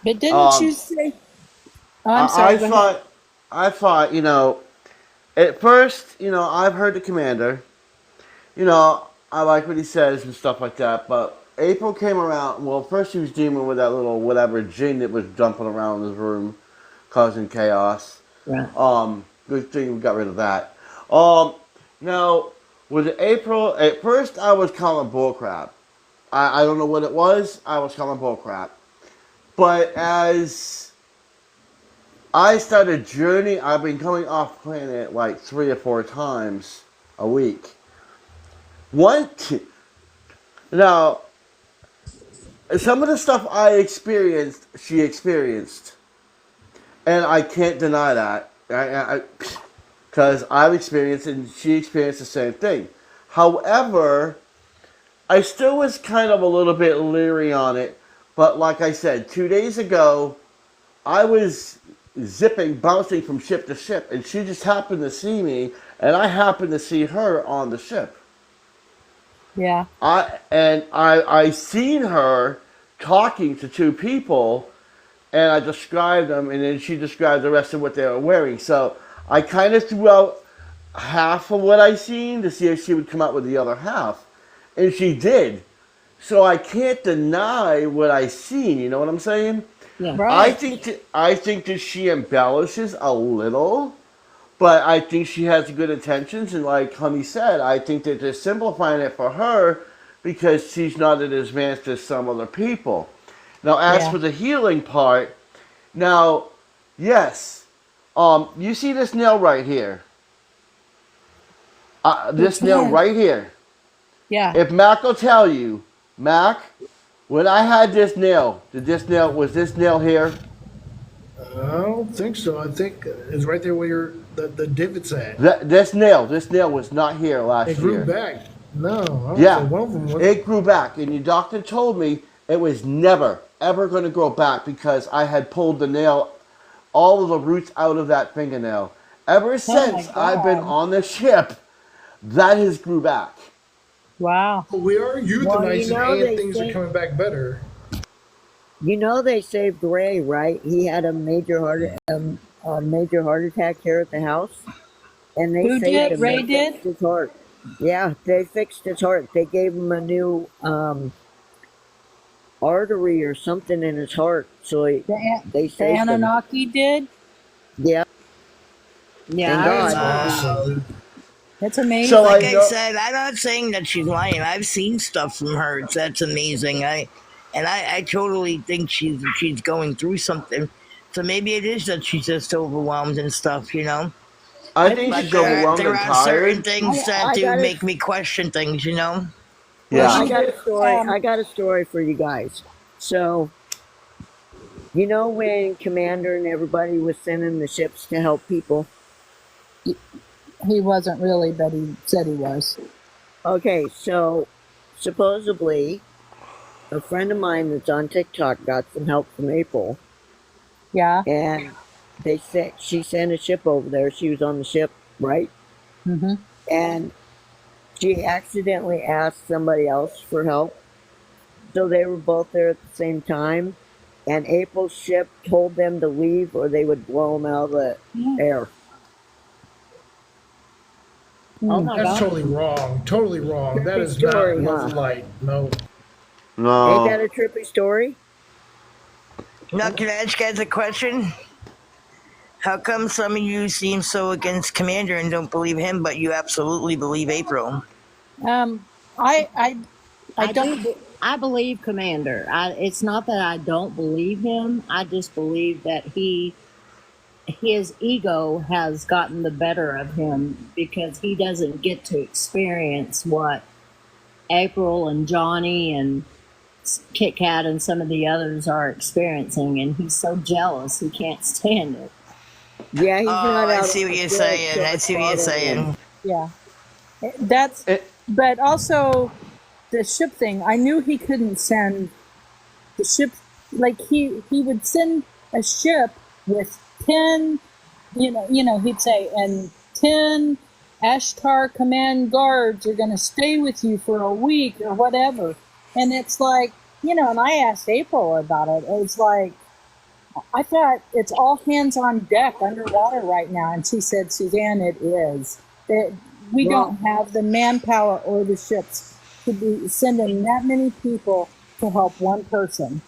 But didn't you say? Oh, I'm sorry. go ahead. I thought, you know, at first, you know, I've heard the commander. You know, I like what he says and stuff like that. But April came around. Well, first he was dealing with that little whatever jinn that was jumping around in his room, causing chaos. Right. Good thing we got rid of that. Now, with April, at first I was calling bullcrap. I don't know what it was. I was calling bullcrap. But as I started journey, I've been coming off planet like 3 or 4 times a week. Now, some of the stuff I experienced, she experienced. And I can't deny that. Because I've experienced and she experienced the same thing. However, I still was kind of a little bit leery on it. But like I said, 2 days ago, I was bouncing from ship to ship. And she just happened to see me. And I happened to see her on the ship. Yeah. I seen her talking to 2 people, and I described them, and then she described the rest of what they were wearing. So I kind of threw out half of what I seen to see if she would come out with the other half, and she did. So I can't deny what I seen. You know what I'm saying? Yeah. I think that she embellishes a little. But I think she has good intentions, and like Honey said, I think that they're simplifying it for her because she's not as advanced as some other people. Now, as for the healing part, now, yes, you see this nail right here? This nail right here. Yeah. If Mac will tell you, Mac, when I had this nail, was this nail here? I don't think so. I think it's right there where the divot's at. This nail was not here last year. It grew back. No, I don't Yeah, think one of them was. it grew back, and your doctor told me it was never, ever going to grow back because I had pulled the nail, all of the roots out of that fingernail. Ever since I've been on the ship, that has grew back. Wow. We are euthanizing and things are coming back better. You know they saved Ray, right? He had a major heart attack here at the house, and they Who saved did? him. Ray They did? fixed his heart. Yeah, they fixed his heart. They gave him a new artery or something in his heart, so they The saved him. Anunnaki did? Yeah. Yeah, Thank I God. That's amazing. So Like I I know, said, I'm not saying that she's lying. I've seen stuff from her. That's amazing. I totally think she's going through something. So maybe it is that she's just overwhelmed and stuff, you know. I think But she's overwhelmed there and are certain tired. things that I do gotta- make me question things, you know. Yeah. I got a story. I got a story for you guys. So, you know when Commander and everybody was sending the ships to help people? He wasn't really, but he said he was. Okay, so supposedly a friend of mine that's on TikTok got some help from April, Yeah. and they said she sent a ship over there. She was on the ship, right? Mm-hmm. And she accidentally asked somebody else for help. So they were both there at the same time. And April's ship told them to leave or they would blow them out of the air. Oh my That's God. totally wrong. Totally wrong. That is Story, not huh? Love Light. No. Ain't No. that a trippy story? Now, can I ask you guys a question? How come some of you seem so against Commander and don't believe him, but you absolutely believe April? I don't. I believe Commander. It's not that I don't believe him. I just believe that his ego has gotten the better of him because he doesn't get to experience what April and Johnny and Kit Kat and some of the others are experiencing, and he's so jealous he can't stand it. Yeah, he's not I out see on what the you're field saying. till I the see what you're father saying. wins. Yeah. That's. But also, the ship thing. I knew he couldn't send the ship. Like he would send a ship with 10. He'd say, and 10 Ashtar command guards are going to stay with you for a week or whatever. And it's like, and I asked April about it. It's like, I thought it's all hands on deck underwater right now. And she said, Suzanne, it is. We don't have the manpower or the ships to be sending that many people to help one person.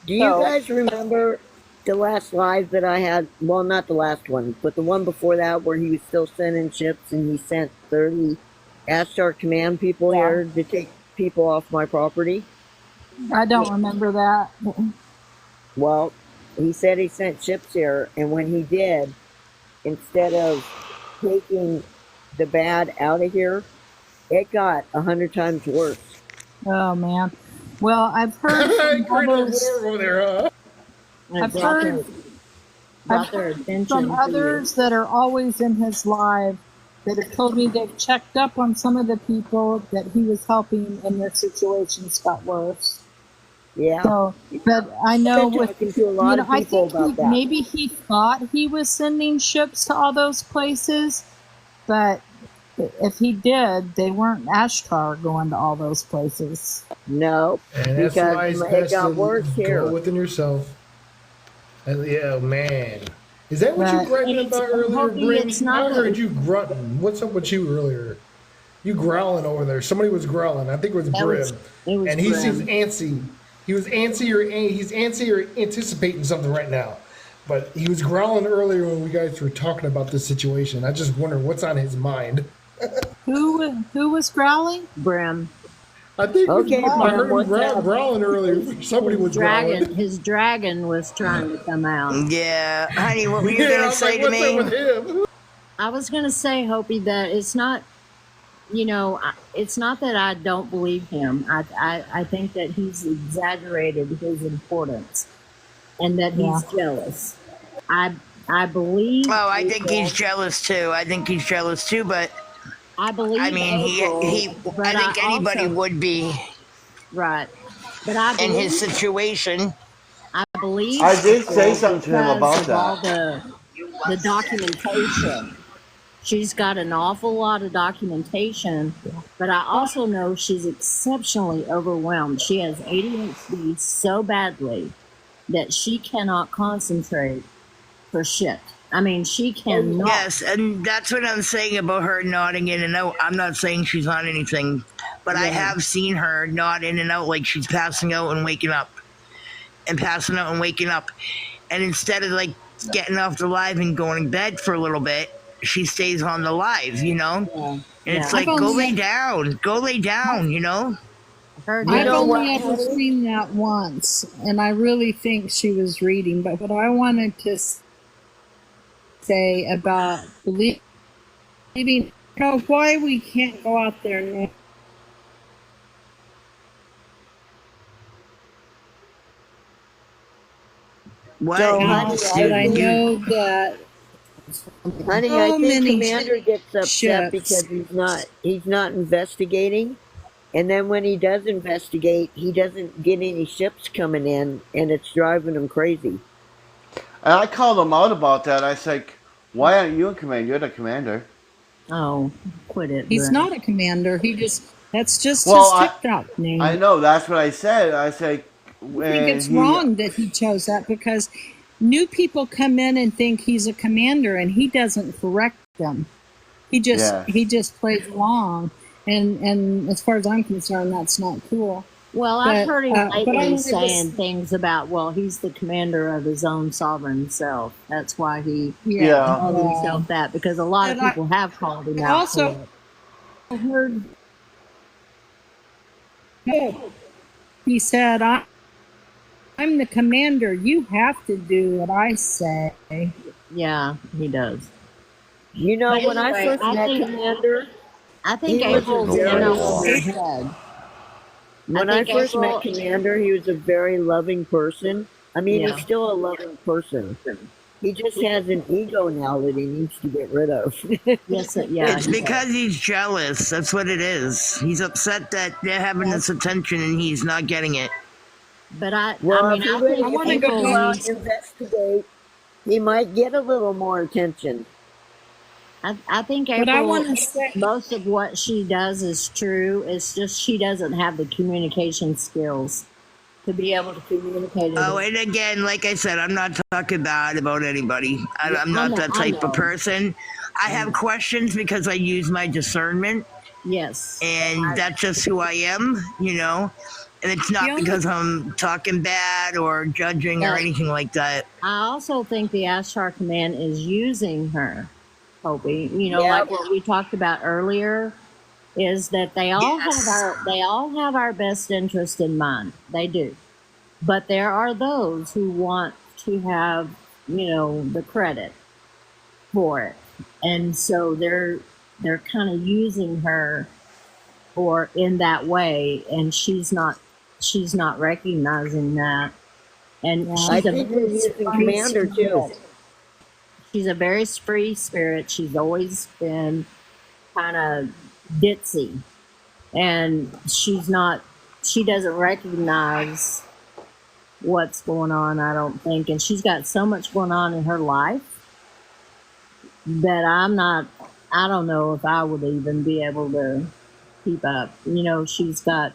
Do you guys remember the last live that I had? Well, not the last one, but the one before that where he was still sending ships and he sent 30 Ashtar Command people here to take people off my property. I don't remember that. Well, he said he sent ships here, and when he did, instead of taking the bad out of here, it got 100 times worse. Oh man. Well, I've heard from others. over there, huh? I've heard from others that are always in his live that have told me they've checked up on some of the people that he was helping and their situations got worse. Yeah. So, but I know I've been with talking to a lot of I people think about that. maybe he thought he was sending ships to all those places, but if he did, they weren't Ashtar going to all those places. No, And that's why it's because it best got to worse here. go within yourself. And, yeah, man. Is that what But you griping about earlier, Hopefully Brent? it's not I heard you grunting. What's up with you earlier? You growling over there. Somebody was growling. I think it was That Brim. was- it was And he Brim. seems antsy. He was antsy or he's antsy or anticipating something right now. But he was growling earlier when we guys were talking about this situation. I just wonder what's on his mind. Who was growling? Brim. I think Okay, I heard him what's up? growling earlier. Somebody was growling. His dragon was trying to come out. Yeah, honey, what were you Yeah, I gonna was say like, to what's up me? with him? I was gonna say, Hopi, that it's not. It's not that I don't believe him. I think that he's exaggerated his importance, and that he's jealous. I believe. Oh, I think he's jealous too. But I believe. I mean, April, I think anybody also, would be right. But I in believe, his situation. I believe. I did say April something to him about because of all that. the documentation. She's got an awful lot of documentation, but I also know she's exceptionally overwhelmed. She has ADHD so badly that she cannot concentrate for shit. I mean, she cannot. Yes, and that's what I'm saying about her nodding in and out. I'm not saying she's on anything, but I have seen her nod in and out like she's passing out and waking up, and passing out and waking up. And instead of like getting off the live and going to bed for a little bit, she stays on the live, you know? And it's like, go lay down, you know? I've only ever seen that once, and I really think she was reading. But what I wanted to say about believing, why we can't go out there now. What? So, But I know that. Honey, So I think many Commander gets upset ships. because he's not investigating, and then when he does investigate, he doesn't get any ships coming in, and it's driving him crazy. And I called him out about that. I said, why aren't you in command? You're the commander. Oh, quit it. He's Brent. not a commander. That's just Well, his TikTok name. I know, that's what I said. I said, I think it's wrong that he chose that because new people come in and think he's a commander and he doesn't correct them. He just plays along, and as far as I'm concerned, that's not cool. Well, I've But, heard him but I lately wanted to saying things about, well, he's the commander of his own sovereign self. That's why he Yeah. called himself that, because a lot of But I- people have called him I out. also for it. I heard he said, I'm the commander. You have to do what I say. Yeah, he does. You know, But when I anyway, first met Commander, I think he was April's a in very over his head. When I think first April- met Commander, he was a very loving person. I mean, Yeah. he's still a loving person. He just has an ego now that he needs to get rid of. Yes, yeah. It's because he's jealous. That's what it is. He's upset that they're having this attention and he's not getting it. But Well, I mean, if he I really think wants to April go out needs- and investigate, he might get a little more attention. I think But I April, wanna say- most of what she does is true. It's just she doesn't have the communication skills to be able to communicate. Oh, and again, like I said, I'm not talking bad about anybody. I'm not that type of person. I have questions because I use my discernment. Yes. And that's just who I am, you know? And it's not because I'm talking bad or judging or Yeah. anything like that. I also think the Ashtar Command is using her, Hopi. You know, Yeah. like what we talked about earlier. is that they all have our best interest in mind. They do. But there are those who want to have, the credit for it. And so they're kind of using her for in that way, and she's not recognizing that. And I she's a think they're very using free Commander too. spirit. She's a very free spirit. She's always been kind of ditzy, and she doesn't recognize what's going on, I don't think. And she's got so much going on in her life that I don't know if I would even be able to keep up. She's got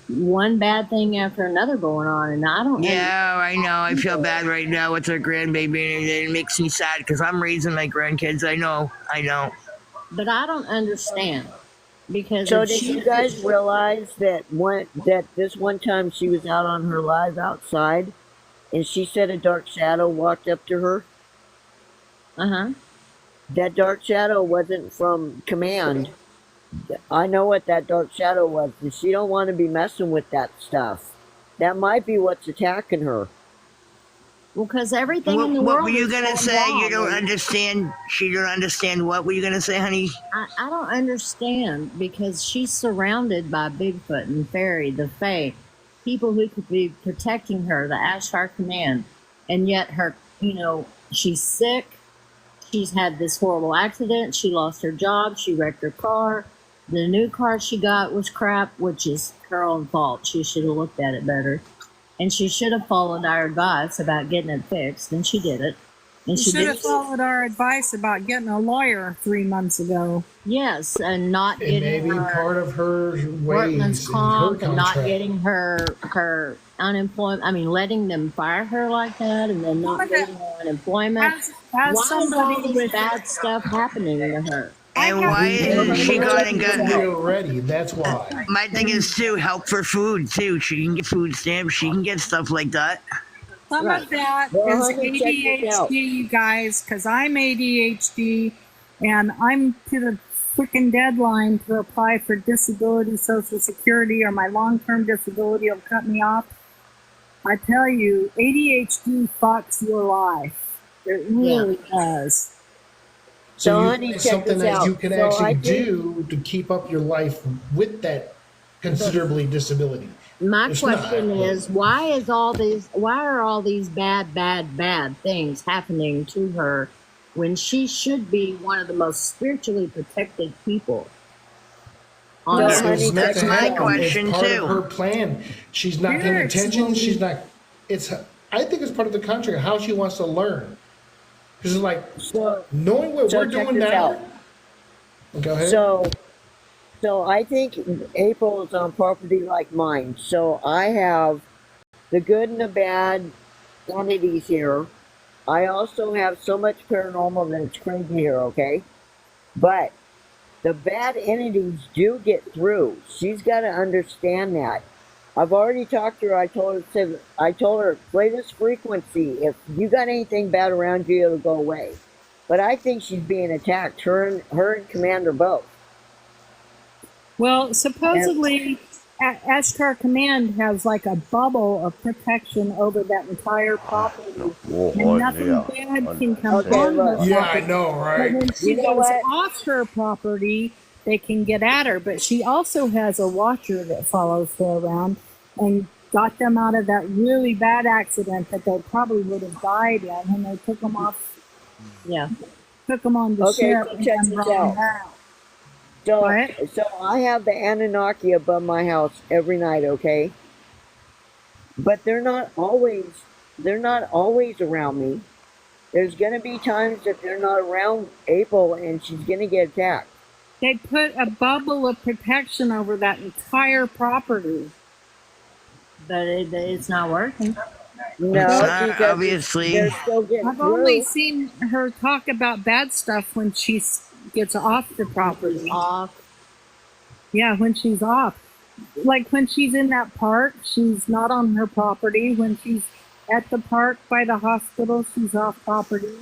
one bad thing after another going on, and I don't know. Yeah, I know. I feel bad right now with her grandbaby, and it makes me sad because I'm raising my grandkids. I know. But I don't understand, because So if did you guys realize that this one time she was out on her live outside, and she said a dark shadow walked up to her? That dark shadow wasn't from Command. I know what that dark shadow was, and she don't want to be messing with that stuff. That might be what's attacking her. Well, because everything in the What world were you is gonna going say? wrong. You don't understand. She don't understand. What were you gonna say, honey? I don't understand, because she's surrounded by Bigfoot and Fairy, the Fae, people who could be protecting her, the Ashtar Command, and yet she's sick. She's had this horrible accident. She lost her job. She wrecked her car. The new car she got was crap, which is her own fault. She should have looked at it better. And she should have followed our advice about getting it fixed, and she did it. And You should have followed our advice about getting a lawyer 3 months ago. Yes, and not It may getting be her part of her workman's ways in her comp, and not contract. getting her unemployment. I mean, letting them fire her like that, and then not getting her unemployment. As Why is all somebody this with bad stuff happening to her? And why isn't she gone and got? Already, that's why. My thing is too help for food too. She can get food stamps. She can get stuff like that. Some of that Well, is honey, check this out. ADHD, you guys, because I'm ADHD, and I'm to the freaking deadline to apply for disability, Social Security, or my long-term disability will cut me off. I tell you, ADHD fucks your life. It really does. So, you, honey, it's check something this that out. you can So actually I think- do to keep up your life with that considerably disability. My It's question not. is, why are all these bad things happening to her when she should be one of the most spiritually protected people? on No, this honey, It's meant That's to my happen. question, It's part too. of her plan. She's not paying Yes, attention. well, She's not. It's. I think it's part of the contract how she wants to learn. Because it's like So, knowing what so we're check doing this now. out. Go ahead. So I think April is on property like mine. So I have the good and the bad entities here. I also have so much paranormal that it's crazy here, okay? But the bad entities do get through. She's got to understand that. I've already talked to her. I told her, play this frequency. If you got anything bad around you, it'll go away. But I think she's being attacked. Her and Commander both. Well, supposedly, Ashtar Command has like a bubble of protection over that entire property, and nothing bad can come Okay, on her. look. Yeah, I know, right? But when she You know goes what? off her property, they can get at her. But she also has a watcher that follows her around and got them out of that really bad accident that they probably would have died in, and they took them off. Yeah. Took them on the Okay, ship so and check then this brought them out. back. So, so I have the Anunnaki above my house every night, okay? But they're not always around me. There's gonna be times that they're not around April and she's gonna get attacked. They put a bubble of protection over that entire property. But it's not working. No, It's not, because obviously. they're still getting I've through. only seen her talk about bad stuff when she gets off the property. Off. Yeah, when she's off. Like when she's in that park, she's not on her property. When she's at the park by the hospital, she's off property.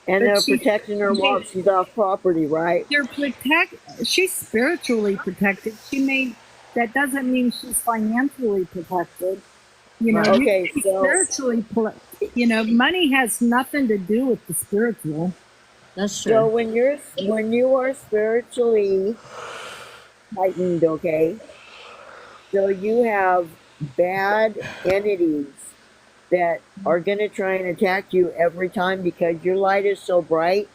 And they're But protecting her while she's off property, right? she's spiritually protected. That doesn't mean she's financially protected. You know, you Okay, can be so spiritually, money has nothing to do with the spiritual. That's so true. when you are spiritually heightened, okay, so you have bad entities that are gonna try and attack you every time because your light is so bright.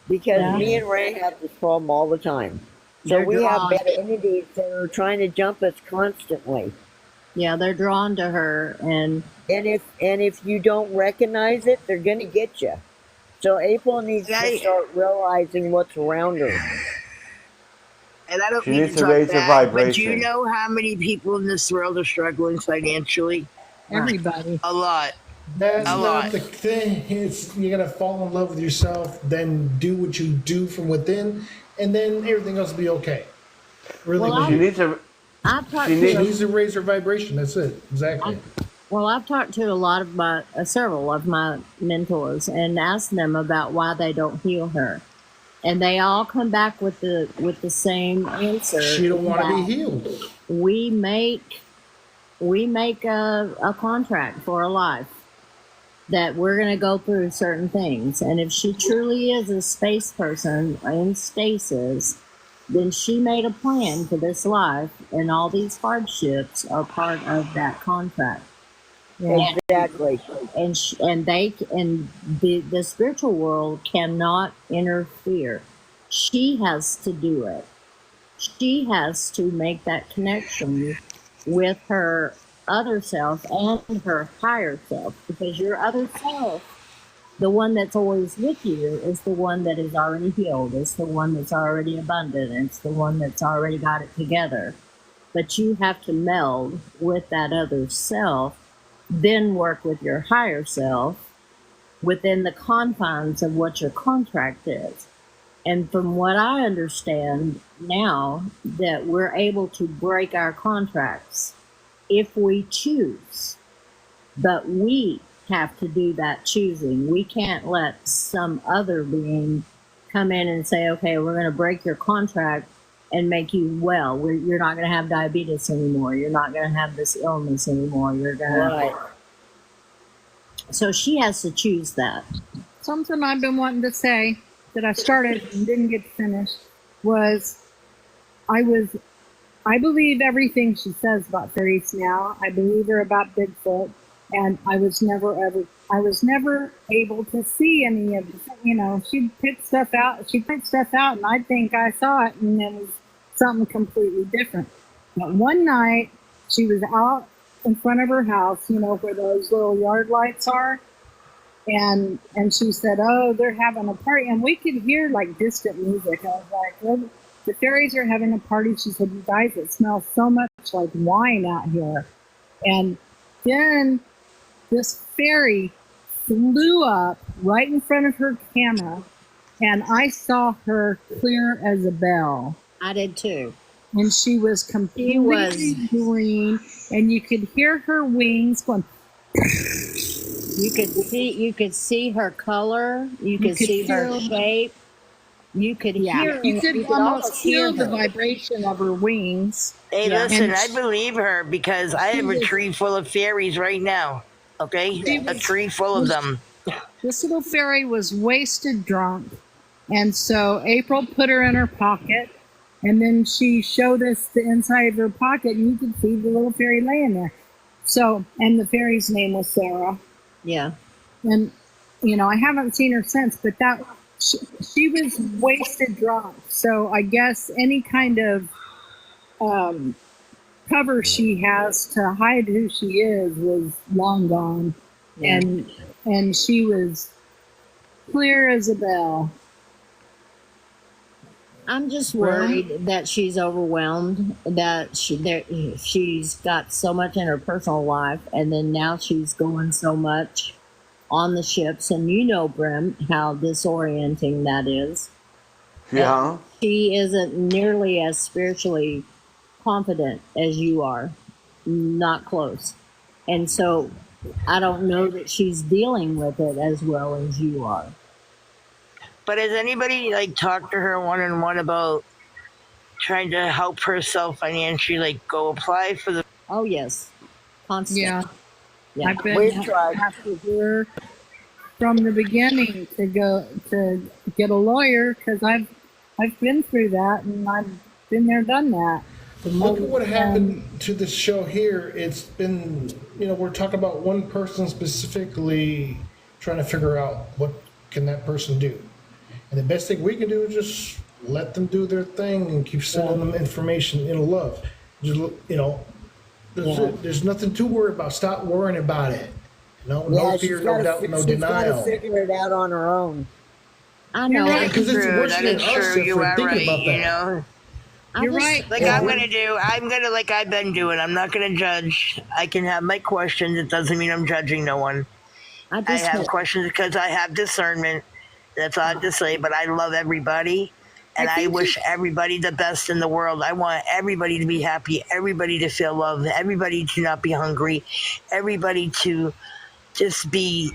Because Yeah. me and Ray have this problem all the time. So They're we have drawn. bad entities that are trying to jump us constantly. Yeah, they're drawn to her, and if you don't recognize it, they're gonna get you. So April needs to start realizing what's around her. And I don't She mean needs to to talk raise her bad, but do you vibration. know how many people in this world are struggling financially? Everybody. A lot. That's A not lot. the thing. It's you gotta fall in love with yourself, then do what you do from within, and then everything else will be okay. Really, Well, She needs to. I've talked She to she needs. needs to raise her vibration. That's it. Exactly. I've talked to a lot of several of my mentors and asked them about why they don't heal her, and they all come back with the same answer. She don't want to be that healed. we make a contract for a life that we're going to go through certain things, and if she truly is a space person in stasis, then she made a plan for this life, and all these hardships are part of that contract. Yeah. Exactly. And the spiritual world cannot interfere. She has to do it. She has to make that connection with her other self and her higher self, because your other self, the one that's always with you, is the one that is already healed. It's the one that's already abundant. It's the one that's already got it together. But you have to meld with that other self, then work with your higher self within the confines of what your contract is. And from what I understand now, that we're able to break our contracts if we choose, but we have to do that choosing. We can't let some other being come in and say, okay, we're going to break your contract and make you well. You're not going to have diabetes anymore. You're not going to have this illness anymore. You're going Right. to. So she has to choose that. Something I've been wanting to say that I started and didn't get to finish was I believe everything she says about fairies now. I believe her about Bigfoot, and I was never able to see any of it. She'd pick stuff out, and I think I saw it, and it was something completely different. But one night, she was out in front of her house, where those little yard lights are, and she said, "Oh, they're having a party," and we could hear like distant music. I was like, "Well, the fairies are having a party." She said, "You guys, it smells so much like wine out here." And then this fairy flew up right in front of her camera, and I saw her clear as a bell. I did too. And she was completely green, and you could hear her wings going. You could see her color. You could see her shape. You could hear. You could almost feel the vibration of her wings. Hey, Yeah. listen, And I believe her because I have a tree full of fairies right now. Okay? A tree full of them. This little fairy was wasted drunk, and so April put her in her pocket, and then she showed us the inside of her pocket, and you could see the little fairy laying there. So, and the fairy's name was Sarah. Yeah. And I haven't seen her since, but she was wasted drunk. So I guess any kind of cover she has to hide who she is was long gone. Yeah. And she was clear as a bell. I'm just worried that she's overwhelmed, that she's got so much in her personal life, and then now she's going so much on the ships, and Brim, how disorienting that is. Yeah. She isn't nearly as spiritually confident as you are, not close. And so I don't know that she's dealing with it as well as you are. But has anybody like talked to her one on one about trying to help herself financially, like go apply for the? Oh yes, constant. Yeah, Yeah. I've been We've tried. after her from the beginning to go to get a lawyer because I've been through that and I've been there, done that. But look at what happened to the show here. It's been, we're talking about one person specifically trying to figure out what can that person do. And the best thing we can do is just let them do their thing and keep sending them information in love. Just, there's nothing to worry about. Stop worrying about it. No fear, no doubt, no denial. She's got to figure it out on her own. I know. Because it's worse That than is us true. if You we're are thinking right. about that. You know. You're right. Like I'm gonna like I've been doing. I'm not gonna judge. I can have my questions. It doesn't mean I'm judging no one. I have questions because I have discernment. That's all I have to say. But I love everybody, and I wish everybody the best in the world. I want everybody to be happy, everybody to feel love, everybody to not be hungry, everybody to just be,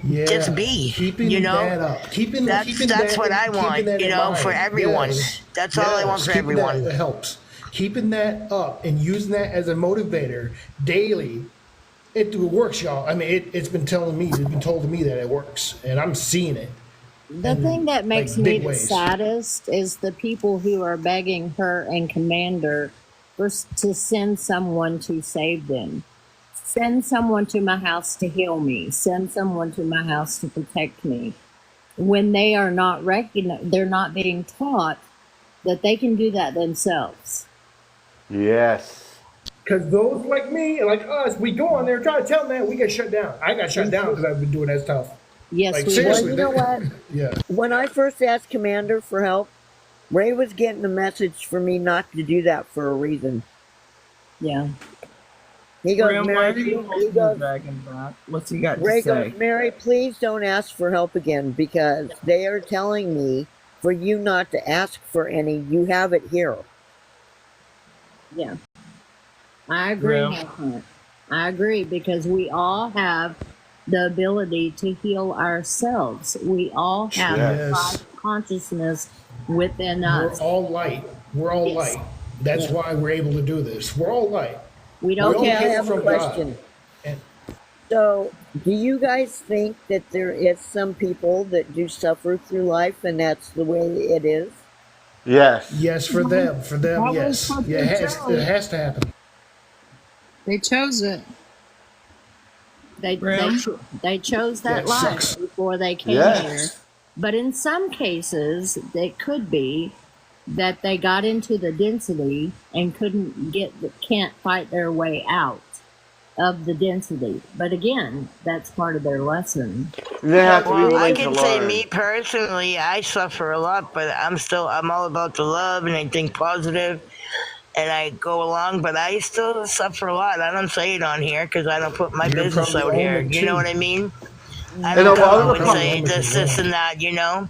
Keeping you know. that up. That's what I want, for everyone. Yes. That's all I want for Keeping everyone. That helps. Keeping that up and using that as a motivator daily, it works, y'all. I mean, it's been told to me that it works, and I'm seeing it. The thing that makes me big the ways. saddest is the people who are begging her and Commander to send someone to save them. Send someone to my house to heal me. Send someone to my house to protect me. When they are not they're not being taught that they can do that themselves. Yes. Because those like me and like us, we go on there try to tell them that we get shut down. I got shut down because I've been doing that stuff. Yes, like, we seriously, Well, you know what? Yeah. When I first asked Commander for help, Ray was getting a message for me not to do that for a reason. Yeah. He goes, Graham, why Mary, are you holding the dragon back? What's he got Ray to say? goes, Mary, please don't ask for help again because they are telling me for you not to ask for any. You have it here. Yeah. I agree, Graham? Hunt. I agree because we all have the ability to heal ourselves. We all have Yes. God consciousness within We're us. all light. We're all Yes. light. That's why we're able to do this. We're all light. We don't Okay, I came have a from question. God. So, do you guys think that there is some people that do suffer through life and that's the way it is? Yes. Yes, for them. For them, That was yes. what Yeah, they it chose. has to happen. They chose it. They chose Yeah, that it life sucks. before they came Yes. here. But in some cases, it could be that they got into the density and can't fight their way out of the density. But again, that's part of their lesson. They have to be Well, I willing to can say learn. me personally, I suffer a lot, but I'm all about the love and I think positive and I go along, but I still suffer a lot. I don't say it on here because I don't put my You're business probably out here. own it, You know too. what I mean? I And don't a lot come of out the and say problems- this and that,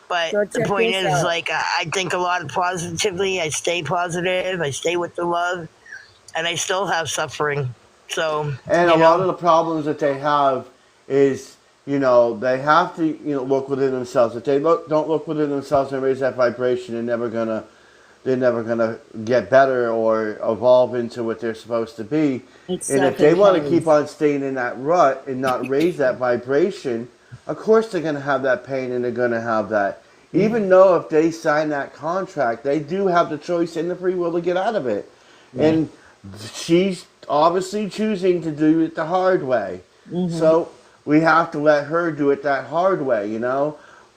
But So the check point this is, out. like, I think a lot positively. I stay positive. I stay with the love, and I still have suffering. So, And a lot of the problems that they have is, they have to, look within themselves. If they don't look within themselves and raise that vibration, they're never gonna get better or evolve into what they're supposed to be. It's And if they want to self-imposed. keep on staying in that rut and not raise that vibration, of course they're gonna have that pain and they're gonna have that. Even though if they sign that contract, they do have the choice and the free will to get out of it. And she's obviously choosing to do it the hard way. So we have to let her do it that hard way,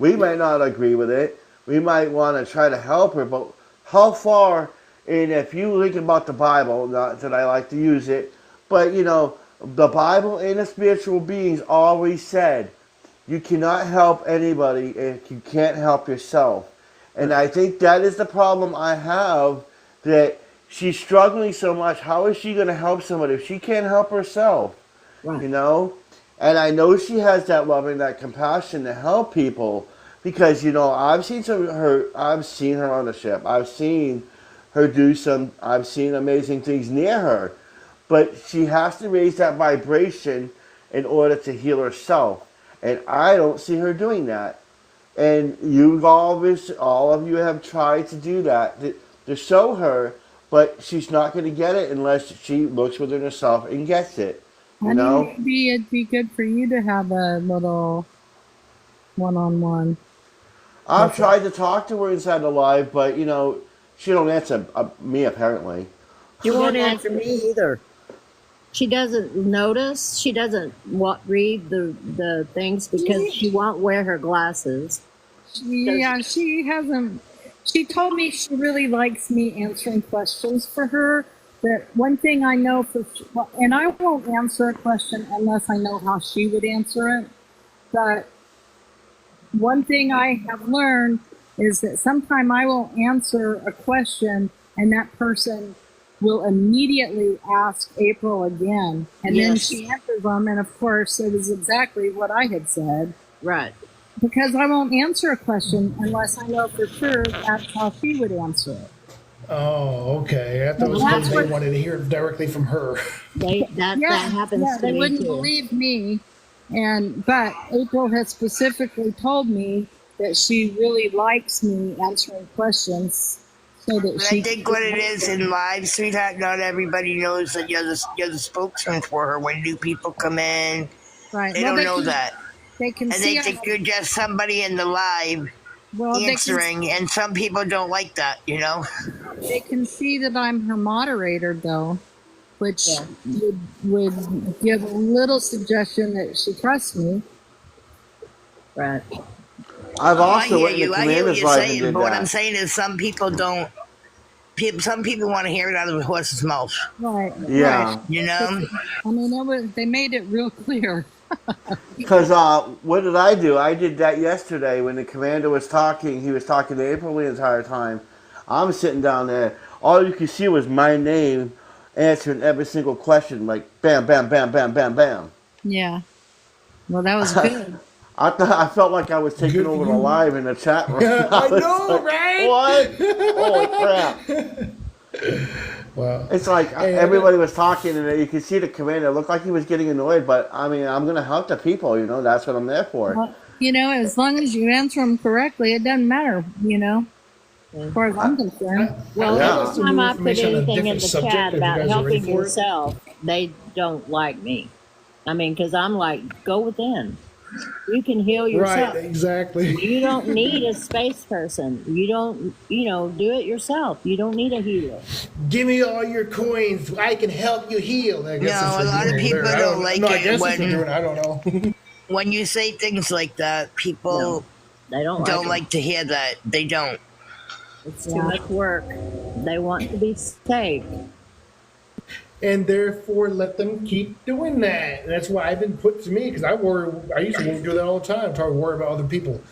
We might not agree with it. We might want to try to help her, but how far, and if you think about the Bible, not that I like to use it, but the Bible and the spiritual beings always said, you cannot help anybody if you can't help yourself. And I think that is the problem I have, that she's struggling so much. How is she going to help somebody if she can't help herself? Right. And I know she has that love and that compassion to help people because, I've seen her on the ship. I've seen her I've seen amazing things near her. But she has to raise that vibration in order to heal herself. And I don't see her doing that. And all of you have tried to do that, to show her, but she's not going to get it unless she looks within herself and gets it. You Honey, know? maybe it'd be good for you to have a little one-on-one. I've tried to talk to her inside the live, but, she don't answer me, apparently. You won't answer me either. She doesn't notice. She doesn't read the things because she won't wear her glasses. Yeah, she hasn't. She told me she really likes me answering questions for her. But one thing I know and I won't answer a question unless I know how she would answer it. But one thing I have learned is that sometime I will answer a question and that person will immediately ask April again. And then Yes. she answers them. And of course, it was exactly what I had said. Right. Because I won't answer a question unless I know for sure that's how she would answer it. Oh, okay. I thought it was That's because they what- wanted to hear it directly from her. That happens yeah, to they me wouldn't too. believe me. But April has specifically told me that she really likes me answering questions so that But she I think what it is in live, sweetheart, not everybody knows that you're the spokesman for her when new people come in. Right. They Well, don't know that. They can And see they think you're just somebody in the live answering, and some people don't like that, They can see that I'm her moderator, though, which would give a little suggestion that she trusts me. Right. I've I also hear went in you. the I hear what Commanders you're live and saying, did but what I'm that. saying is some people don't. Some people want to hear it out of the horse's mouth. Right. Yeah. Right. I mean, they made it real clear. Because what did I do? I did that yesterday when the commander was talking. He was talking to April the entire time. I'm sitting down there. All you could see was my name answering every single question, like bam, bam, bam, bam, bam, bam. Yeah. Well, that was good. I felt like I was taking over the live in the chat room. I was know, like, right? What? Holy crap. Wow. It's like Hey, everybody was talking, and you could see the commander. It looked like he was getting annoyed, but I mean, I'm going to help the people, that's what I'm there for. Well, as long as you answer them correctly, it doesn't matter, as far as I'm concerned. Well, Yeah. every time I put Information on a anything in different the subject, chat if you about guys are ready helping for it. yourself, they don't like me. I mean, because I'm like, go within. You can heal yourself. Right, exactly. You don't need a space person. You don't, do it yourself. You don't need a healer. Give me all your coins. I can help you heal. I guess No, that's a what lot they're of doing people there. don't like no, I it guess that's what when- they're doing. I don't know. When you say things like that, people They don't don't like like to hear that. They don't. it. It's too much work. They want to be safe. And therefore, let them keep doing that. And that's why I've been put to me because I used to do that all the time, try to worry about other people.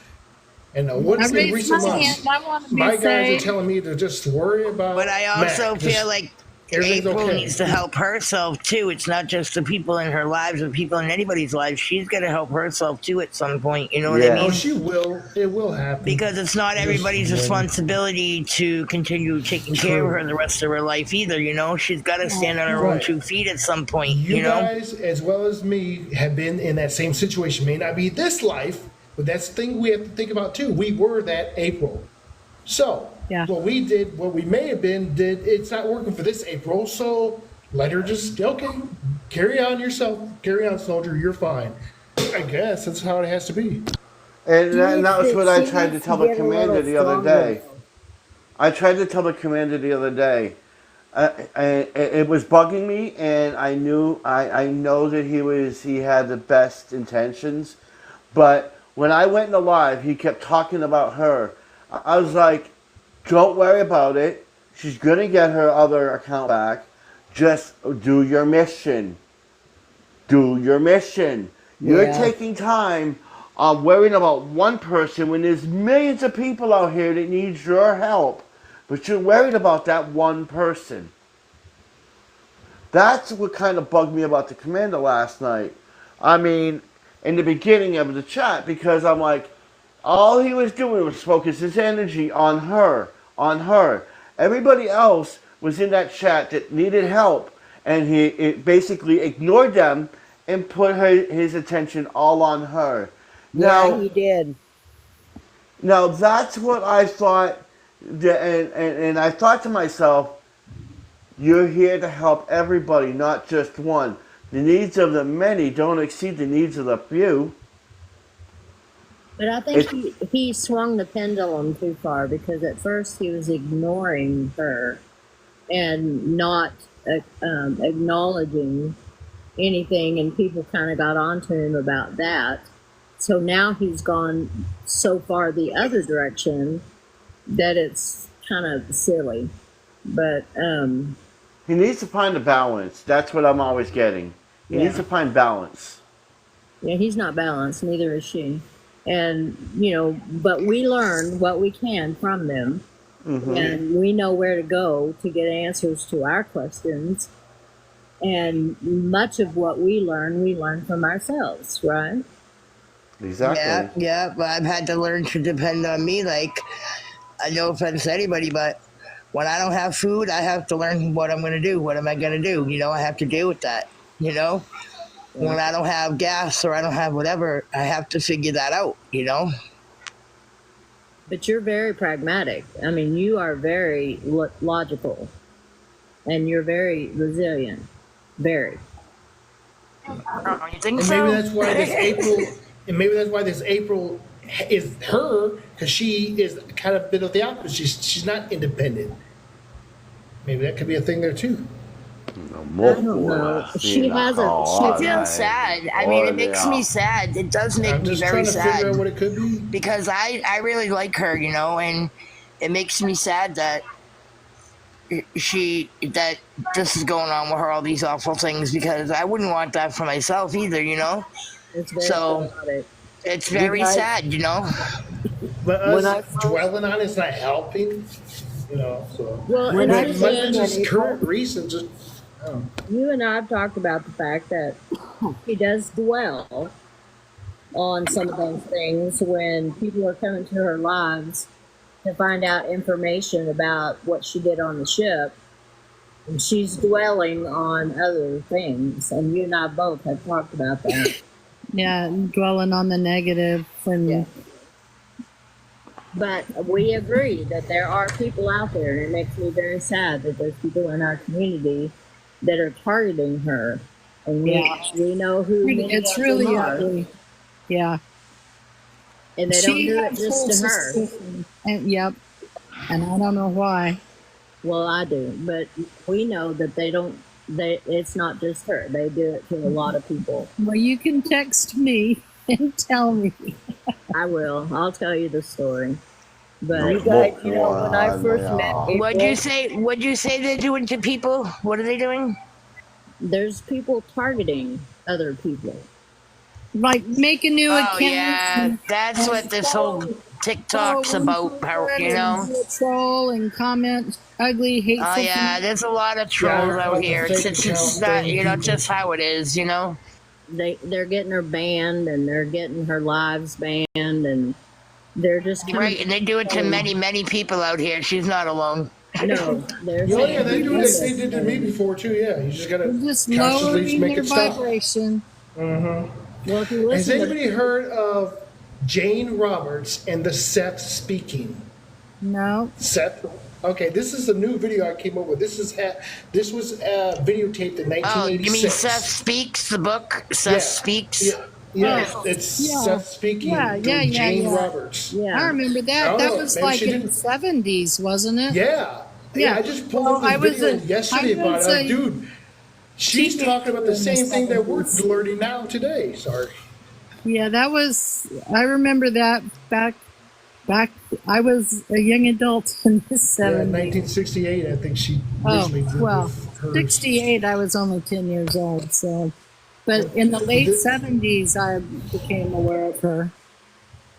And what's I in raised recent my months, hand. I want to be my guys safe. are telling me to just worry about. But I also Mac. feel Just- like everything's April okay. needs to help herself too. It's not just the people in her lives or people in anybody's lives. She's got to help herself too at some point. You know what I Yeah. mean? Oh, she will. It will happen. Because it's not Just everybody's wait. responsibility to continue taking care of her the rest of her life either, She's got to stand on her own Right. 2 feet at some point, You guys, as well as me, have been in that same situation. May not be this life, but that's the thing we have to think about too. We were that April. So, what we did, what we may have been, it's not working for this April, so let her just, okay, carry on yourself. Carry on, soldier, you're fine. I guess that's how it has to be. And that was what I tried to needs tell to the get a commander little the other stronger. day. I tried to tell the commander the other day. It was bugging me, and I know that he had the best intentions, but when I went in the live, he kept talking about her. I was like, don't worry about it. She's gonna get her other account back. Just do your mission. Do your mission. You're Yeah. taking time on worrying about one person when there's millions of people out here that needs your help, but you're worried about that one person. That's what kind of bugged me about the commander last night. I mean, in the beginning of the chat, because I'm like, all he was doing was focus his energy on her, on her. Everybody else was in that chat that needed help, and he basically ignored them and put his attention all on her. Now, Yeah, he did. Now that's what I thought, and I thought to myself, you're here to help everybody, not just one. The needs of the many don't exceed the needs of the few. But I think he swung the pendulum too far, because at first he was ignoring her and not acknowledging anything, and people kind of got onto him about that. So now he's gone so far the other direction that it's kind of silly. But he needs to find a balance. That's what I'm always getting. He needs to find balance. Yeah, he's not balanced. Neither is she. And, but we learn what we can from them. Mm-hmm. And we know where to go to get answers to our questions. And much of what we learn from ourselves, right? Exactly. Yeah, but I've had to learn to depend on me. Like, no offense to anybody, but when I don't have food, I have to learn what I'm going to do. What am I going to do? I have to deal with that, When I don't have gas or I don't have whatever, I have to figure that out, But you're very pragmatic. I mean, you are very logical. And you're very resilient. Very. You think And so? maybe that's why this April is her, because she is kind of a bit of the opposite. She's not independent. Maybe that could be a thing there too. I don't know. She hasn't. She feels sad. I mean, it makes me sad. It does make me very sad. I'm just trying to figure out what it could be. Because I really like her, and it makes me sad that that this is going on with her, all these awful things, because I wouldn't want that for myself either, It's very So it's very sad, But us dwelling on it's not helping, so. Well, It and might I'm be just saying current reasons. you and I have talked about the fact that he does dwell on some of those things when people are coming to her lives to find out information about what she did on the ship. And she's dwelling on other things. And you and I both have talked about that. Yeah, dwelling on the negative. But we agree that there are people out there, and it makes me very sad that there's people in our community that are targeting her. And we know who it's really ugly. Yeah. And they don't do it just to her. Yep. And I don't know why. Well, I do, but we know that it's not just her. They do it to a lot of people. Well, you can text me and tell me. I will. I'll tell you the story. But You guys, when I first met April, What'd you say they're doing to people? What are they doing? there's people targeting other people. Like make a new account. Yeah, that's what this whole TikTok's about, Troll and comment ugly, hateful. Oh yeah, there's a lot of trolls out here. It's just that, just how it is, They're getting her banned, and they're getting her lives banned, and they're just right, and they do it to many people out here. She's not alone. No, they're Yeah, they do it. They did to me before too. Yeah, you just gotta Just consciously lowering make their it stop. vibration. Well, if you Has listen anybody heard of Jane Roberts and the Seth Speaking? No. Seth. Okay, this is a new video I came up with. This was videotaped in 1986. Oh, you mean Seth Speaks, the book? Seth Speaks? Yeah, it's Seth Speaking through Jane Roberts. I remember that. That was like in the 70s, wasn't it? Yeah. I just pulled up this video yesterday about it. Dude, she's talking about the same thing that we're learning now today. Sorry. Yeah, that was, I remember that back, I was a young adult in the 70s. Yeah, 1968, I think she originally did with hers. 68, I was only 10 years old, so. But in the late 70s, I became aware of her.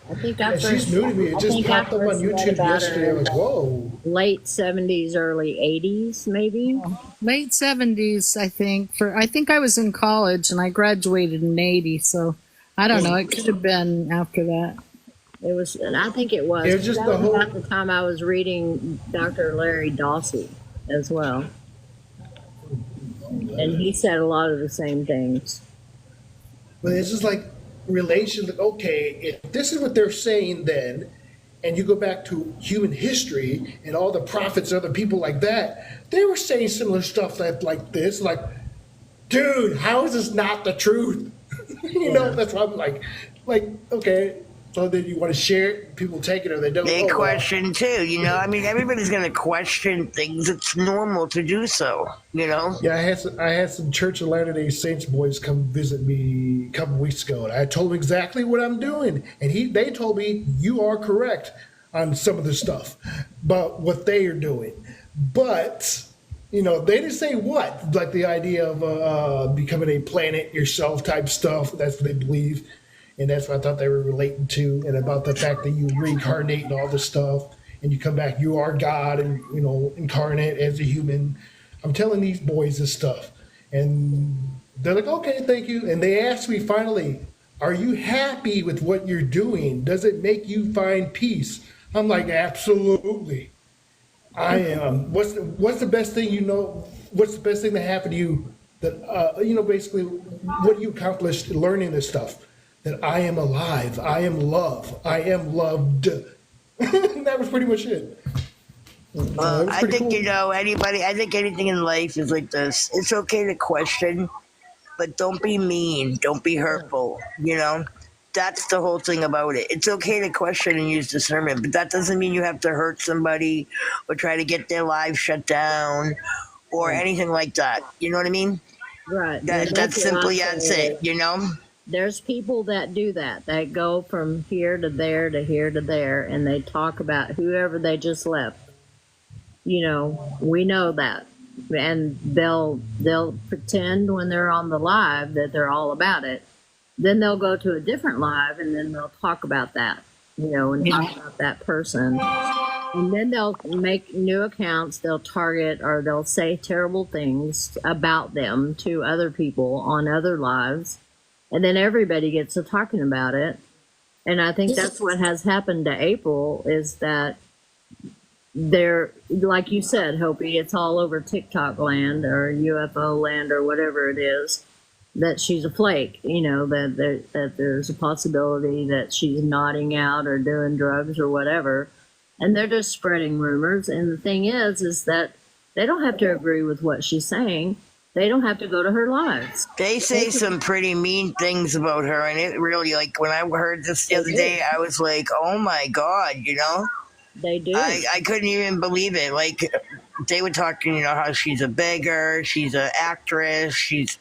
I think Yeah, she's new to me. It just popped up on YouTube yesterday. I was like, whoa. Late 70s, early 80s, maybe. Late 70s, I think. I think I was in college, and I graduated in 80, so I don't know. It could have been after that. It was, and I think it was. It was just that the was whole- about the time I was reading Dr. Larry Dawsey as well. And he said a lot of the same things. But it's just like relation. Like, okay, if this is what they're saying, then and you go back to human history and all the prophets, other people like that, they were saying similar stuff like this, like, dude, how is this not the truth? You know, that's why I'm like, okay, so then you want to share it, people take it or they don't. They Oh, well. question too, you know. I mean, everybody's gonna question things. It's normal to do so, you know. Yeah, I had some Church of Latter-day Saints boys come visit me a couple weeks ago, and I told them exactly what I'm doing, and they told me you are correct on some of the stuff, but what they are doing, but you know, they didn't say what, like the idea of becoming a planet yourself type stuff. That's what they believe, and that's what I thought they were relating to, and about the fact that you reincarnate and all this stuff, and you come back, you are God, and you know, incarnate as a human. I'm telling these boys this stuff, and they're like, okay, thank you. And they asked me finally, are you happy with what you're doing? Does it make you find peace? I'm like, absolutely. I am. What's the best thing you know? What's the best thing that happened to you? That you know, basically, what you accomplished learning this stuff. That I am alive. I am love. I am loved. That was pretty much it. I think, you know, I think anything in life is like this. It's okay to question, but don't be mean. Don't be hurtful, you know? That's the whole thing about it. It's okay to question and use discernment, but that doesn't mean you have to hurt somebody or try to get their lives shut down or anything like that. You know what I mean? Right. That's simply that's it, you know? There's people that do that. They go from here to there to here to there, and they talk about whoever they just left. You know, we know that, and they'll pretend when they're on the live that they're all about it. Then they'll go to a different live, and then they'll talk about that, you know, and talk about that person. And then they'll make new accounts. They'll target or they'll say terrible things about them to other people on other lives. And then everybody gets to talking about it. And I think that's what has happened to April is that they're, like you said, Hopi, it's all over TikTok land or UFO land or whatever it is, that she's a flake, you know, that there's a possibility that she's nodding out or doing drugs or whatever. And they're just spreading rumors. And the thing is that they don't have to agree with what she's saying. They don't have to go to her lives. They say some pretty mean things about her, and it really, like, when I heard this the other day, I was like, oh my God, you know? They do. I couldn't even believe it. Like, they were talking, you know, how she's a beggar, she's an actress, she's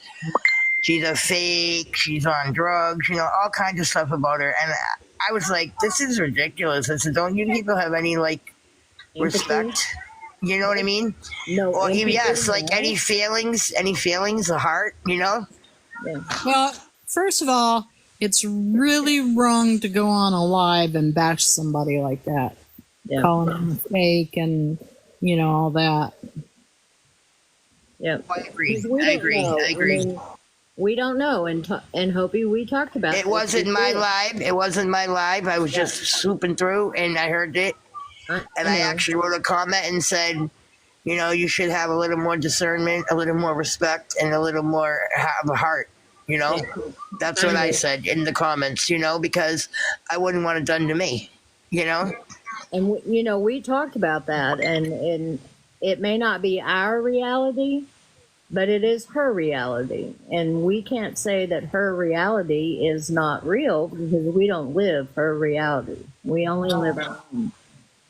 a fake, she's on drugs, you know, all kinds of stuff about her. And I was like, this is ridiculous. I said, don't you people have any, like, respect? You know what I mean? No. Or yes, like any feelings, a heart, you know? Yeah. Well, first of all, it's really wrong to go on a live and bash somebody like that. Yeah. Calling them fake and, you know, all that. Yeah. I agree. We I don't agree. know. I agree. mean, we don't know. And Hopi, we talked about It this wasn't my before. live. It wasn't my live. I was just swooping through and I heard it. And I know. actually wrote a comment and said, you know, you should have a little more discernment, a little more respect, and a little more have a heart, you know? That's what I said in the comments, you know, because I wouldn't want it done to me, you know? And, you know, we talked about that. And it may not be our reality, but it is her reality. And we can't say that her reality is not real because we don't live her reality. We only live our own.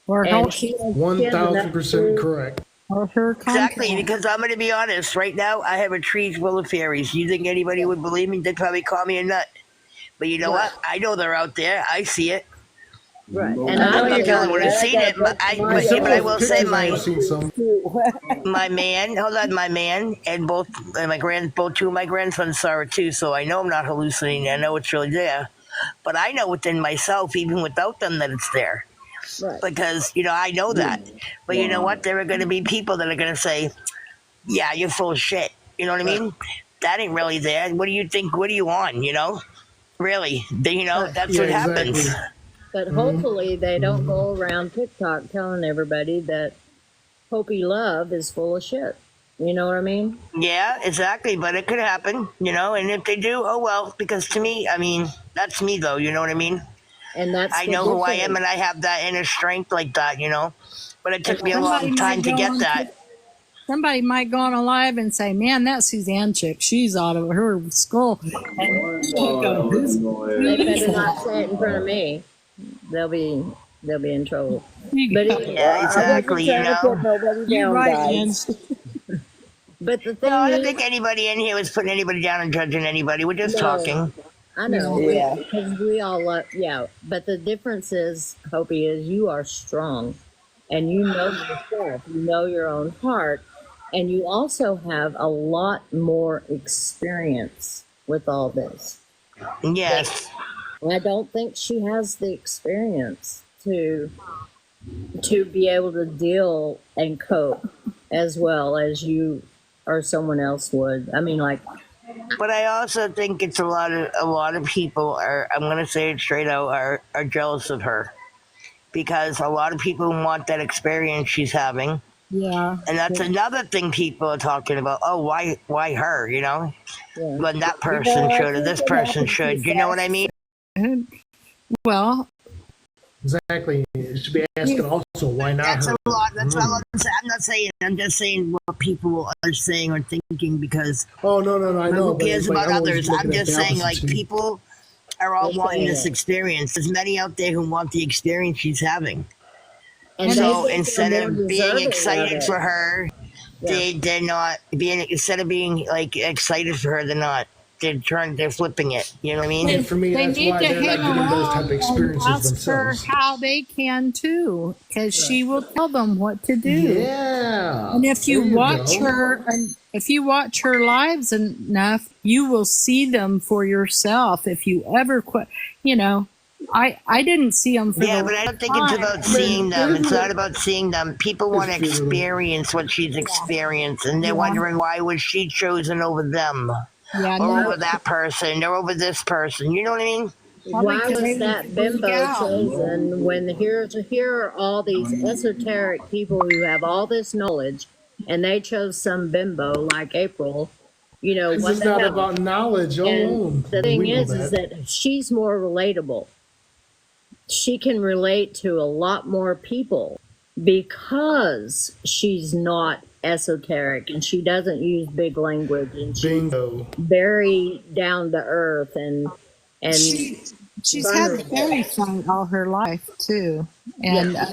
Or And how she- 1,000% correct. or her Exactly, content. because I'm going to be honest. Right now, I have a tree full of fairies. You think anybody would believe me? They'd probably call me a nut. But you know what? I know they're out there. I see it. Right. And And I'm not the only one who's I seen it, but I will say I've seen some. my man, and both two of my grandsons saw it too. So I know I'm not hallucinating. I know it's really there, but I know within myself, even without them, that it's there. Right. Because you know I know that. But you know what? There are going to be people that are going to say, "Yeah, you're full of shit." You know what I mean? That ain't really there. What do you think? What are you on? You know? Really? You know that's Yeah, what happens. exactly. But hopefully they don't go around TikTok telling everybody that Hopi Love is full of shit. You know what I mean? Yeah, exactly. But it could happen, you know. And if they do, oh well. Because to me, I mean, that's me though. You know what I mean? And that's I the know who I am, difference. and I have that inner strength like that, you know. But it And took me a somebody long time might to go get on that. somebody might go on a live and say, "Man, that Suzanne chick, she's out of her skull." And she'll go, "Who's They better not that?" say it in front of me. They'll be in trouble. You But go. anyway, Yeah, I wasn't exactly. You trying to put know. nobody You're down, right, Jen. guys. But the No, I thing don't is, think anybody in here was putting anybody down and judging anybody. We're just no, talking. I know, Yeah. because we all love, yeah. But the difference is, Hopi, is you are strong, and you know yourself. You know your own heart, and you also have a lot more experience with all this. Yes. I don't think she has the experience to be able to deal and cope as well as you or someone else would. I mean, like, But I also think it's a lot of people are, I'm gonna say it straight out, are jealous of her. Because a lot of people want that experience she's having. Yeah. And that's another thing people are talking about. Oh, why her, you know? yeah. When that Well, person I should or think this it person happened too should. You know what I fast. mean? Well, Exactly. You should be asking also, why not That's her? a lot. That's all I'm saying. I'm not saying. I'm just saying what people are saying or thinking because Oh, no, I who know, but cares it's like about I'm always others? looking I'm at just the saying, opposite like, too. people are all They're wanting saying this it. experience. There's many out there who want the experience she's having. And they So think they're instead more of being deserving of excited for it. her, Yeah. they're not being, instead of being like excited for her, they're not. They're flipping it. You know what I mean? And for me, they that's need why to they're hang not getting those type around of and experiences ask her themselves. how they can too, because she will tell them what to do. Yeah. And if There you you watch go. her, and if you watch her lives enough, you will see them for yourself. If you ever quit, you know, I didn't see them for Yeah, the but I last don't think it's time. about But seeing them. here's It's not what about seeing them. People want to is true. experience what she's experienced, and they're Yeah. wondering why was she chosen over them, Yeah, or no, over that person, or over this person. You know what I mean? probably Why because they was that would freak bimbo out. chosen when here are all these esoteric people who have all this knowledge, and they chose some bimbo like April? You know Because what it's the not hell? about knowledge And alone. the thing We know is that. that she's more relatable. She can relate to a lot more people because she's not esoteric and she doesn't use big language and she's Bingo. very down to earth and She's had the vulnerable. fairy fight all her life too, Yeah.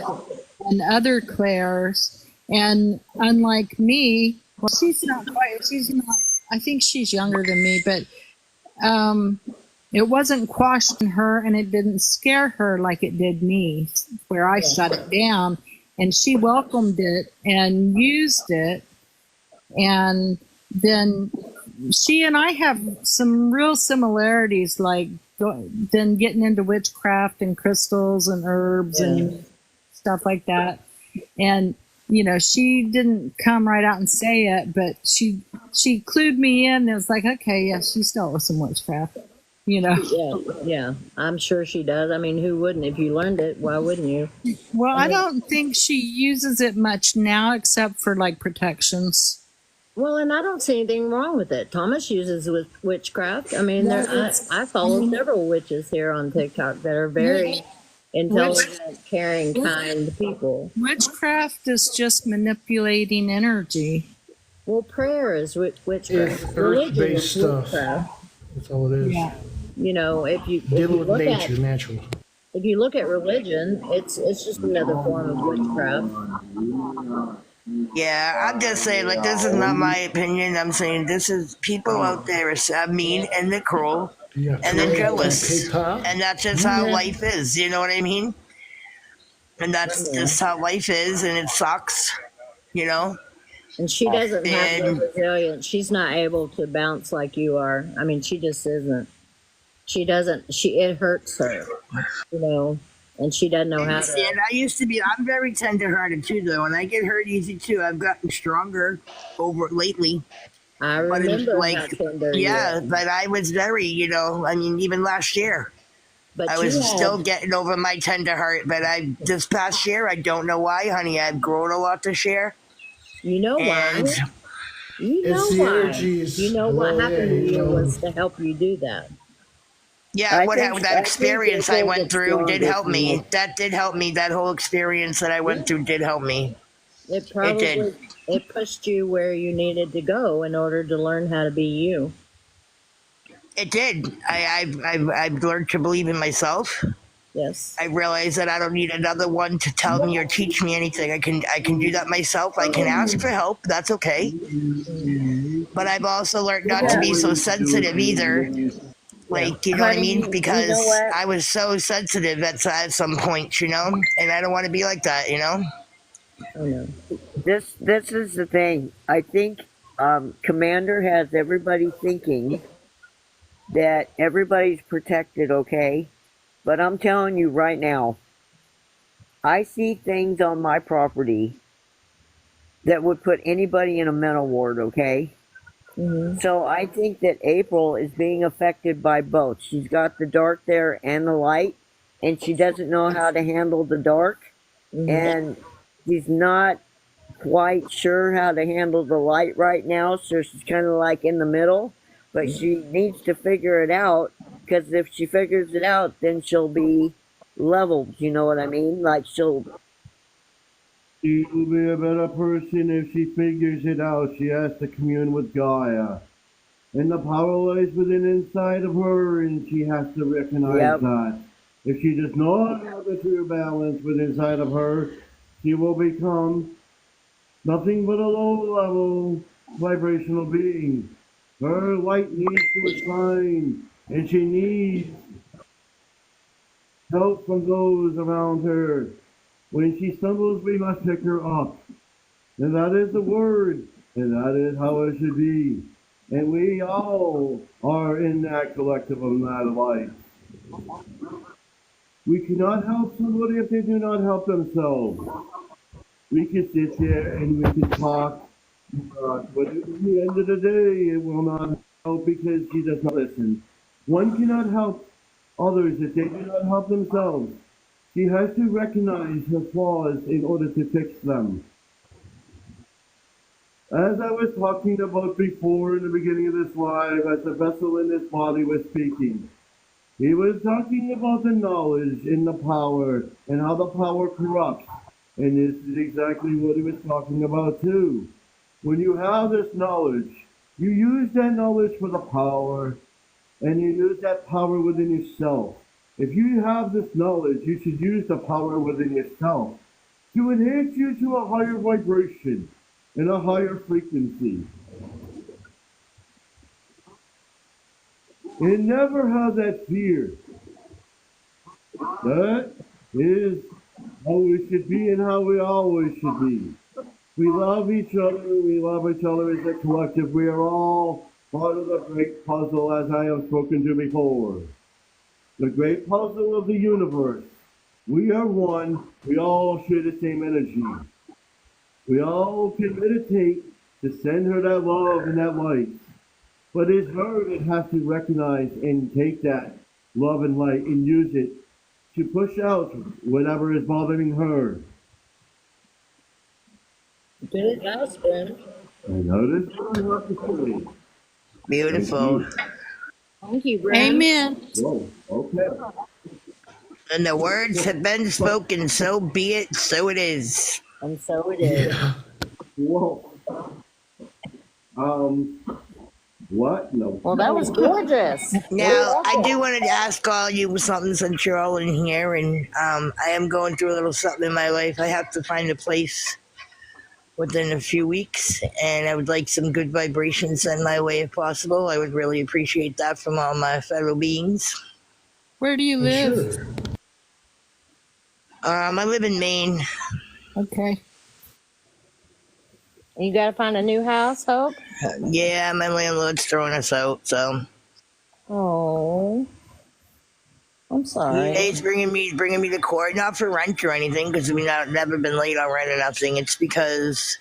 and other Claires, and unlike me, well, she's not quite. She's not. I think she's younger than me, but it wasn't quashed in her, and it didn't scare her like it did me, where I shut it down, and she welcomed it and used it, and then she and I have some real similarities, like then getting into witchcraft and crystals and herbs and stuff like that. And you know, she didn't come right out and say it, but she clued me in. And it was like, okay, yeah, she's dealt with some witchcraft. You know. Yeah, I'm sure she does. I mean, who wouldn't? If you learned it, why wouldn't you? Well, I mean, don't think she uses it much now, except for like protections. well, and I don't see anything wrong with it. Thomas uses with witchcraft. I mean, No, I follow several witches here on TikTok that are very intelligent, caring, kind people. Witchcraft is just manipulating energy. Well, prayer is witchcraft. It's Religion earth-based is stuff. witchcraft. That's all it is. Yeah. You know, if you Dealing with look nature, at natural. if you look at religion, it's just another form of witchcraft. Yeah, I'm just saying, like, this is not my opinion. I'm saying this is people out there are mean and they're cruel Yeah, and they're correct. jealous. Okay, And that's just how Mhm. life is. You know what I mean? And that's just how life is, and it sucks, you know? And she doesn't have the And resilience. She's not able to bounce like you are. I mean, she just isn't. She doesn't. It hurts her, you know, and she doesn't know how to. and I used to be, I'm very tender-hearted too, though, and I get hurt easy too. I've gotten stronger over lately. I But it's remember how like, tender you yeah, are. but I was very, you know, I mean, even last year, But I you was still had, getting over my tender heart. But this past year, I don't know why, honey. I've grown a lot this year. you know And why? You know It's the why. energies. You know what Hello, happened yeah, to you you know. was to help you do that. Yeah, that experience I April went gets through did stronger help from me. this. That did help me. That whole experience that I went through did help me. It It did. probably it pushed you where you needed to go in order to learn how to be you. It did. I've learned to believe in myself. Yes. I realized that I don't need another one to tell me or teach me anything. I can do that myself. I can ask for help. That's okay. But I've also learned not to be so sensitive either. Like, you know what I Honey, mean? you know Because what? I was so sensitive at some point, you know? And I don't want to be like that, you know? Oh no. This is the thing. I think Commander has everybody thinking that everybody's protected, okay? But I'm telling you right now, I see things on my property that would put anybody in a mental ward, okay? Mm-hmm. So I think that April is being affected by both. She's got the dark there and the light, and she doesn't know how to handle the dark, and she's not quite sure how to handle the light right now, so she's kind of like in the middle, but she needs to figure it out, because if she figures it out, then she'll be leveled, you know what I mean? Like She will be a better person if she figures it out. She has to commune with Gaia. And the power lies within inside of her, and she has to recognize that. If she does not have the true balance within inside of her, she will become nothing but a low-level vibrational being. Her light needs to shine, and she needs help from those around her. When she stumbles, we must pick her up. And that is the word, and that is how it should be. And we all are in that collective of that light. We cannot help somebody if they do not help themselves. We can sit there and we can talk, but at the end of the day, it will not help because she does not listen. One cannot help others if they do not help themselves. She has to recognize her flaws in order to fix them. As I was talking about before in the beginning of this live, as the vessel in this body was speaking, he was talking about the knowledge and the power and how the power corrupts. And this is exactly what he was talking about too. When you have this knowledge, you use that knowledge for the power, and you use that power within yourself. If you have this knowledge, you should use the power within yourself to enhance you to a higher vibration and a higher frequency. And never have that fear. That is how we should be and how we always should be. We love each other. We love each other as a collective. We are all part of the great puzzle, as I have spoken to before. The great puzzle of the universe. We are one. We all share the same energy. We all can meditate to send her that love and that light. But it's her that has to recognize and take that love and light and use it to push out whatever is bothering her. Good husband. And that is what I have to say. Beautiful. Thank you, Brad. Amen. Whoa, okay. And the words have been spoken, so be it, so it is. And so it is. Whoa. What? No. Well, that was gorgeous. Now, I do want to ask all you something since you're all in here, and I am going through a little something in my life. I have to find a place within a few weeks, and I would like some good vibrations sent my way if possible. I would really appreciate that from all my fellow beings. Where do you live? Sure. I live in Maine. Okay. You got to find a new house, Hope? Yeah, my landlord's throwing us out, so. Oh. I'm sorry. Yeah, he's bringing me to court, not for rent or anything, because we've never been late on rent or nothing. It's because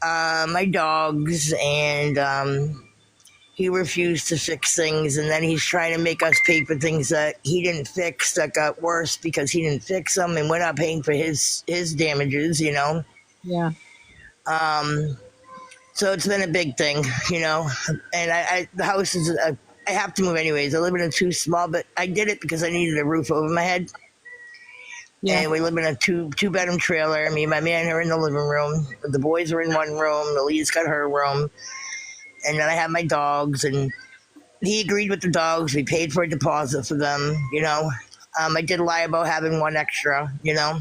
my dogs and he refused to fix things, and then he's trying to make us pay for things that he didn't fix that got worse because he didn't fix them, and we're not paying for his damages, you know. Yeah. So it's been a big thing, you know. And the house is I have to move anyways. I live in a too small, but I did it because I needed a roof over my head. Yeah. And we live in a two-bedroom trailer. Me and my man are in the living room. The boys are in one room. Leah's got her room. And then I have my dogs, and he agreed with the dogs. We paid for a deposit for them, you know. I did lie about having one extra, you know.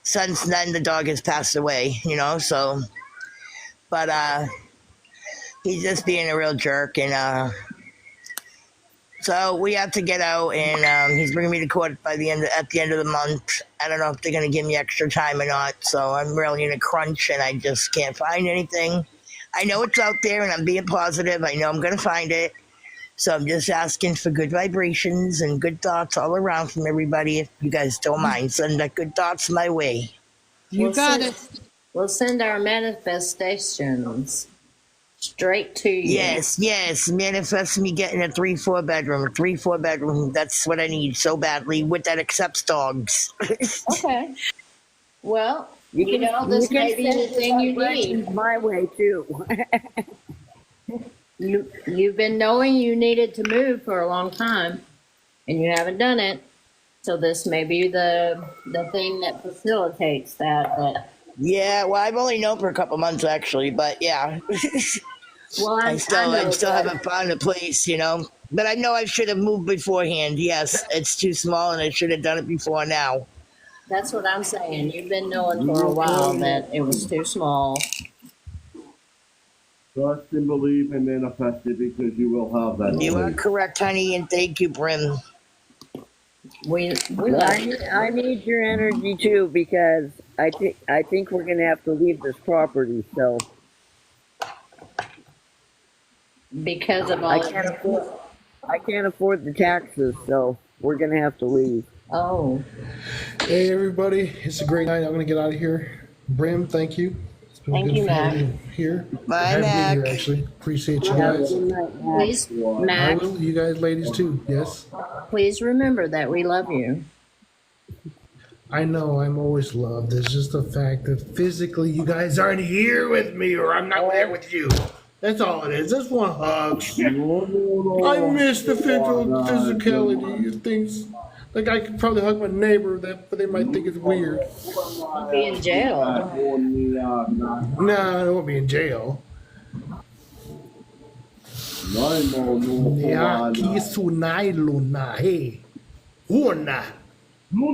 Since then, the dog has passed away, you know, so. But he's just being a real jerk, and so we have to get out, and he's bringing me to court at the end of the month. I don't know if they're going to give me extra time or not, so I'm really in a crunch, and I just can't find anything. I know it's out there, and I'm being positive. I know I'm going to find it. So I'm just asking for good vibrations and good thoughts all around from everybody. If you guys don't mind, send the good thoughts my way. You got it. We'll send our manifestations straight to you. Yes. Manifest me getting a 3-4 bedroom. That's what I need so badly. With that accepts dogs. Okay. Well, You you can, know, this you can may be send the thing you vibrations need. my way too. You've been knowing you needed to move for a long time, and you haven't done it. So this may be the thing that facilitates that. But Yeah, well, I've only known for a couple months actually, but yeah. well, I I still know that. haven't found a place, you know. But I know I should have moved beforehand. Yes, it's too small, and I should have done it before now. That's what I'm saying. You've been knowing for a while that it was too small. Trust and believe and manifest it because you will have that. You are correct, honey, and thank you, Brim. We Well, love I you. need your energy too because I think we're gonna have to leave this property. So Because of I all. can't afford the taxes. So we're gonna have to leave. Oh, Hey, everybody. It's a great night. I'm going to get out of here. Brim, thank you. It's been Thank good you, for Mac. you here. Bye, Having me Mac. here, actually. Appreciate you Have a guys. good night, Matt. please, I Mac, will. You guys, ladies, too. Yes. please remember that we love you. I know I'm always loved. It's just the fact that physically you guys aren't here with me or I'm not there with you. That's all it is. Just one hug. I miss the physicality of things. Like I could probably hug my neighbor, but they might think it's weird. You'd be in jail. Nah, I won't be in jail. Niaki sunai luna he. Una. Ale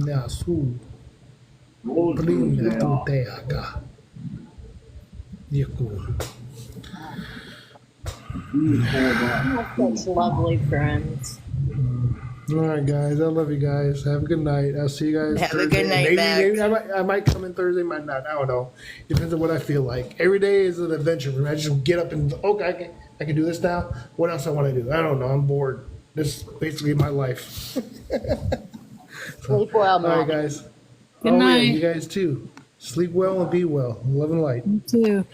nasu. Brinda tuteaka. Yakun. You have such lovely friends. All right, guys. I love you guys. Have a good night. I'll see you guys. Have a Thursday. good night, Maybe Mac. I might come in Thursday. Might not. I don't know. Depends on what I feel like. Every day is an adventure for me. I just get up and okay, I can do this now. What else I want to do? I don't know. I'm bored. This is basically my life. Sleep well, All right, Mac. guys. Good Yeah, night. you guys too. Sleep well and be well. Love and light. You too.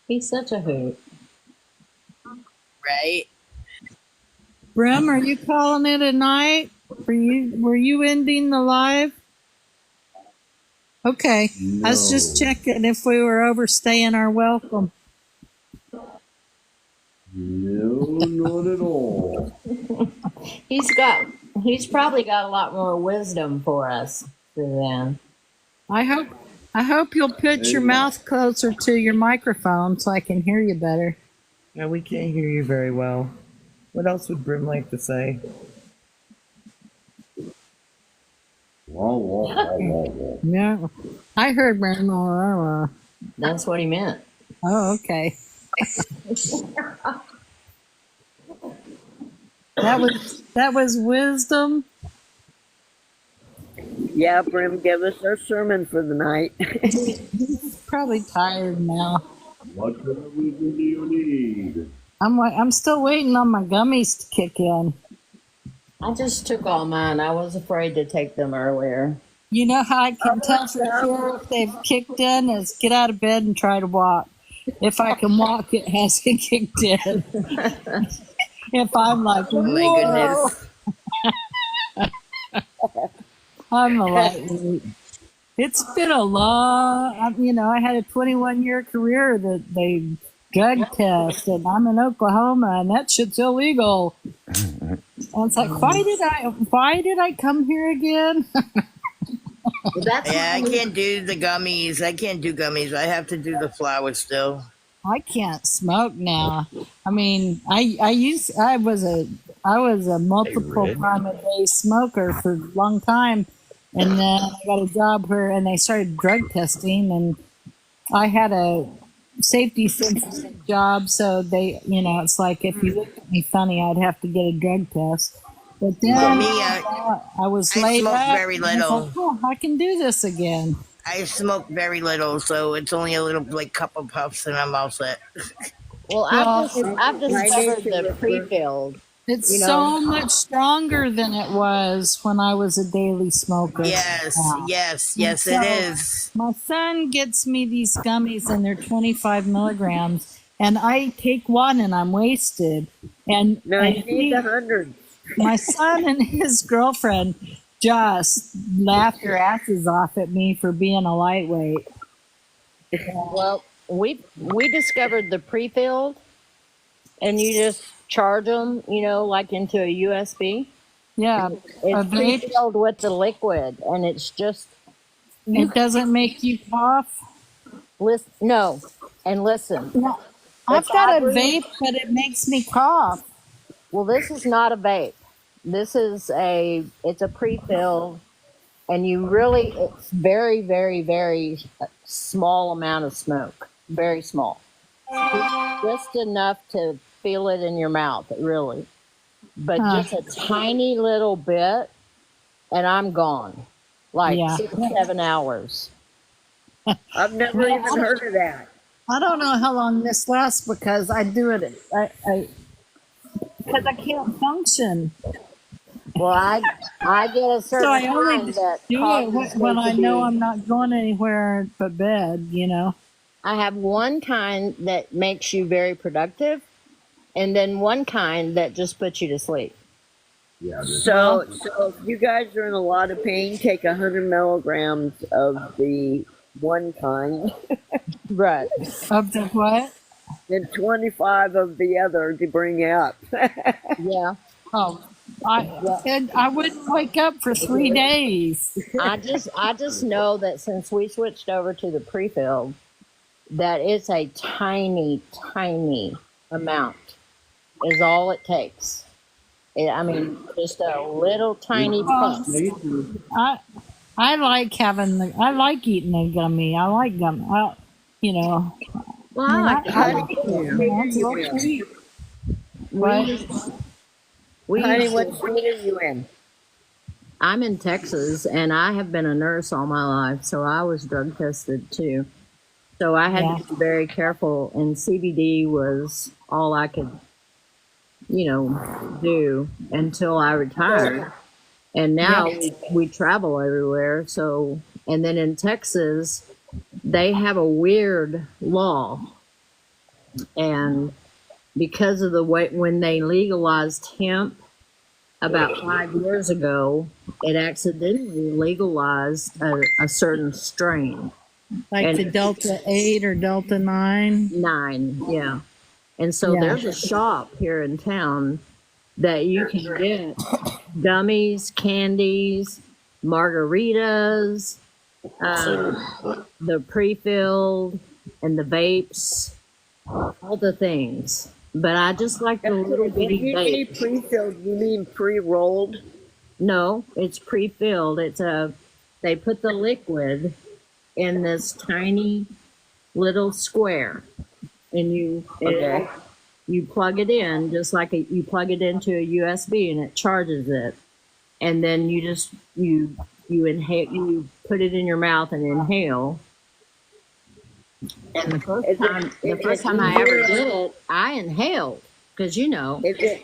He's such a hoot. Right? Brim, are you calling it a night? Were you ending the live? Okay. I was just checking if we were overstaying our welcome. No, not at all. He's probably got a lot more wisdom for us than. I hope you'll put your mouth closer to your microphone so I can hear you better. Yeah, we can't hear you very well. What else would Brim like to say? Yeah. I heard Brim. That's what he meant. Oh, okay. That was wisdom. Yeah, Brim, give us our sermon for the night. He's probably tired now. What kind of wisdom do you need? I'm still waiting on my gummies to kick in. I just took all mine. I was afraid to take them earlier. You know how I can tell for sure if they've kicked in is get out of bed and try to walk. If I can walk, it hasn't kicked in. If I'm like, Oh my whoa. goodness. I'm a lightweight. It's been a long, I had a 21-year career that they drug test, and I'm in Oklahoma, and that shit's illegal. And it's like, why did I come here again? Yeah, I can't do the gummies. I can't do gummies. I have to do the flower still. I can't smoke now. I mean, I was a multiple time a day smoker for a long time, and then I got a job and they started drug testing, and I had a safety sensitive job, so they, it's like if you looked at me funny, I'd have to get a drug test. But then For me, I was I laid smoke up. very And I was little. like, oh, I can do this again. I smoke very little, so it's only a little like cup of puffs, and I'm all set. Well, I've discovered the pre-filled. It's you know. so much stronger than it was when I was a daily smoker. Yes, now. yes, And yes, so it is. my son gets me these gummies, and they're 25 milligrams, and I take one and I'm wasted. And, No, and you need 100. my son and his girlfriend just laughed their asses off at me for being a lightweight. Well, we discovered the pre-filled, and you just charge them, like into a USB. Yeah, a It's vape. pre-filled with the liquid, and it's just It doesn't make you cough. No, and listen. No, I've It's got a Aubrey. vape, but it makes me cough. Well, this is not a vape. This is it's a pre-filled, and it's very, very, very small amount of smoke. Very small. Just enough to feel it in your mouth, really. But Huh. just a tiny little bit, and I'm gone. Like Yeah. 6-7 hours. I've never Yeah, even heard of that. I don't know how long this lasts because I do it. Because I can't function. Well, I get a certain So I only kind that do it causes when me I to know be- I'm not going anywhere but bed, I have one kind that makes you very productive, and then one kind that just puts you to sleep. So if you guys are in a lot of pain, take 100 milligrams of the one kind. Right. Of the what? And 25 of the other to bring you up. Yeah. Oh, I wouldn't wake up for 3 days. I just know that since we switched over to the pre-filled, that it's a tiny, tiny amount is all it takes. Just a little tiny puff. I like I like eating a gummy. I like gum. Well, I like Honey, what state are you in? I'm in Texas, and I have been a nurse all my life, so I was drug tested too. So I had to be very careful, and CBD was all I could, do until I retired. And now we travel everywhere. So, and then in Texas, they have a weird law, and because of the way when they legalized hemp about 5 years ago, it accidentally legalized a certain strain. Like the Delta 8 or Delta 9? 9, yeah. And so Yeah. there's a shop here in town that you can get gummies, candies, margaritas, the pre-filled, and the vapes, all the things. But I just like the little When bitty you say vape. pre-filled, you mean pre-rolled? No, it's pre-filled. They put the liquid in this tiny little square, and you plug it in just like you plug it into a USB, and it charges it. And then you just you inhale, you put it in your mouth and inhale. And the first time I ever did it, I inhaled because Is it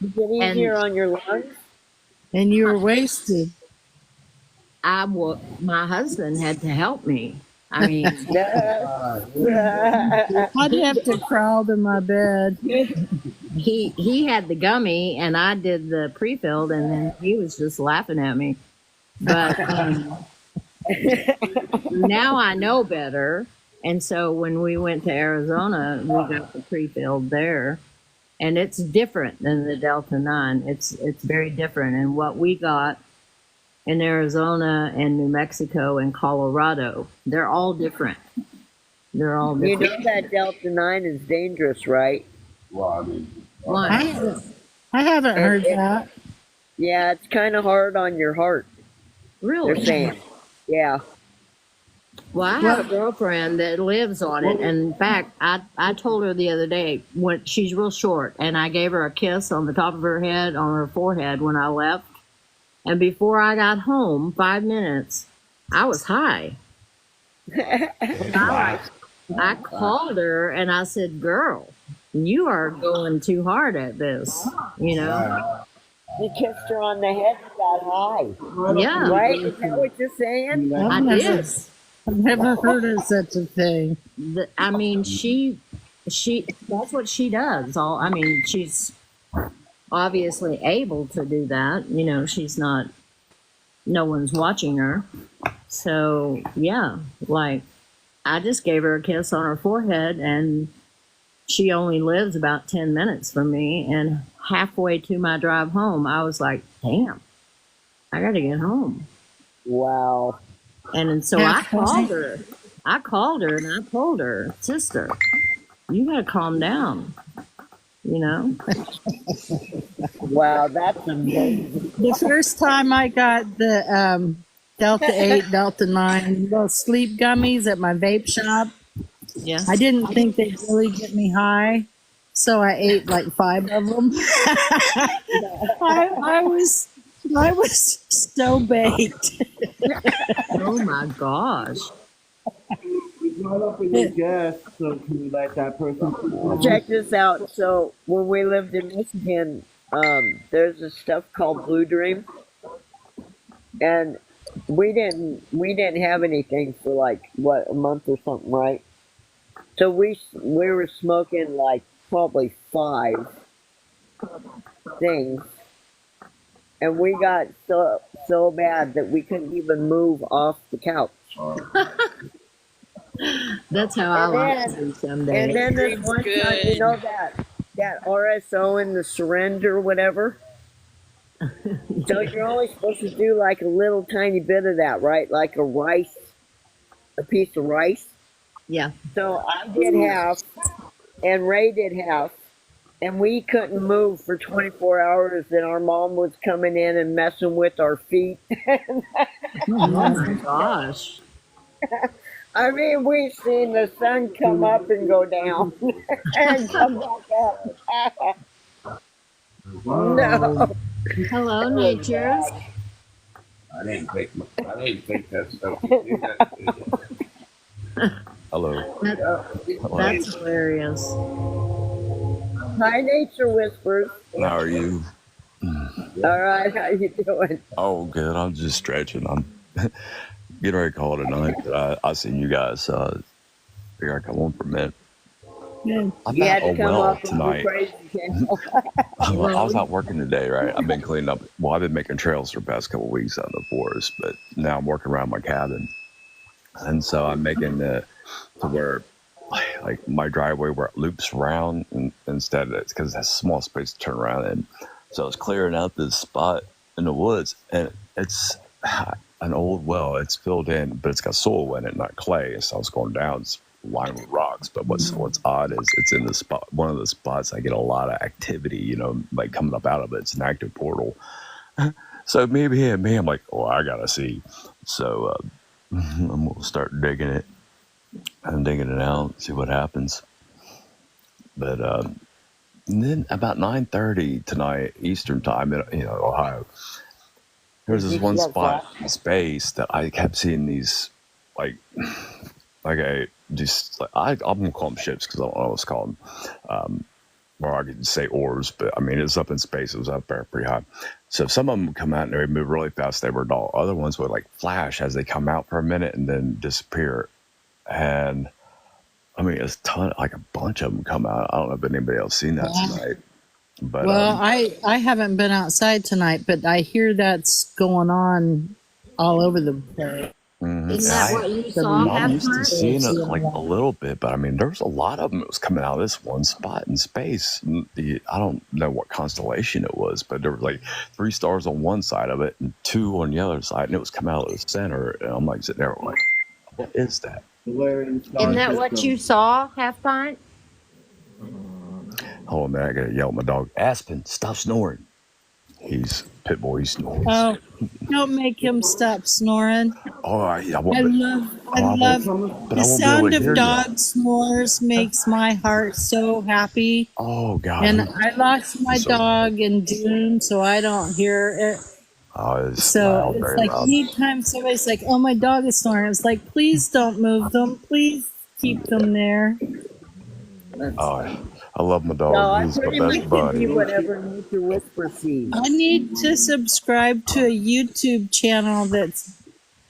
easier on your lungs? And you were wasted. My husband had to help me. I mean, I'd have to crawl to my bed. he had the gummy and I did the pre-filled, and then he was just laughing at me. But now I know better. And so when we went to Arizona, we got the pre-filled there. And it's different than the Delta 9. It's very different. And what we got in Arizona and New Mexico and Colorado, they're all different. They're all You different. know that Delta 9 is dangerous, right? I Why? haven't heard that. Yeah, it's kind of hard on your heart. They're Really? saying. Yeah. Well, I have a girlfriend that lives on it. And in fact, I told her the other day, when she's real short, and I gave her a kiss on the top of her head, on her forehead when I left. And before I got home, 5 minutes, I was high. I called her and I said, girl, you are going too hard at this, you know? You kissed her on the head and got high. Yeah. Right? Is that what you're saying? I did. I've never heard of such a thing. I mean, she, that's what she does. I mean, she's obviously able to do that. You know, she's not, no one's watching her. So, yeah, like, I just gave her a kiss on her forehead, and she only lives about 10 minutes from me. And halfway to my drive home, I was like, damn, I got to get home. Wow. And so I called her. I called her and I told her, sister, you got to calm down, you know? Wow, that's amazing. The first time I got the Delta 8, Delta 9, little sleep gummies at my vape shop, Yeah. I didn't think they'd really get me high, so I ate like 5 of them. I was so baked. Oh my gosh. Check this out. So when we lived in Michigan, there's this stuff called Blue Dream, and we didn't have anything for like what, a month or something, right? So we were smoking like probably 5 things, and we got so bad that we couldn't even move off the couch. That's how I like to be someday. And then this one time, you know that RSO in the syringe or whatever? So you're only supposed to do like a little tiny bit of that, right? Like a piece of rice. Yeah. So I did half, and Ray did half, and we couldn't move for 24 hours, and our mom was coming in and messing with our feet. Oh my gosh. I mean, we've seen the sun come up and go down and come back up. No. Hello, natures. I didn't think that stuff. You did that. Hello. That's hilarious. Hi, Nature Whispers. How are you? All right, how you doing? Oh, good. I'm just stretching. I'm getting ready to call it a night. But I seen you guys. Figure I'd come on for a minute. I'm You had not to come well up and tonight. be crazy. I was out working today, right? I've been cleaning up. Well, I've been making trails for the past couple of weeks out in the forest, but now I'm working around my cabin, and so I'm making to where like my driveway where it loops around, and instead it's because it has small space to turn around in. So I was clearing out this spot in the woods, and it's an old well. It's filled in, but it's got soil in it, not clay. So I was going down. It's lined with rocks, but what's odd is it's in the spot, one of the spots I get a lot of activity, you know, like coming up out of it. It's an active portal. So maybe I'm like, oh, I gotta see. So I'm gonna start digging it and digging it out, see what happens. But and then about 9:30 tonight Eastern time in Ohio, there's this one spot in space that I kept seeing these I'm gonna call them ships because I don't know what's called them. Or I could say orbs, but I mean it's up in space. It was up there pretty high. So some of them come out and they move really fast. They were dull. Other ones would like flash as they come out for a minute and then disappear. And I mean, it's like a bunch of them come out. I don't know if anybody else seen that tonight. But Well, I haven't been outside tonight, but I hear that's going on all over the place. Isn't that what you saw, I'm Half used to Pint? seeing it like a little bit, but I mean, there's a lot of them that was coming out of this one spot in space. I don't know what constellation it was, but there were like 3 stars on one side of it and 2 on the other side, and it was coming out of the center. And I'm like sitting there like, what is that? Isn't that what you saw, Half Pint? Hold on, man, I gotta yell at my dog. Aspen, stop snoring. He's pit boy. He snores. Oh, don't make him stop snoring. Oh, I I won't. love But the I won't be able sound to of hear you. dog snores makes my heart so happy. Oh God. And I lost my So- dog in June, so I don't hear it. Oh, it's So loud, it's very like loud. anytime somebody's like, "Oh, my dog is snoring," it's like, please don't move them. Please keep them there. Oh, I love my dog. No, I He's my pretty much best can buddy. be whatever Nature Whisper sees. I need to subscribe to a YouTube channel that's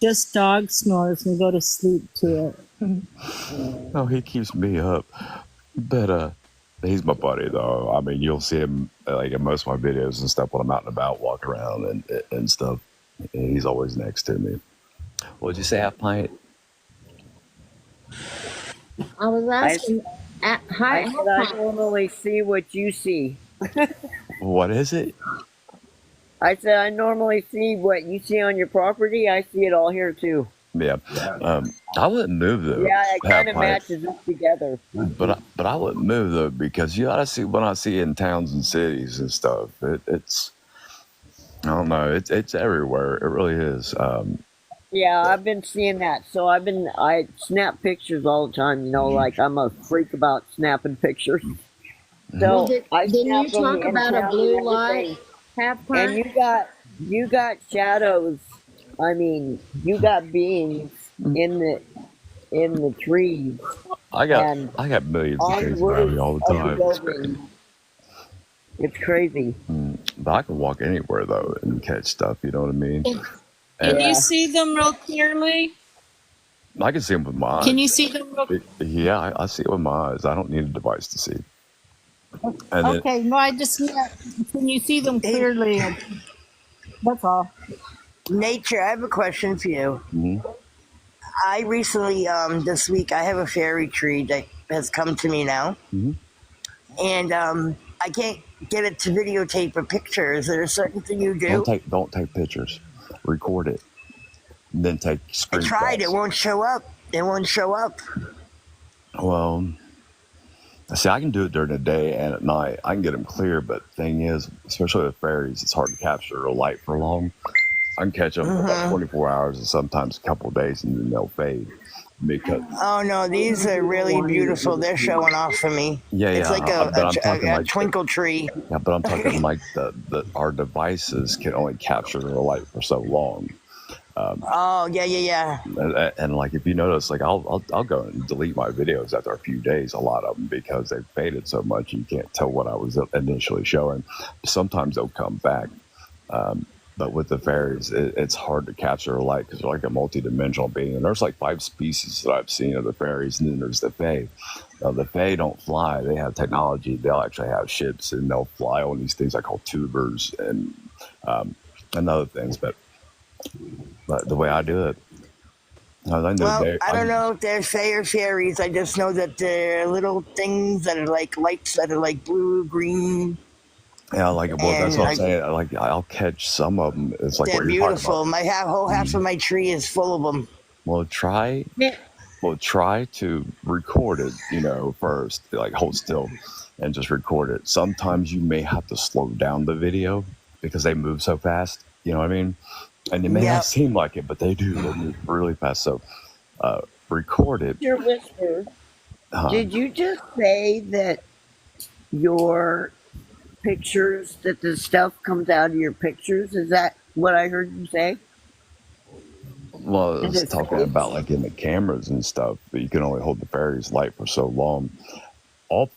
just dog snores and go to sleep to it. Oh, he keeps me up. But he's my buddy though. I mean, you'll see him like in most of my videos and stuff when I'm out and about, walking around and stuff. And he's always next to me. What'd you say, Half Pint? I was asking. I said I normally see what you see. What is it? I said I normally see what you see on your property. I see it all here too. Yeah. I wouldn't move though. Yeah, it Half kind of Pint. matches up together. But I wouldn't move though, because you ought to see what I see in towns and cities and stuff. It's I don't know. It's everywhere. It really is. Yeah, I've been seeing that. So I snap pictures all the time. You know, like I'm a freak about snapping pictures. So I Didn't you snap them talk in about a town blue and light, everything. Half And Pint? you got shadows. I mean, you got beings in the trees. I got And millions of on things the around me roof all the of the time. building. It's crazy. But I can walk anywhere though and catch stuff. You know what I mean? Can you see them real clearly? I can see them with my eyes. Can you see them real Yeah, I see it with my eyes. I don't need a device to see. And then, Okay, no, I just meant, can you see them clearly? That's all. Nature, I have a question for you. Mhm. I recently, this week, I have a fairy tree that has come to me now. Mhm. And I can't get it to videotape a picture. Is there a certain thing you do? don't take pictures. Record it. And then take I screenshots. tried. It won't show up. It won't show up. Well, see, I can do it during the day and at night. I can get them clear, but the thing is, especially with fairies, it's hard to capture a light for long. I can catch them for about 24 hours and sometimes a couple of days, and then they'll fade. Because Oh, no. These are really beautiful. They're showing off for me. yeah, It's like but I'm talking a like twinkle tree. yeah, but I'm talking like our devices can only capture the light for so long. Oh, yeah. And like if you notice, like I'll go and delete my videos after a few days, a lot of them, because they've faded so much you can't tell what I was initially showing. Sometimes they'll come back, but with the fairies, it's hard to capture a light because they're like a multi-dimensional being. And there's like 5 species that I've seen of the fairies, and then there's the fae. Now the fae don't fly; they have technology. They'll actually have ships, and they'll fly on these things I call tubers and other things. But the way I do it, I know Well, I don't know if they're fae or fairies. I just know that they're little things that are like lights that are like blue, green. Yeah, like well, that's And what I'm saying. Like I'll catch some of them. It's like they're what you're talking beautiful. about. My whole half of my tree is full of them. Well, try to record it. You know, first, like hold still and just record it. Sometimes you may have to slow down the video because they move so fast. You know what I mean? And it may not seem like it, but they do. They move really fast. So record it. Your Whisper, Uh, did you just say that your pictures, that the stuff comes out of your pictures? Is that what I heard you say? Well, I Is was it talking fake? about like in the cameras and stuff, but you can only hold the fairies light for so long. But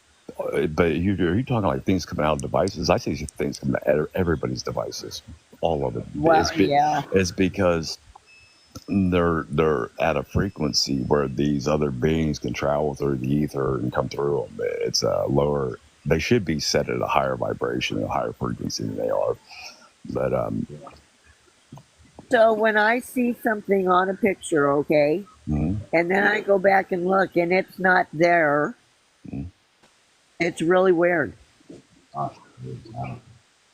are you talking like things coming out of devices? I see things coming out of everybody's devices, all of it. Well, yeah. It's because they're at a frequency where these other beings can travel through the ether and come through them. It's a lower. They should be set at a higher vibration, a higher frequency than they are. But So when I see something on a picture, okay, Mhm. and then I go back and look and it's not there, it's really weird.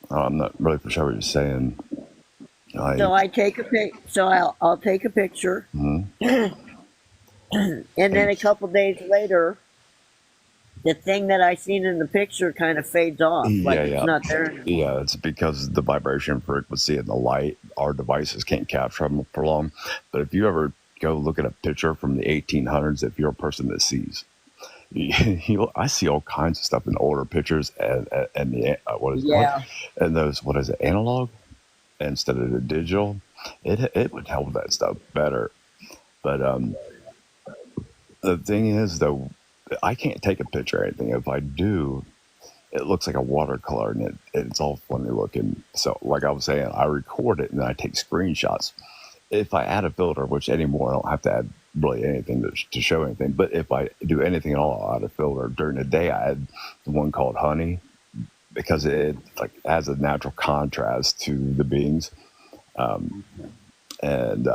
I'm not really for sure what you're saying. So I take a I'll take a picture, Mhm. and then a couple days later, the thing that I seen in the picture kind of fades off, like Yeah, it's yeah. not there anymore. Yeah, it's because the vibration frequency and the light, our devices can't capture them for long. But if you ever go look at a picture from the 1800s, if you're a person that sees, I see all kinds of stuff in older pictures and the what is Yeah. and those what is it analog instead of the digital. It would help that stuff better. But the thing is though, I can't take a picture or anything. If I do, it looks like a watercolor and it's all funny looking. So like I was saying, I record it and then I take screenshots. If I add a filter, which anymore I don't have to add really anything to show anything, but if I do anything at all, I'll add a filter. During the day I add the one called Honey because it like adds a natural contrast to the beings. And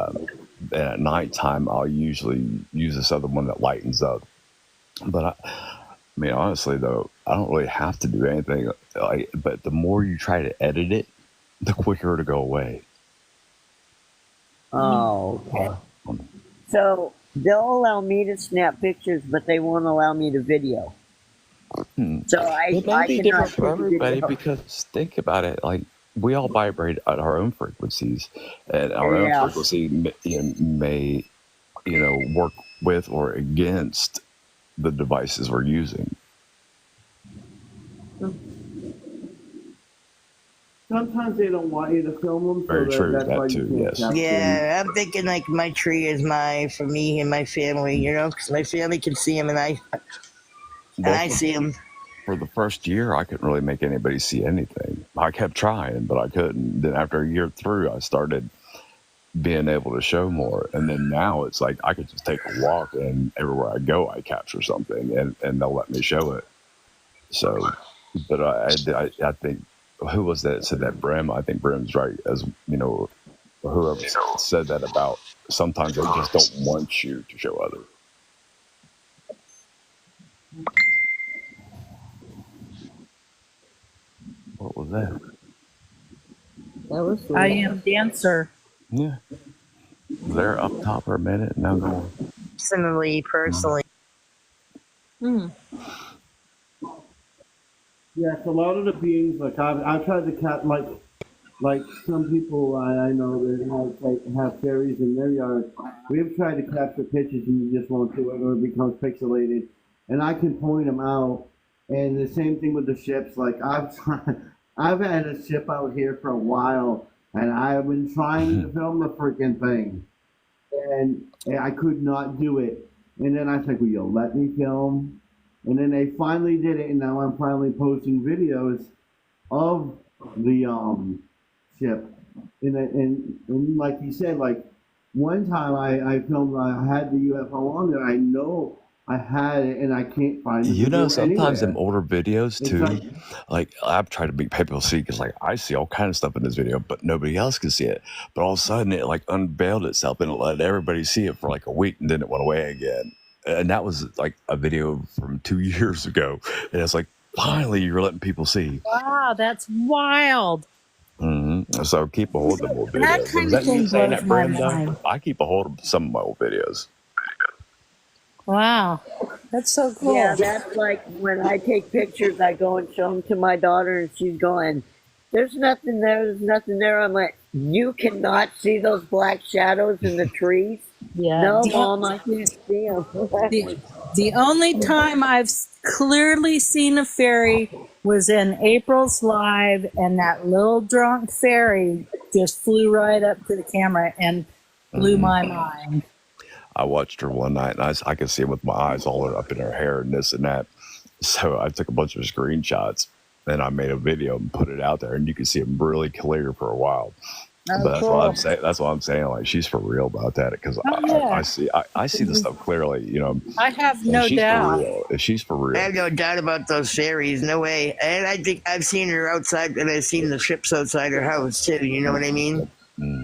at nighttime I'll usually use this other one that lightens up. But I mean, honestly, though, I don't really have to do anything. But the more you try to edit it, the quicker it'll go away. Oh, okay. So they'll allow me to snap pictures, but they won't allow me to video. So It may I be cannot different for take a everybody video. because think about it. Like we all vibrate at our own frequencies, and our own Yeah. frequency may work with or against the devices we're using. Sometimes they don't want you to film them, so Very true. that's why That you too. can't Yes. capture them. Yeah, I'm thinking like my tree is for me and my family, you know, because my family can see him and I Well, see him. for the first year, I couldn't really make anybody see anything. I kept trying, but I couldn't. Then after a year through, I started being able to show more. And then now it's like I could just take a walk and everywhere I go, I capture something and they'll let me show it. So, but I think, who was that said that? Brim? I think Brim's right. As you know, whoever said that about sometimes they just don't want you to show others. What was that? That was I am dancer. Yeah. They're up top for a minute and now going. Personally. Yes, a lot of the beings, like I've tried to cat like some people I know that have fairies in their yard. We've tried to capture pictures and you just won't do it, or it becomes pixelated. And I can point them out. And the same thing with the ships. Like I've had a ship out here for a while, and I've been trying to film the freaking thing, and I could not do it. And then I was like, "Will you let me film?" And then they finally did it, and now I'm finally posting videos of the ship. And like you said, like one time I filmed, I had the UFO on there. I know I had it, and I can't find the You know, video sometimes in anywhere. older videos It's too, like, like I've tried to make people see because like I see all kind of stuff in this video, but nobody else can see it. But all of a sudden it like unveiled itself and it let everybody see it for like a week and then it went away again. And that was like a video from 2 years ago. And it's like, finally you're letting people see. Wow, that's wild. So keep a hold of them old That videos. kind Was of that you thing saying blows that, my Brenda? mind. I keep a hold of some of my old videos. Wow, that's so cool. Yeah, that's like when I take pictures, I go and show them to my daughter, and she's going, "There's nothing there. There's nothing there." I'm like, "You cannot see those black shadows in the trees." Yeah. No, The- Mom, I can't see them. The only time I've clearly seen a fairy was in April's live, and that little drunk fairy just flew right up to the camera and blew my mind. I watched her one night and I could see it with my eyes all up in her hair and this and that. So I took a bunch of screenshots and I made a video and put it out there, and you can see them really clear for a while. Oh, But that's cool. what I'm saying. That's what I'm saying. Like she's for real about that because yeah. I see the stuff clearly. You know, I have and no she's doubt. for real. If she's for I real, have no doubt about those fairies. No way. And I think I've seen her outside, and I've seen the ships outside her house too. You know what I mean?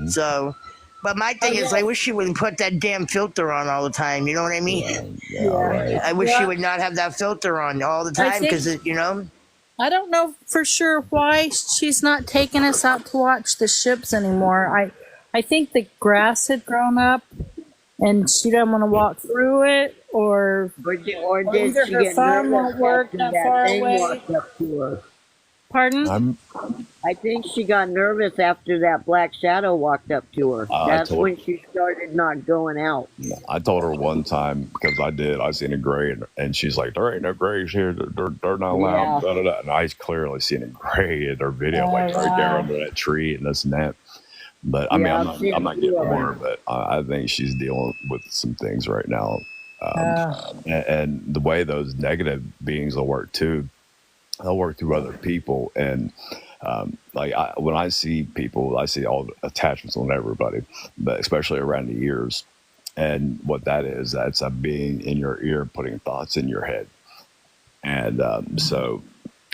So But my thing is, I wish she wouldn't put that damn filter on all the time. You know what I mean? Yeah. I wish she Yeah. would not have that filter on all the I time think because, you know. I don't know for sure why she's not taking us out to watch the ships anymore. I think the grass had grown up and she doesn't want to walk through it, or did either she her get phone nervous won't work after that that far thing away. walked up to her? Pardon? I think she got nervous after that black shadow walked up to her. I That's told when she started not going out. I told her one time because I seen a gray and she's like, there ain't no grays here. They're not allowed. Yeah. Da, da, da. And I clearly seen a gray in her video, like right there under that tree and this and that. But I mean, Yeah, I'm I've not, seen I'm a not few getting of more, them. but I think she's dealing with some things right now. And the way those negative beings will work too, they'll work through other people. And like when I see people, I see all the attachments on everybody, but especially around the ears. And what that is, that's a being in your ear putting thoughts in your head. And so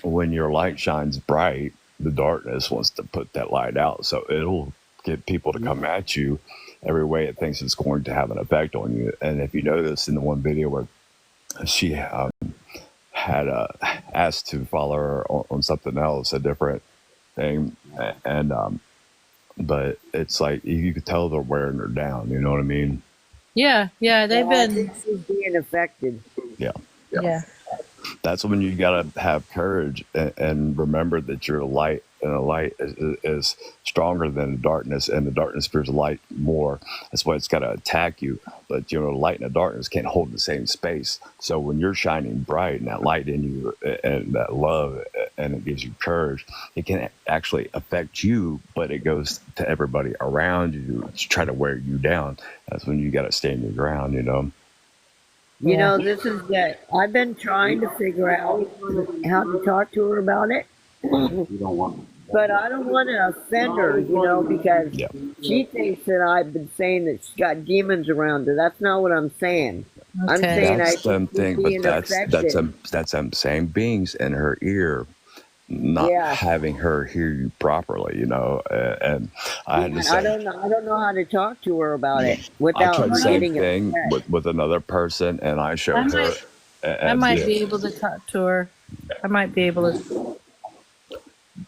when your light shines bright, the darkness wants to put that light out. So it'll get people to come at you every way it thinks it's going to have an effect on you. And if you notice in the one video where she had asked to follow her on something else, a different thing, and but it's like you could tell they're wearing her down. You know what I mean? Yeah, they've I been. think she's being affected. Yeah. Yeah. That's when you gotta have courage and remember that you're a light, and a light is stronger than the darkness, and the darkness fears light more. That's why it's got to attack you. But you know, light and the darkness can't hold in the same space. So when you're shining bright and that light in you and that love, and it gives you courage, it can actually affect you, but it goes to everybody around you to try to wear you down. That's when you got to stand your ground, you know. You know, this is that I've been trying to figure out how to talk to her about it. But I don't want to offend her, you know, because she thinks that I've been saying that she's got demons around her. That's not what I'm saying. I'm saying That's I them think thing, she's but being affected. that's them same beings in her ear, not Yeah. having her hear you properly, you know. And I had to And say, I don't know how to talk to her about it I without tried the her same getting thing upset. with another person, and I I showed her. might, I And might yeah, be able to talk to her. I might be able to,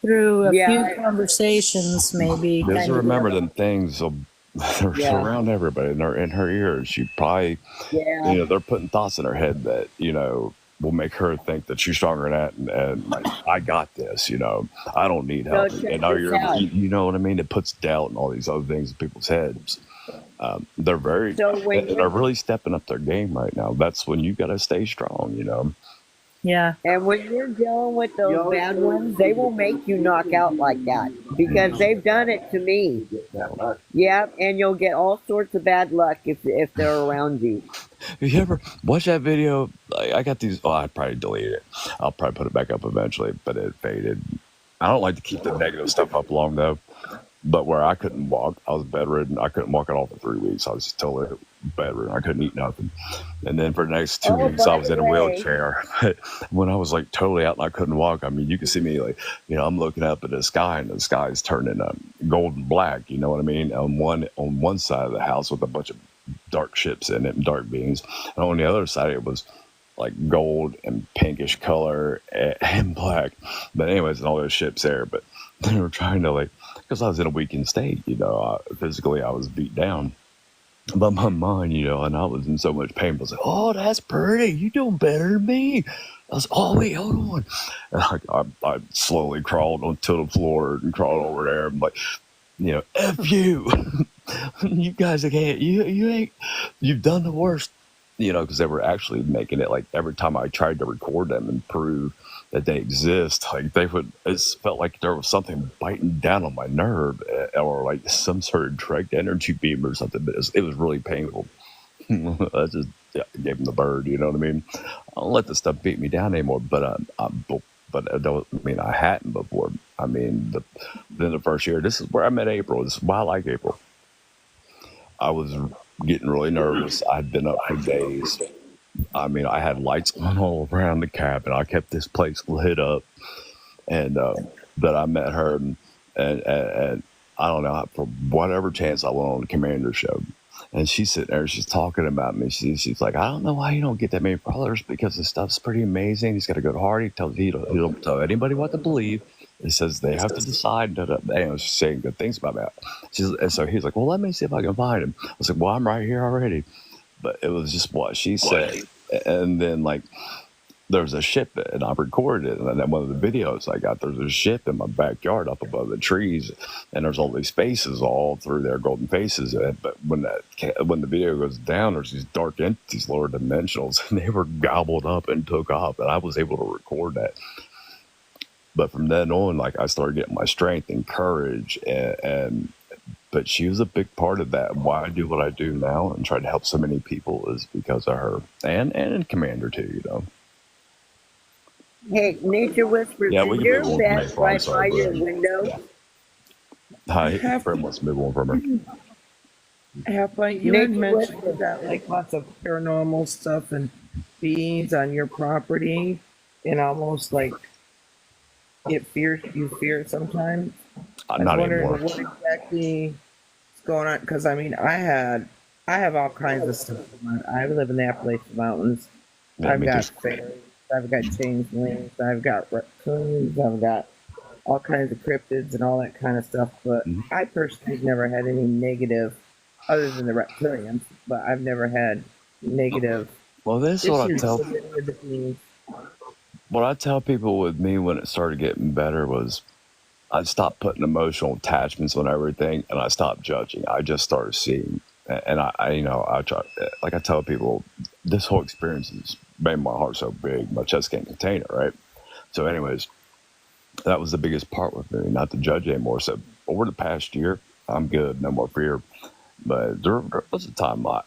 through a Yeah, few conversations, maybe. just Kind of. remember them things. They're Yeah. around everybody, and they're in her ears. She probably, Yeah. you know, they're putting thoughts in her head that, you know, will make her think that she's stronger than that, and like, I got this, you know, I don't need So help. check And now this you're, out. you know what I mean? It puts doubt and all these other things in people's heads. They're very, So when they're really stepping up their game right now. That's when you got to stay strong, you know. Yeah. And when you're dealing with those bad ones, they will make you knock out like that because they've done it to me. Yeah, and you'll get all sorts of bad luck if they're around you. Have you ever watched that video? I got these. Oh, I'd probably delete it. I'll probably put it back up eventually, but it faded. I don't like to keep the negative stuff up long though. But where I couldn't walk, I was bedridden. I couldn't walk at all for 3 weeks. I was just totally bedridden. I couldn't eat nothing. And then for the next 2 Oh, weeks, I by was the in a way, wheelchair. But when I was like totally out and I couldn't walk, I mean, you can see me like, you know, I'm looking up at the sky and the sky is turning golden black. You know what I mean? On one side of the house with a bunch of dark ships in it and dark beings, and on the other side it was like gold and pinkish color and black. But anyways, and all those ships there, but they were trying to like, because I was in a weakened state, you know, physically I was beat down, but my mind, you know, and I was in so much pain. I was like, oh, that's pretty. You doing better than me. I was, oh wait, hold on. And I slowly crawled onto the floor and crawled over there. I'm like, you know, F you. You guys can't, you ain't, you've done the worst, you know, because they were actually making it like every time I tried to record them and prove that they exist, like they would, it felt like there was something biting down on my nerve, or like some sort of direct energy beam or something, but it was really painful. I just gave them the bird, you know what I mean? I don't let this stuff beat me down anymore, but I don't mean I hadn't before. I mean, then the first year, this is where I met April. This is why I like April. I was getting really nervous. I'd been up for days. I mean, I had lights on all around the cabin. I kept this place lit up, and but I met her, and I don't know, for whatever chance I went on the Commander show. And she's sitting there, she's talking about me. She's like, I don't know why you don't get that many followers because this stuff's pretty amazing. He's got a good heart. He don't tell anybody what to believe. He says they have to decide. She's saying good things about that. And so he's like, well, let me see if I can find him. I was like, well, I'm right here already. But it was just what she said. And then, like, there's a ship, and I recorded it. And then one of the videos I got, there's a ship in my backyard up above the trees, and there's all these faces all through there, golden faces. But when the video goes down, there's these dark entities, lower dimensionals, and they were gobbled up and took off. And I was able to record that. But from then on, like, I started getting my strength and courage, but she was a big part of that. Why I do what I do now and try to help so many people is because of her, and Commander too, you know. Hey, Nature Whispers, Yeah, we is can your move on from bed April. I'm right by sorry, your Brad. window? Hi, Brad wants to move on from her. Half like you had mentioned you got like lots of paranormal stuff and beings on your property, and almost like you fear it sometimes. I was Not wondering anymore. what exactly is going on, because I mean I have all kinds of stuff. I live in the Appalachian Mountains. Yeah, I've me got too. fairies, I've got changelings, I've got raccoons, I've got all kinds of cryptids and all that kind of stuff. But I personally have never had any negative, other than the reptilians. But I've never had negative Well, this is what I issues tell. with any of the beings. What I tell people with me when it started getting better was I stopped putting emotional attachments on everything, and I stopped judging. I just started seeing, and I try. Like I tell people, this whole experience has made my heart so big, my chest can't contain it. Right. So, anyways, that was the biggest part with me, not to judge anymore. So over the past year, I'm good, no more fear. But there was a time, a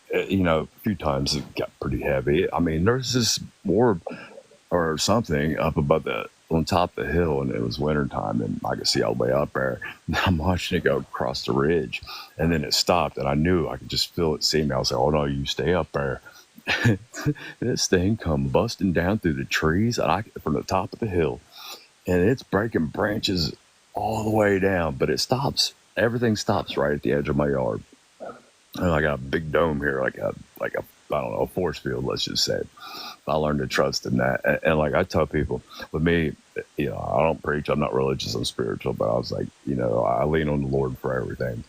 few times it got pretty heavy. I mean, there's this orb or something up above on top of the hill, and it was wintertime, and I could see all the way up there. And I'm watching it go across the ridge, and then it stopped, and I knew I could just feel it see me. I was like, oh no, you stay up there. This thing come busting down through the trees from the top of the hill, and it's breaking branches all the way down, but it stops. Everything stops right at the edge of my yard. And I got a big dome here, like a I don't know, a force field, let's just say. I learned to trust in that. And like I tell people, with me, I don't preach, I'm not religious, I'm spiritual, but I was like, I lean on the Lord for everything.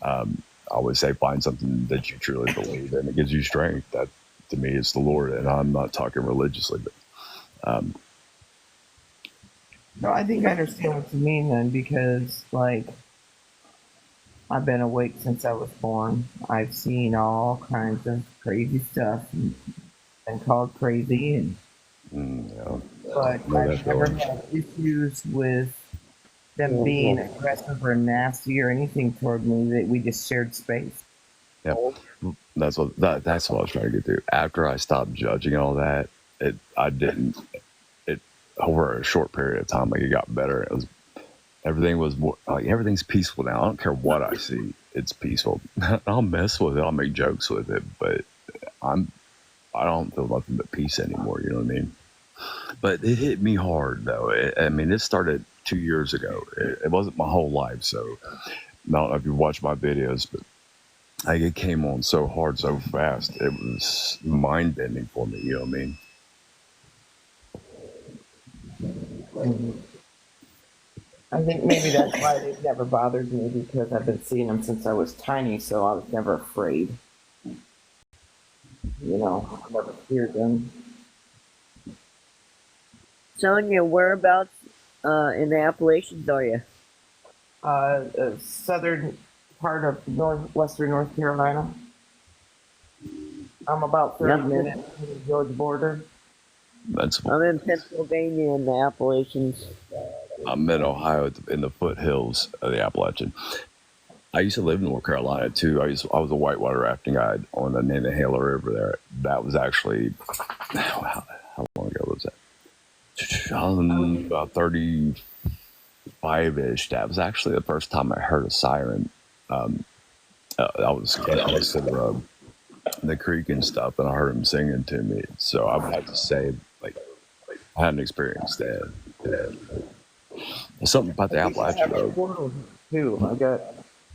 I always say, find something that you truly believe in. It gives you strength. That, to me, is the Lord. And I'm not talking religiously, but No, I think I understand what you mean then, because like I've been awake since I was born. I've seen all kinds of crazy stuff and been called crazy, and but I've never had issues with them being aggressive or nasty or anything toward me. That we just shared space. yeah, that's what I was trying to get to. After I stopped judging all that, over a short period of time, like, it got better. Everything was more, like, everything's peaceful now. I don't care what I see; it's peaceful. I'll mess with it, I'll make jokes with it, but I don't feel nothing but peace anymore. You know what I mean? But it hit me hard, though. It started 2 years ago. It wasn't my whole life, so I don't know if you watch my videos, but it came on so hard, so fast. It was mind bending for me. You know what I mean? I think maybe that's why they've never bothered me, because I've been seeing them since I was tiny, so I was never afraid. I never feared them. Sonia, whereabouts in the Appalachians are you? Southern part of western North Carolina. I'm about 30 minutes from the Georgia border. I'm in Pennsylvania in the Appalachians. I'm in Ohio, in the foothills of the Appalachian. I used to live in North Carolina too. I was a whitewater rafting guide on the Nantahala River there. That was actually, how long ago was that? About 35-ish. That was actually the first time I heard a siren. I was sitting the creek and stuff, and I heard him singing to me. So I would have to say, like, I hadn't experienced that. There's something about the Appalachian Road. Too. I got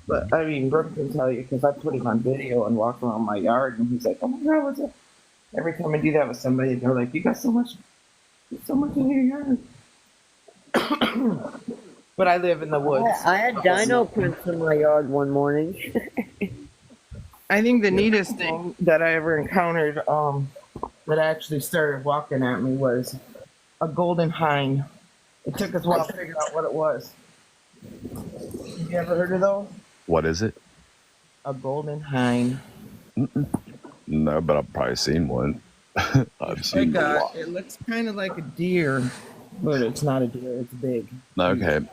But I mean, Brooke can tell you because I put him on video and walk around my yard, and he's like, "Oh my God, what's that?" Every time I do that with somebody, they're like, "You got so much in your yard." But I live in the woods. I had dino prints in my yard one morning. I think the neatest thing that I ever encountered, that actually started walking at me was a golden hind. It took us a while to figure out what it was. Have you ever heard of those? What is it? A golden hind. No, but I've probably seen one. I've seen a lot. It looks kind of like a deer, but it's not a deer. It's big. Okay.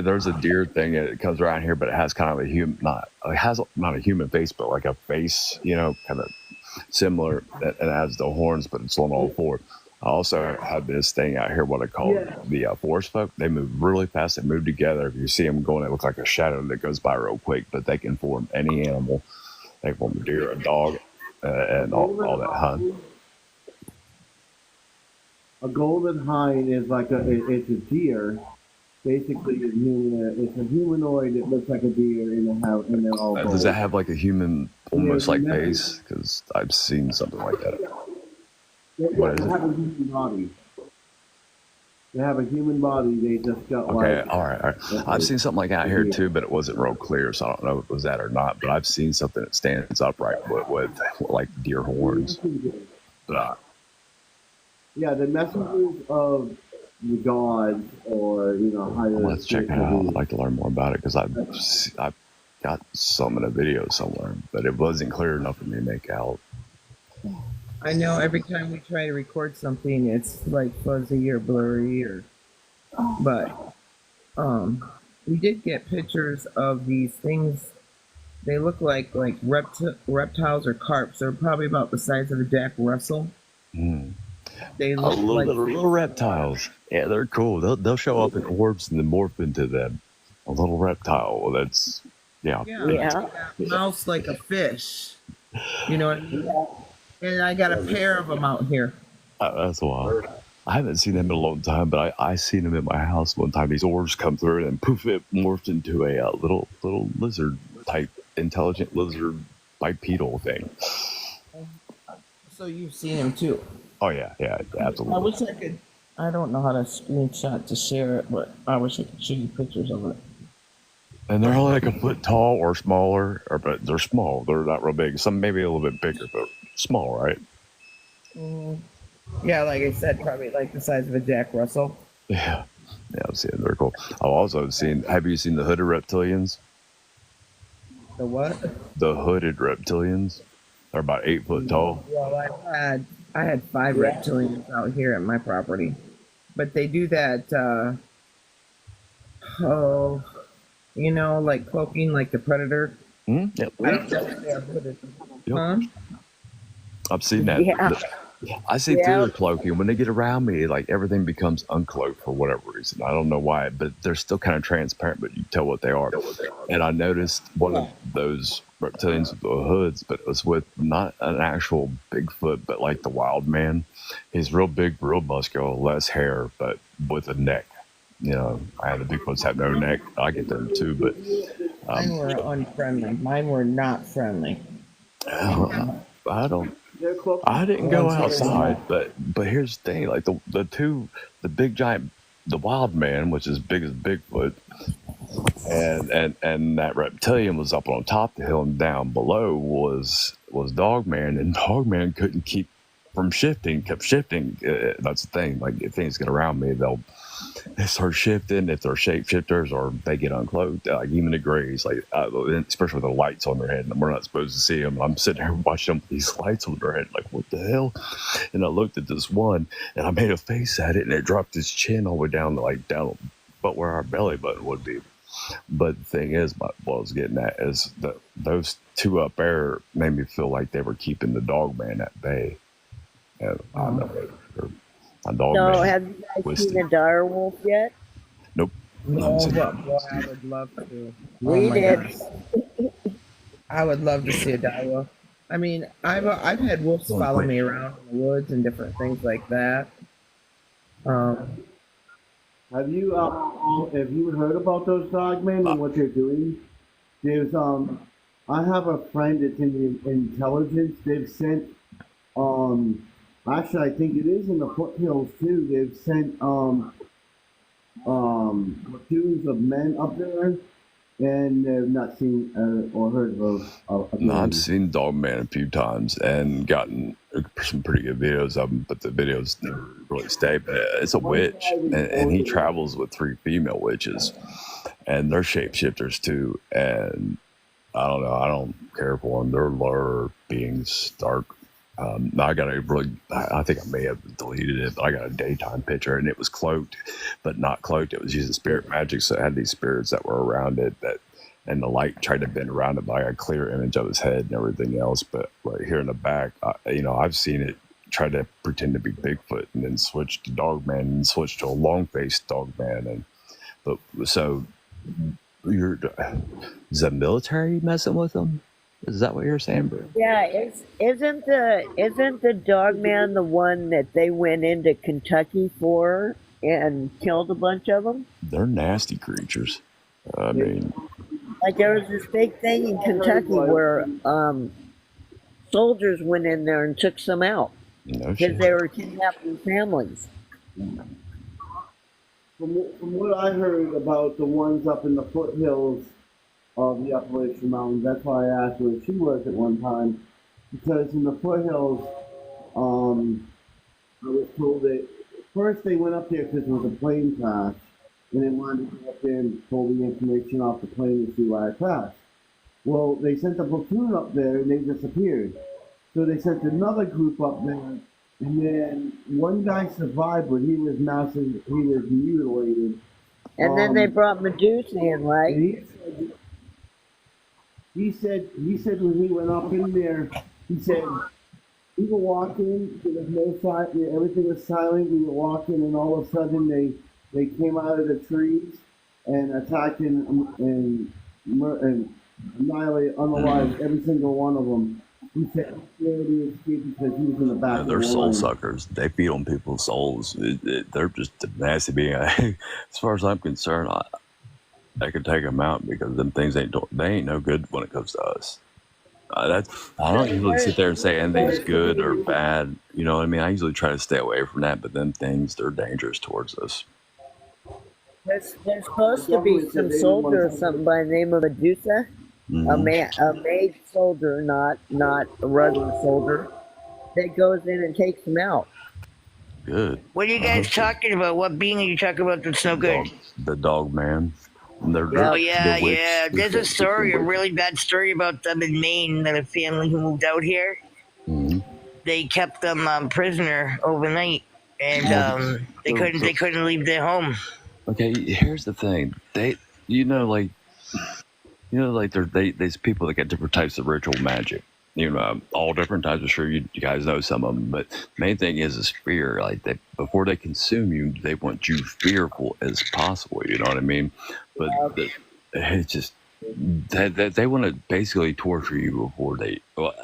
There's a deer thing that comes around here, but it has kind of a human, not a human face, but like a face, kind of similar. And it has the horns, but it's on all four. I also have this thing out here, what I call the forest folk. They move really fast. They move together. If you see them going, it looks like a shadow that goes by real quick, but they can form any animal. They can form a deer, a dog, and all that, huh? A golden hind is it's a deer. Basically, it's a humanoid that looks like a deer and they're all gold. Does that have like a human, almost like face? Because I've seen something like that. What is They it? have a human body. They have a human body. They just got Okay, all right. I've seen something like that here too, but it wasn't real clear, so I don't know if it was that or not. But I've seen something that stands upright with like deer horns. But Yeah, the messengers of the gods, or higher. let's check it out. I'd like to learn more about it because I've got some in a video somewhere, but it wasn't clear enough for me to make out. I know every time we try to record something, it's like fuzzy or blurry, but we did get pictures of these things. They look like reptiles or carps. They're probably about the size of a Jack Russell. They look like little reptiles. Yeah, they're cool. They'll show up in orbs and then morph into them. A little reptile. That's mouse like a fish. You know what I mean? And I got a pair of them out here. That's wild. I haven't seen them in a long time, but I seen them in my house one time. These orbs come through and poof, it morphed into a little lizard type, intelligent lizard bipedal thing. So you've seen them too. Oh yeah, absolutely. I wish I could. I don't know how to screenshot to share it, but I wish I could show you pictures of it. And they're only like a foot tall or smaller, but they're small. They're not real big. Some maybe a little bit bigger, but small, right? Yeah, like I said, probably like the size of a Jack Russell. Yeah, I've seen them. They're cool. I've also seen. Have you seen the hooded reptilians? The what? The hooded reptilians. They're about 8 foot tall. Well, I had 5 reptilians out here at my property, but they do that. Like cloaking, like the predator. Yep. I don't know if they are hooded. Yep. Huh? I've seen that. Yeah. I see through the cloaking. When they get around me, like everything becomes uncloaked for whatever reason. I don't know why, but they're still kind of transparent, but you tell what they are. And I noticed one of those reptilians with the hoods, but it was with not an actual Bigfoot, but like the wild man. He's real big, real muscular, less hair, but with a neck. I had the Bigfoots have no neck. I get them too, but Mine were unfriendly. Mine were not friendly. I didn't go outside, but here's the thing: like the big giant, the wild man, which is big as Bigfoot, and that reptilian was up on top of the hill, and down below was Dogman, and Dogman couldn't keep from shifting, kept shifting. That's the thing. Like if things get around me, they start shifting if they're shapeshifters or they get uncloaked. Like even the grays, like especially with the lights on their head, and we're not supposed to see them. I'm sitting there watching them with these lights on their head, like what the hell? And I looked at this one, and I made a face at it, and it dropped its chin all the way down but where our belly button would be. But the thing is, what I was getting at is that those two up there made me feel like they were keeping the Dogman at bay. And I know a dog So, man have you guys twisted. seen a dire wolf yet? Nope. No, but boy, I would love to. We my did. goodness. I would love to see a dire wolf. I mean, I've had wolves follow me around in the woods and different things like that. Have you heard about those dogmen and what they're doing? There's I have a friend that's in the intelligence. They've sent actually I think it is in the foothills too. They've sent platoons of men up there, and they've not seen or heard of No, I've them. seen Dogman a few times and gotten some pretty good videos of him, but the videos never really stay. But it's a witch, and he travels with 3 female witches, and they're shapeshifters too. And I don't know, I don't care for them. They're lower beings, dark. I got a really, I think I may have deleted it, but I got a daytime picture, and it was cloaked, but not cloaked. It was using spirit magic, so it had these spirits that were around it and the light tried to bend around it, but I got a clear image of his head and everything else. But right here in the back, I've seen it try to pretend to be Bigfoot and then switch to Dogman and switch to a long-faced Dogman. So is the military messing with them? Is that what you're saying, bro? Yeah, isn't the Dogman the one that they went into Kentucky for and killed a bunch of them? They're nasty creatures. I mean, like there was this big thing in Kentucky where soldiers went in there and took some out because they were kidnapping families. From what I heard about the ones up in the foothills of the Appalachian Mountains, that's why I asked where she was at one time, because in the foothills, I was told that first they went up there because there was a plane crash, and they wanted to go up there and pull the information off the plane to see why it crashed. Well, they sent a platoon up there and they disappeared. So they sent another group up there, and then one guy survived, but he was mutilated. And then they brought Medusa in, right? He said when he went up in there, he said we were walking, there was no sign, everything was silent. We were walking, and all of a sudden they came out of the trees and attacked and annihilated, unalived every single one of them. He said he escaped because he was in the back. Yeah, they're soul suckers. They feed on people's souls. They're just a nasty being. As far as I'm concerned, I could take them out because them things ain't no good when it comes to us. I don't usually sit there and say anything's good or bad. You know what I mean? I usually try to stay away from that, but them things, they're dangerous towards us. There's supposed to be some soldier or something by the name of Medusa. A maid soldier, not a regular soldier, that goes in and takes them out. Good. What are you guys talking about? What being are you talking about that's no good? The Dogman. Oh yeah. There's a story, a really bad story about them in Maine, that a family who moved out here. Mm-hmm. They kept them prisoner overnight, and they couldn't leave their home. Okay, here's the thing. There's people that get different types of ritual magic. All different types. I'm sure you guys know some of them, but the main thing is fear. Like before they consume you, they want you fearful as possible. You know what I mean? But it's just they want to basically torture you before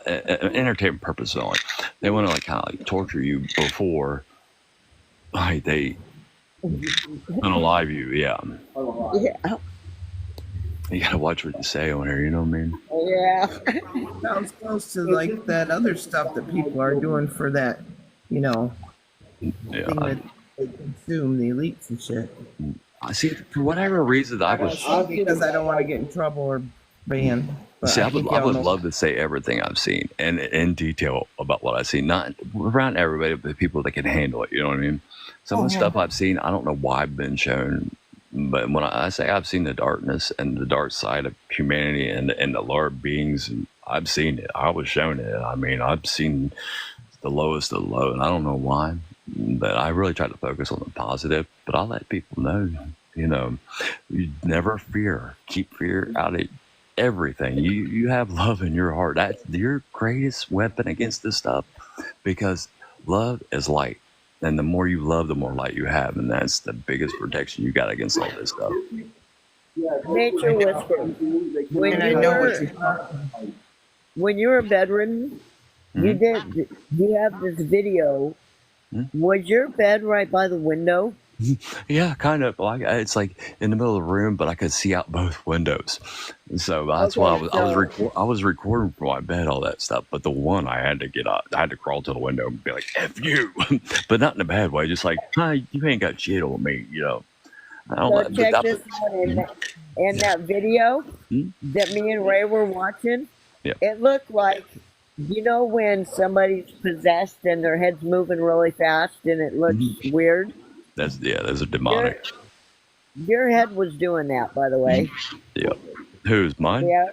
entertainment purpose only. They want to kind of torture you before they unalive you. Yeah. Yeah. You gotta watch what you say on here, you know what I mean? Yeah. Sounds close to like that other stuff that people are doing for that, thing that they consume, the elites and shit. I see, for whatever reason, because I don't want to get in trouble or banned. See, I would love to say everything I've seen and in detail about what I've seen, not around everybody, but the people that can handle it, you know what I mean? Some of the stuff I've seen, I don't know why I've been shown. But when I say I've seen the darkness and the dark side of humanity and the lower beings, and I've seen it. I was shown it. I mean, I've seen the lowest of the low, and I don't know why. But I really try to focus on the positive. But I let people know, you never fear. Keep fear out of everything. You have love in your heart. That's your greatest weapon against this stuff, because love is light. And the more you love, the more light you have, and that's the biggest protection you got against all this stuff. Nature Whisper. When you were bedridden, you have this video. Was your bed right by the window? Yeah, kind of. Like it's like in the middle of the room, but I could see out both windows. And so that's why Okay, so I was recording from my bed all that stuff. But the one I had to get out, I had to crawl to the window and be like, "F you," but not in a bad way. Just like, "Hi, you ain't got shit on me," you know. I don't so know. But check that, this out in that video that me and Ray were watching. yeah. It looked like, you know, when somebody's possessed and their head's moving really fast and it looks weird. Those are demonic. Your head was doing that, by the way. Yeah. Who's mine? Yeah.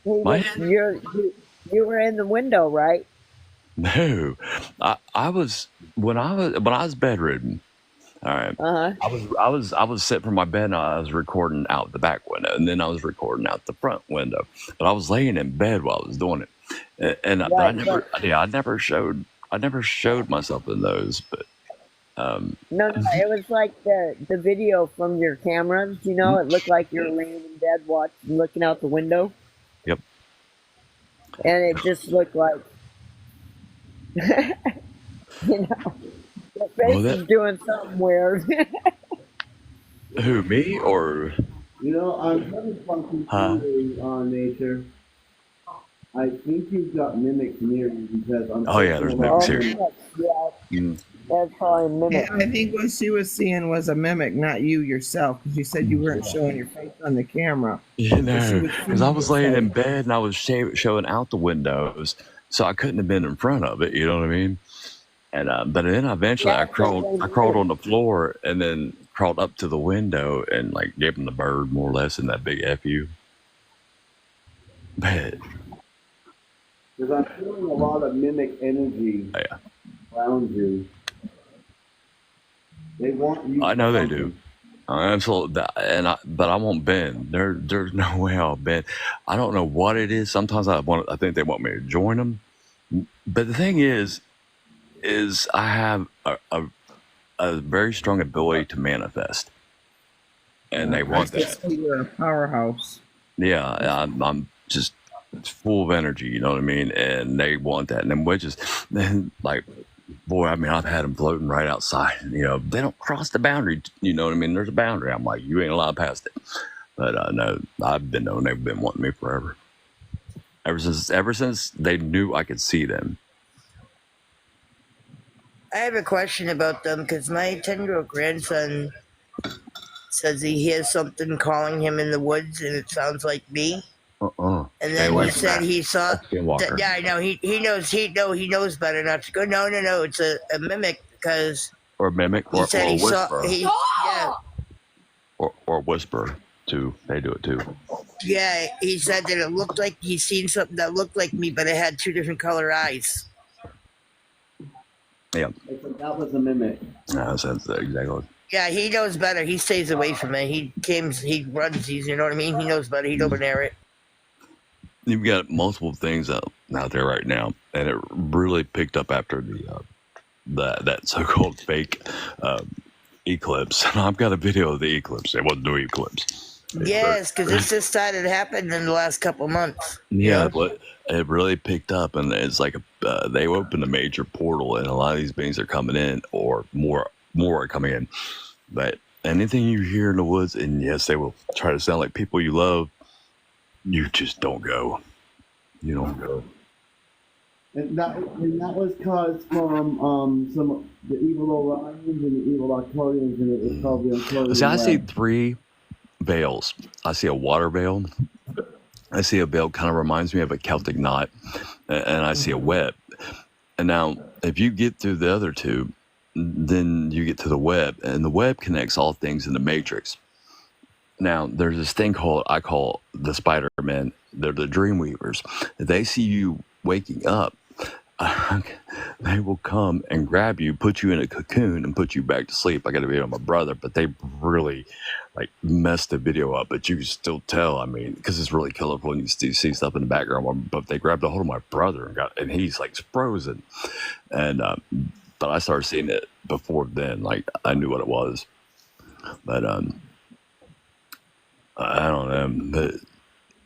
My You were in the window, right? No, I was when I was bedridden. All right. I was sitting from my bed and I was recording out the back window, and then I was recording out the front window. But I was laying in bed while I was doing it, but I never showed myself in those. But No, it was like the video from your cameras. You know, it looked like you're laying in bed watching, looking out the window, yep. and it just looked like, you know, your face is doing something weird. Who, me or? You know, I'm having funky theory on nature. I think you've got mimics near you because I'm. Oh yeah, there's mimics here. Yeah, that's probably a mimic. Yeah, I think what she was seeing was a mimic, not you yourself, because you said you weren't showing your face on the camera. You know, because I was laying in bed and I was showing out the windows, so I couldn't have been in front of it. You know what I mean? And but then eventually I crawled on the floor and then crawled up to the window and like gave him the bird more or less in that big fu. But Because I'm feeling a lot of mimic energy around you. They want you. I know they do. Absolutely, but I won't bend. There's no way I'll bend. I don't know what it is. Sometimes I think they want me to join them. But the thing is I have a very strong ability to manifest, and they want that. You're a powerhouse. Yeah, I'm just full of energy. You know what I mean? And they want that. And then witches, then like. Boy, I mean, I've had them floating right outside. You know, they don't cross the boundary. You know what I mean? There's a boundary. I'm like, you ain't allowed past it. But no, I've been known. They've been wanting me forever. Ever since they knew I could see them. I have a question about them because my 10-year-old grandson says he hears something calling him in the woods, and it sounds like me. And then he said he saw. Yeah, I know. He knows. He knows better not to go. No. It's a mimic because. Or mimic, or whisper. Or whisper too. They do it too. Yeah, he said that it looked like he's seen something that looked like me, but it had two different color eyes. Yeah. That was a mimic. That's exactly. Yeah, he knows better. He stays away from it. He runs. You know what I mean. He knows better. He don't near it. You've got multiple things out there right now, and it really picked up after that so-called fake eclipse. And I've got a video of the eclipse. It wasn't no eclipse. Yes, because this just started happening in the last couple months. Yeah, but it really picked up, and it's like they opened a major portal, and a lot of these beings are coming in, or more are coming in. But anything you hear in the woods, and yes, they will try to sound like people you love. You just don't go. You don't go. And that was caused from some the evil Orions and the evil Arcturians, and it was called the Arcturian. See, I see 3 veils. I see a water veil. I see a veil kind of reminds me of a Celtic knot, and I see a web. And now, if you get through the other 2, then you get to the web, and the web connects all things in the matrix. Now, there's this thing I call the Spider-Men. They're the dream weavers. If they see you waking up, they will come and grab you, put you in a cocoon, and put you back to sleep. I got a video of my brother, but they really messed the video up. But you can still tell, I mean, because it's really colorful and you see stuff in the background. But they grabbed a hold of my brother and he's like frozen. And but I started seeing it before then. Like I knew what it was. But I don't know, but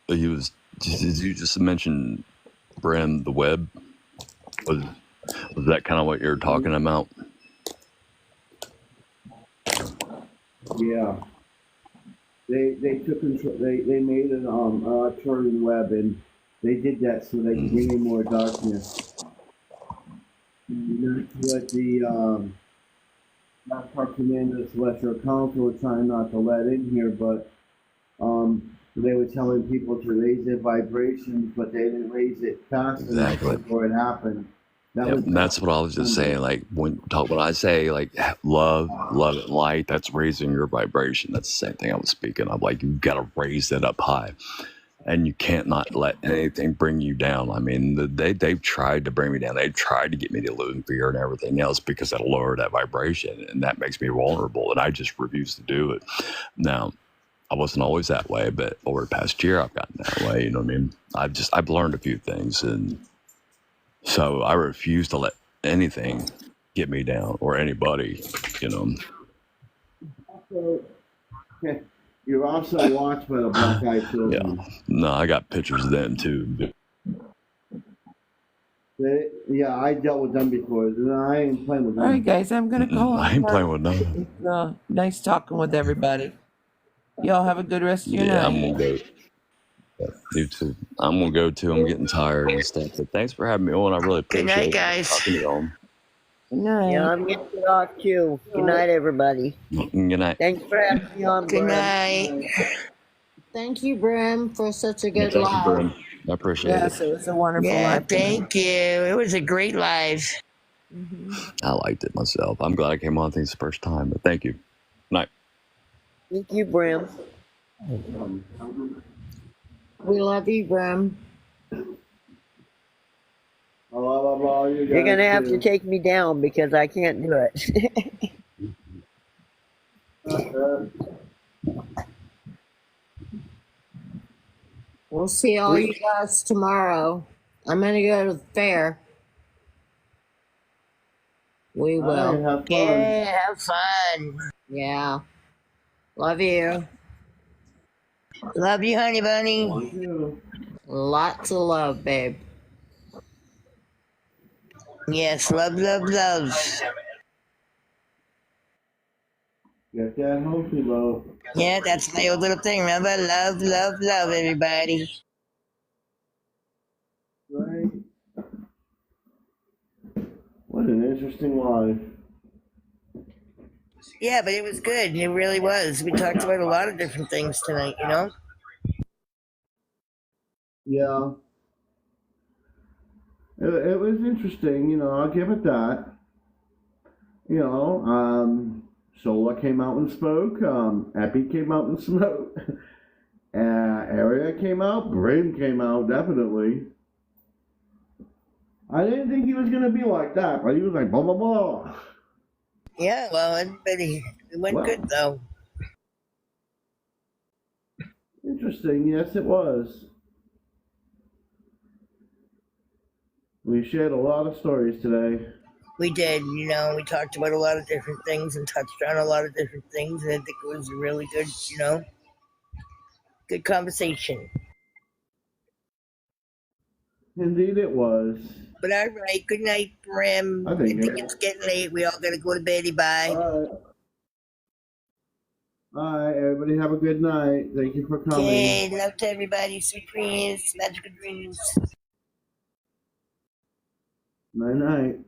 did you just mention, Bren, the web? Was that kind of what you're talking about? Yeah. They took control. They made an Turing web, and they did that so they could bring in more darkness. And that's what not Park Commander Celestial Council were trying not to let in here, but they were telling people to raise their vibrations, but they didn't raise it fast enough Exactly. before it happened. That Yep, was and that's what I was just saying. Like when I say like love, and light, that's raising your vibration. That's the same thing I was speaking of. Like you've got to raise it up high, and you can't not let anything bring you down. I mean, they've tried to bring me down. They've tried to get me to lose fear and everything else because that'll lower that vibration, and that makes me vulnerable. And I just refuse to do it. Now, I wasn't always that way, but over the past year, I've gotten that way. You know what I mean? I've learned a few things, and so I refuse to let anything get me down or anybody, you know. You're also watched by the Black Eyed Children. Yeah. No, I got pictures of them too. Yeah, I dealt with them before. I ain't playing with them. All right, guys, I'm gonna go. I ain't playing with none. Nice talking with everybody. Y'all have a good rest of your Yeah, night. I'm gonna go. You too. I'm gonna go too. I'm getting tired and stuff. But thanks for having me on. I really Good appreciate night, it. guys. Talking to y'all. Good night. Yeah, I'm getting it off too. Good night, everybody. Good night. Thanks for having me on. Good Brim. night. Thank you, Brim, for such a Yeah, good thank you, live. Brim. I appreciate it. Yes, it was a wonderful Yeah, life. thank you. It was a great live. I liked it myself. I'm glad I came on. I think it's the first time, but thank you. Night. Thank you, Brim. We love you, Brim. You're gonna have to take me down because I can't do it. We'll see all you guys tomorrow. I'm gonna go to the fair. We will. Alright, have fun. Yeah, have fun. Yeah. Love you. Love you, honey bunny. Lots of love, babe. Yes, love, love, love. Get that healthy, love. Yeah, that's my old little thing. Remember, love, love, love, everybody. Right. What an interesting life. Yeah, but it was good. It really was. We talked about a lot of different things tonight, you know? Yeah. It was interesting, you know, I'll give it that. You know, Sola came out and spoke, Epi came out and spoke, Area came out, Brim came out, definitely. I didn't think he was going to be like that, but he was like, blah, blah, blah. Yeah, well, everybody, it went good, though. Interesting, yes, it was. We shared a lot of stories today. We did, you know, we talked about a lot of different things and touched on a lot of different things, and I think it was a really good, you know, good conversation. Indeed, it was. But all right, good night, Brim. I I think think it's getting late. We all gotta go to bed. Bye. All right, everybody have a good night. Thank you for coming. Okay, love to everybody. Sweet dreams, magical dreams. Night, night.